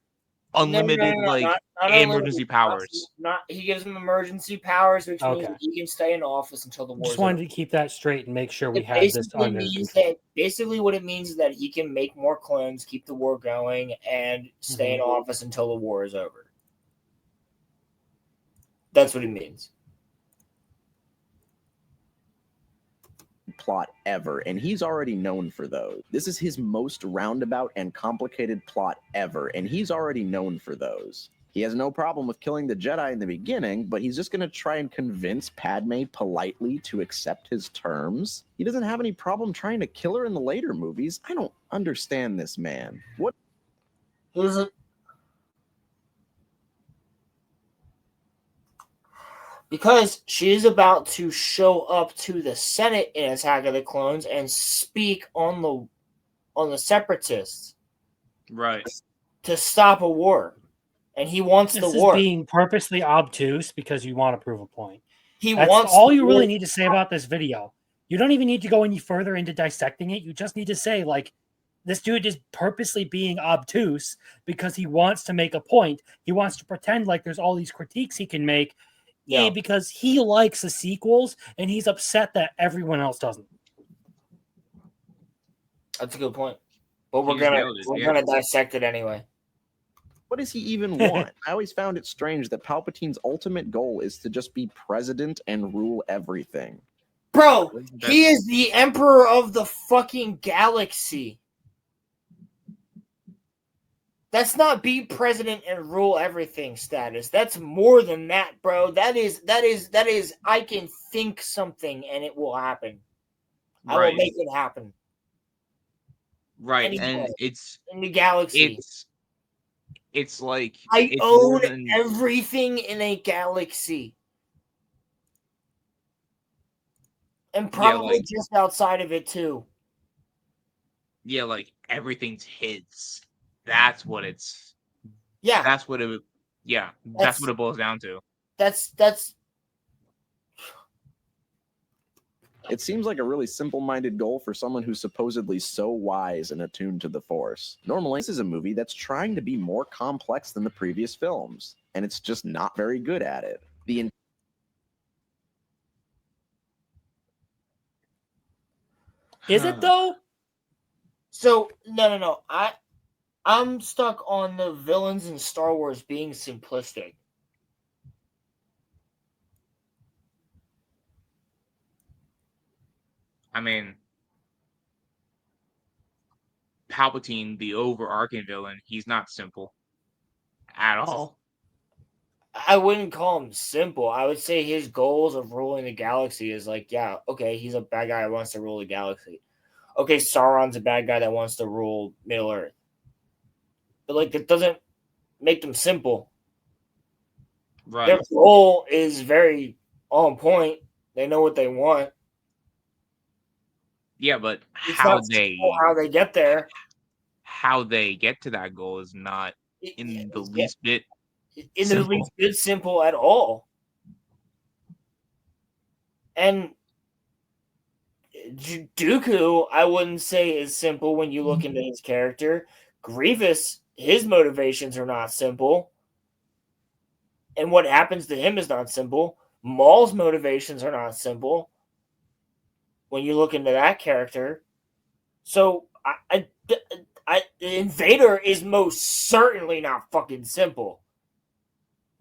Unlimited not emergency powers. He gives him emergency powers, which means he can stay in office until the war. Just wanted to keep that straight and make sure we had this under control. Basically, what it means is that he can make more clones, keep the war going, and stay in office until the war is over. That's what it means. Plot ever, and he's already known for those. This is his most roundabout and complicated plot ever, and he's already known for those. He has no problem with killing the Jedi in the beginning, but he's just going to try and convince Padme politely to accept his terms. He doesn't have any problem trying to kill her in the later movies. I don't understand this man. What is it? Because she is about to show up to the Senate in Attack of the Clones and speak on the Separatists, right, to stop a war, and he wants the war. This is being purposely obtuse because you want to prove a point. That's all you really need to say about this video. You don't even need to go any further into dissecting it. You just need to say, like, this dude is purposely being obtuse because he wants to make a point. He wants to pretend like there's all these critiques he can make. Yeah, because he likes the sequels and he's upset that everyone else doesn't. That's a good point. But we're gonna dissect it anyway. What does he even want? I always found it strange that Palpatine's ultimate goal is to just be president and rule everything. Bro, he is the emperor of the fucking galaxy. That's not be president and rule everything status. That's more than that, bro. That is I can think something and it will happen. I will make it happen. Right. Anyway, and it's in the galaxy. It's like I own everything in a galaxy. And probably just outside of it too. Yeah, like everything's his. That's what it's. Yeah. That's what it. Yeah, that's what it boils down to. That's. It seems like a really simple-minded goal for someone who's supposedly so wise and attuned to the Force. Normally, this is a movie that's trying to be more complex than the previous films, and it's just not very good at it. Is it though? So no. I'm stuck on the villains in Star Wars being simplistic. I mean, Palpatine, the overarching villain, he's not simple at all. I wouldn't call him simple. I would say his goals of ruling the galaxy is like, yeah, okay, he's a bad guy that wants to rule the galaxy. Okay, Sauron's a bad guy that wants to rule Middle Earth. But, like, it doesn't make them simple. Right. Their goal is very on point. They know what they want. Yeah, but how they get there, how they get to that goal is not in the least bit simple at all. And Dooku, I wouldn't say is simple when you look into his character. Grievous, his motivations are not simple. And what happens to him is not simple. Maul's motivations are not simple when you look into that character. So, Vader is most certainly not fucking simple.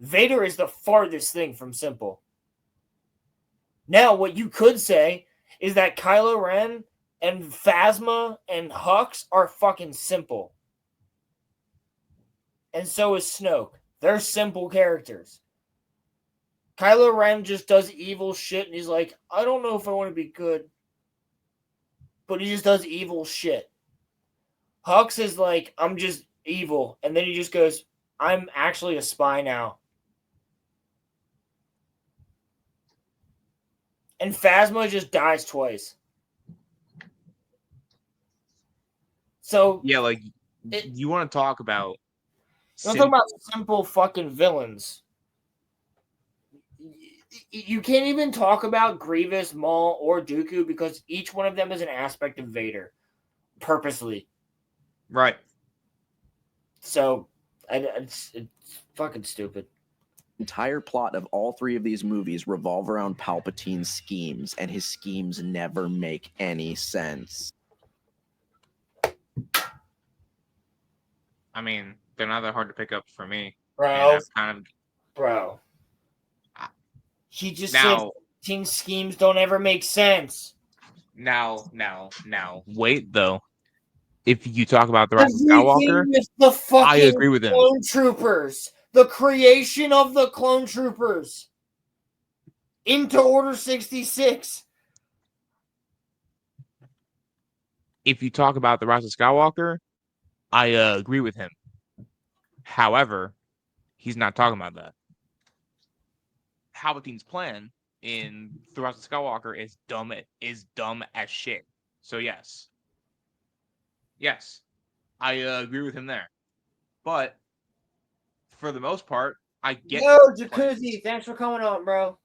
Vader is the farthest thing from simple. Now, what you could say is that Kylo Ren and Phasma and Hux are fucking simple. And so is Snoke. They're simple characters. Kylo Ren just does evil shit and he's like, I don't know if I want to be good. But he just does evil shit. Hux is like, I'm just evil. And then he just goes, I'm actually a spy now. And Phasma just dies twice. So yeah, like you want to talk about I'm talking about simple fucking villains. You can't even talk about Grievous, Maul, or Dooku because each one of them is an aspect of Vader, purposely. Right. So, it's fucking stupid. Entire plot of all three of these movies revolve around Palpatine's schemes, and his schemes never make any sense. I mean, they're not that hard to pick up for me. Bro. And kind of... Bro. He just said teen schemes don't ever make sense. Now, wait, though. If you talk about the Rise of Skywalker, with the fucking I agree with him. Clone Troopers. The creation of the Clone Troopers. Into Order 66. If you talk about the Rise of Skywalker, I agree with him. However, he's not talking about that. Palpatine's plan in The Rise of Skywalker is dumb as shit. So yes, I agree with him there. But for the most part, I get. Yo, Jakuzzi, thanks for coming on, bro.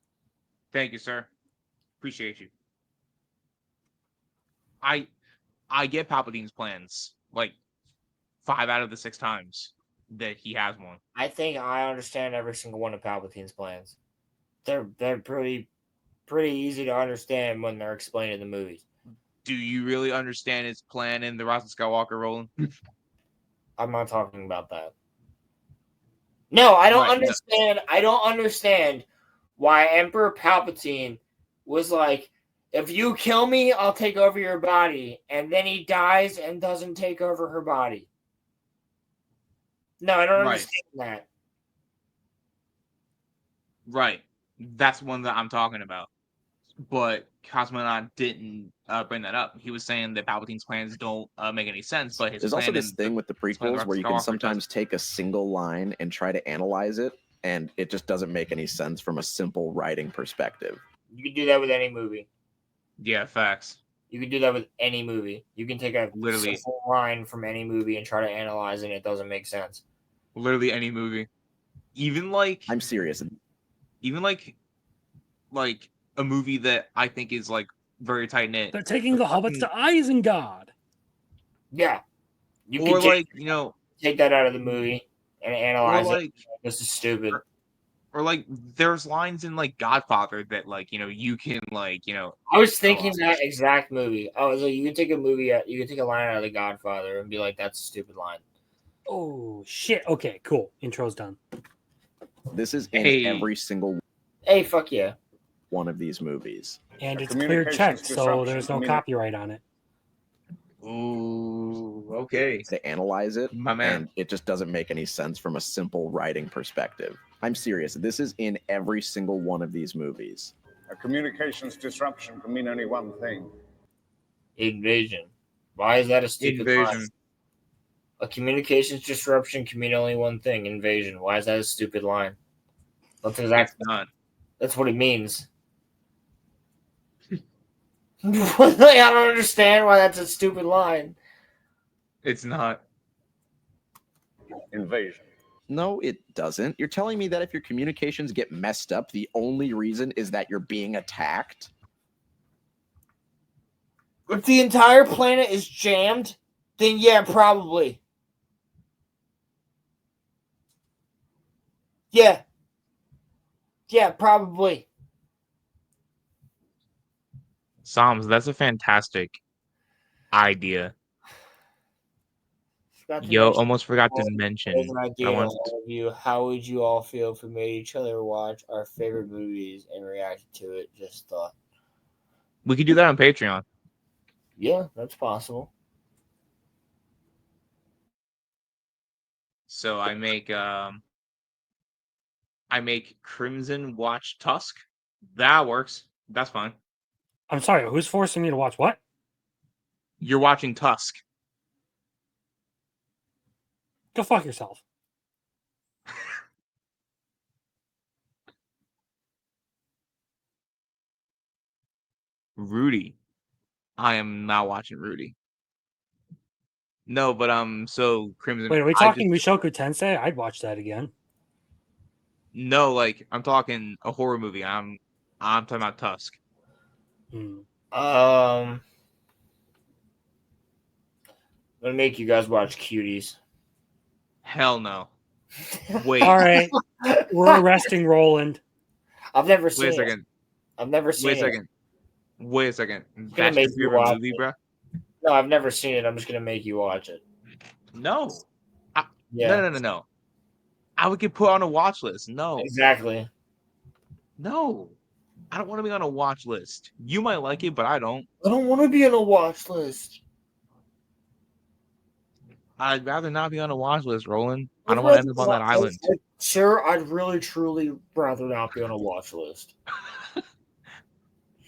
Thank you, sir. Appreciate you. I get Palpatine's plans like 5 out of the 6 times that he has one. I think I understand every single one of Palpatine's plans. They're pretty easy to understand when they're explained in the movies. Do you really understand his plan in The Rise of Skywalker, Roland? I'm not talking about that. No, I don't understand. I don't understand why Emperor Palpatine was like, if you kill me, I'll take over your body. And then he dies and doesn't take over her body. No, I don't understand that. Right. That's one that I'm talking about. But COSMONAUT didn't bring that up. He was saying that Palpatine's plans don't make any sense. But there's also this thing with the prequels where you can sometimes take a single line and try to analyze it, and it just doesn't make any sense from a simple writing perspective. You can do that with any movie. Yeah, facts. You can do that with any movie. You can take a simple line from any movie and try to analyze it, and it doesn't make sense. Literally any movie. Even like... I'm serious. Even like a movie that I think is like very tight knit. They're taking the hobbits to Isengard. Yeah, you or can like take that out of the movie and analyze it. This is stupid. Or like there's lines in like Godfather that like you can like I was thinking that exact movie. I was like, you can take a line out of The Godfather and be like, that's a stupid line. Oh shit! Okay, cool. Intro's done. This is in every single. Hey, fuck yeah. One of these movies. And it's clear checked, so there's no copyright on it. Ooh, okay. To analyze it, my man, and it just doesn't make any sense from a simple writing perspective. I'm serious. This is in every single one of these movies. A communications disruption can mean only one thing. Invasion. Why is that a stupid line? A communications disruption can mean only one thing. Invasion. Why is that a stupid line? That's exactly not. That's what it means. I don't understand why that's a stupid line. It's not. Invasion. No, it doesn't. You're telling me that if your communications get messed up, the only reason is that you're being attacked? If the entire planet is jammed, then yeah, probably. Yeah. Yeah, probably. Psalms, that's a fantastic idea. Almost forgot to mention. How would you all feel if we made each other watch our favorite movies and react to it? Just thought. We could do that on Patreon. Yeah, that's possible. So I make Crimson watch Tusk. That works. That's fine. I'm sorry, who's forcing me to watch what? You're watching Tusk. Go fuck yourself. Rudy. I am not watching Rudy. No, but so Crimson. Wait, are we talking Mushoku Tensei? I'd watch that again. No, like I'm talking a horror movie. I'm talking about Tusk. I'm gonna make you guys watch Cuties. Hell no. Wait. All right, we're arresting Roland. I've never seen Wait a it. second. I've never seen Wait a it. second. Wait a second. Gonna That's make your you favorite watch movie, it. bro? No, I've never seen it. I'm just gonna make you watch it. No. Yeah. No. I would get put on a watch list. No. Exactly. No. I don't want to be on a watch list. You might like it, but I don't. I don't want to be on a watch list. I'd rather not be on a watch list, Roland. I don't want to end up on that island. Sure, I'd really, truly rather not be on a watch list. Shut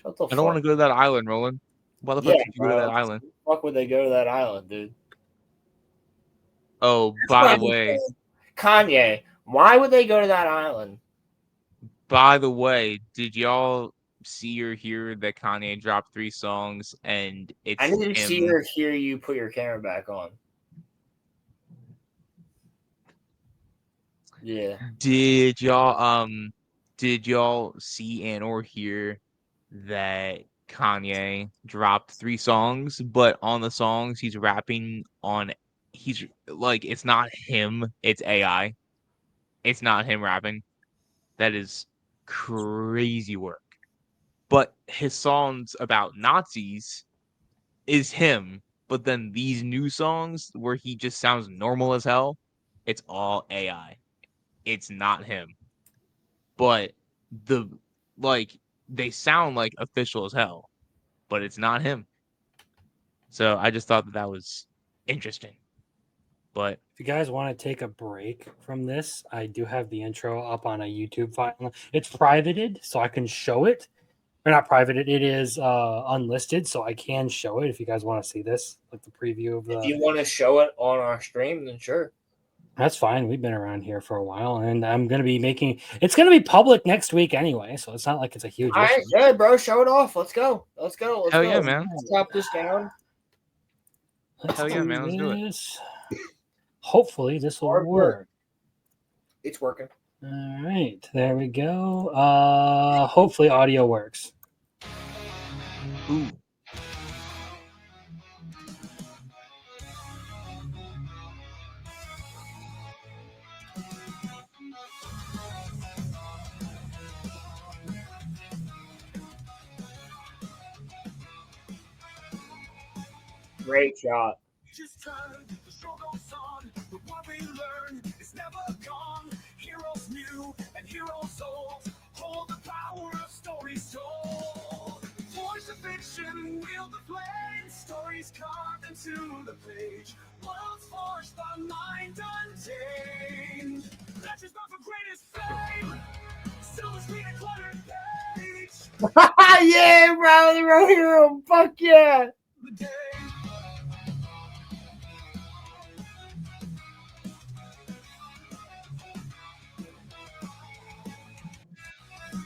the fuck. I don't want to go to that island, Roland. Why the fuck did you go to that island? Why the fuck would they go to that island, dude? Oh, by the way. Kanye, why would they go to that island? By the way, did y'all see or hear that Kanye dropped 3 songs and it's I didn't him? see or hear you put your camera back on. Yeah. Did y'all see and or hear that Kanye dropped 3 songs, but on the songs he's rapping on it's not him, it's AI. It's not him rapping. That is crazy work. But his songs about Nazis is him, but then these new songs where he just sounds normal as hell, it's all AI. It's not him. But they sound like official as hell, but it's not him. So I just thought that was interesting. But if you guys want to take a break from this, I do have the intro up on a YouTube file. It's privated, so I can show it. Or not privated, it is unlisted, so I can show it if you guys want to see this, like the preview of the. If you want to show it on our stream, then sure. That's fine. We've been around here for a while, and I'm going to be making. It's going to be public next week anyway, so it's not like it's a huge issue. All right, yeah, bro, show it off. Let's go. Let's go. Hell yeah, man. Let's top this down. Hell yeah, man. Let's do it. Hopefully, this will work. It's working. All right, there we go. Hopefully, audio works. Ooh. Great shot. Just turn, the show goes on, but what we learn is never gone. Heroes new and heroes old hold the power of stories told. Forge the fiction, wield the flame, stories carved into the page. Worlds forged by mind untamed. Legends not for greatest fame, silver screen and cluttered page. Yeah, bro, the real hero. Fuck yeah. The day.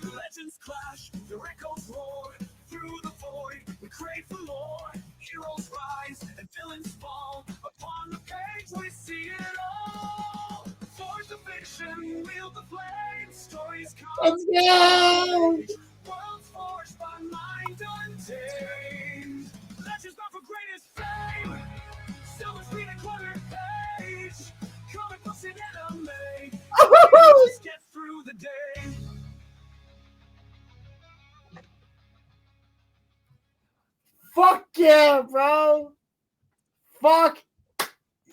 Legends clash, their echoes roar through the void. We crave for lore. Heroes rise and villains fall. Upon the page, we see it all. Forge the fiction, wield the flame. Stories come. Let's go. Worlds forged by mind untamed. Legends not for greatest fame. Silver screen and cluttered page. Comic books and anime. Just get through the day. Fuck yeah, bro. Fuck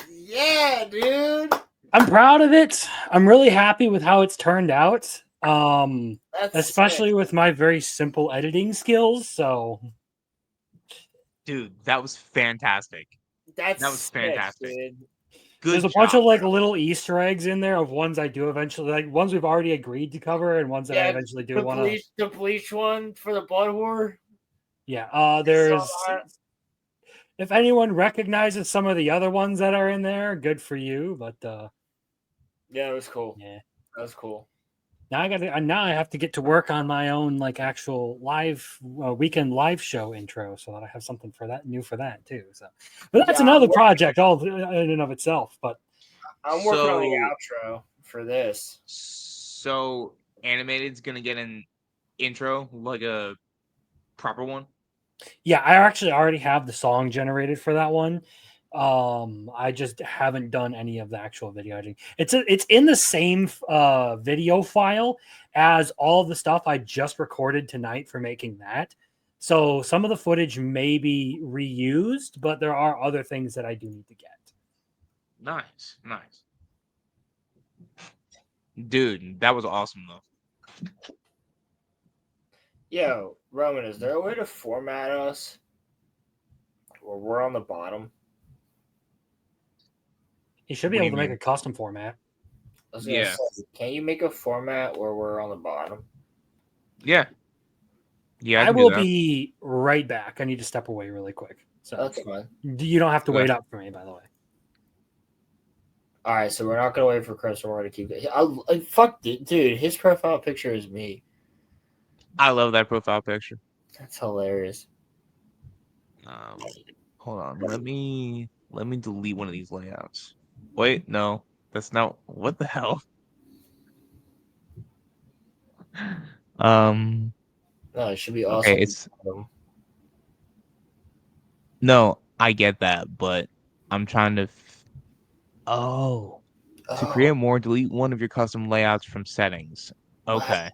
yeah, dude. I'm proud of it. I'm really happy with how it's turned out. Especially with my very simple editing skills. So, dude, that was fantastic. That was fantastic. Dude. Good There's a bunch of like little Easter eggs in there of ones I do eventually, like ones we've already agreed to cover and ones that I eventually do want to. The bleach one for the blood war. Yeah, there's. If anyone recognizes some of the other ones that are in there, good for you. But yeah, it was cool. Yeah, that was cool. Now I have to get to work on my own like actual live weekend live show intro, so that I have something for that too. So, but that's another project all in and of itself. But I'm working on the outro for this. So animated's gonna get an intro, like a proper one. Yeah, I actually already have the song generated for that one. I just haven't done any of the actual video editing. It's in the same video file as all the stuff I just recorded tonight for making that. So some of the footage may be reused, but there are other things that I do need to get. Nice. Dude, that was awesome though. Yo, Roman, is there a way to format us where we're on the bottom? You should be able to make a custom format. Say, can you make a format where we're on the bottom? Yeah. I will be right back. I need to step away really quick. So that's fine. You don't have to wait up for me, by the way. All right, so we're not gonna wait for Chris. We're gonna keep it. Fuck, dude. His profile picture is me. I love that profile picture. That's hilarious. Hold on. Let me delete one of these layouts. Wait, no, that's not. What the hell? No, it should be awesome. Okay, no, I get that, but I'm trying to. To create more, delete one of your custom layouts from settings. Okay.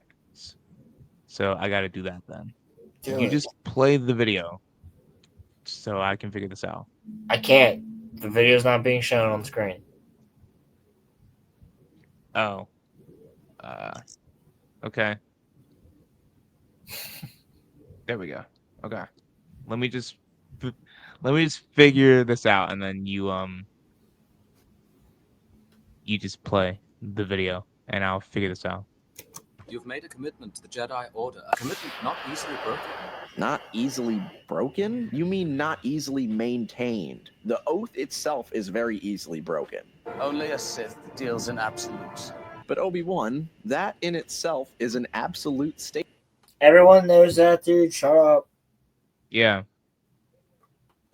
So I got to do that then. You just play the video so I can figure this out. I can't. The video's not being shown on screen. Oh. Okay. There we go. Okay. Let me just figure this out, and then you just play the video, and I'll figure this out. You've made a commitment to the Jedi Order, a commitment not easily broken. Not easily broken? You mean not easily maintained. The oath itself is very easily broken. Only a Sith deals in absolutes. But Obi-Wan, that in itself is an absolute state. Everyone knows that, dude. Shut up. Yeah.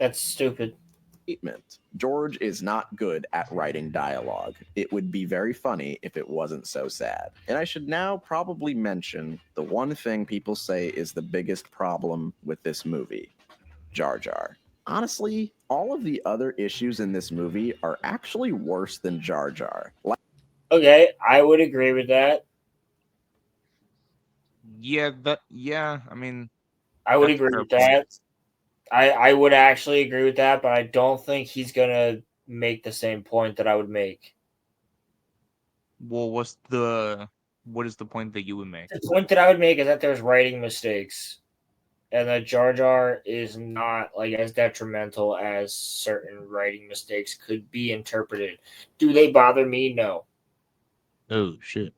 That's stupid. Statement. George is not good at writing dialogue. It would be very funny if it wasn't so sad. And I should now probably mention the one thing people say is the biggest problem with this movie. Jar Jar. Honestly, all of the other issues in this movie are actually worse than Jar Jar. Okay, I would agree with that. Yeah, I mean, I would agree with that. I would actually agree with that, but I don't think he's gonna make the same point that I would make. Well, what is the point that you would make? The point that I would make is that there's writing mistakes, and that Jar Jar is not like as detrimental as certain writing mistakes could be interpreted. Do they bother me? No. Oh shit.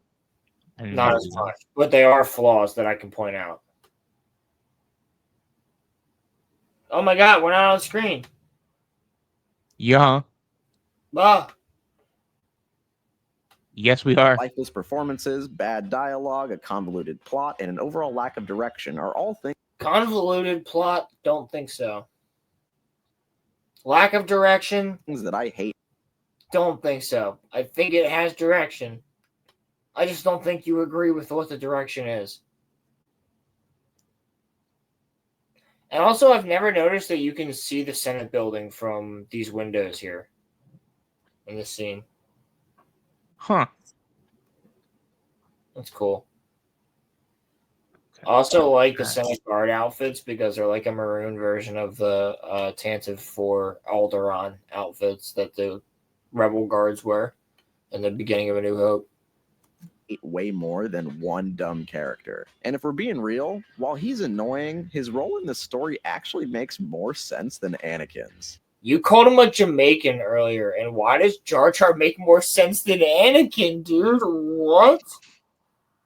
Not as much, but they are flaws that I can point out. Oh my god, we're not on screen. Yeah. Yes, we are. Lifeless performances, bad dialogue, a convoluted plot, and an overall lack of direction are all things. Convoluted plot? Don't think so. Lack of direction? Things that I hate. Don't think so. I think it has direction. I just don't think you agree with what the direction is. And also, I've never noticed that you can see the Senate building from these windows here in this scene. Huh. That's cool. I also like the Senate Guard outfits because they're like a maroon version of the Tantive 4 Alderaan outfits that the Rebel Guards wear in the beginning of A New Hope. Way more than one dumb character. And if we're being real, while he's annoying, his role in the story actually makes more sense than Anakin's. You called him a Jamaican earlier, and why does Jar Jar make more sense than Anakin, dude? What?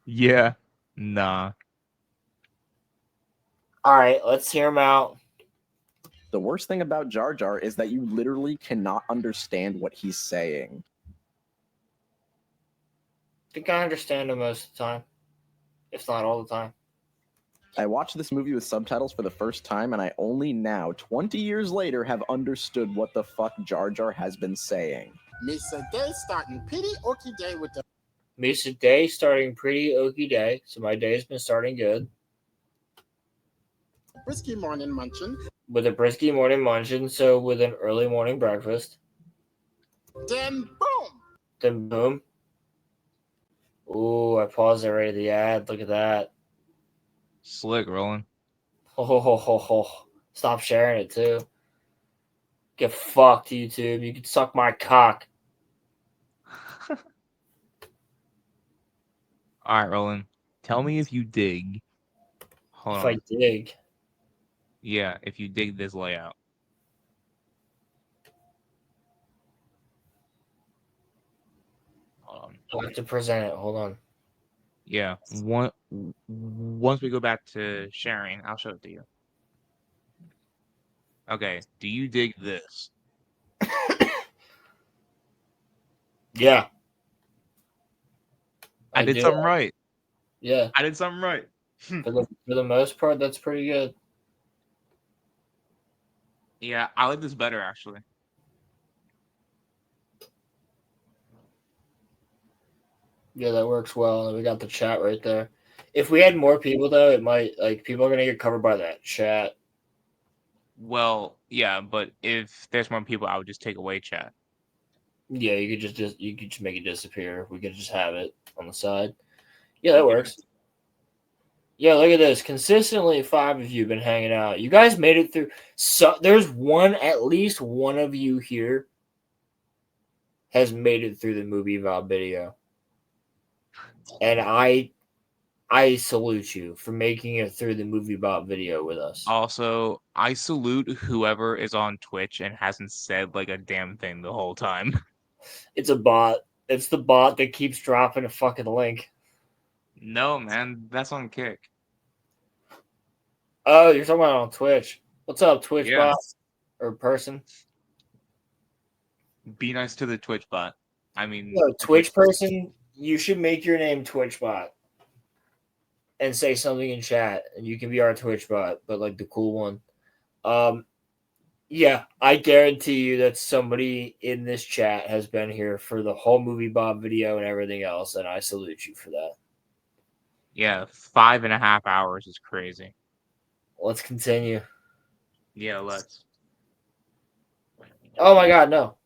Yeah. Nah. All right, let's hear him out. The worst thing about Jar Jar is that you literally cannot understand what he's saying. I think I understand him most of the time, if not all the time. I watched this movie with subtitles for the first time, and I only now, 20 years later, have understood what the fuck Jar Jar has been saying. Miss Day starting pity or today with the... Misa day starting pretty okie day, so my day's been starting good. Brisky morning munchin. With a brisky morning munchin, so with an early morning breakfast. Then boom. Then boom. Ooh, I paused it right at the ad. Look at that. Slick, Roland. Ho. Stop sharing it too. Get fucked, YouTube. You can suck my cock. All right, Roland. Tell me if you dig. Hold on. I dig. Yeah, if you dig this layout. Hold on. I have to present it. Hold on. Yeah. Once we go back to sharing, I'll show it to you. Okay. Do you dig this? Yeah. I did something right. Yeah. I did something right. For the most part, that's pretty good. Yeah, I like this better, actually. Yeah, that works well. And we got the chat right there. If we had more people, though, it might, like, people are going to get covered by that chat. Well, yeah, but if there's more people, I would just take away chat. Yeah, you could just make it disappear. We could just have it on the side. Yeah, that works. Yeah, look at this. Consistently, 5 of you have been hanging out. You guys made it through. So there's at least one of you here has made it through the movie Vob video, and I salute you for making it through the movie Vob video with us. Also, I salute whoever is on Twitch and hasn't said like a damn thing the whole time. It's a bot. It's the bot that keeps dropping a fucking link. No, man, that's on Kick. Oh, you're talking about on Twitch. What's up, Twitch bot or person? Be nice to the Twitch bot. I mean, no, Twitch person. You should make your name Twitch bot and say something in chat, and you can be our Twitch bot, but like the cool one. Yeah, I guarantee you that somebody in this chat has been here for the whole movie Bob video and everything else, and I salute you for that. Yeah, 5.5 hours is crazy. Let's continue. Yeah, let's. Oh my god, no.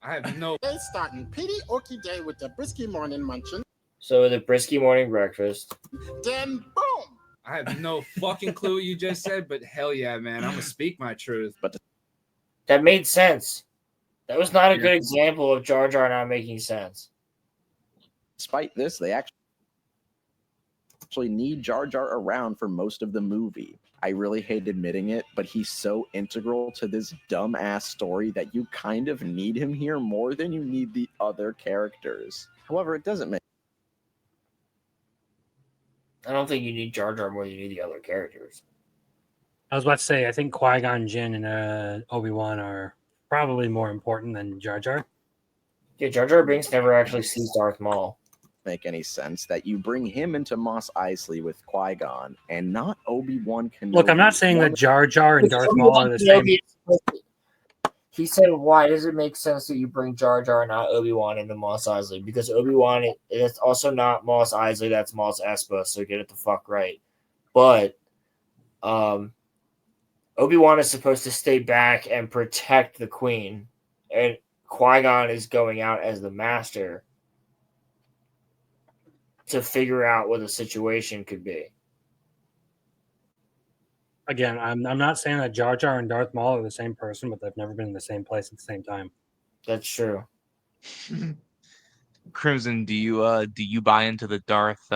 I have no. Day starting pretty okie day with the brisky morning munchin. So the brisky morning breakfast. Then boom. I have no fucking clue what you just said, but hell yeah, man, I'm gonna speak my truth. But that made sense. That was not a good example of Jar Jar not making sense. Despite this, they actually need Jar Jar around for most of the movie. I really hate admitting it, but he's so integral to this dumb-ass story that you kind of need him here more than you need the other characters. However, it doesn't make... I don't think you need Jar Jar more than you need the other characters. I was about to say, I think Qui-Gon Jinn and Obi-Wan are probably more important than Jar Jar. Yeah, Jar Jar Binks never actually sees Darth Maul. Make any sense that you bring him into Mos Eisley with Qui-Gon and not Obi-Wan Kenobi. Look, I'm not saying that Jar Jar and Darth Maul are the same. He said, why does it make sense that you bring Jar Jar and not Obi-Wan into Mos Eisley? Because Obi-Wan is also not Mos Eisley, that's Mos Espa, so get it the fuck right. But Obi-Wan is supposed to stay back and protect the Queen, and Qui-Gon is going out as the master to figure out what the situation could be. Again, I'm not saying that Jar Jar and Darth Maul are the same person, but they've never been in the same place at the same time. That's true. Crimson, do you buy into the Darth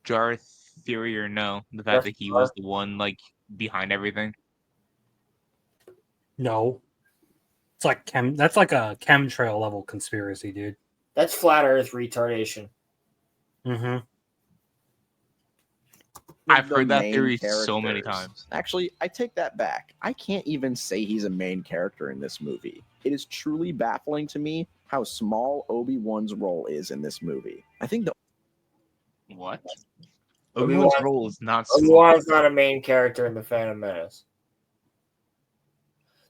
Jar theory or no? The fact that he was the one like behind everything? No. It's like that's like a chemtrail level conspiracy, dude. That's flat Earth retardation. Mm-hmm. I've heard that theory so many times. Actually, I take that back. I can't even say he's a main character in this movie. It is truly baffling to me how small Obi-Wan's role is in this movie. I think What? Obi-Wan's role is not small. Obi-Wan's not a main character in The Phantom Menace.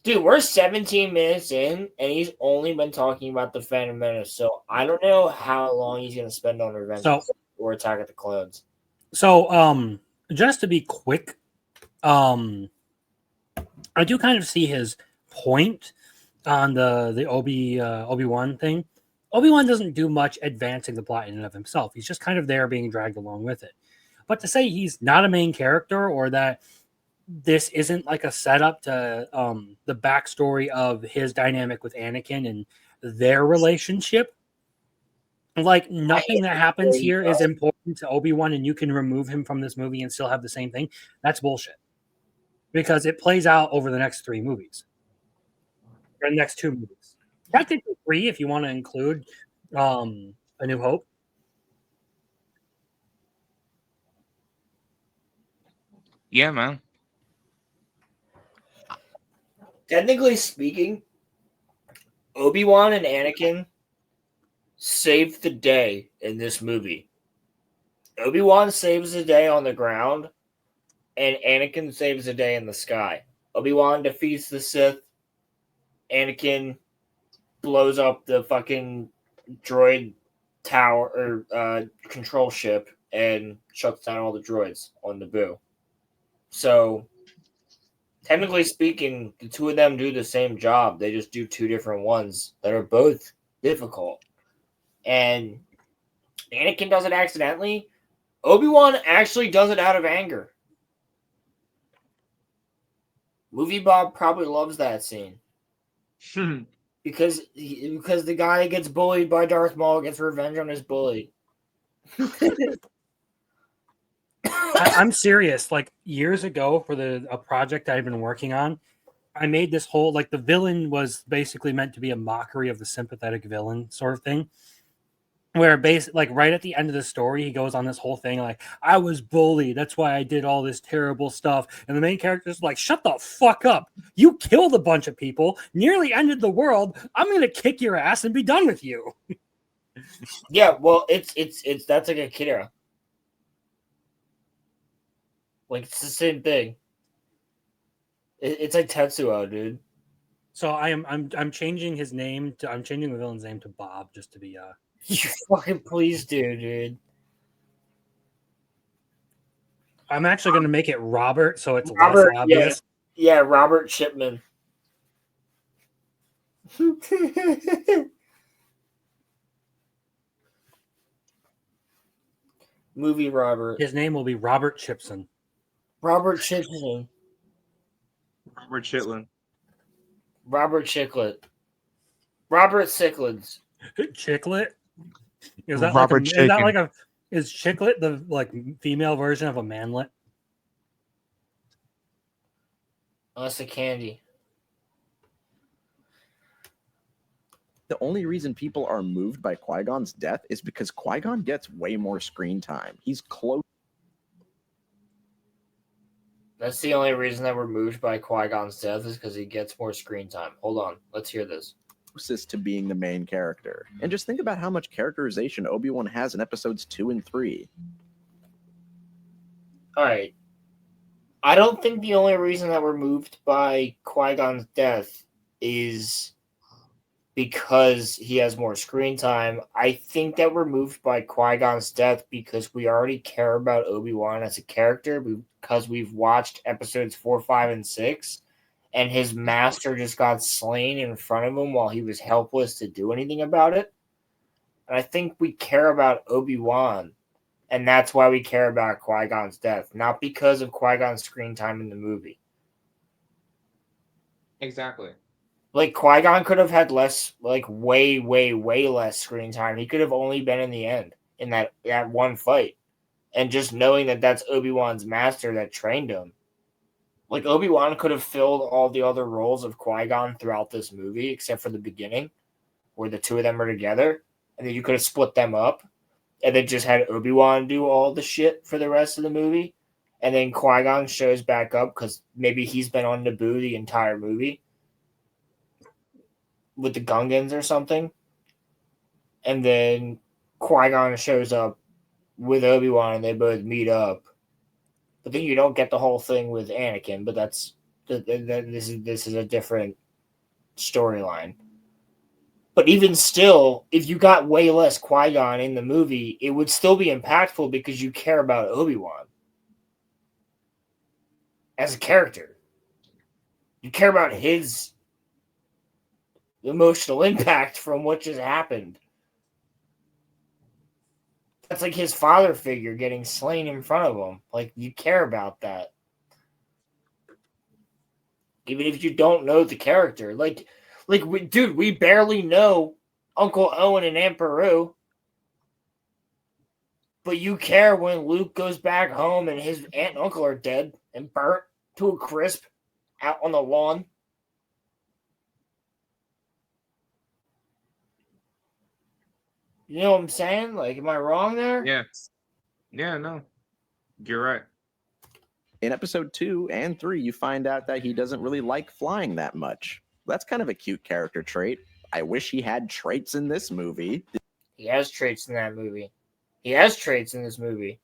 Dude, we're 17 minutes in, and he's only been talking about the Phantom Menace. So I don't know how long he's going to spend on Revenge or Attack of the Clones. So, just to be quick, I do kind of see his point on the Obi-Wan thing. Obi-Wan doesn't do much advancing the plot in and of himself. He's just kind of there being dragged along with it. But to say he's not a main character or that this isn't like a setup to the backstory of his dynamic with Anakin and their relationship, like nothing that happens here is important to Obi-Wan and you can remove him from this movie and still have the same thing. That's bullshit. Because it plays out over the next 3 movies. Or the next 2 movies. Technically 3 if you want to include A New Hope. Yeah, man. Technically speaking, Obi-Wan and Anakin saved the day in this movie. Obi-Wan saves the day on the ground, and Anakin saves the day in the sky. Obi-Wan defeats the Sith. Anakin blows up the fucking droid tower or control ship and shuts down all the droids on Naboo. So, technically speaking, the two of them do the same job. They just do 2 different ones that are both difficult. And Anakin does it accidentally. Obi-Wan actually does it out of anger. Movie Bob probably loves that scene. because the guy gets bullied by Darth Maul gets revenge on his bully. I'm serious. Like years ago for a project I've been working on, I made this whole like the villain was basically meant to be a mockery of the sympathetic villain sort of thing. Where like right at the end of the story, he goes on this whole thing like, I was bullied. That's why I did all this terrible stuff. And the main character's like, shut the fuck up. You killed a bunch of people, nearly ended the world. I'm gonna kick your ass and be done with you. Yeah, well, it's that's like a Akira. Like it's the same thing. It's like Tetsuo, dude. So I'm changing his name to I'm changing the villain's name to Bob just to be You fucking please do, dude. I'm actually going to make it Robert, so it's less obvious. Yeah, Robert Shipman. Movie Robert. His name will be Robert Chipson. Robert Chipson. Robert Chitlin. Robert Chiclet. Robert Sicklins. Chiclet? Is that Robert is Chiclet the like female version of a manlet? That's a candy. The only reason people are moved by Qui-Gon's death is because Qui-Gon gets way more screen time. He's close. That's the only reason that we're moved by Qui-Gon's death is because he gets more screen time. Hold on. Let's hear this. Closest to being the main character. And just think about how much characterization Obi-Wan has in episodes 2 and 3. All right. I don't think the only reason that we're moved by Qui-Gon's death is because he has more screen time. I think that we're moved by Qui-Gon's death because we already care about Obi-Wan as a character because we've watched episodes 4, 5, and 6, and his master just got slain in front of him while he was helpless to do anything about it. And I think we care about Obi-Wan, and that's why we care about Qui-Gon's death, not because of Qui-Gon's screen time in the movie. Exactly. Like, Qui-Gon could have had less, like, way, way, way less screen time. He could have only been in the end in that one fight. And just knowing that that's Obi-Wan's master that trained him. Like, Obi-Wan could have filled all the other roles of Qui-Gon throughout this movie, except for the beginning, where the two of them are together. And then you could have split them up. And then just had Obi-Wan do all the shit for the rest of the movie. And then Qui-Gon shows back up because maybe he's been on Naboo the entire movie. With the Gungans or something. And then Qui-Gon shows up with Obi-Wan and they both meet up. But then you don't get the whole thing with Anakin, but that's This is a different storyline. But even still, if you got way less Qui-Gon in the movie, it would still be impactful because you care about Obi-Wan as a character. You care about his emotional impact from what just happened. That's like his father figure getting slain in front of him. Like, you care about that. Even if you don't know the character. Dude, we barely know Uncle Owen and Aunt Beru. But you care when Luke goes back home and his aunt and uncle are dead and burnt to a crisp out on the lawn. You know what I'm saying? Like, am I wrong there? Yeah. Yeah, no. You're right. In episode 2 and 3, you find out that he doesn't really like flying that much. That's kind of a cute character trait. I wish he had traits in this movie. He has traits in that movie. He has traits in this movie.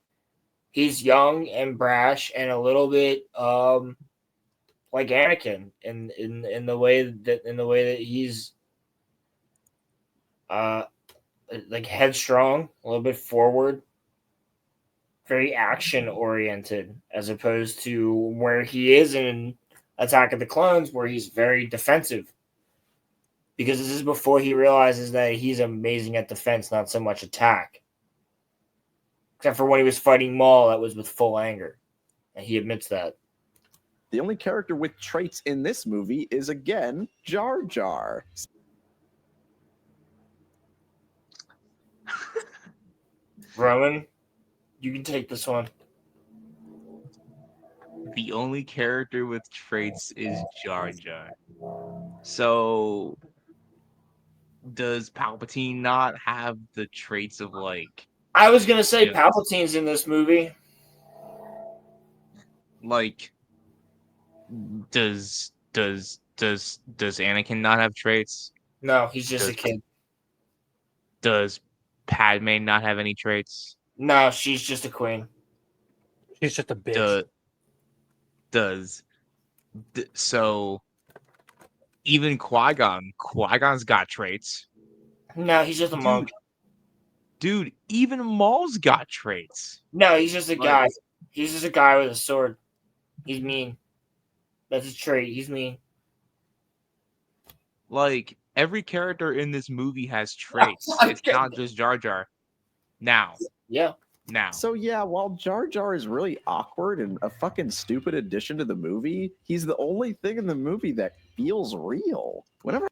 He's young and brash and a little bit like Anakin in the way that he's like headstrong, a little bit forward, very action oriented, as opposed to where he is in Attack of the Clones, where he's very defensive. Because this is before he realizes that he's amazing at defense, not so much attack. Except for when he was fighting Maul, that was with full anger. And he admits that. The only character with traits in this movie is, again, Jar Jar. Roman, you can take this one. The only character with traits is Jar Jar. So, does Palpatine not have the traits of, like... I was going to say Palpatine's in this movie. Like, does Anakin not have traits? No, he's just a kid. Does Padme not have any traits? No, she's just a queen. She's just a bitch. So even Qui-Gon's got traits. No, he's just a monk. Dude, even Maul's got traits. No, he's just a guy. He's just a guy with a sword. He's mean. That's his trait. He's mean. Like, every character in this movie has traits. It's not just Jar Jar. Now. Yeah. Now. So yeah, while Jar Jar is really awkward and a fucking stupid addition to the movie, he's the only thing in the movie that feels real. Whenever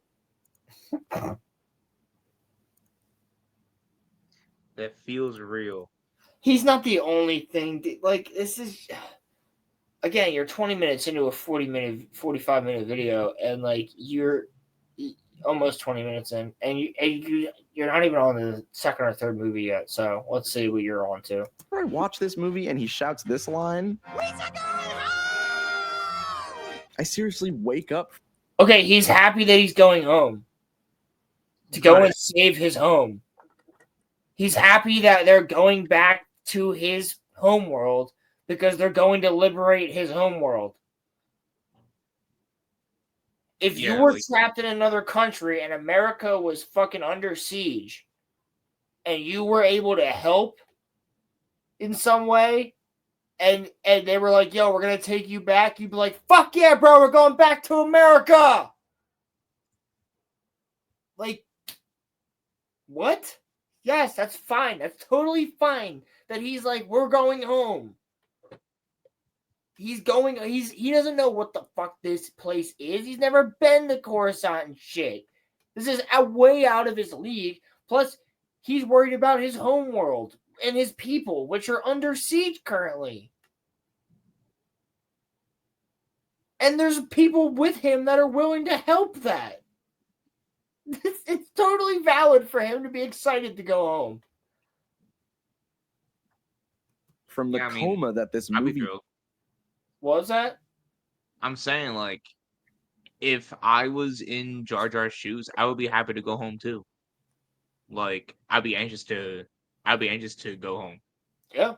that feels real. He's not the only thing. Like, this is... Again, you're 20 minutes into a 45-minute video, and, like, you're almost 20 minutes in, and you're not even on the second or third movie yet, so let's see what you're on to. I watch this movie and he shouts this line, I seriously wake up. Okay, he's happy that he's going home. To go and save his home. He's happy that they're going back to his homeworld because they're going to liberate his homeworld. If you were trapped in another country and America was fucking under siege and you were able to help in some way and they were like, yo, we're going to take you back, you'd be like, fuck yeah, bro, we're going back to America. Like, what? Yes, that's fine. That's totally fine that he's like, we're going home. He doesn't know what the fuck this place is. He's never been to Coruscant and shit. This is way out of his league. Plus, he's worried about his homeworld and his people, which are under siege currently. And there's people with him that are willing to help that. It's totally valid for him to be excited to go home. From the coma that this movie... What was that? I'm saying, like, if I was in Jar Jar's shoes, I would be happy to go home too. Like, I'd be anxious to go home. Yeah.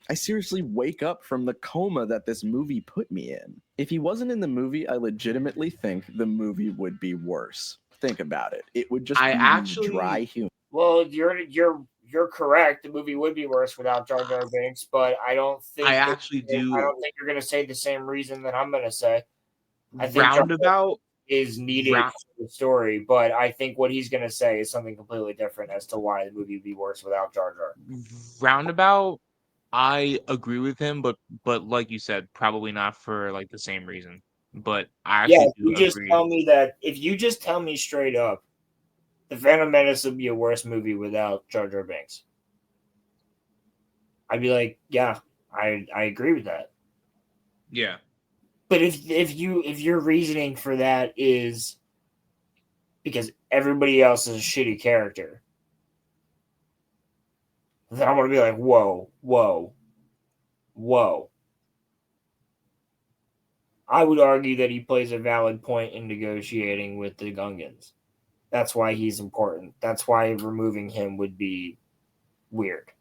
I seriously wake up from the coma that this movie put me in. If he wasn't in the movie, I legitimately think the movie would be worse. Think about it. It would just be these dry humor. Well, you're correct. The movie would be worse without Jar Jar Binks, but I don't think I don't think you're going to say the same reason that I'm going to say. I think Roundabout is needed for the story, but I think what he's going to say is something completely different as to why the movie would be worse without Jar Jar. Roundabout, I agree with him, but like you said, probably not for like the same reason. But I actually do agree. Tell me that if you just tell me straight up, The Phantom Menace would be a worse movie without Jar Jar Binks, I'd be like, yeah, I agree with that. Yeah. But if your reasoning for that is because everybody else is a shitty character, then I'm gonna be like, whoa. I would argue that he plays a valid point in negotiating with the Gungans. That's why he's important. That's why removing him would be weird.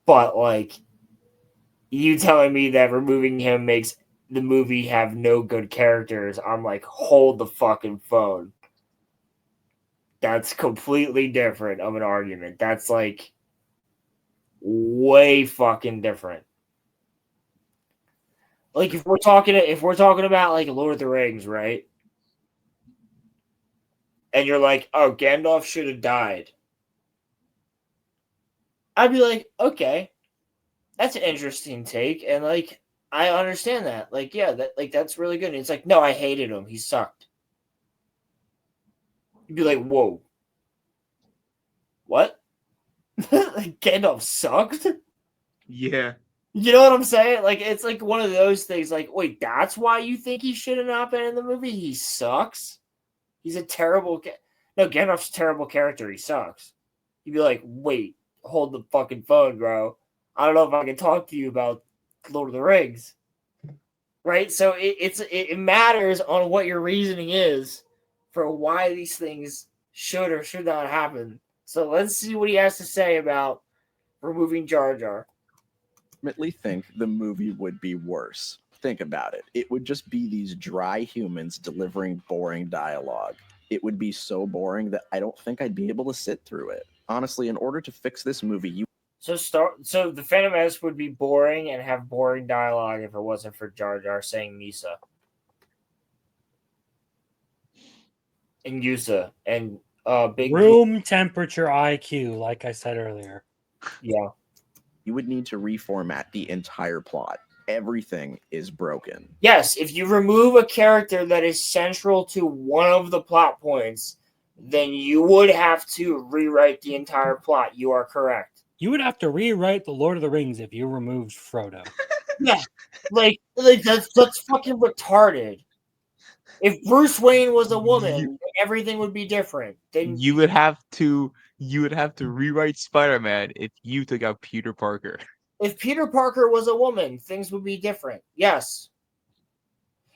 But like, you telling me that removing him makes the movie have no good characters, I'm like, hold the fucking phone. That's completely different of an argument. That's like way fucking different. Like if we're talking about like Lord of the Rings, right? And you're like, oh, Gandalf should have died. I'd be like, okay, that's an interesting take, and like I understand that. Like, yeah, that's really good. And it's like, no, I hated him. He sucked. You'd be like, whoa. What? Gandalf sucked? Yeah. You know what I'm saying? Like, it's like one of those things. Like, wait, that's why you think he should have not been in the movie? He sucks? He's a terrible... No, Gandalf's a terrible character. He sucks. You'd be like, wait, hold the fucking phone, bro. I don't know if I can talk to you about Lord of the Rings. Right? So it matters on what your reasoning is for why these things should or should not happen. So let's see what he has to say about removing Jar Jar. Ultimately think the movie would be worse. Think about it. It would just be these dry humans delivering boring dialogue. It would be so boring that I don't think I'd be able to sit through it. Honestly, in order to fix this movie, So the Phantom Menace would be boring and have boring dialogue if it wasn't for Jar Jar saying Misa. And Yusa and big room temperature IQ, like I said earlier. Yeah. You would need to reformat the entire plot. Everything is broken. Yes, if you remove a character that is central to one of the plot points, then you would have to rewrite the entire plot. You are correct. You would have to rewrite The Lord of the Rings if you removed Frodo. Yeah, like that's fucking retarded. If Bruce Wayne was a woman, everything would be different. Then you would have to rewrite Spider-Man if you took out Peter Parker. If Peter Parker was a woman, things would be different. Yes.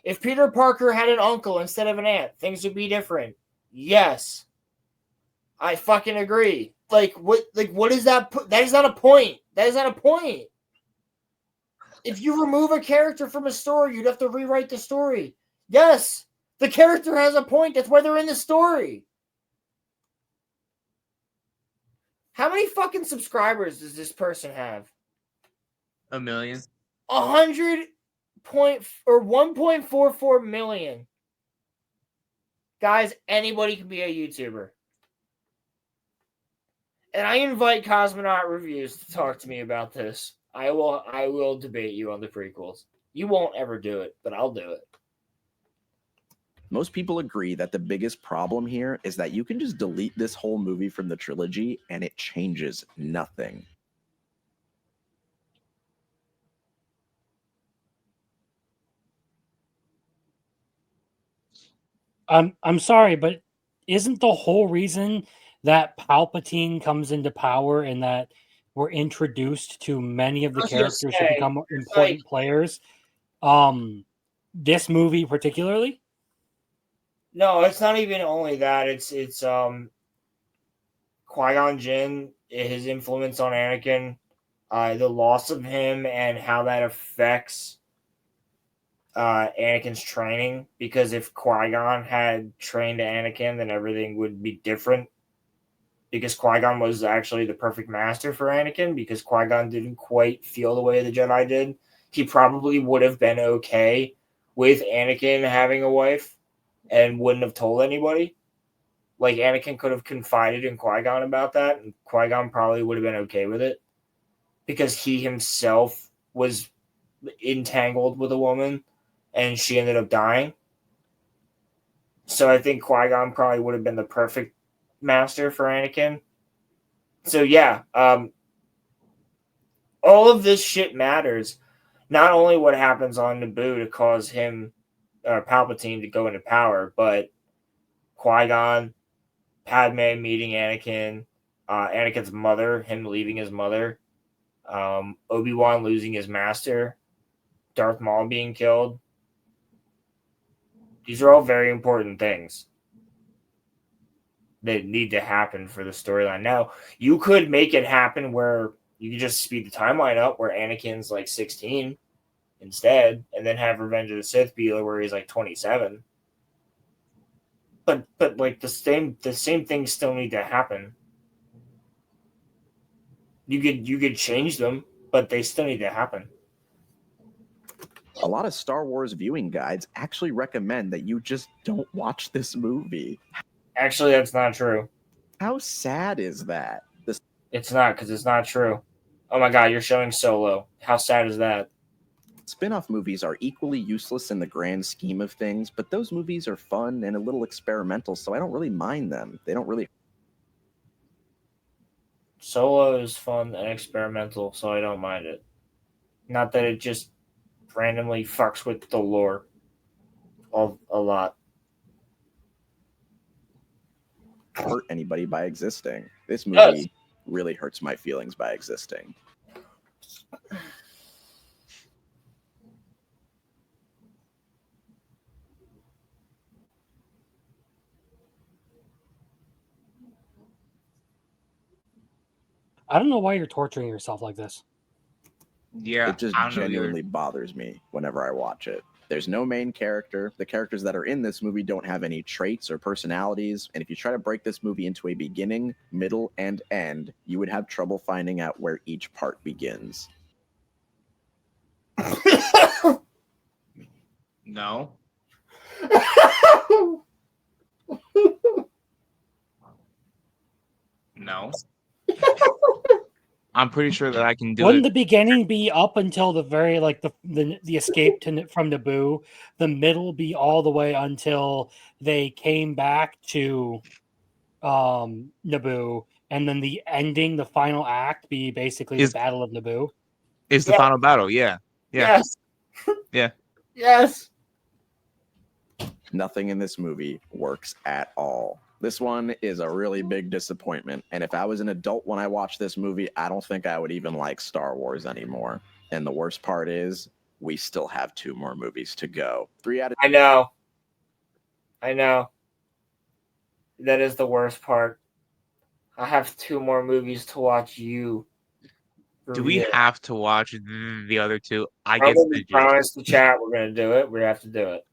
If Peter Parker had an uncle instead of an aunt, things would be different. Yes. I fucking agree. Like what is that? That is not a point. That is not a point. If you remove a character from a story, you'd have to rewrite the story. Yes. The character has a point. That's why they're in the story. How many fucking subscribers does this person have? 1 million. 1.44 million. Guys, anybody can be a YouTuber. And I invite Cosmonaut Reviews to talk to me about this. I will debate you on the prequels. You won't ever do it, but I'll do it. Most people agree that the biggest problem here is that you can just delete this whole movie from the trilogy and it changes nothing. I'm sorry, but isn't the whole reason that Palpatine comes into power and that we're introduced to many of the characters who become important players, this movie particularly? No, it's not even only that. It's Qui-Gon Jinn, his influence on Anakin, the loss of him and how that affects Anakin's training. Because if Qui-Gon had trained Anakin, then everything would be different. Because Qui-Gon was actually the perfect master for Anakin, because Qui-Gon didn't quite feel the way the Jedi did. He probably would have been okay with Anakin having a wife and wouldn't have told anybody. Like, Anakin could have confided in Qui-Gon about that, and Qui-Gon probably would have been okay with it, because he himself was entangled with a woman, and she ended up dying. So I think Qui-Gon probably would have been the perfect master for Anakin. So yeah, all of this shit matters. Not only what happens on Naboo to cause him, Palpatine, to go into power, but Qui-Gon, Padme meeting Anakin, Anakin's mother, him leaving his mother, Obi-Wan losing his master, Darth Maul being killed. These are all very important things that need to happen for the storyline. Now, you could make it happen where you could just speed the timeline up where Anakin's like 16 instead, and then have Revenge of the Sith be where he's like 27. But like the same things still need to happen. You could change them, but they still need to happen. A lot of Star Wars viewing guides actually recommend that you just don't watch this movie. Actually, that's not true. How sad is that? It's not, because it's not true. Oh my god, you're showing Solo. How sad is that? Spin-off movies are equally useless in the grand scheme of things, but those movies are fun and a little experimental, so I don't really mind them. They don't really... Solo is fun and experimental, so I don't mind it. Not that it just randomly fucks with the lore a lot. Hurt anybody by existing. This movie really hurts my feelings by existing. I don't know why you're torturing yourself like this. Yeah, it just genuinely bothers me whenever I watch it. There's no main character. The characters that are in this movie don't have any traits or personalities. And if you try to break this movie into a beginning, middle, and end, you would have trouble finding out where each part begins. No. No. I'm pretty sure that I can do Wouldn't it. the beginning be up until the very the escape from Naboo? The middle be all the way until they came back to Naboo, and then the ending, the final act, be basically the Battle of Naboo? Is the final battle? Yeah. Yes. Yeah. Yes. Nothing in this movie works at all. This one is a really big disappointment, and if I was an adult when I watched this movie, I don't think I would even like Star Wars anymore. And the worst part is, we still have 2 more movies to go. 3 out of... I know. That is the worst part. I have 2 more movies to watch you. Do we have to watch the other 2? I guess we promised the chat we're going to do it. We have to do it.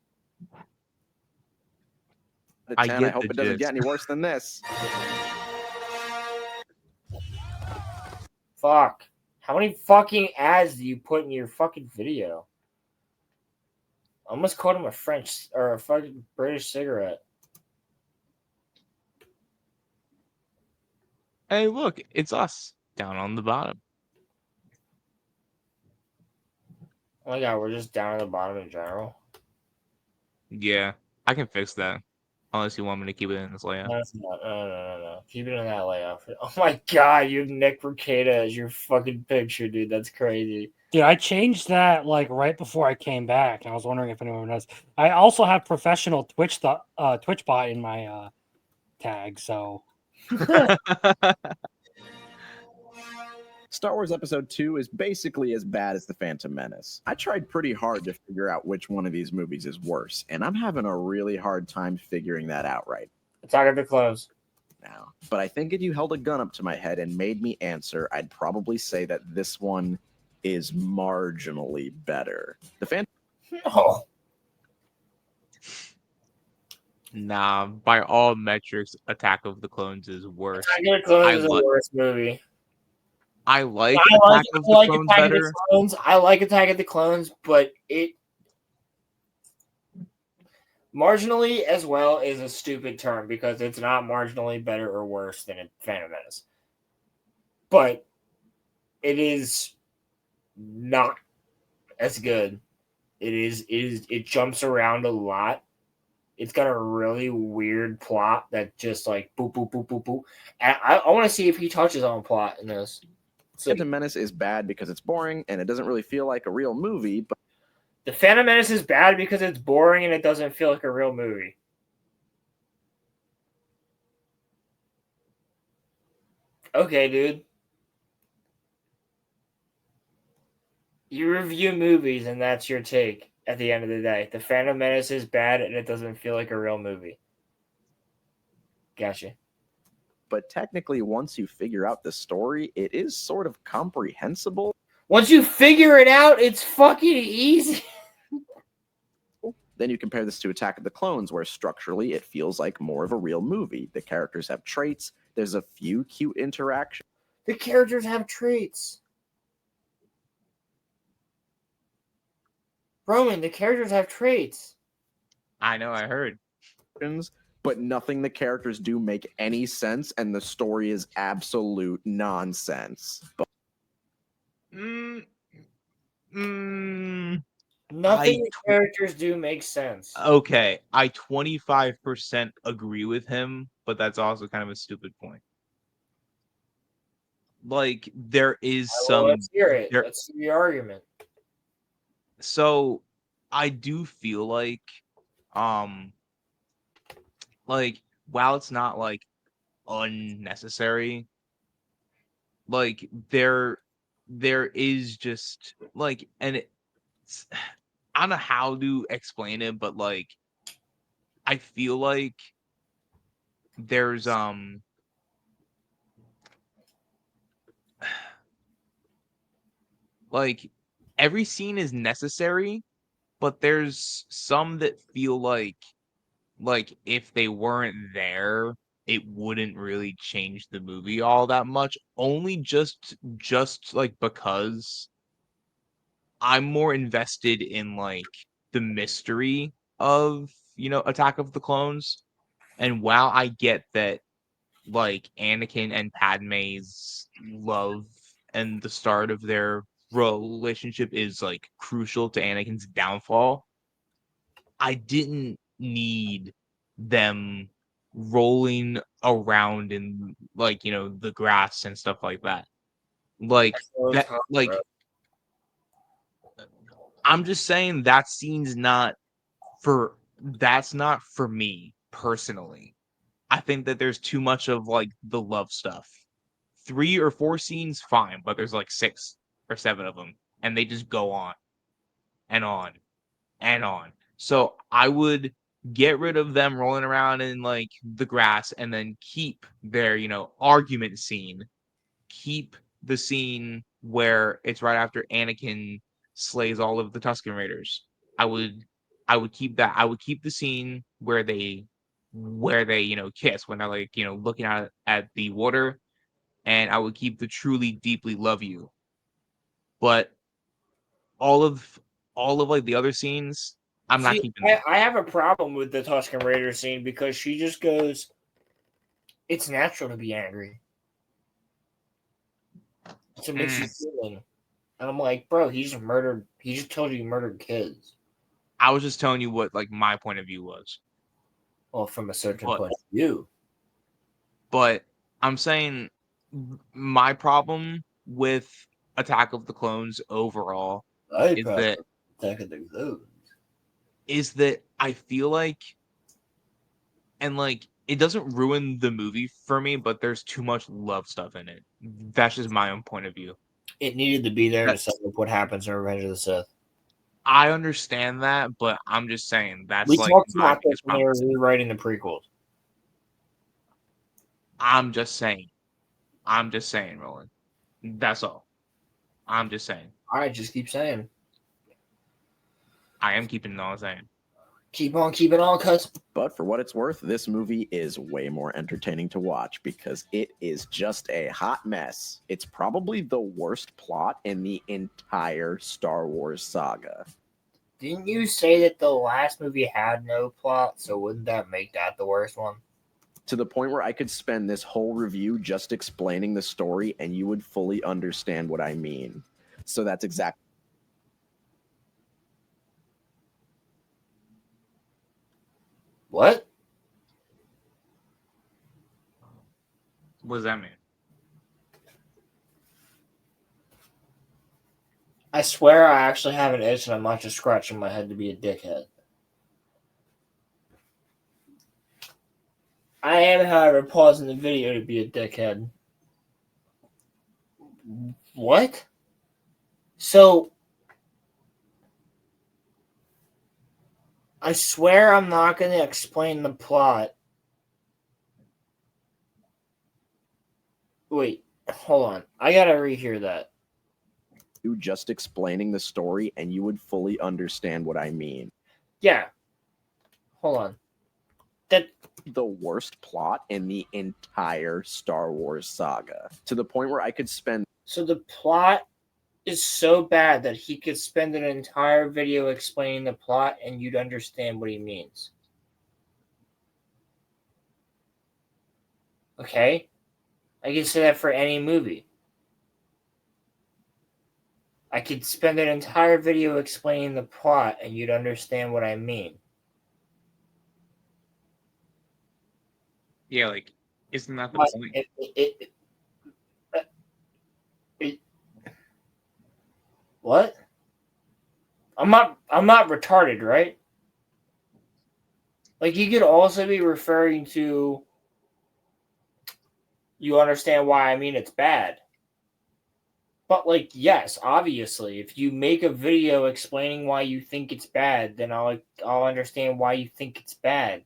I hope it doesn't get any worse than this. Fuck. How many fucking ads do you put in your fucking video? I almost called him a French or a fucking British cigarette. Hey, look, it's us down on the bottom. Oh my god, we're just down at the bottom in general. Yeah, I can fix that. Unless you want me to keep it in this layout. No. Keep it in that layout. Oh my god, you have Nick Rekieta as your fucking picture, dude. That's crazy. Dude, I changed that like right before I came back, and I was wondering if anyone knows. I also have professional Twitch bot in my tag, so. Star Wars Episode 2 is basically as bad as The Phantom Menace. I tried pretty hard to figure out which one of these movies is worse, and I'm having a really hard time figuring that out right. Attack of the Clones. now. But I think if you held a gun up to my head and made me answer, I'd probably say that this one is marginally better. Oh. Nah, by all metrics, Attack of the Clones is worse. Attack of the Clones is the worst movie. I like Attack of the Clones better. I like Attack of the Clones, but it marginally as well is a stupid term because it's not marginally better or worse than Phantom Menace. But it is not as good. It jumps around a lot. It's got a really weird plot that just like boop, boop, boop, boop, boop. And I want to see if he touches on plot in this. Phantom Menace is bad because it's boring and it doesn't really feel like a real movie. But The Phantom Menace is bad because it's boring and it doesn't feel like a real movie. Okay, dude. You review movies and that's your take at the end of the day. The Phantom Menace is bad and it doesn't feel like a real movie. Gotcha. But technically, once you figure out the story, it is sort of comprehensible. Once you figure it out, it's fucking easy. Then you compare this to Attack of the Clones, where structurally it feels like more of a real movie. The characters have traits. There's a few cute interactions. The characters have traits. Roman, the characters have traits. I know, I heard. But nothing the characters do make any sense, and the story is absolute nonsense. But Nothing the characters do makes sense. Okay, I 25% agree with him, but that's also kind of a stupid point. Like, there is some... Let's hear it. Let's see the argument. So, I do feel like, while it's not, like, unnecessary, like, there is just, like, and it's... I don't know how to explain it, but like I feel like there's like every scene is necessary, but there's some that feel like if they weren't there, it wouldn't really change the movie all that much. Only just like because I'm more invested in like the mystery of, Attack of the Clones. And while I get that like Anakin and Padme's love and the start of their relationship is like crucial to Anakin's downfall, I didn't need them rolling around in like, the grass and stuff like that. Like that, like I'm just saying that's not for me personally. I think that there's too much of like the love stuff. 3 or 4 scenes, fine, but there's like 6 or 7 of them, and they just go on and on and on. So I would get rid of them rolling around in like the grass and then keep their, argument scene. Keep the scene where it's right after Anakin slays all of the Tusken Raiders. I would keep that. I would keep the scene where they kiss when they're like, looking at the water, and I would keep the truly deeply love you. But all of like the other scenes, I'm not keeping them. I have a problem with the Tusken Raider scene because she just goes, it's natural to be angry. It's a mixed feeling. And I'm like, bro, he just told you he murdered kids. I was just telling you what like my point of view was. Well, from a certain point of view. But I'm saying my problem with Attack of the Clones overall is that I feel like, and like it doesn't ruin the movie for me, but there's too much love stuff in it. That's just my own point of view. It needed to be there to set up what happens in Revenge of the Sith. I understand that, but I'm just saying that's we like talked about this when they were rewriting the prequels. I'm just saying, Roland. That's all. I'm just saying. I just keep saying. I am keeping it all saying. Keep on keeping on, cuz. But for what it's worth, this movie is way more entertaining to watch because it is just a hot mess. It's probably the worst plot in the entire Star Wars saga. Didn't you say that the last movie had no plot, so wouldn't that make that the worst one? To the point where I could spend this whole review just explaining the story and you would fully understand what I mean. So that's exactly. What? What does that mean? I swear I actually have an itch and I'm not just scratching my head to be a dickhead. I am, however, pausing the video to be a dickhead. What? So, I swear I'm not going to explain the plot. Wait, hold on. I gotta rehear that. You just explaining the story and you would fully understand what I mean. Yeah. Hold on. That the worst plot in the entire Star Wars saga. To the point where I could spend. So the plot is so bad that he could spend an entire video explaining the plot and you'd understand what he means. Okay? I can say that for any movie. I could spend an entire video explaining the plot and you'd understand what I mean. Yeah, like, isn't that the point? What? I'm not retarded, right? Like, you could also be referring to, you understand why I mean it's bad. But, like, yes, obviously, if you make a video explaining why you think it's bad, then I'll understand why you think it's bad.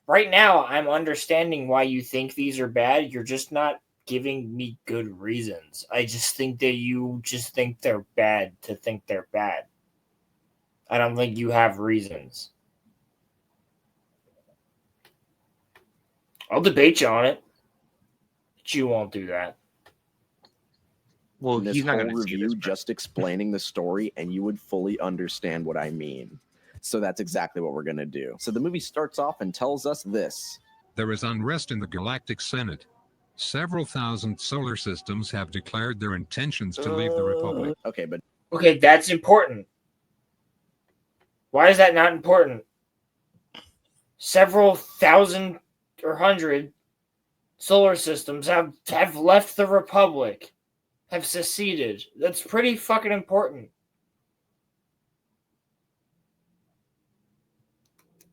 Right now, I'm understanding why you think these are bad. You're just not giving me good reasons. I just think that you just think they're bad to think they're bad. I don't think you have reasons. I'll debate you on it, but you won't do that. Well, this whole review just explaining the story and you would fully understand what I mean. So that's exactly what we're going to do. So the movie starts off and tells us this. There is unrest in the Galactic Senate. Several thousand solar systems have declared their intentions to leave the Republic. Okay, that's important. Why is that not important? Several thousand or hundred solar systems have left the Republic, have seceded. That's pretty fucking important.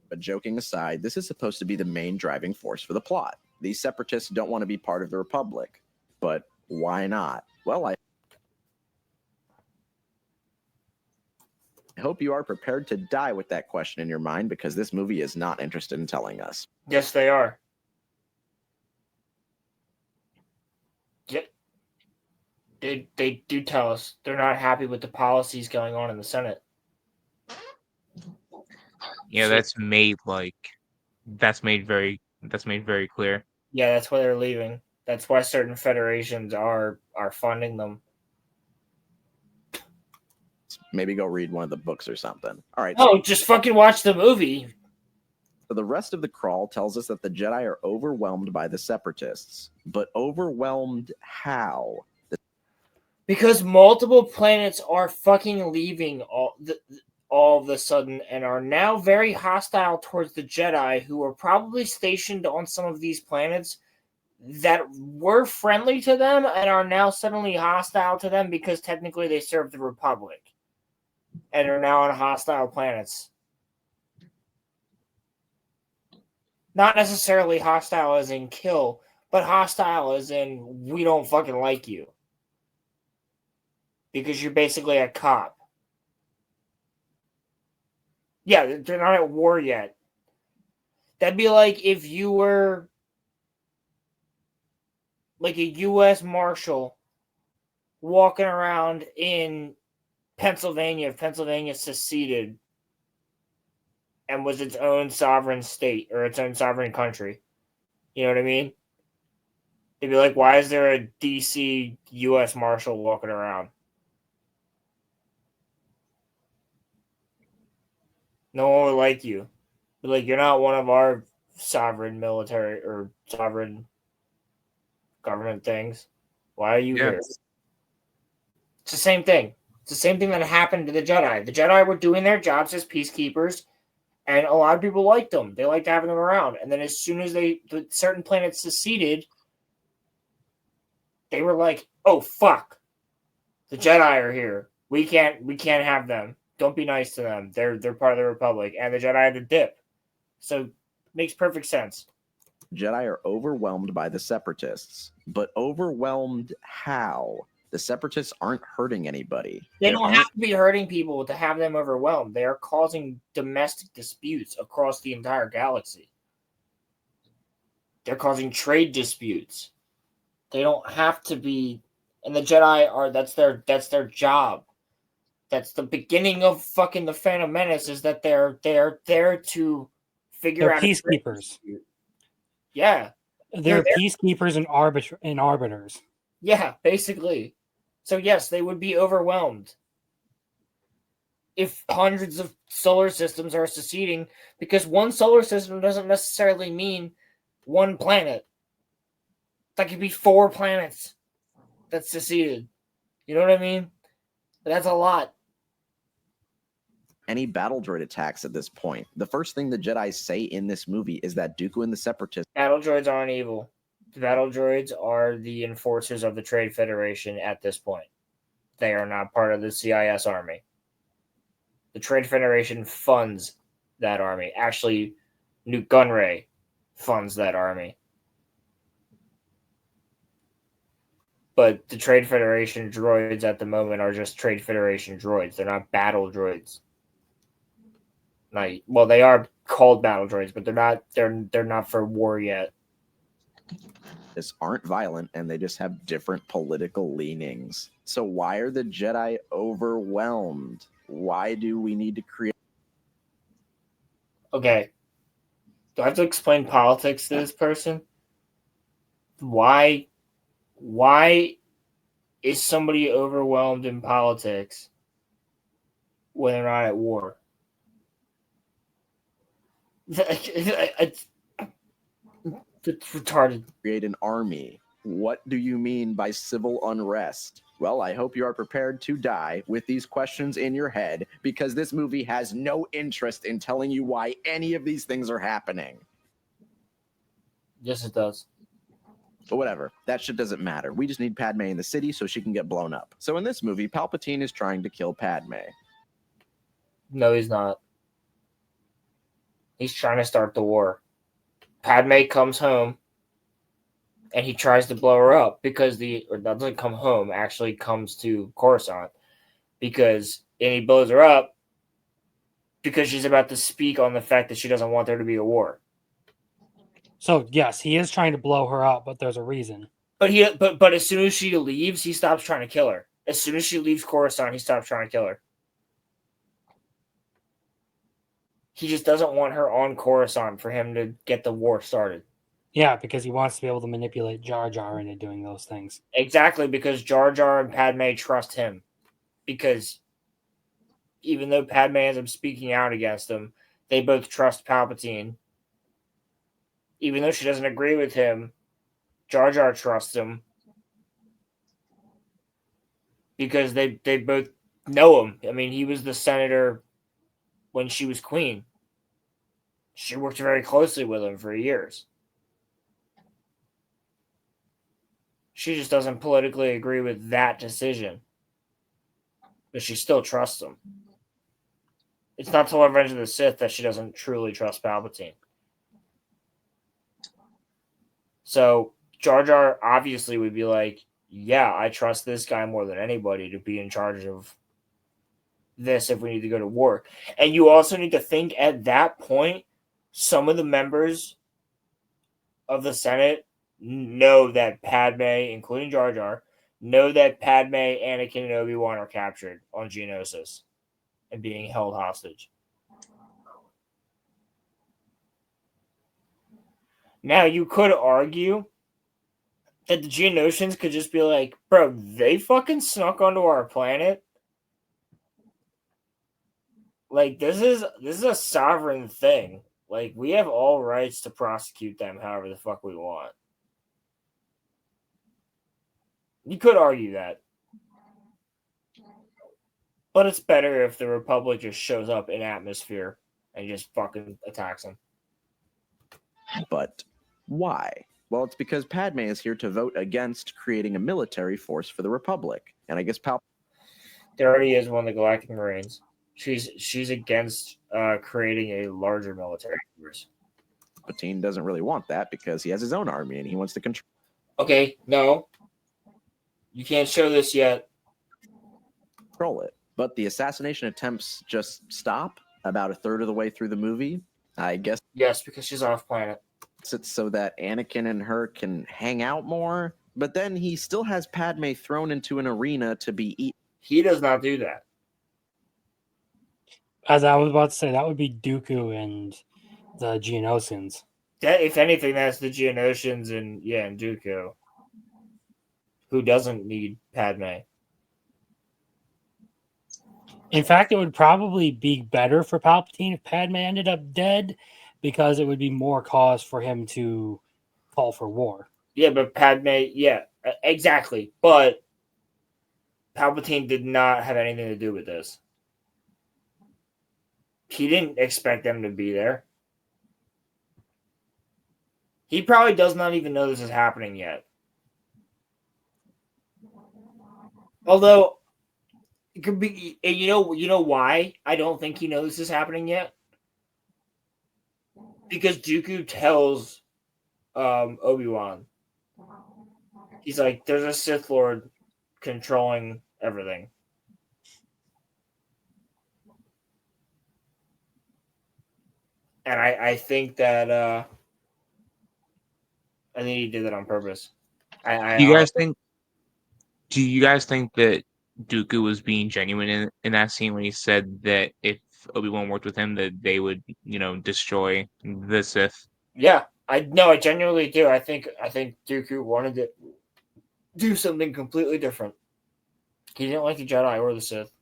But joking aside, this is supposed to be the main driving force for the plot. These separatists don't want to be part of the Republic. But why not? Well, I hope you are prepared to die with that question in your mind because this movie is not interested in telling us. Yes, they are. Yep. They do tell us they're not happy with the policies going on in the Senate. Yeah, that's made very clear. Yeah, that's why they're leaving. That's why certain federations are funding them. Maybe go read one of the books or something. All right. Oh, just fucking watch the movie. So the rest of the crawl tells us that the Jedi are overwhelmed by the separatists. But overwhelmed how? Because multiple planets are fucking leaving all of a sudden and are now very hostile towards the Jedi, who are probably stationed on some of these planets that were friendly to them and are now suddenly hostile to them because technically they serve the Republic and are now on hostile planets. Not necessarily hostile as in kill, but hostile as in we don't fucking like you. Because you're basically a cop. Yeah, they're not at war yet. That'd be like if you were like a U.S. Marshal walking around in Pennsylvania, if Pennsylvania seceded and was its own sovereign state or its own sovereign country. You know what I mean? They'd be like, why is there a DC U.S. Marshal walking around? No one would like you. But like, you're not one of our sovereign military or sovereign government things. Why are you here? It's the same thing. It's the same thing that happened to the Jedi. The Jedi were doing their jobs as peacekeepers, and a lot of people liked them. They liked having them around. And then as soon as certain planets seceded, they were like, "Oh fuck, the Jedi are here. We can't have them. Don't be nice to them. They're part of the Republic." And the Jedi had to dip. So it makes perfect sense. Jedi are overwhelmed by the Separatists, but overwhelmed how? The Separatists aren't hurting anybody. They don't have to be hurting people to have them overwhelmed. They are causing domestic disputes across the entire galaxy. They're causing trade disputes. They don't have to be, and the Jedi are. That's their job. That's the beginning of fucking the Phantom Menace. Is that they're there to figure They're out peacekeepers. Yeah, they're peacekeepers and arbiters. Yeah, basically. So yes, they would be overwhelmed if hundreds of solar systems are seceding, because one solar system doesn't necessarily mean one planet. That could be 4 planets that seceded. You know what I mean? That's a lot. Any battle droid attacks at this point. The first thing the Jedi say in this movie is that Dooku and the Separatists... Battle droids aren't evil. The battle droids are the enforcers of the Trade Federation at this point. They are not part of the CIS army. The Trade Federation funds that army. Actually, Newt Gunray funds that army. But the Trade Federation droids at the moment are just Trade Federation droids. They're not battle droids. Well, they are called battle droids, but they're not for war yet. Aren't violent, and they just have different political leanings. So why are the Jedi overwhelmed? Why do we need to create... Okay. Do I have to explain politics to this person? Why is somebody overwhelmed in politics when they're not at war? It's retarded. Create an army. What do you mean by civil unrest? Well, I hope you are prepared to die with these questions in your head, because this movie has no interest in telling you why any of these things are happening. Yes, it does. But whatever, that shit doesn't matter. We just need Padme in the city so she can get blown up. So in this movie, Palpatine is trying to kill Padme. No, he's not. He's trying to start the war. Padme comes home, and he tries to blow her up or doesn't come home, actually comes to Coruscant, and he blows her up because she's about to speak on the fact that she doesn't want there to be a war. So yes, he is trying to blow her up, but there's a reason. But as soon as she leaves, he stops trying to kill her. As soon as she leaves Coruscant, he stops trying to kill her. He just doesn't want her on Coruscant for him to get the war started. Yeah, because he wants to be able to manipulate Jar Jar into doing those things. Exactly, because Jar Jar and Padme trust him. Because even though Padme ends up speaking out against him, they both trust Palpatine. Even though she doesn't agree with him, Jar Jar trusts him. Because they both know him. I mean, he was the senator when she was queen. She worked very closely with him for years. She just doesn't politically agree with that decision. But she still trusts him. It's not till Revenge of the Sith that she doesn't truly trust Palpatine. So Jar Jar obviously would be like, yeah, I trust this guy more than anybody to be in charge of this if we need to go to war. And you also need to think at that point, some of the members of the Senate know that Padme, including Jar Jar, know that Padme, Anakin, and Obi-Wan are captured on Geonosis and being held hostage. Now, you could argue that the Geonosians could just be like, bro, they fucking snuck onto our planet. Like, this is a sovereign thing. Like, we have all rights to prosecute them however the fuck we want. You could argue that. But it's better if the Republic just shows up in atmosphere and just fucking attacks them. But why? Well, it's because Padme is here to vote against creating a military force for the Republic. And I guess there already is one of the Galactic Marines. She's against creating a larger military force. Palpatine doesn't really want that because he has his own army and he wants to control. Okay, no. You can't show this yet. Control it. But the assassination attempts just stop about a third of the way through the movie, I guess. Yes, because she's off planet. It's so that Anakin and her can hang out more, but then he still has Padme thrown into an arena to be eaten. He does not do that. As I was about to say, that would be Dooku and the Geonosians. If anything, that's the Geonosians and Dooku, who doesn't need Padme. In fact, it would probably be better for Palpatine if Padme ended up dead, because it would be more cause for him to call for war. Yeah, but Padme, exactly. But Palpatine did not have anything to do with this. He didn't expect them to be there. He probably does not even know this is happening yet. Although, it could be, you know why I don't think he knows this is happening yet? Because Dooku tells Obi-Wan, he's like, there's a Sith Lord controlling everything. And I think that I think he did that on purpose. Do you guys think that Dooku was being genuine in that scene when he said that if Obi-Wan worked with him, that they would, destroy the Sith? Yeah, I genuinely do. I think Dooku wanted to do something completely different. He didn't like the Jedi or the Sith.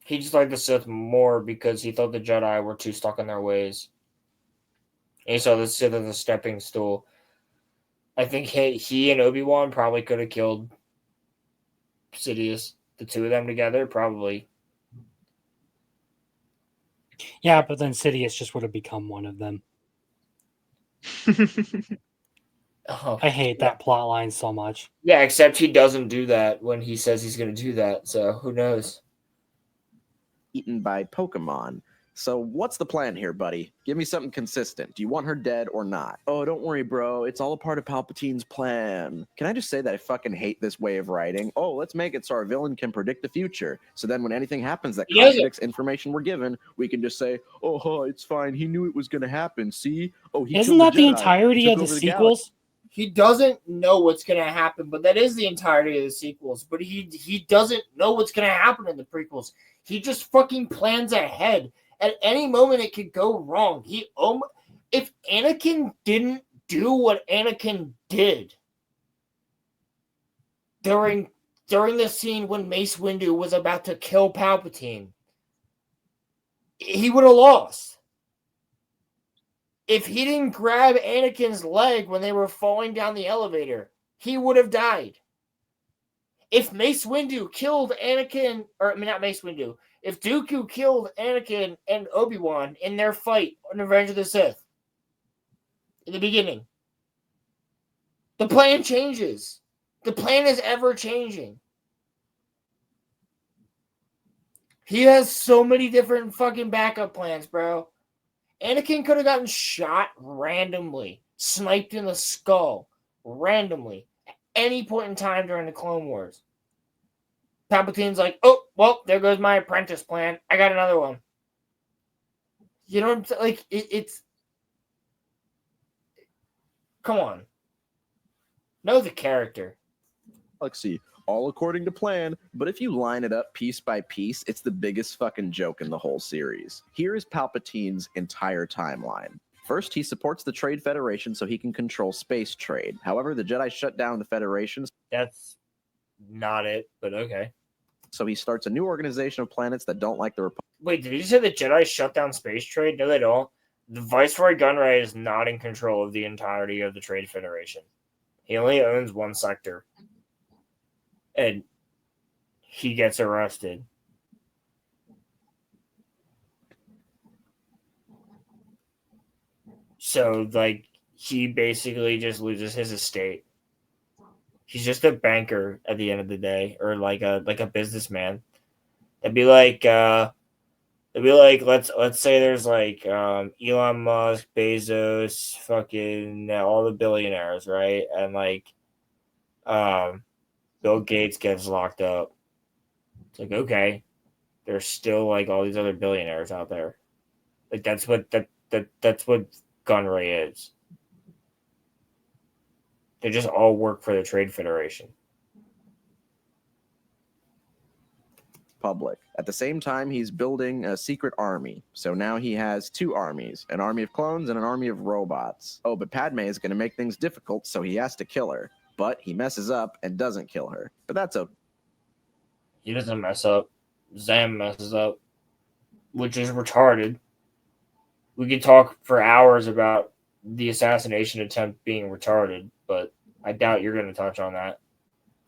He just liked the Sith more because he thought the Jedi were too stuck in their ways. And he saw the Sith as a stepping stool. I think he and Obi-Wan probably could have killed Sidious. The two of them together, probably. Yeah, but then Sidious just would have become one of them. I hate that plot line so much. Yeah, except he doesn't do that when he says he's going to do that. So who knows? Eaten by Pokemon. So what's the plan here, buddy? Give me something consistent. Do you want her dead or not? Oh, don't worry, bro. It's all a part of Palpatine's plan. Can I just say that I fucking hate this way of writing? Oh, let's make it so our villain can predict the future. So then when anything happens that contradicts information we're given, we can just say, oh, it's fine. He knew it was going to happen. See? Oh, he Isn't that the entirety of the sequels? He doesn't know what's going to happen, but that is the entirety of the sequels. But he doesn't know what's going to happen in the prequels. He just fucking plans ahead. At any moment, it could go wrong. If Anakin didn't do what Anakin did during the scene when Mace Windu was about to kill Palpatine, he would have lost. If he didn't grab Anakin's leg when they were falling down the elevator, he would have died. If Mace Windu killed Anakin, not Mace Windu, if Dooku killed Anakin and Obi-Wan in their fight on Revenge of the Sith in the beginning, the plan changes. The plan is ever changing. He has so many different fucking backup plans, bro. Anakin could have gotten shot randomly, sniped in the skull randomly at any point in time during the Clone Wars. Palpatine's like, oh, well, there goes my apprentice plan. I got another one. You know what I'm saying? Like, it's... Come on. Know the character. Galaxy, all according to plan, but if you line it up piece by piece, it's the biggest fucking joke in the whole series. Here is Palpatine's entire timeline. First, he supports the Trade Federation so he can control space trade. However, the Jedi shut down the Federation. That's not it, but okay. So he starts a new organization of planets that don't like the Republic. Wait, did you say the Jedi shut down space trade? No, they don't. The Viceroy Gunray is not in control of the entirety of the Trade Federation. He only owns one sector. And he gets arrested. So, like, he basically just loses his estate. He's just a banker at the end of the day, or like a businessman. It'd be like let's say there's like Elon Musk, Bezos, fucking all the billionaires, right? And like Bill Gates gets locked up. It's like, okay, there's still like all these other billionaires out there. Like that's what Gunray is. They just all work for the Trade Federation. Public. At the same time, he's building a secret army. So now he has two armies, an army of clones and an army of robots. Oh, but Padme is going to make things difficult, so he has to kill her. But he messes up and doesn't kill her. But that's okay. He doesn't mess up. Zam messes up, which is retarded. We could talk for hours about the assassination attempt being retarded, but I doubt you're going to touch on that.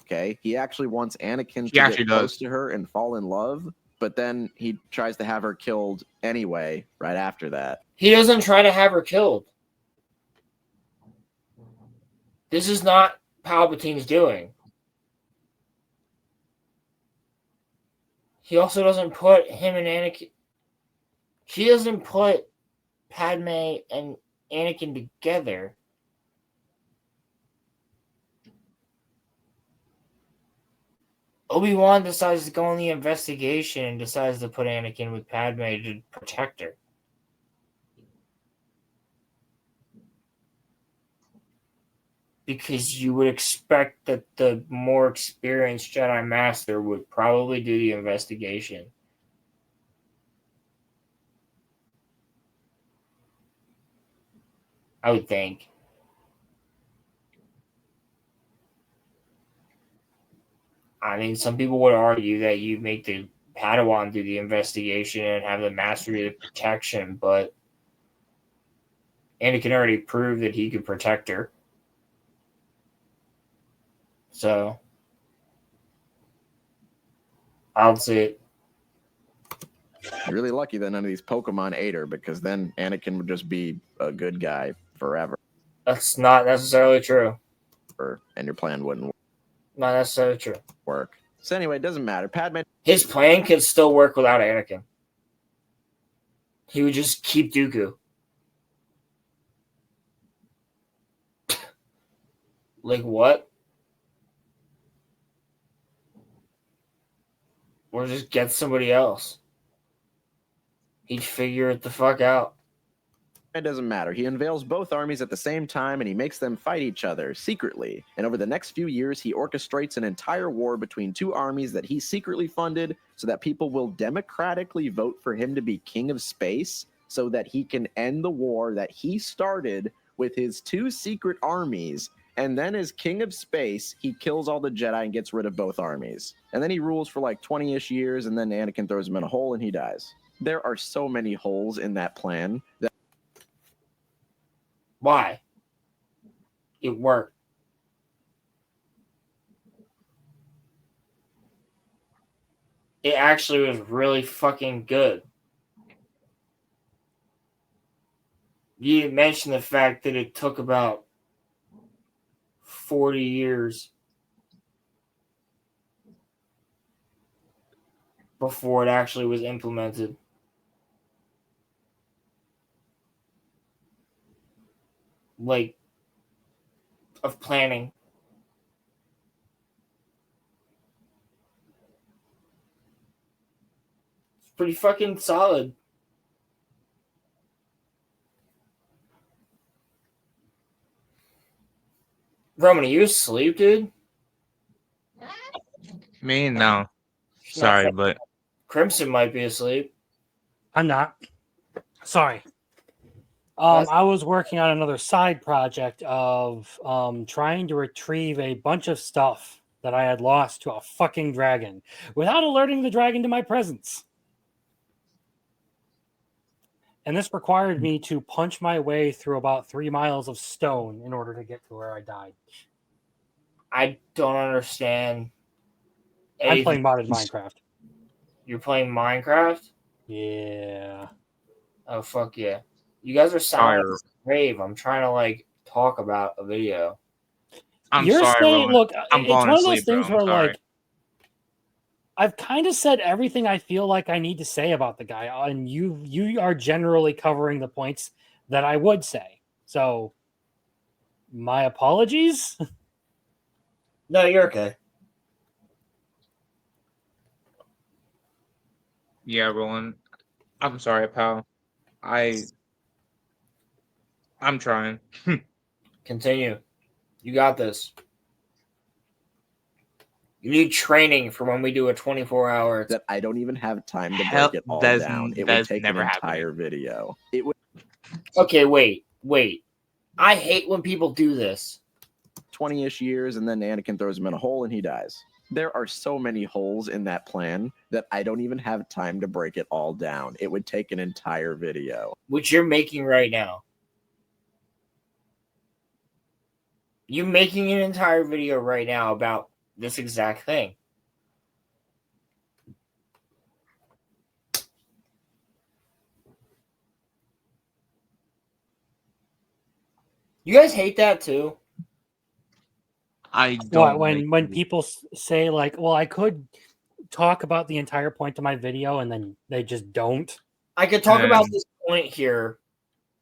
Okay, he actually wants Anakin to get close to her and fall in love, but then he tries to have her killed anyway right after that. He doesn't try to have her killed. This is not Palpatine's doing. He also doesn't put him and Anakin... He doesn't put Padme and Anakin together. Obi-Wan decides to go on the investigation and decides to put Anakin with Padme to protect her. Because you would expect that the more experienced Jedi Master would probably do the investigation. I would think. I mean, some people would argue that you make the Padawan do the investigation and have the Master do the protection, but Anakin already proved that he could protect her. So, I'll see it. You're really lucky that none of these Pokemon ate her, because then Anakin would just be a good guy forever. That's not necessarily true. And your plan wouldn't work. Not necessarily true. Work. So anyway, it doesn't matter. Padme... His plan could still work without Anakin. He would just keep Dooku. Like what? Or just get somebody else. He'd figure it the fuck out. It doesn't matter. He unveils both armies at the same time, and he makes them fight each other secretly. And over the next few years, he orchestrates an entire war between two armies that he secretly funded so that people will democratically vote for him to be king of space so that he can end the war that he started with his two secret armies. And then as king of space, he kills all the Jedi and gets rid of both armies. And then he rules for like 20-ish years, and then Anakin throws him in a hole and he dies. There are so many holes in that plan that... Why? It worked. It actually was really fucking good. You didn't mention the fact that it took about 40 years before it actually was implemented. Like, of planning. It's pretty fucking solid. Roman, are you asleep, dude? Me? No. Sorry, but Crimson might be asleep. I'm not. Sorry. I was working on another side project of trying to retrieve a bunch of stuff that I had lost to a fucking dragon without alerting the dragon to my presence. And this required me to punch my way through about 3 miles of stone in order to get to where I died. I don't understand. I'm playing modded Minecraft. You're playing Minecraft? Yeah. Oh, fuck yeah. You guys are sounding like a rave. I'm trying to, like, talk about a video. You're sorry, saying, Roman. look, I'm it's falling one of those asleep, bro. things I'm where, sorry. like, I've kind of said everything I feel like I need to say about the guy, and you are generally covering the points that I would say. So, my apologies. No, you're okay. Yeah, Roland. I'm sorry, pal. I'm trying. Continue. You got this. You need training for when we do a 24-hour. That I don't even have time to break it all down. It would take an entire video. It would. Okay, wait. I hate when people do this. 20-ish years, and then Anakin throws him in a hole and he dies. There are so many holes in that plan that I don't even have time to break it all down. It would take an entire video. Which you're making right now. You're making an entire video right now about this exact thing. You guys hate that too? I don't. When people say, like, well, I could talk about the entire point of my video, and then they just don't. I could talk about this point here.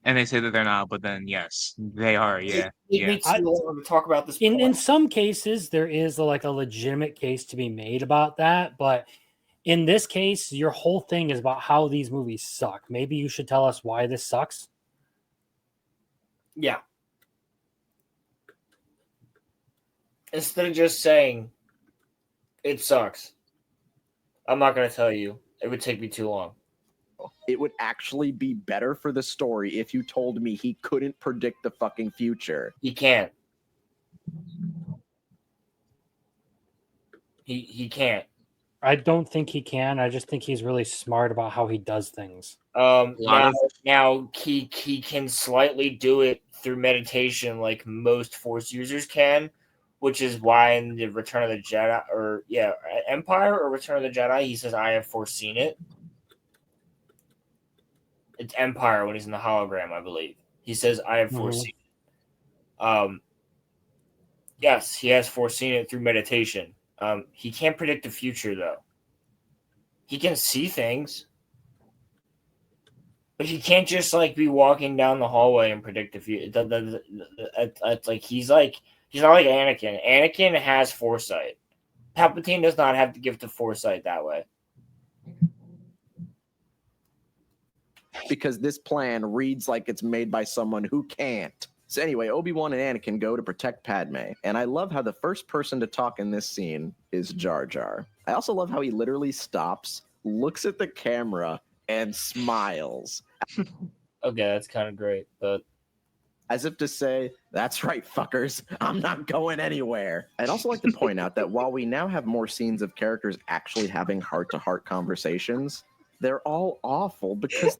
And they say that they're not, but then yes, they are. Yeah. Yeah. I want to talk about this point. In some cases, there is like a legitimate case to be made about that, but in this case, your whole thing is about how these movies suck. Maybe you should tell us why this sucks. Yeah. Instead of just saying it sucks, I'm not going to tell you. It would take me too long. It would actually be better for the story if you told me he couldn't predict the fucking future. He can't. He can't. I don't think he can. I just think he's really smart about how he does things. Now he can slightly do it through meditation like most Force users can, which is why in the Return of the Jedi, Empire or Return of the Jedi, he says, I have foreseen it. It's Empire when he's in the hologram, I believe. He says, I have foreseen it. Yes, he has foreseen it through meditation. He can't predict the future, though. He can see things. But he can't just, like, be walking down the hallway and predict the future. It's like, he's not like Anakin. Anakin has foresight. Palpatine does not have the gift of foresight that way. Because this plan reads like it's made by someone who can't. So anyway, Obi-Wan and Anakin go to protect Padme, and I love how the first person to talk in this scene is Jar Jar. I also love how he literally stops, looks at the camera, and smiles. Okay, that's kind of great, but as if to say, that's right, fuckers, I'm not going anywhere. I'd also like to point out that while we now have more scenes of characters actually having heart-to-heart conversations, they're all awful because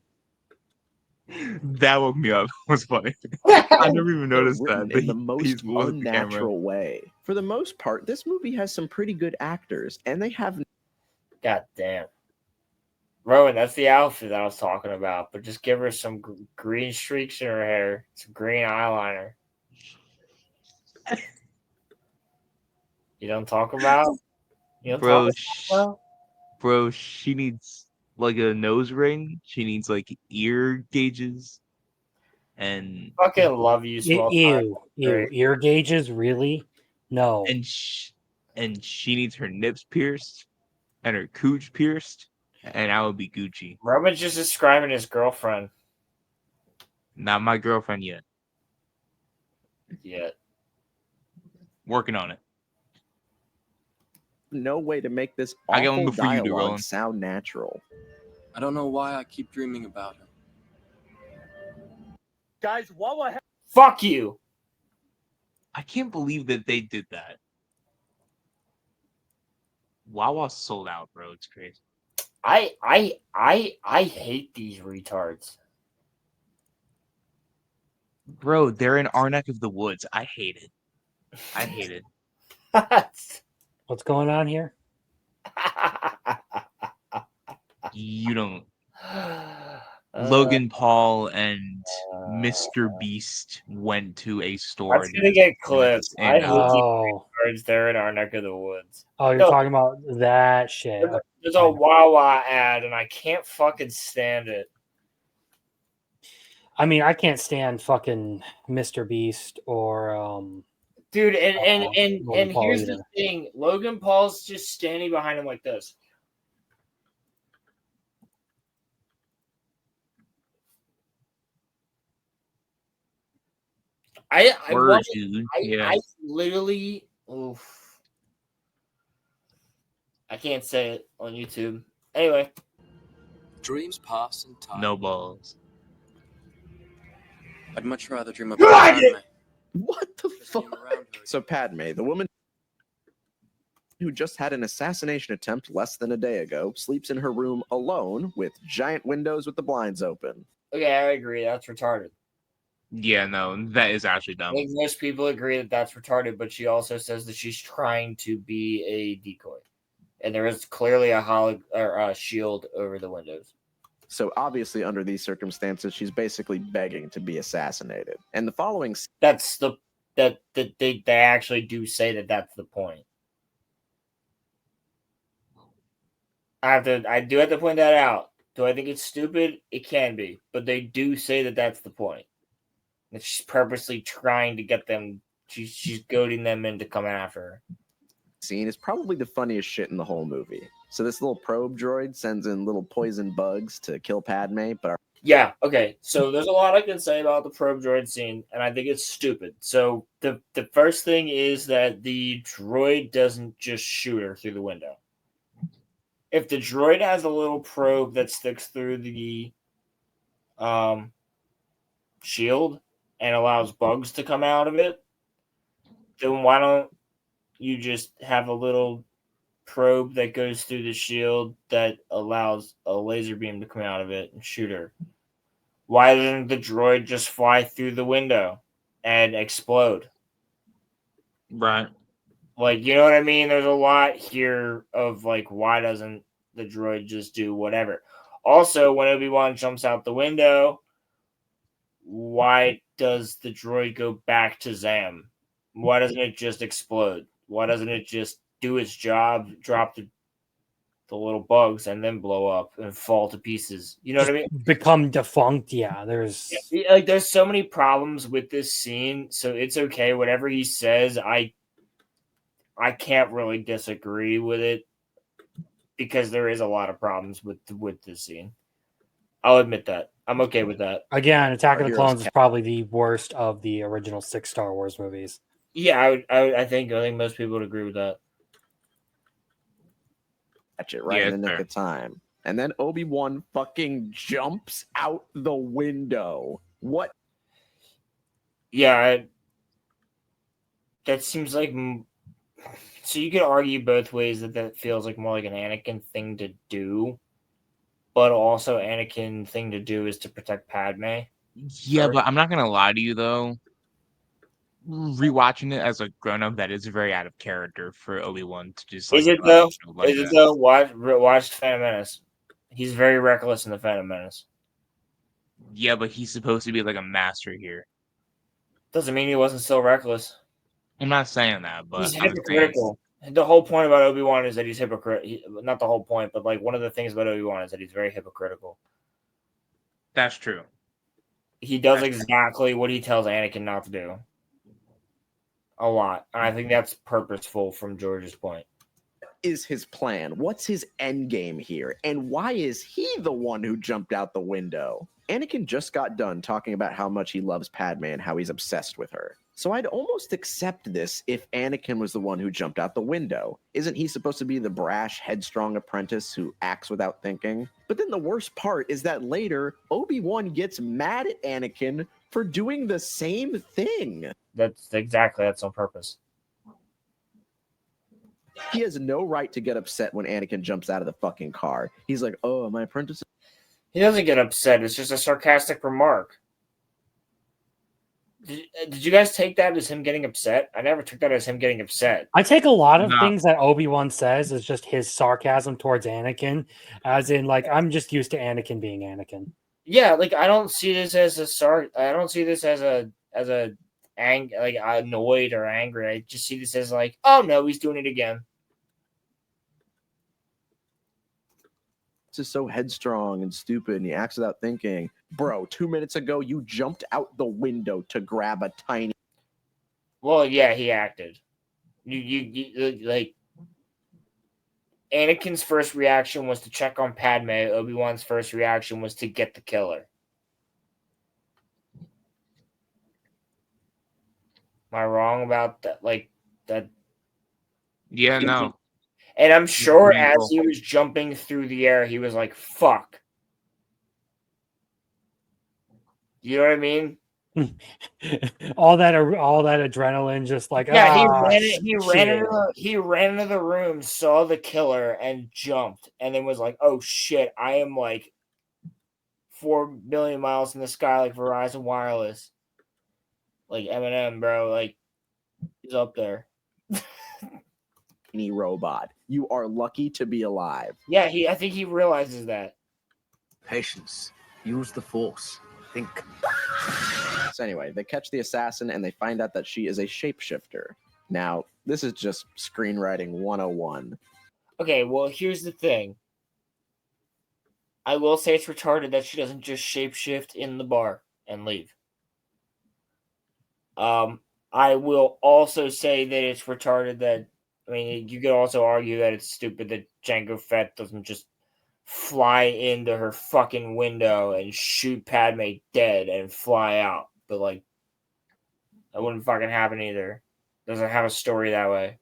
that woke me up. It was funny. I never even noticed that. In the most unnatural way. For the most part, this movie has some pretty good actors, and they have. God damn. Rowan, that's the outfit I was talking about, but just give her some green streaks in her hair, some green eyeliner. You don't talk about? Bro, she needs like a nose ring. She needs like ear gauges. And fucking love you, small ew. Ear gauges, really? No. And she needs her nips pierced and her cooch pierced, and I would be Gucci. Roman's just describing his girlfriend. Not my girlfriend yet. Yet. Working on it. No way to make this I get one awful before you do, dialogue Roland. sound natural. I don't know why I keep dreaming about her. Guys, fuck you. I can't believe that they did that. Wawa sold out, bro. It's crazy. I hate these retards. Bro, they're in our neck of the woods. I hate it. I hate it. What's going on here? You don't. Logan Paul and Mr. Beast went to a store. That's gonna get clipped. I hate these retards. They're in our neck of the woods. Oh, you're talking about that shit. There's a Wawa ad, and I can't fucking stand it. I mean, I can't stand fucking Mr. Beast or dude. And here's either. the thing: Logan Paul's just standing behind him like this. I literally, oof. I can't say it on YouTube. Anyway, Dreams pass in time. No balls. I'd much rather dream about Padme. What the fuck? So Padme, the woman who just had an assassination attempt less than a day ago, sleeps in her room alone with giant windows with the blinds open. Okay, I agree. That's retarded. Yeah, no, that is actually dumb. I think most people agree that that's retarded, but she also says that she's trying to be a decoy. And there is clearly a shield over the windows. So obviously, under these circumstances, she's basically begging to be assassinated. And the following... That's that they actually do say that that's the point. I do have to point that out. Do I think it's stupid? It can be. But they do say that that's the point. That she's purposely trying to get them... She's goading them into coming after her. Scene is probably the funniest shit in the whole movie. So this little probe droid sends in little poison bugs to kill Padme, but yeah, okay. So there's a lot I can say about the probe droid scene, and I think it's stupid. So the first thing is that the droid doesn't just shoot her through the window. If the droid has a little probe that sticks through the shield and allows bugs to come out of it, then why don't you just have a little probe that goes through the shield that allows a laser beam to come out of it and shoot her? Why doesn't the droid just fly through the window and explode? Right. Like, you know what I mean? There's a lot here of, like, why doesn't the droid just do whatever? Also, when Obi-Wan jumps out the window, why does the droid go back to Zam? Why doesn't it just explode? Why doesn't it just do its job, drop the little bugs, and then blow up and fall to pieces? You know what I mean? Become defunct. Yeah, there's so many problems with this scene, so it's okay. Whatever he says, I can't really disagree with it because there is a lot of problems with this scene. I'll admit that. I'm okay with that. Again, Attack of the Clones is probably the worst of the original 6 Star Wars movies. Yeah, I think most people would agree with that. Catch it right in the nick of time. And then Obi-Wan fucking jumps out the window. What? Yeah, that seems like... So you could argue both ways that feels like more like an Anakin thing to do, but also Anakin thing to do is to protect Padme. Yeah, but I'm not going to lie to you, though. Rewatching it as a grown-up, that is very out of character for Obi-Wan to just... Is it, though? Is it, though? Watch Phantom Menace. He's very reckless in the Phantom Menace. Yeah, but he's supposed to be like a master here. Doesn't mean he wasn't still reckless. I'm not saying that, but... He's hypocritical. The whole point about Obi-Wan is that he's hypocritical. Not the whole point, but like one of the things about Obi-Wan is that he's very hypocritical. That's true. He does exactly what he tells Anakin not to do. A lot. And I think that's purposeful from George's point. Is his plan? What's his end game here? And why is he the one who jumped out the window? Anakin just got done talking about how much he loves Padme and how he's obsessed with her. So I'd almost accept this if Anakin was the one who jumped out the window. Isn't he supposed to be the brash, headstrong apprentice who acts without thinking? But then the worst part is that later, Obi-Wan gets mad at Anakin for doing the same thing. That's on purpose. He has no right to get upset when Anakin jumps out of the fucking car. He's like, oh, my apprentice. He doesn't get upset. It's just a sarcastic remark. Did you guys take that as him getting upset? I never took that as him getting upset. I take a lot of things that Obi-Wan says as just his sarcasm towards Anakin, as in, like, I'm just used to Anakin being Anakin. Yeah, like, I don't see this as I don't see this as a like annoyed or angry. I just see this as like, oh no, he's doing it again. Is so headstrong and stupid and he acts without thinking. Bro, 2 minutes ago you jumped out the window to grab a tiny. Well, yeah, he acted. You like Anakin's first reaction was to check on Padme. Obi-Wan's first reaction was to get the killer. Am I wrong about that? Like that? Yeah, no. And I'm sure as he was jumping through the air, he was like, fuck. You know what I mean? all that adrenaline, just like, yeah, he ran into the room, saw the killer, and jumped, and then was like, oh shit, I am like 4 million miles in the sky like Verizon Wireless. Like Eminem, bro. Like, he's up there. Robot. You are lucky to be alive. Yeah, I think he realizes that. Patience. Use the Force. Think. So anyway, they catch the assassin and they find out that she is a shapeshifter. Now, this is just screenwriting 101. Okay, well, here's the thing. I will say it's retarded that she doesn't just shapeshift in the bar and leave. I will also say that it's retarded that, I mean, you could also argue that it's stupid that Jango Fett doesn't just fly into her fucking window and shoot Padme dead and fly out. But, like, that wouldn't fucking happen either. Doesn't have a story that way.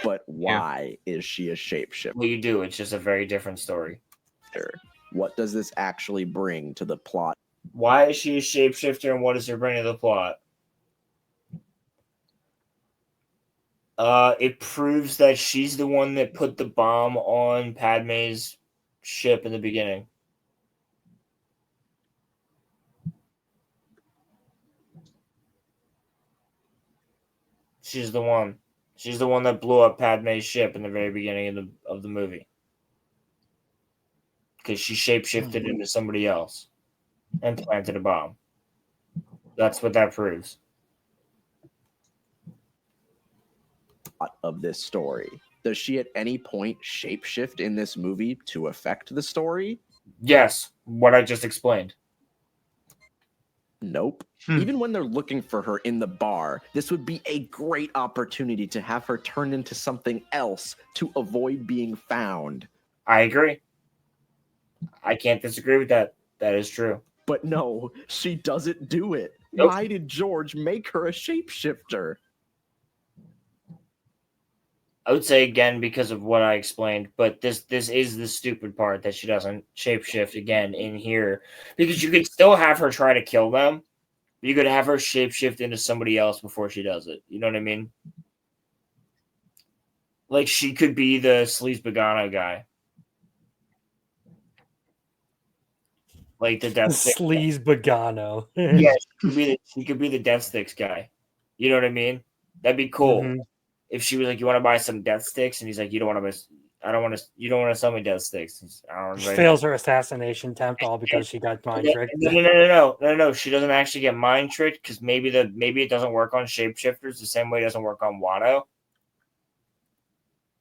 But why is she a shapeshifter? Well, you do. It's just a very different story. What does this actually bring to the plot? Why is she a shapeshifter and what does it bring to the plot? It proves that she's the one that put the bomb on Padme's ship in the beginning. She's the one. She's the one that blew up Padme's ship in the very beginning of the movie. Because she shapeshifted into somebody else and planted a bomb. That's what that proves. Of this story. Does she at any point shapeshift in this movie to affect the story? Yes, what I just explained. Nope. Even when they're looking for her in the bar, this would be a great opportunity to have her turn into something else to avoid being found. I agree. I can't disagree with that. That is true. But no, she doesn't do it. Nope. Why did George make her a shapeshifter? I would say again because of what I explained, but this is the stupid part that she doesn't shapeshift again in here. Because you could still have her try to kill them. You could have her shapeshift into somebody else before she does it. You know what I mean? Like she could be the Sleaze Begano guy. Like the Death Sticks. Sleaze Begano. Yeah, she could be the Death Sticks guy. You know what I mean? That'd be cool. Mm-hmm. If she was like, "You want to buy some Death Sticks?" and he's like, "You don't want to. I don't want to. You don't want to sell me Death Sticks." She fails her assassination attempt all because she got mind tricked. No. She doesn't actually get mind tricked because maybe it doesn't work on shapeshifters the same way it doesn't work on Watto.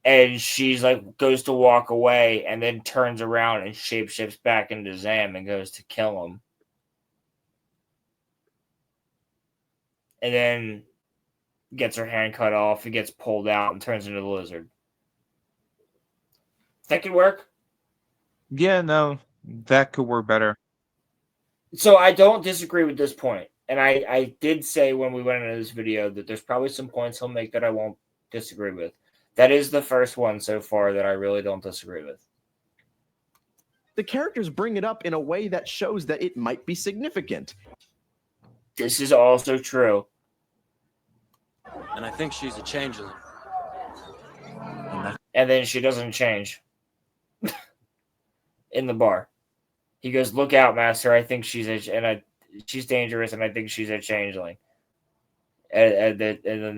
And she's like goes to walk away and then turns around and shapeshifts back into Zam and goes to kill him. And then gets her hand cut off, it gets pulled out and turns into the lizard. That could work. Yeah, no, that could work better. So I don't disagree with this point. And I did say when we went into this video that there's probably some points he'll make that I won't disagree with. That is the first one so far that I really don't disagree with. The characters bring it up in a way that shows that it might be significant. This is also true. And I think she's a changeling. And then she doesn't change. In the bar. He goes, "Look out, master. I think she's she's dangerous, and I think she's a changeling." And then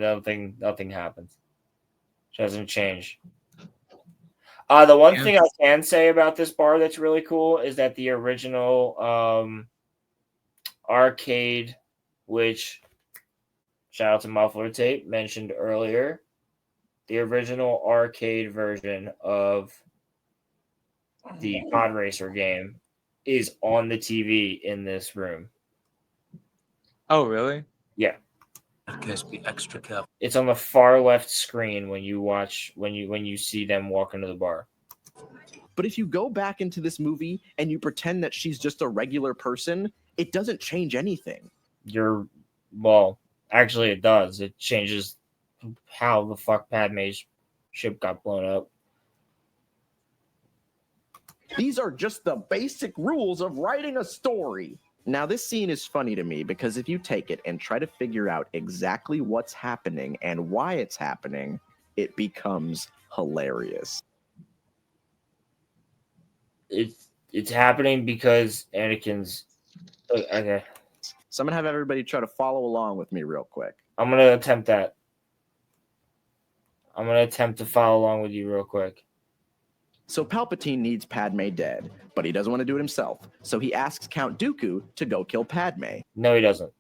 nothing happens. She doesn't change. The one thing I can say about this bar that's really cool is that the original arcade, which shout out to Muffler Tape mentioned earlier, the original arcade version of the Pod Racer game is on the TV in this room. Oh, really? Yeah. Okay, be extra careful. It's on the far left screen when you see them walk into the bar. But if you go back into this movie and you pretend that she's just a regular person, it doesn't change anything. Actually it does. It changes how the fuck Padme's ship got blown up. These are just the basic rules of writing a story. Now, this scene is funny to me because if you take it and try to figure out exactly what's happening and why it's happening, it becomes hilarious. It's happening because Anakin's... Okay. So I'm going to have everybody try to follow along with me real quick. I'm going to attempt that. I'm going to attempt to follow along with you real quick. So Palpatine needs Padme dead, but he doesn't want to do it himself. So he asks Count Dooku to go kill Padme. No, he doesn't.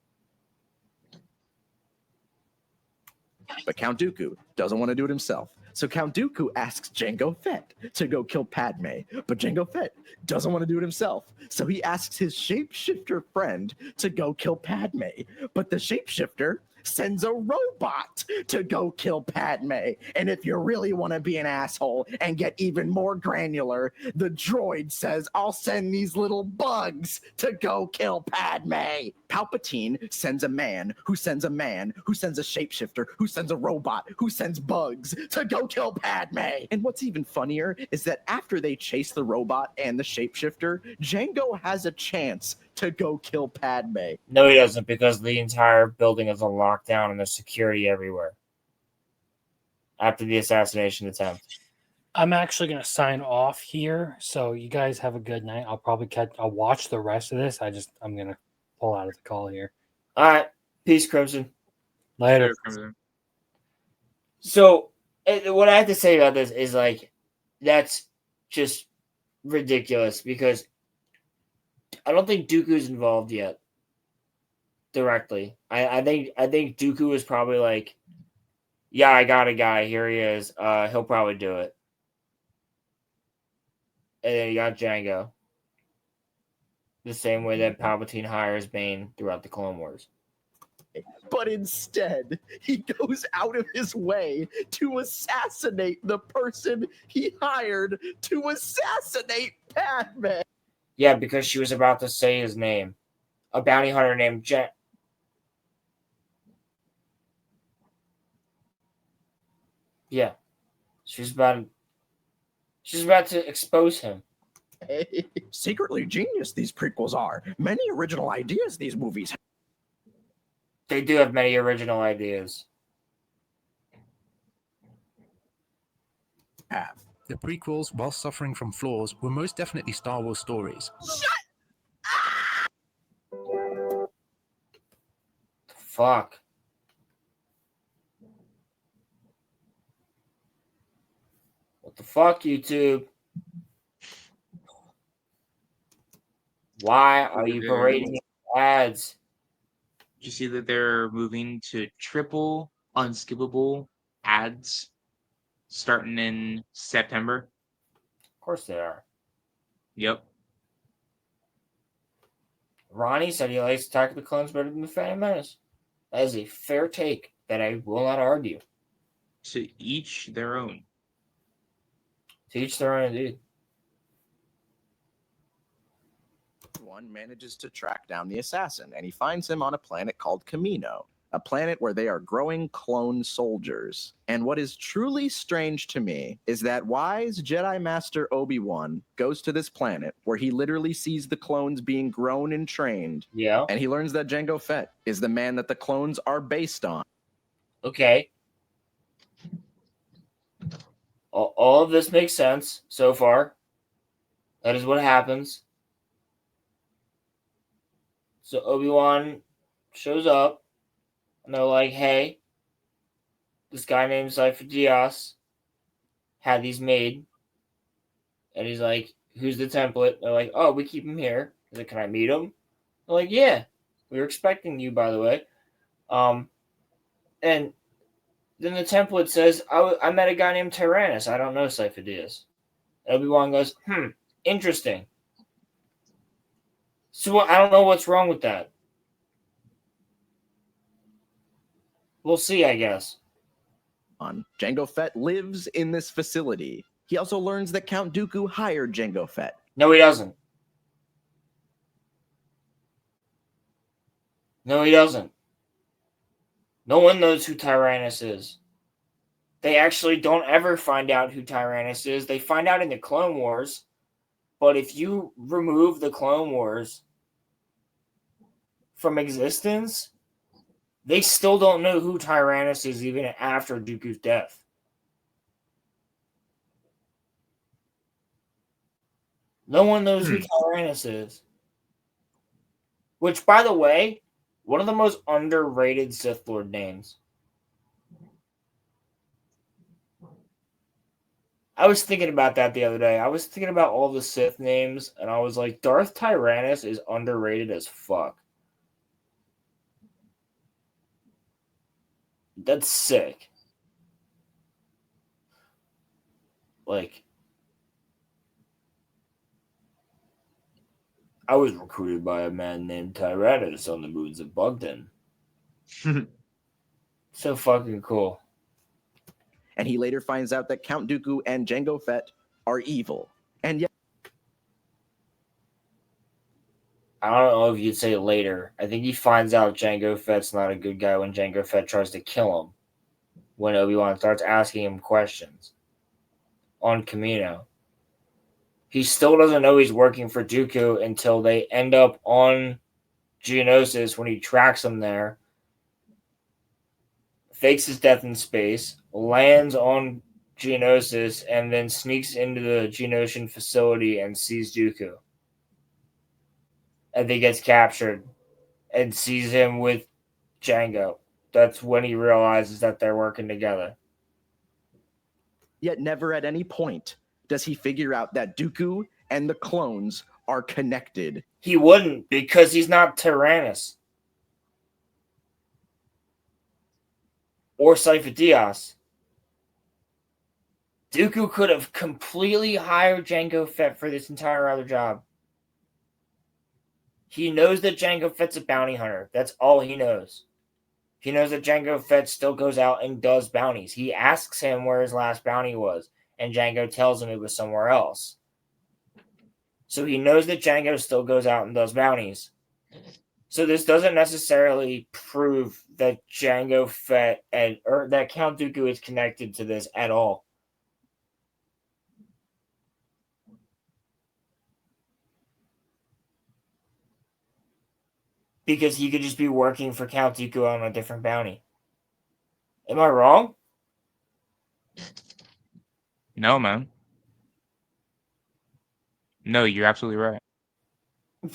But Count Dooku doesn't want to do it himself. So Count Dooku asks Jango Fett to go kill Padme. But Jango Fett doesn't want to do it himself. So he asks his shapeshifter friend to go kill Padme. But the shapeshifter sends a robot to go kill Padme. And if you really want to be an asshole and get even more granular, the droid says, "I'll send these little bugs to go kill Padme." Palpatine sends a man who sends a man who sends a shapeshifter who sends a robot who sends bugs to go kill Padme. And what's even funnier is that after they chase the robot and the shapeshifter, Jango has a chance to go kill Padme. No, he doesn't, because the entire building is on lockdown and there's security everywhere. After the assassination attempt. I'm actually going to sign off here, so you guys have a good night. I'll watch the rest of this. I'm going to pull out of the call here. All right. Peace, Crimson. Later. So, what I have to say about this is, like, that's just ridiculous, because I don't think Dooku's involved yet. Directly. I think Dooku is probably like, yeah, I got a guy. Here he is. He'll probably do it. And then you got Jango. The same way that Palpatine hires Bane throughout the Clone Wars. But instead, he goes out of his way to assassinate the person he hired to assassinate Padme. Yeah, because she was about to say his name. A bounty hunter named Jet. Yeah. She's about to expose him. Hey, secretly genius these prequels are. Many original ideas these movies have. They do have many original ideas. The prequels, while suffering from flaws, were most definitely Star Wars stories. Fuck. What the fuck, YouTube? Why are you parading ads? Did you see that they're moving to triple unskippable ads starting in September? Of course they are. Yep. Ronnie said he likes Attack of the Clones better than the Phantom Menace. That is a fair take that I will not argue. To each their own. To each their own, indeed. Obi-Wan manages to track down the assassin, and he finds him on a planet called Kamino, a planet where they are growing clone soldiers. And what is truly strange to me is that wise Jedi Master Obi-Wan goes to this planet where he literally sees the clones being grown and trained. Yeah. And he learns that Jango Fett is the man that the clones are based on. Okay. All of this makes sense so far. That is what happens. So Obi-Wan shows up, and they're like, hey, this guy named Cypher Diaz had these made. And he's like, who's the template? They're like, oh, we keep him here. He's like, can I meet him? They're like, yeah, we were expecting you, by the way. And then the template says, I met a guy named Tyrannus. I don't know Cypher Diaz. Obi-Wan goes, interesting. So I don't know what's wrong with that. We'll see, I guess. Jango Fett lives in this facility. He also learns that Count Dooku hired Jango Fett. No, he doesn't. No, he doesn't. No one knows who Tyrannus is. They actually don't ever find out who Tyrannus is. They find out in the Clone Wars. But if you remove the Clone Wars from existence, they still don't know who Tyrannus is even after Dooku's death. No one knows who Tyrannus is. Which, by the way, one of the most underrated Sith Lord names. I was thinking about that the other day. I was thinking about all the Sith names, and I was like, Darth Tyrannus is underrated as fuck. That's sick. Like, I was recruited by a man named Tyrannus on the moons of Bugden. So fucking cool. And he later finds out that Count Dooku and Jango Fett are evil. And yet, I don't know if you'd say later. I think he finds out Jango Fett's not a good guy when Jango Fett tries to kill him. When Obi-Wan starts asking him questions on Kamino. He still doesn't know he's working for Dooku until they end up on Geonosis when he tracks him there, fakes his death in space, lands on Geonosis, and then sneaks into the Geonosian facility and sees Dooku. And then gets captured and sees him with Jango. That's when he realizes that they're working together. Yet never at any point does he figure out that Dooku and the clones are connected. He wouldn't, because he's not Tyrannus. Or Cypher Diaz. Dooku could have completely hired Jango Fett for this entire other job. He knows that Jango Fett's a bounty hunter. That's all he knows. He knows that Jango Fett still goes out and does bounties. He asks him where his last bounty was, and Jango tells him it was somewhere else. So he knows that Jango still goes out and does bounties. So this doesn't necessarily prove that Jango Fett or that Count Dooku is connected to this at all. Because he could just be working for Count Dooku on a different bounty. Am I wrong? No, man. No, you're absolutely right.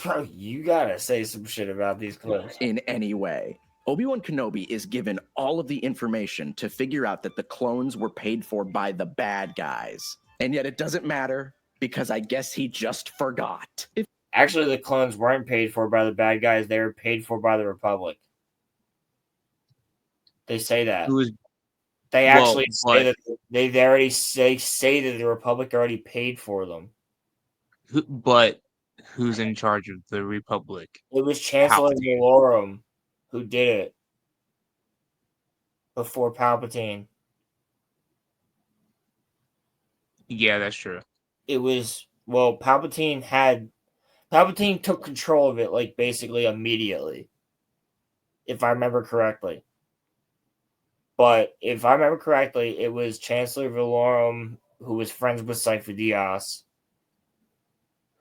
Bro, you gotta say some shit about these clones. In any way. Obi-Wan Kenobi is given all of the information to figure out that the clones were paid for by the bad guys. And yet it doesn't matter, because I guess he just forgot. Actually, the clones weren't paid for by the bad guys. They were paid for by the Republic. They say that. They actually say that they say that the Republic already paid for them. But who's in charge of the Republic? It was Chancellor RoloRome who did it before Palpatine. Yeah, that's true. It was, well, Palpatine Palpatine took control of it, like, basically immediately, if I remember correctly. But if I remember correctly, it was Chancellor RoloRome, who was friends with Cypher Diaz,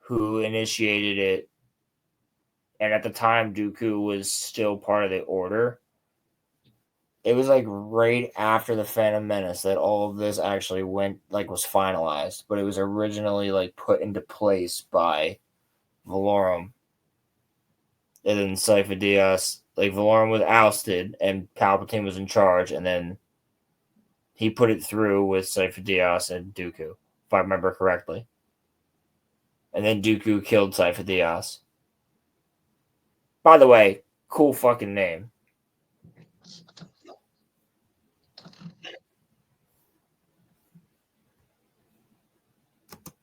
who initiated it. And at the time, Dooku was still part of the Order. It was like right after the Phantom Menace that all of this actually was finalized. But it was originally like put into place by RoloRome. And then Cypher Diaz, like RoloRome was ousted and Palpatine was in charge, and then he put it through with Cypher Diaz and Dooku, if I remember correctly. And then Dooku killed Cypher Diaz. By the way, cool fucking name.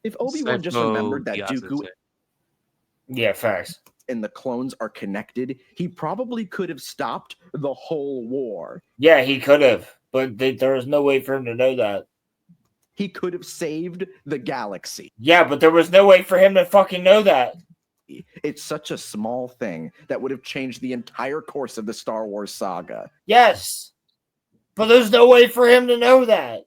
If Obi-Wan just remembered that Dooku... Yeah, facts. And the clones are connected, he probably could have stopped the whole war. Yeah, he could have, but there was no way for him to know that. He could have saved the galaxy. Yeah, but there was no way for him to fucking know that. It's such a small thing that would have changed the entire course of the Star Wars saga. Yes, but there's no way for him to know that.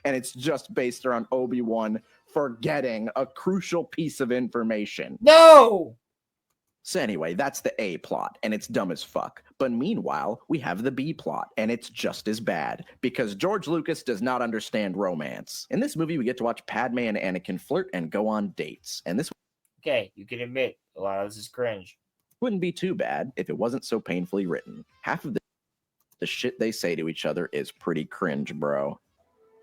And it's just based around Obi-Wan forgetting a crucial piece of information. No! So anyway, that's the A plot, and it's dumb as fuck. But meanwhile, we have the B plot, and it's just as bad, because George Lucas does not understand romance. In this movie, we get to watch Padme and Anakin flirt and go on dates. And this... Okay, you can admit, a lot of this is cringe. Wouldn't be too bad if it wasn't so painfully written. Half of the shit they say to each other is pretty cringe, bro.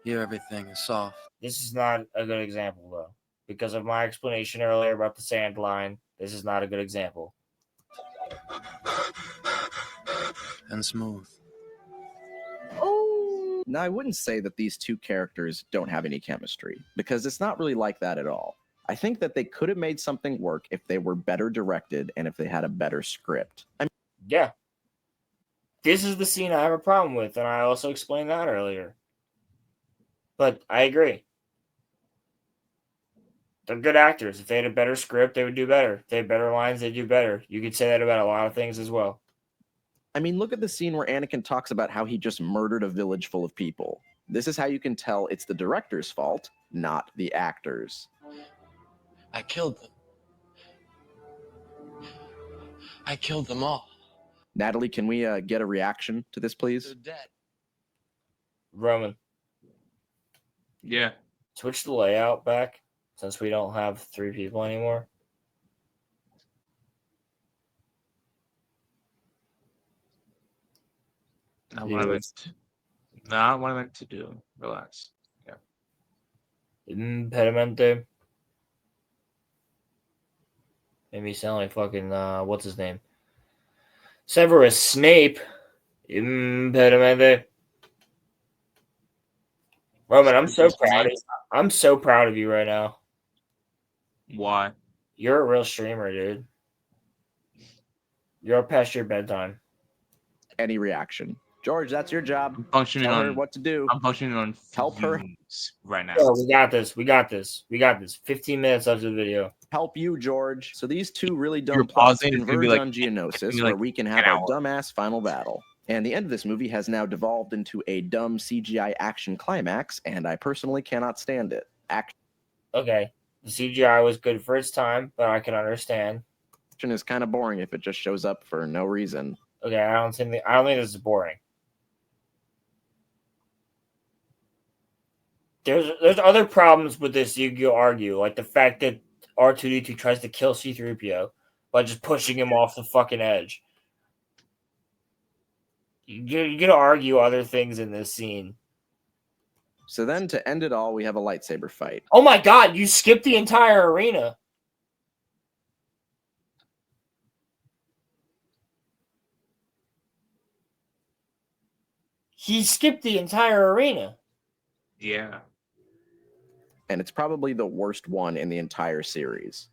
Here everything is soft. This is not a good example, though. Because of my explanation earlier about the sand line, this is not a good example. And smooth. Oh! Now, I wouldn't say that these two characters don't have any chemistry, because it's not really like that at all. I think that they could have made something work if they were better directed and if they had a better script. Yeah. This is the scene I have a problem with, and I also explained that earlier. But I agree. They're good actors. If they had a better script, they would do better. If they had better lines, they'd do better. You could say that about a lot of things as well. I mean, look at the scene where Anakin talks about how he just murdered a village full of people. This is how you can tell it's the director's fault, not the actors. I killed them. I killed them all. Natalie, can we get a reaction to this, please? They're dead. Roman. Yeah. Switch the layout back, since we don't have 3 people anymore. Not what I meant to do. Relax. Yeah. Impedimento. Made me sound like fucking, what's his name? Severus Snape. Impedimento. Roman, I'm so proud of you. I'm so proud of you right now. Why? You're a real streamer, dude. You're past your bedtime. Any reaction? George, that's your job. I'm functioning Tell her on what to do. I'm functioning on help her right now. Oh, we got this. We got this. We got this. 15 minutes after the video. Help you, George. So these two really dumb plots converge on Geonosis, where we can have our dumbass final battle. And the end of this movie has now devolved into a dumb CGI action climax, and I personally cannot stand it. Okay, the CGI was good for its time, but I can understand. Action is kind of boring if it just shows up for no reason. Okay, I don't think this is boring. There's other problems with this you could argue, like the fact that R2-D2 tries to kill C-3PO by just pushing him off the fucking edge. You're gonna argue other things in this scene. So then, to end it all, we have a lightsaber fight. Oh my god, you skipped the entire arena. He skipped the entire arena. Yeah. And it's probably the worst one in the entire series.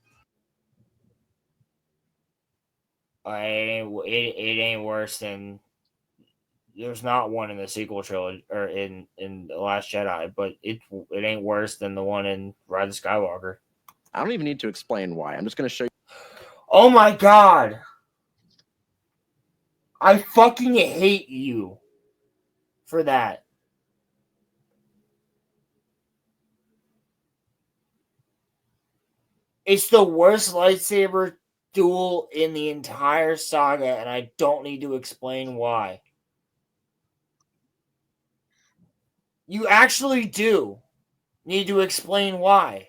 It ain't worse than... There's not one in the sequel trilogy, or in The Last Jedi, but it ain't worse than the one in Rise of Skywalker. I don't even need to explain why. I'm just going to show you. Oh my god. I fucking hate you for that. It's the worst lightsaber duel in the entire saga, and I don't need to explain why. You actually do need to explain why.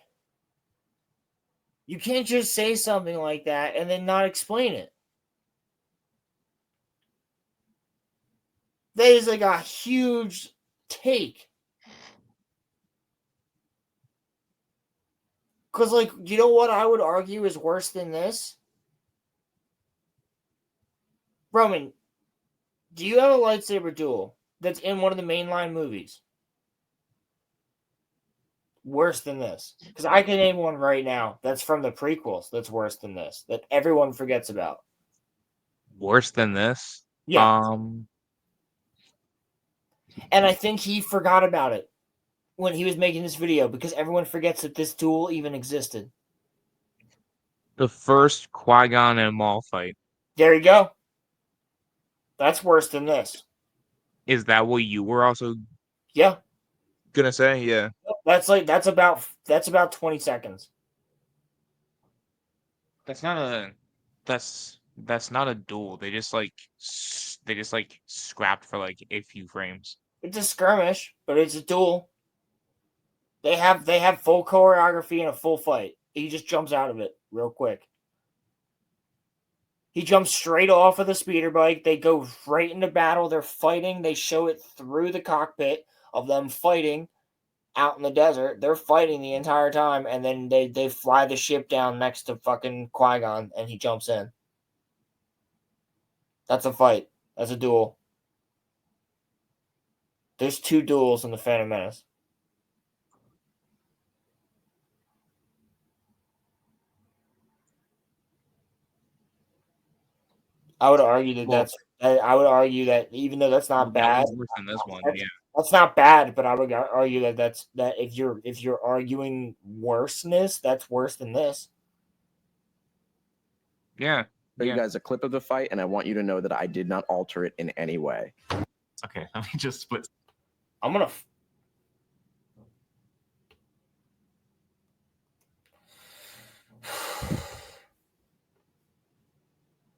You can't just say something like that and then not explain it. That is like a huge take. Because, like, you know what I would argue is worse than this? Roman, do you have a lightsaber duel that's in one of the mainline movies? Worse than this? Because I can name one right now that's from the prequels that's worse than this, that everyone forgets about. Worse than this? Yeah. And I think he forgot about it when he was making this video because everyone forgets that this duel even existed. The first Qui-Gon and Maul fight. There you go. That's worse than this. Is that what you were also gonna say? Yeah. That's about 20 seconds. That's not a duel. They just scrapped for like a few frames. It's a skirmish, but it's a duel. They have full choreography and a full fight. He just jumps out of it real quick. He jumps straight off of the speeder bike. They go right into battle. They're fighting. They show it through the cockpit of them fighting out in the desert. They're fighting the entire time, and then they fly the ship down next to fucking Qui-Gon, and he jumps in. That's a fight. That's a duel. There's 2 duels in the Phantom Menace. I would argue that I would argue that even though that's not bad, worse than this one, that's not bad. But I would argue that if you're arguing worseness, that's worse than this. Yeah. Show you guys a clip of the fight, and I want you to know that I did not alter it in any way. Okay, let me just split. I'm gonna.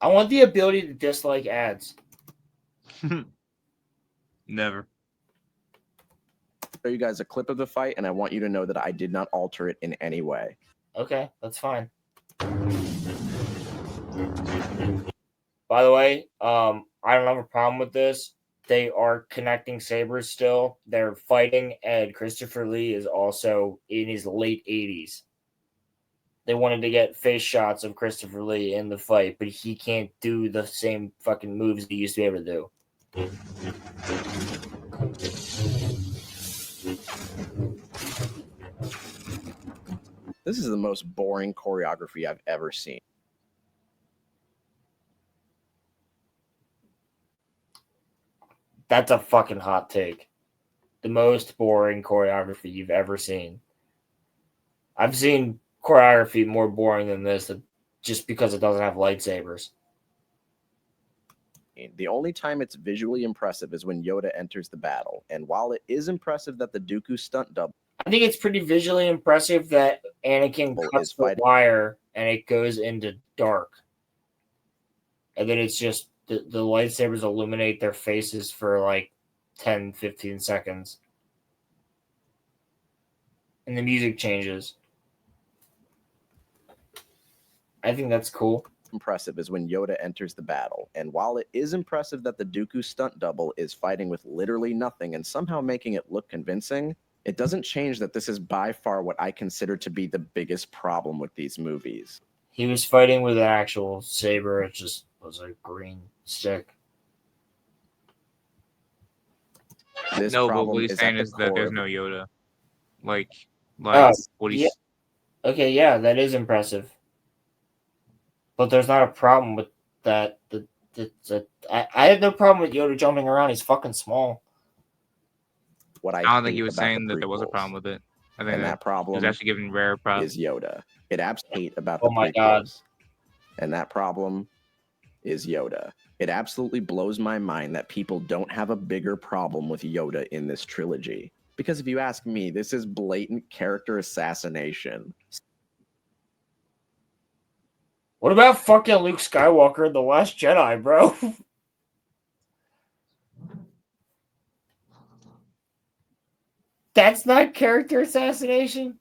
I want the ability to dislike ads. Never. Show you guys a clip of the fight, and I want you to know that I did not alter it in any way. Okay, that's fine. By the way, I don't have a problem with this. They are connecting sabers still. They're fighting, and Christopher Lee is also in his late 80s. They wanted to get face shots of Christopher Lee in the fight, but he can't do the same fucking moves he used to be able to do. This is the most boring choreography I've ever seen. That's a fucking hot take. The most boring choreography you've ever seen. I've seen choreography more boring than this just because it doesn't have lightsabers. The only time it's visually impressive is when Yoda enters the battle. And while it is impressive that the Dooku stunt double... I think it's pretty visually impressive that Anakin cuts the wire and it goes into dark. And then it's just the lightsabers illuminate their faces for like 10, 15 seconds. And the music changes. I think that's cool. Impressive is when Yoda enters the battle. And while it is impressive that the Dooku stunt double is fighting with literally nothing and somehow making it look convincing, it doesn't change that this is by far what I consider to be the biggest problem with these movies. He was fighting with an actual saber. It just was a green stick. This no, but what he's saying is that there's no Yoda. Like what he's... Yeah. Okay, yeah, that is impressive. But there's not a problem with that. I have no problem with Yoda jumping around. He's fucking small. What I don't think he was saying that there was a problem with it. I think that problem he was actually giving rare props. Is Yoda. It absolutely hate about Oh the my prequels. god. And that problem is Yoda. It absolutely blows my mind that people don't have a bigger problem with Yoda in this trilogy. Because if you ask me, this is blatant character assassination. What about fucking Luke Skywalker in The Last Jedi, bro? That's not character assassination?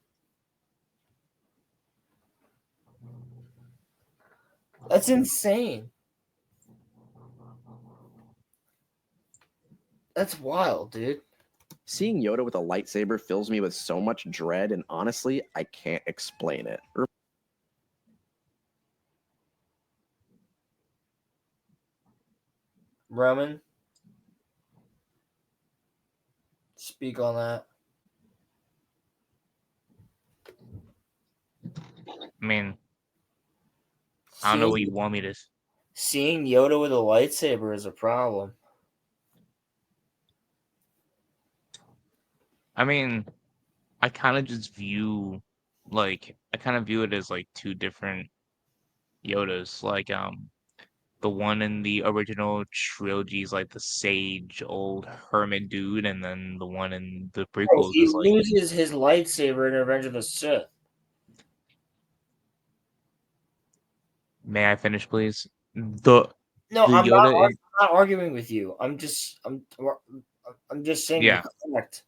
That's insane. That's wild, dude. Seeing Yoda with a lightsaber fills me with so much dread, and honestly, I can't explain it. Roman, speak on that. I mean, I don't know what you want me to. Seeing Yoda with a lightsaber is a problem. I mean, I kind of just view, like, I kind of view it as like two different Yodas. Like, the one in the original trilogy is like the sage old hermit dude, and then the one in the prequels he is like loses his lightsaber in Revenge of the Sith. May I finish, please? No, The I'm Yoda not arguing with you. I'm just saying you're correct.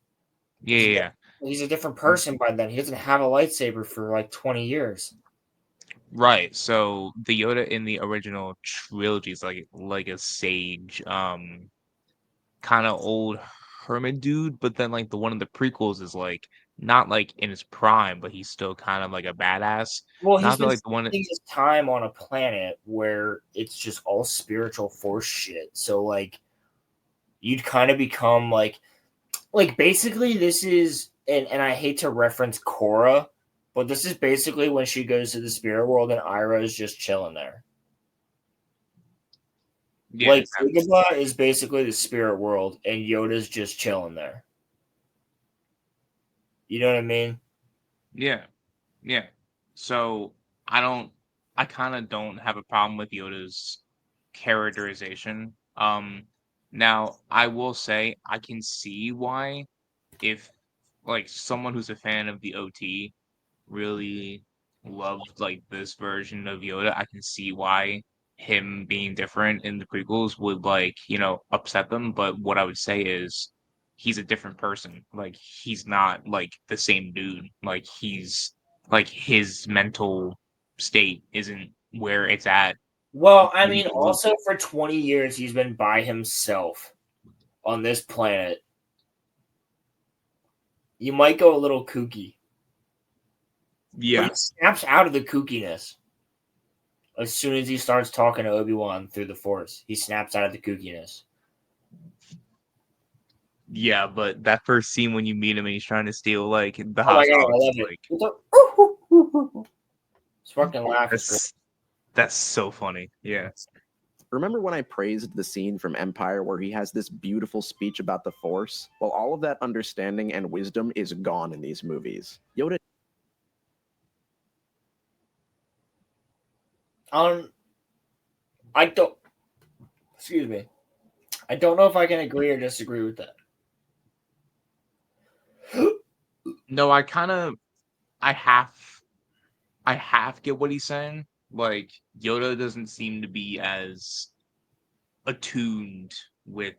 Yeah. He's a different person by then. He doesn't have a lightsaber for like 20 years. Right. So the Yoda in the original trilogy is like a sage, kind of old hermit dude, but then like the one in the prequels is like not like in his prime, but he's still kind of like a badass. Well, he's Not been like the one spending his time on a planet where it's just all spiritual force shit. So like, you'd kind of become like basically this is, and I hate to reference Korra, but this is basically when she goes to the spirit world and Ira is just chilling there. Yeah, like Dagobah is basically the spirit world, and Yoda's just chilling there. You know what I mean? Yeah. So I kind of don't have a problem with Yoda's characterization. Now I will say I can see why, if like someone who's a fan of the OT really loved like this version of Yoda, I can see why him being different in the prequels would like, upset them. But what I would say is he's a different person. Like he's not like the same dude. Like he's like his mental state isn't where it's at. Well, I mean, also for 20 years he's been by himself on this planet. You might go a little kooky. Yeah. But he snaps out of the kookiness. As soon as he starts talking to Obi-Wan through the Force, he snaps out of the kookiness. Yeah, but that first scene when you meet him and he's trying to steal like the Oh my God, hot I love like, it's fucking laugh. That's so funny. Yeah. Remember when I praised the scene from Empire where he has this beautiful speech about the Force? Well, all of that understanding and wisdom is gone in these movies. Yoda. I don't. Excuse me. I don't know if I can agree or disagree with that. No, I half get what he's saying. Like Yoda doesn't seem to be as attuned with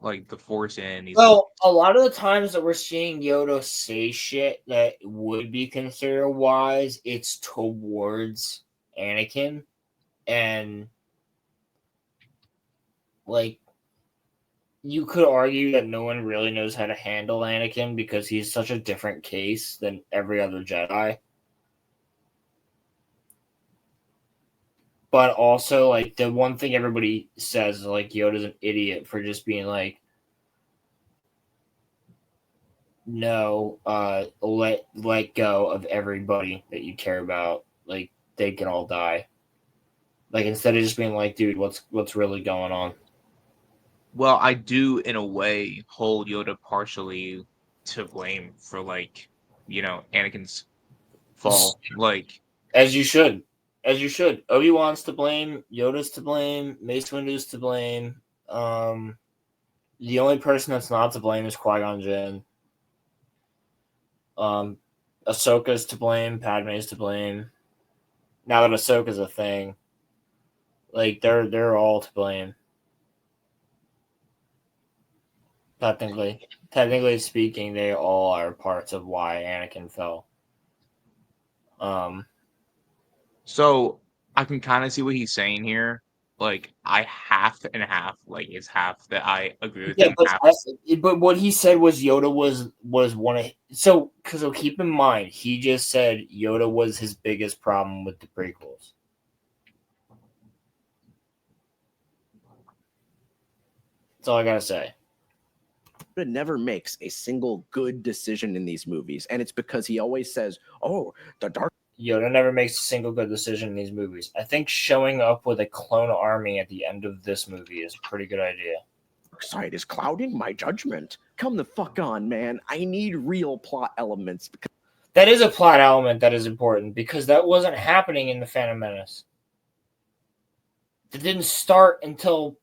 like the Force and he's Well, a lot of the times that we're seeing Yoda say shit that would be considered wise, it's towards Anakin, and like you could argue that no one really knows how to handle Anakin because he's such a different case than every other Jedi. But also, like, the one thing everybody says is, like, Yoda's an idiot for just being like, no, let go of everybody that you care about. Like, they can all die. Like, instead of just being like, dude, what's really going on? Well, I do in a way hold Yoda partially to blame for like, Anakin's fall. Like, as you should. As you should. Obi-Wan's to blame. Yoda's to blame. Mace Windu's to blame. The only person that's not to blame is Qui-Gon Jinn. Ahsoka's to blame. Padme's to blame. Now that Ahsoka's a thing, like they're all to blame. Technically speaking, they all are parts of why Anakin fell. So I can kind of see what he's saying here. Like, I half and half. Like, it's half that I agree with him. But what he said was Yoda was one of so keep in mind he just said Yoda was his biggest problem with the prequels. That's all I gotta say. Yoda never makes a single good decision in these movies, and it's because he always says, "Oh, the dark." Yoda never makes a single good decision in these movies. I think showing up with a clone army at the end of this movie is a pretty good idea. Dark side is clouding my judgment. Come the fuck on, man. I need real plot elements. That is a plot element that is important because that wasn't happening in The Phantom Menace. It didn't start until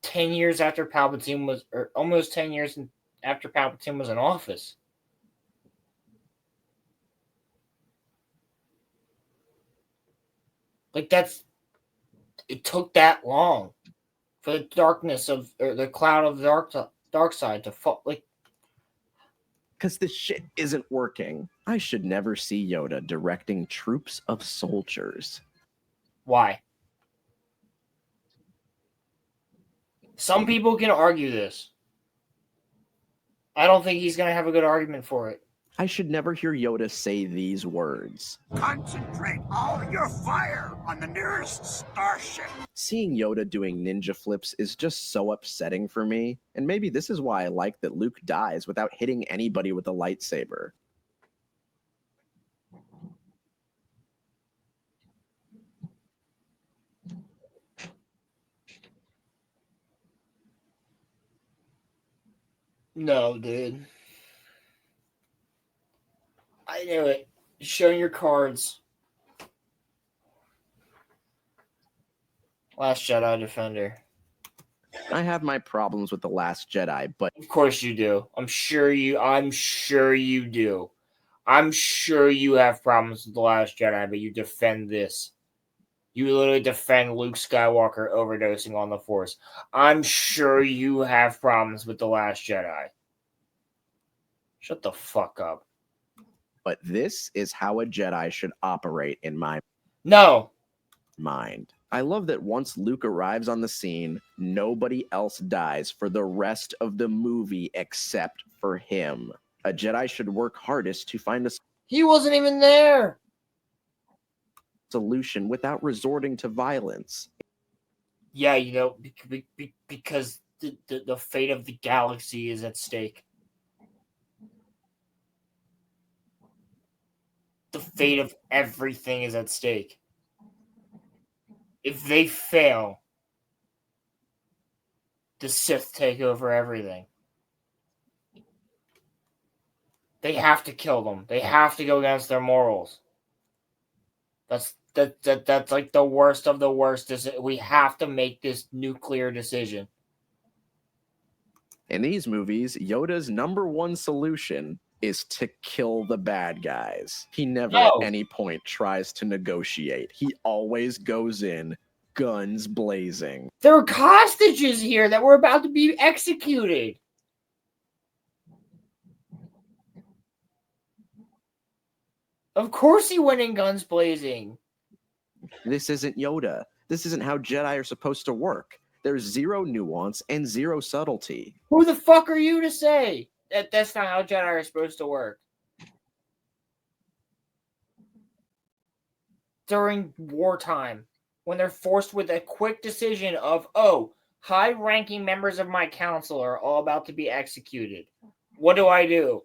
10 years after Palpatine was, or almost 10 years after Palpatine was in office. Like it took that long for the darkness of, or the cloud of the dark side to fall. Like, because this shit isn't working. I should never see Yoda directing troops of soldiers. Why? Some people can argue this. I don't think he's going to have a good argument for it. I should never hear Yoda say these words. Concentrate all your fire on the nearest starship. Seeing Yoda doing ninja flips is just so upsetting for me, and maybe this is why I like that Luke dies without hitting anybody with a lightsaber. No, dude. I knew it. Show your cards. Last Jedi Defender. I have my problems with The Last Jedi, but of course you do. I'm sure you do. I'm sure you have problems with The Last Jedi, but you defend this. You literally defend Luke Skywalker overdosing on the Force. I'm sure you have problems with The Last Jedi. Shut the fuck up. But this is how a Jedi should operate in my mind. I love that once Luke arrives on the scene, nobody else dies for the rest of the movie except for him. A Jedi should work hardest to find a He wasn't even there. Solution without resorting to violence. Yeah, you know, because the fate of the galaxy is at stake. The fate of everything is at stake. If they fail, the Sith take over everything. They have to kill them. They have to go against their morals. That's like the worst of the worst. We have to make this nuclear decision. In these movies, Yoda's number one solution is to kill the bad guys. He never at any point tries to negotiate. He always goes in, guns blazing. There were hostages here that were about to be executed. Of course he went in guns blazing. This isn't Yoda. This isn't how Jedi are supposed to work. There's zero nuance and zero subtlety. Who the fuck are you to say that that's not how Jedi are supposed to work? During wartime, when they're forced with a quick decision of, oh, high-ranking members of my council are all about to be executed. What do?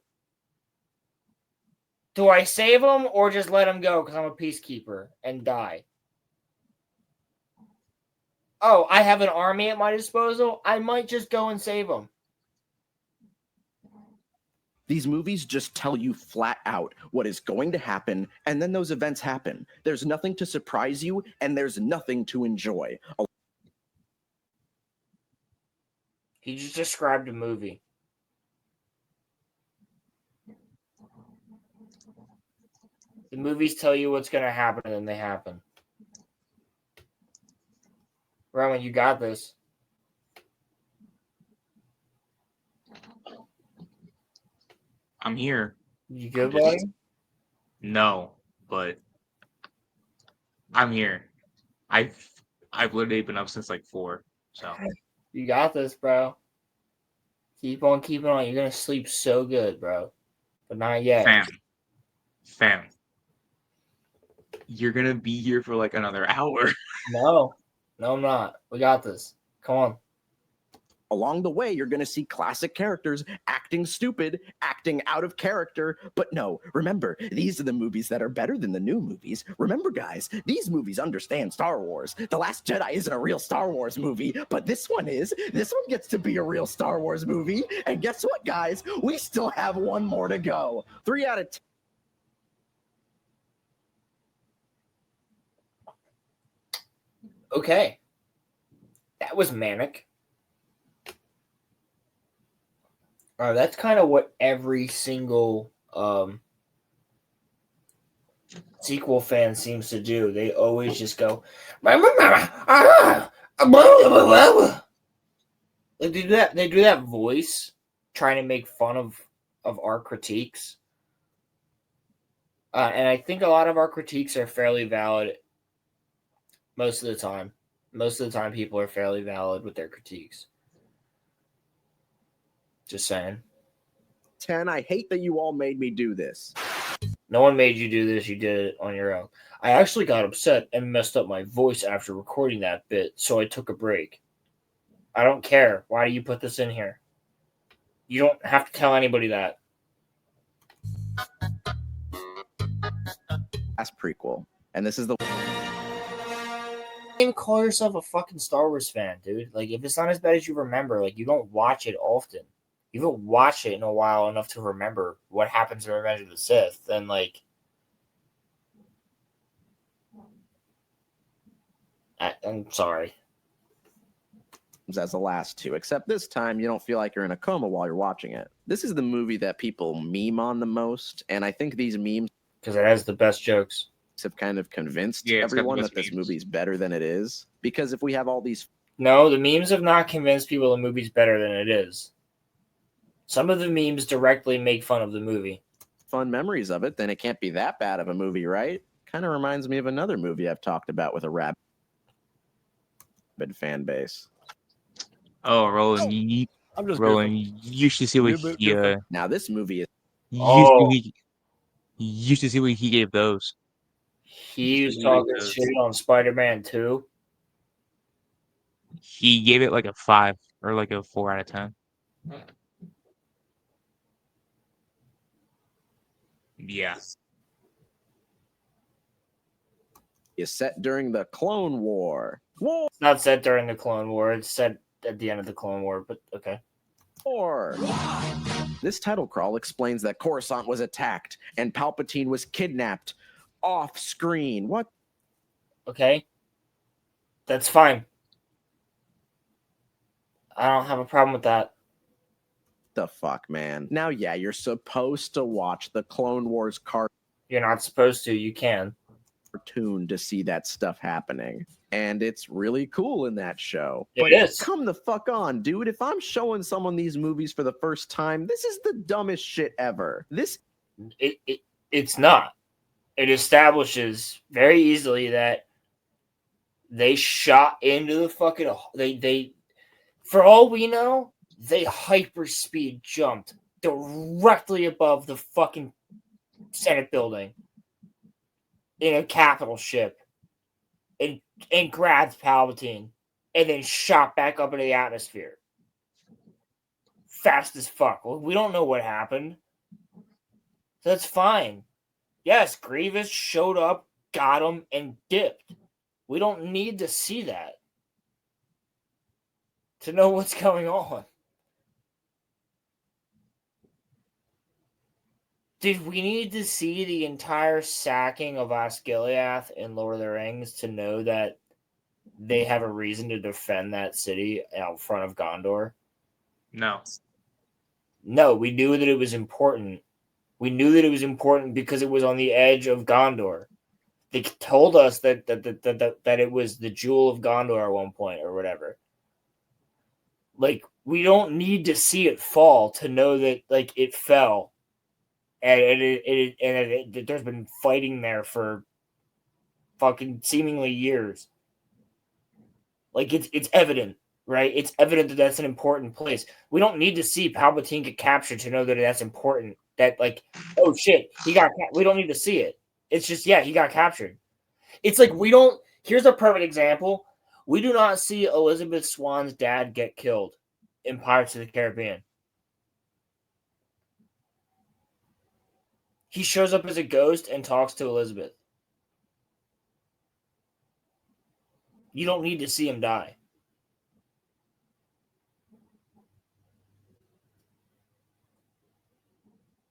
Do I save them or just let them go because I'm a peacekeeper and die? Oh, I have an army at my disposal. I might just go and save them. These movies just tell you flat out what is going to happen, and then those events happen. There's nothing to surprise you, and there's nothing to enjoy. He just described a movie. The movies tell you what's going to happen, and then they happen. Roman, you got this. I'm here. You good, buddy? No, but I'm here. I've literally been up since like 4. So you got this, bro. Keep on keeping on. You're gonna sleep so good, bro. But not yet. Fam. You're gonna be here for like another hour. No, I'm not. We got this. Come on. Along the way, you're going to see classic characters acting stupid, acting out of character. But no, remember, these are the movies that are better than the new movies. Remember, guys, these movies understand Star Wars. The Last Jedi isn't a real Star Wars movie, but this one is. This one gets to be a real Star Wars movie. And guess what, guys? We still have one more to go. 3 out of 10. Okay. That was manic. That's kind of what every single sequel fan seems to do. They always just go, they do that. They do that voice, trying to make fun of our critiques. And I think a lot of our critiques are fairly valid. Most of the time, people are fairly valid with their critiques. Just saying. 10, I hate that you all made me do this. No one made you do this. You did it on your own. I actually got upset and messed up my voice after recording that bit, so I took a break. I don't care. Why do you put this in here? You don't have to tell anybody that. Last prequel. And this is the... You call yourself a fucking Star Wars fan, dude. Like, if it's not as bad as you remember, like, you don't watch it often. You haven't watched it in a while enough to remember what happens in Revenge of the Sith. Then, like, I'm sorry. As the last two, except this time you don't feel like you're in a coma while you're watching it. This is the movie that people meme on the most, and I think these memes, because it has the best jokes, have kind of convinced everyone that this movie's better than it is. Because if we have all these... No, the memes have not convinced people the movie's better than it is. Some of the memes directly make fun of the movie. Fun memories of it, then it can't be that bad of a movie, right? Kind of reminds me of another movie I've talked about with a rabid fan base. Oh, Roland, you should see what he... Now this movie is... You should see what he gave those. He was talking shit on Spider-Man 2. He gave it like a 5 or like a 4 out of 10. Yeah. Is set during the Clone War. It's not set during the Clone War. It's set at the end of the Clone War, but okay. This title crawl explains that Coruscant was attacked and Palpatine was kidnapped off screen. What? Okay. That's fine. I don't have a problem with that. The fuck, man. Now, yeah, you're supposed to watch the Clone Wars You're not supposed to. You can. Cartoon to see that stuff happening. And it's really cool in that show. It is. Come the fuck on, dude. If I'm showing someone these movies for the first time, this is the dumbest shit ever. It's not. It establishes very easily that they shot into the fucking... They for all we know, they hyperspeed jumped directly above the fucking Senate building in a capital ship and grabbed Palpatine and then shot back up into the atmosphere. Fast as fuck. Well, we don't know what happened. So that's fine. Yes, Grievous showed up, got him, and dipped. We don't need to see that to know what's going on. Did we need to see the entire sacking of Osgiliath in Lord of the Rings to know that they have a reason to defend that city out front of Gondor? No. No, we knew that it was important. We knew that it was important because it was on the edge of Gondor. They told us that it was the jewel of Gondor at one point or whatever. Like, we don't need to see it fall to know that, like, it fell. And there's been fighting there for fucking seemingly years. Like, it's evident, right? It's evident that that's an important place. We don't need to see Palpatine get captured to know that that's important. That, like, oh shit, we don't need to see it. It's just, yeah, he got captured. It's like here's a perfect example. We do not see Elizabeth Swann's dad get killed in Pirates of the Caribbean. He shows up as a ghost and talks to Elizabeth. You don't need to see him die.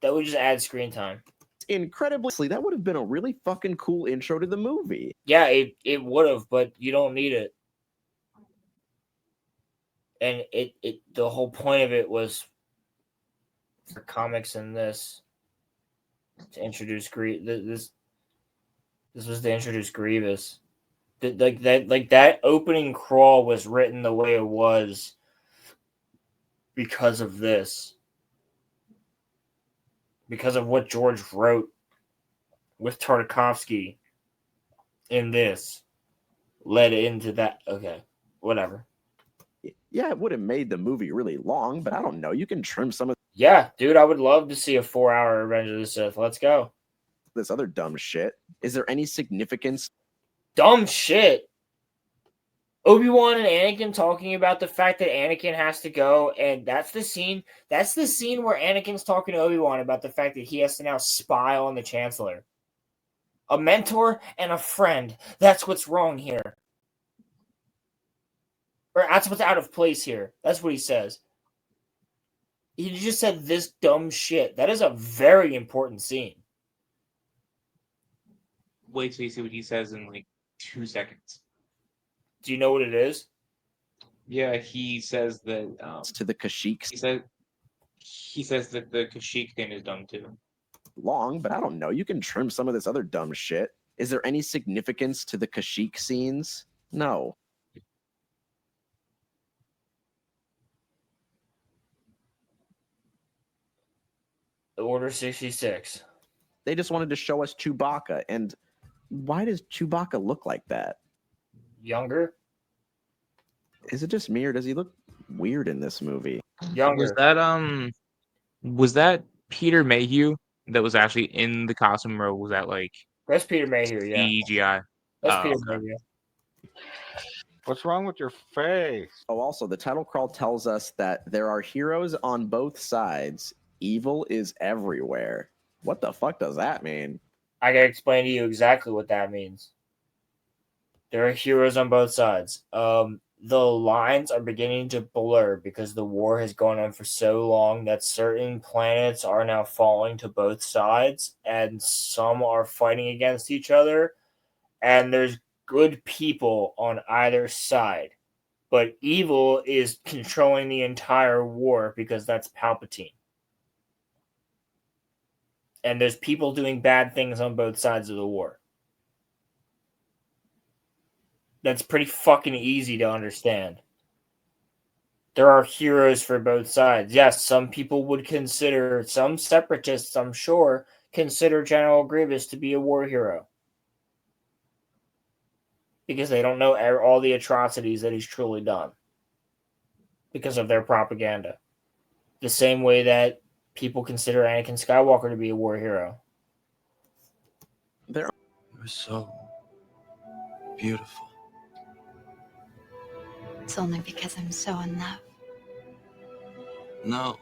That would just add screen time. Incredibly, that would have been a really fucking cool intro to the movie. Yeah, it would have, but you don't need it. And the whole point of it was for comics and this to introduce this was to introduce Grievous. That opening crawl was written the way it was because of this. Because of what George wrote with Tartakovsky in this led into that. Okay, whatever. Yeah, it would have made the movie really long, but I don't know. You can trim some of. Yeah, dude, I would love to see a 4-hour Revenge of the Sith. Let's go. This other dumb shit. Is there any significance? Dumb shit. Obi-Wan and Anakin talking about the fact that Anakin has to go, and that's the scene. That's the scene where Anakin's talking to Obi-Wan about the fact that he has to now spy on the Chancellor. A mentor and a friend. That's what's wrong here. Or that's what's out of place here. That's what he says. He just said this dumb shit. That is a very important scene. Wait till you see what he says in like 2 seconds. Do you know what it is? Yeah, he says that to the Kashyyyk. He says that the Kashyyyk thing is dumb too. Long, but I don't know. You can trim some of this other dumb shit. Is there any significance to the Kashyyyk scenes? No. Order 66. They just wanted to show us Chewbacca, and why does Chewbacca look like that? Younger? Is it just me, or does he look weird in this movie? Younger. Was that Peter Mayhew that was actually in the costume, or was that like that's Peter Mayhew? Yeah, CGI. That's Peter Mayhew. What's wrong with your face? Oh, also, the title crawl tells us that there are heroes on both sides. Evil is everywhere. What the fuck does that mean? I gotta explain to you exactly what that means. There are heroes on both sides. The lines are beginning to blur because the war has gone on for so long that certain planets are now falling to both sides, and some are fighting against each other, and there's good people on either side. But evil is controlling the entire war because that's Palpatine. And there's people doing bad things on both sides of the war. That's pretty fucking easy to understand. There are heroes for both sides. Yes, some people would consider, some separatists, I'm sure, consider General Grievous to be a war hero. Because they don't know all the atrocities that he's truly done. Because of their propaganda. The same way that people consider Anakin Skywalker to be a war hero. You're so beautiful. It's only because I'm so in love. No.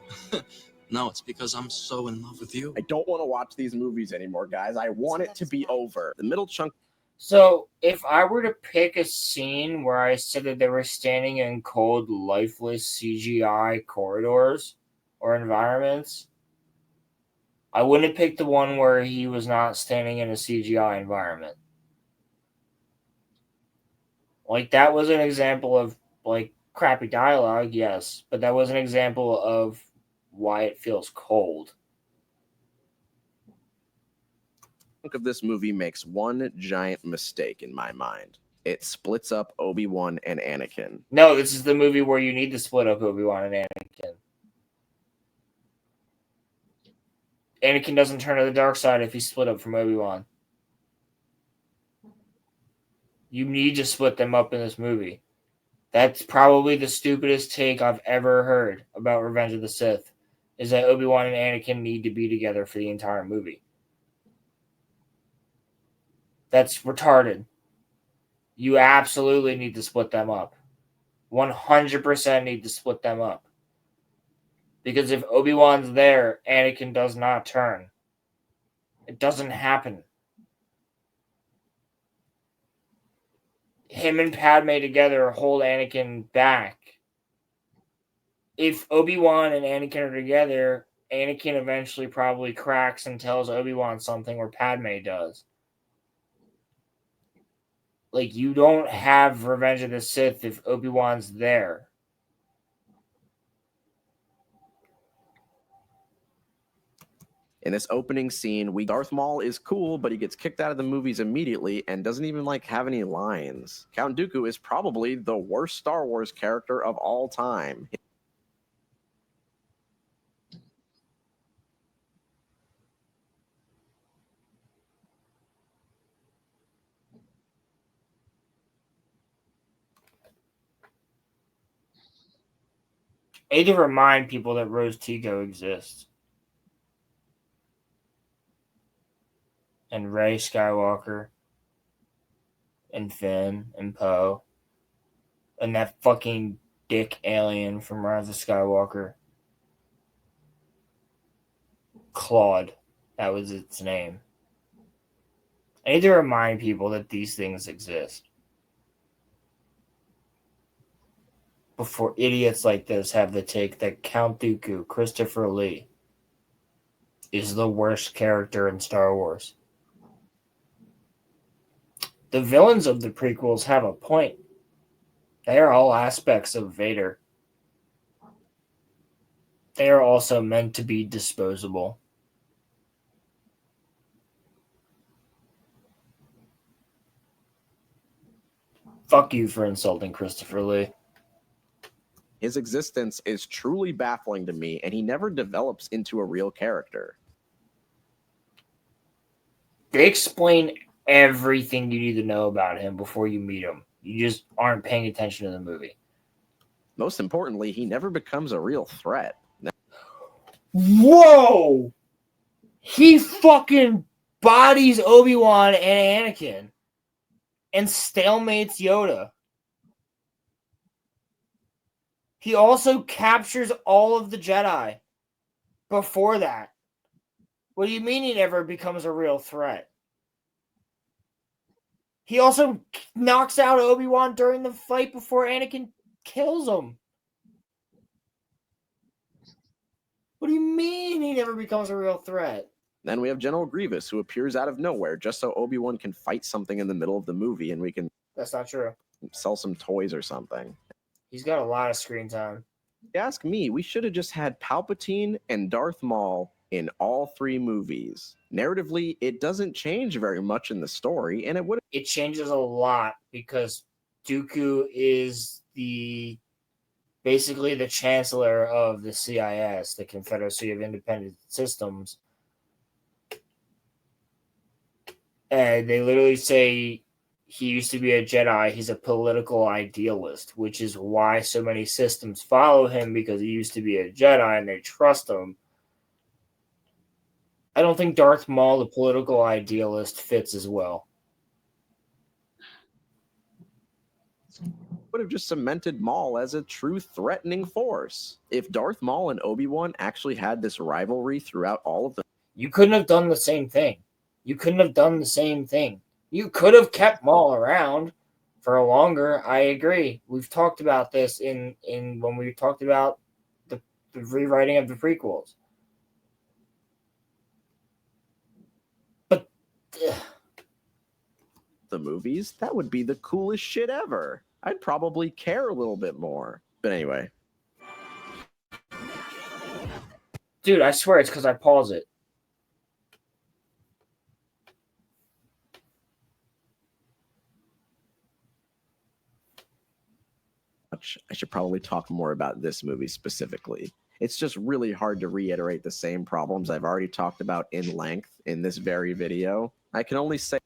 No, it's because I'm so in love with you. I don't want to watch these movies anymore, guys. I want it to be over. The middle chunk. So, if I were to pick a scene where I said that they were standing in cold, lifeless CGI corridors or environments, I wouldn't have picked the one where he was not standing in a CGI environment. Like, that was an example of, like, crappy dialogue, yes, but that was an example of why it feels cold. Of this movie makes one giant mistake in my mind. It splits up Obi-Wan and Anakin. No, this is the movie where you need to split up Obi-Wan and Anakin. Anakin doesn't turn to the dark side if he's split up from Obi-Wan. You need to split them up in this movie. That's probably the stupidest take I've ever heard about Revenge of the Sith, is that Obi-Wan and Anakin need to be together for the entire movie. That's retarded. You absolutely need to split them up. 100% need to split them up. Because if Obi-Wan's there, Anakin does not turn. It doesn't happen. Him and Padme together hold Anakin back. If Obi-Wan and Anakin are together, Anakin eventually probably cracks and tells Obi-Wan something, or Padme does. Like, you don't have Revenge of the Sith if Obi-Wan's there. In this opening scene, Darth Maul is cool, but he gets kicked out of the movies immediately and doesn't even have any lines. Count Dooku is probably the worst Star Wars character of all time. I need to remind people that Rose Tico exists. And Rey Skywalker. And Finn. And Poe. And that fucking dick alien from Rise of Skywalker. Claude. That was its name. I need to remind people that these things exist. Before idiots like this have the take that Count Dooku, Christopher Lee, is the worst character in Star Wars. The villains of the prequels have a point. They are all aspects of Vader. They are also meant to be disposable. Fuck you for insulting Christopher Lee. His existence is truly baffling to me, and he never develops into a real character. They explain everything you need to know about him before you meet him. You just aren't paying attention to the movie. Most importantly, he never becomes a real threat. Whoa! He fucking bodies Obi-Wan and Anakin and stalemates Yoda. He also captures all of the Jedi before that. What do you mean he never becomes a real threat? He also knocks out Obi-Wan during the fight before Anakin kills him. What do you mean he never becomes a real threat? Then we have General Grievous, who appears out of nowhere just so Obi-Wan can fight something in the middle of the movie and we can... That's not true. Sell some toys or something. He's got a lot of screen time. If you ask me, we should have just had Palpatine and Darth Maul in all three movies. Narratively, it doesn't change very much in the story, and it changes a lot because Dooku is basically the chancellor of the CIS, the Confederacy of Independent Systems. And they literally say he used to be a Jedi. He's a political idealist, which is why so many systems follow him, because he used to be a Jedi and they trust him. I don't think Darth Maul, the political idealist, fits as well. Would have just cemented Maul as a true threatening force. If Darth Maul and Obi-Wan actually had this rivalry throughout all of the... You couldn't have done the same thing. You couldn't have done the same thing. You could have kept Maul around for longer. I agree. We've talked about this in when we talked about the rewriting of the prequels. the movies, that would be the coolest shit ever. I'd probably care a little bit more. But anyway. Dude, I swear it's because I pause it. I should probably talk more about this movie specifically. It's just really hard to reiterate the same problems I've already talked about in length in this very video. I can only say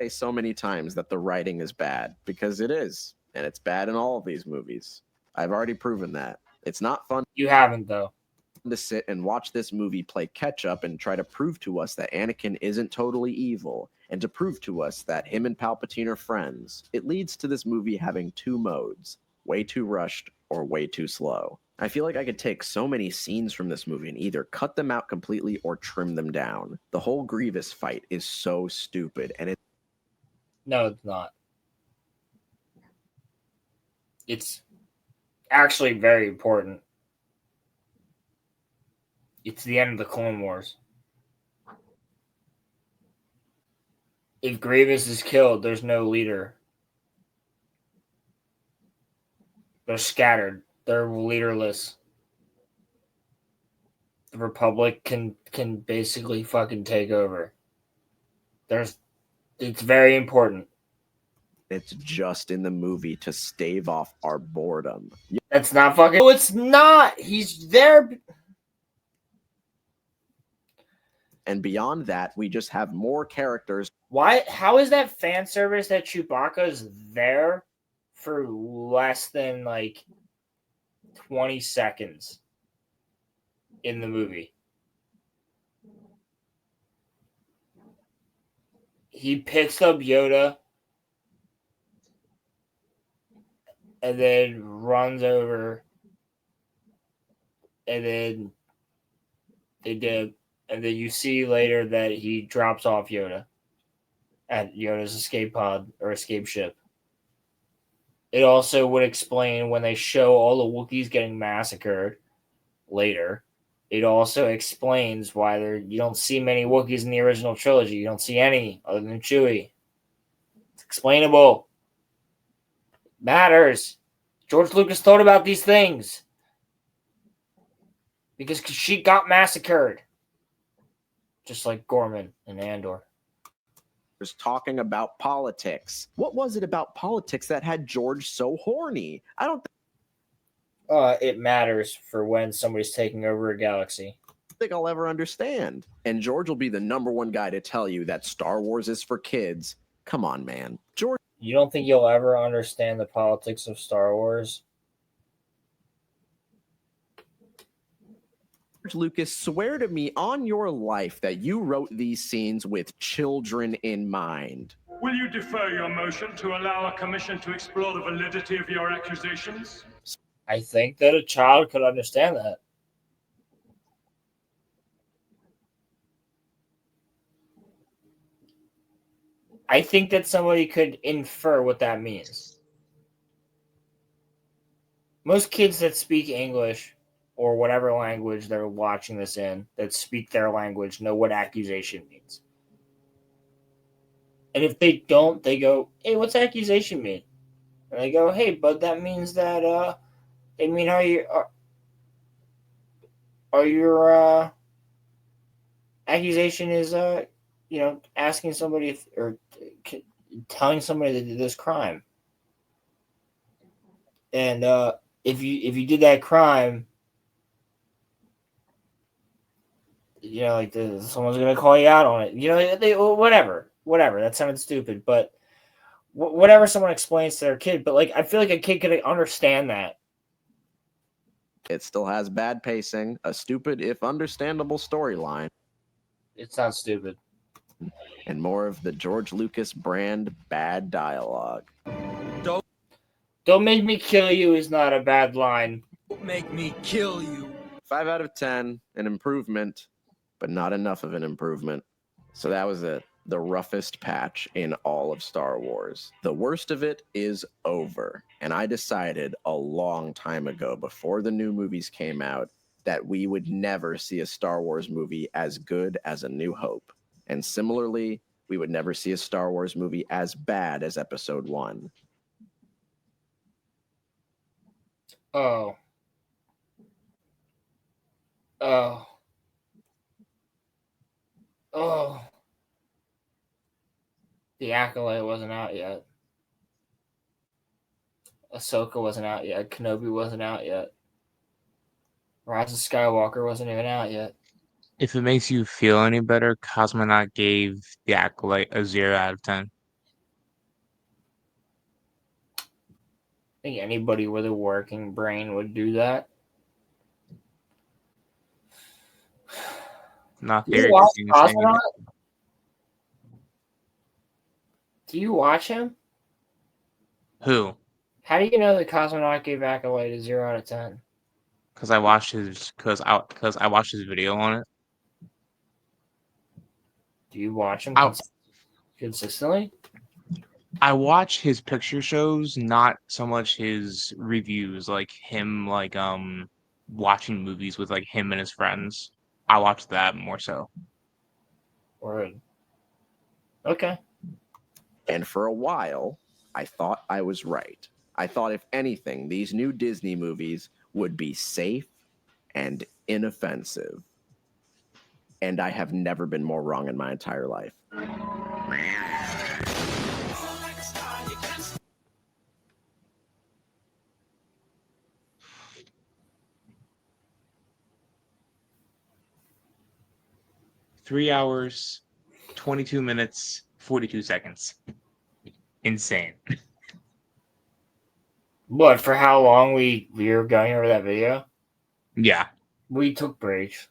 so many times that the writing is bad, because it is, and it's bad in all of these movies. I've already proven that. It's not fun. You haven't, though. To sit and watch this movie play catch up and try to prove to us that Anakin isn't totally evil, and to prove to us that him and Palpatine are friends. It leads to this movie having two modes: way too rushed or way too slow. I feel like I could take so many scenes from this movie and either cut them out completely or trim them down. The whole Grievous fight is so stupid, and it No, it's not. It's actually very important. It's the end of the Clone Wars. If Grievous is killed, there's no leader. They're scattered. They're leaderless. The Republic can basically fucking take over. It's very important. It's just in the movie to stave off our boredom. That's not fucking... No, it's not! He's there... And beyond that, we just have more characters. Why? How is that fan service that Chewbacca's there for less than, like, 20 seconds in the movie? He picks up Yoda and then runs over, and then they dip, and then you see later that he drops off Yoda at Yoda's escape pod or escape ship. It also would explain when they show all the Wookiees getting massacred later. It also explains why you don't see many Wookiees in the original trilogy. You don't see any other than Chewie. It's explainable. Matters. George Lucas thought about these things because she got massacred, just like Gorman and Andor. Was talking about politics. What was it about politics that had George so horny? I don't it matters for when somebody's taking over a galaxy. think I'll ever understand. And George will be the #1 guy to tell you that Star Wars is for kids. Come on, man. George. You don't think you'll ever understand the politics of Star Wars? Lucas, swear to me on your life that you wrote these scenes with children in mind. Will you defer your motion to allow a commission to explore the validity of your accusations? I think that a child could understand that. I think that somebody could infer what that means. Most kids that speak English or whatever language they're watching this in, that speak their language, know what accusation means. And if they don't, they go, hey, what's accusation mean? And they go, hey, bud, that means that, they mean are your accusation is, asking somebody or telling somebody that did this crime. And if you did that crime, someone's gonna call you out on it. Whatever. That sounded stupid, but whatever someone explains to their kid. But I feel like a kid could understand that. It still has bad pacing, a stupid if understandable storyline. It's not stupid. And more of the George Lucas brand bad dialogue. Don't make me kill you is not a bad line. Don't make me kill you. 5 out of 10, an improvement, but not enough of an improvement. So that was it. The roughest patch in all of Star Wars. The worst of it is over. And I decided a long time ago, before the new movies came out, that we would never see a Star Wars movie as good as A New Hope. And similarly, we would never see a Star Wars movie as bad as Episode 1. Oh. Oh. Oh. The Acolyte wasn't out yet. Ahsoka wasn't out yet. Kenobi wasn't out yet. Rise of Skywalker wasn't even out yet. If it makes you feel any better, Cosmonaut gave The Acolyte a 0 out of 10. I think anybody with a working brain would do that. Not Do you theory. watch Cosmonaut? Do you watch him? Who? How do you know that Cosmonaut gave Acolyte a 0 out of 10? Because I watched his video on it. Do you watch him consistently? I watch his picture shows, not so much his reviews, like him watching movies with like him and his friends. I watch that more so. Word. Okay. And for a while, I thought I was right. I thought, if anything, these new Disney movies would be safe and inoffensive. And I have never been more wrong in my entire life. Three hours, 22 minutes, 42 seconds. Insane. What, for how long we were going over that video? Yeah. We took breaks.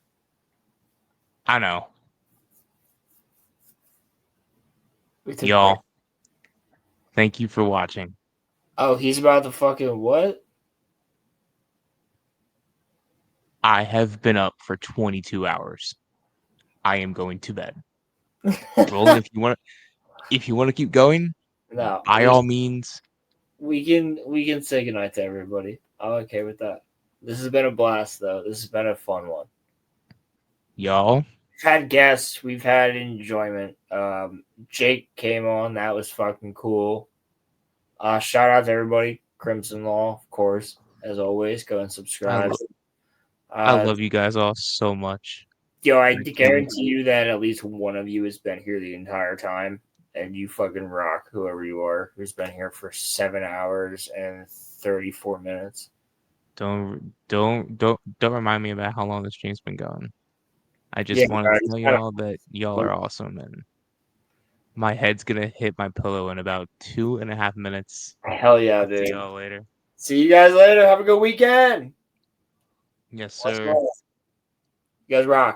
I know. Y'all, thank you for watching. Oh, he's about to fucking what? I have been up for 22 hours. I am going to bed. Roland, if you want to keep going, no, by all means. We can say goodnight to everybody. I'm okay with that. This has been a blast, though. This has been a fun one. Y'all, we've had guests. We've had enjoyment. Jake came on. That was fucking cool. Shout out to everybody. Crimson Law, of course, as always. Go and subscribe. I love you guys all so much. Yo, I guarantee you that at least one of you has been here the entire time, and you fucking rock, whoever you are, who's been here for 7 hours and 34 minutes. Don't remind me about how long the stream's been going. I just want to tell y'all that y'all are awesome, and my head's gonna hit my pillow in about 2.5 minutes. Hell yeah, dude. See y'all later. See you guys later. Have a good weekend. Yes, sir. You guys rock.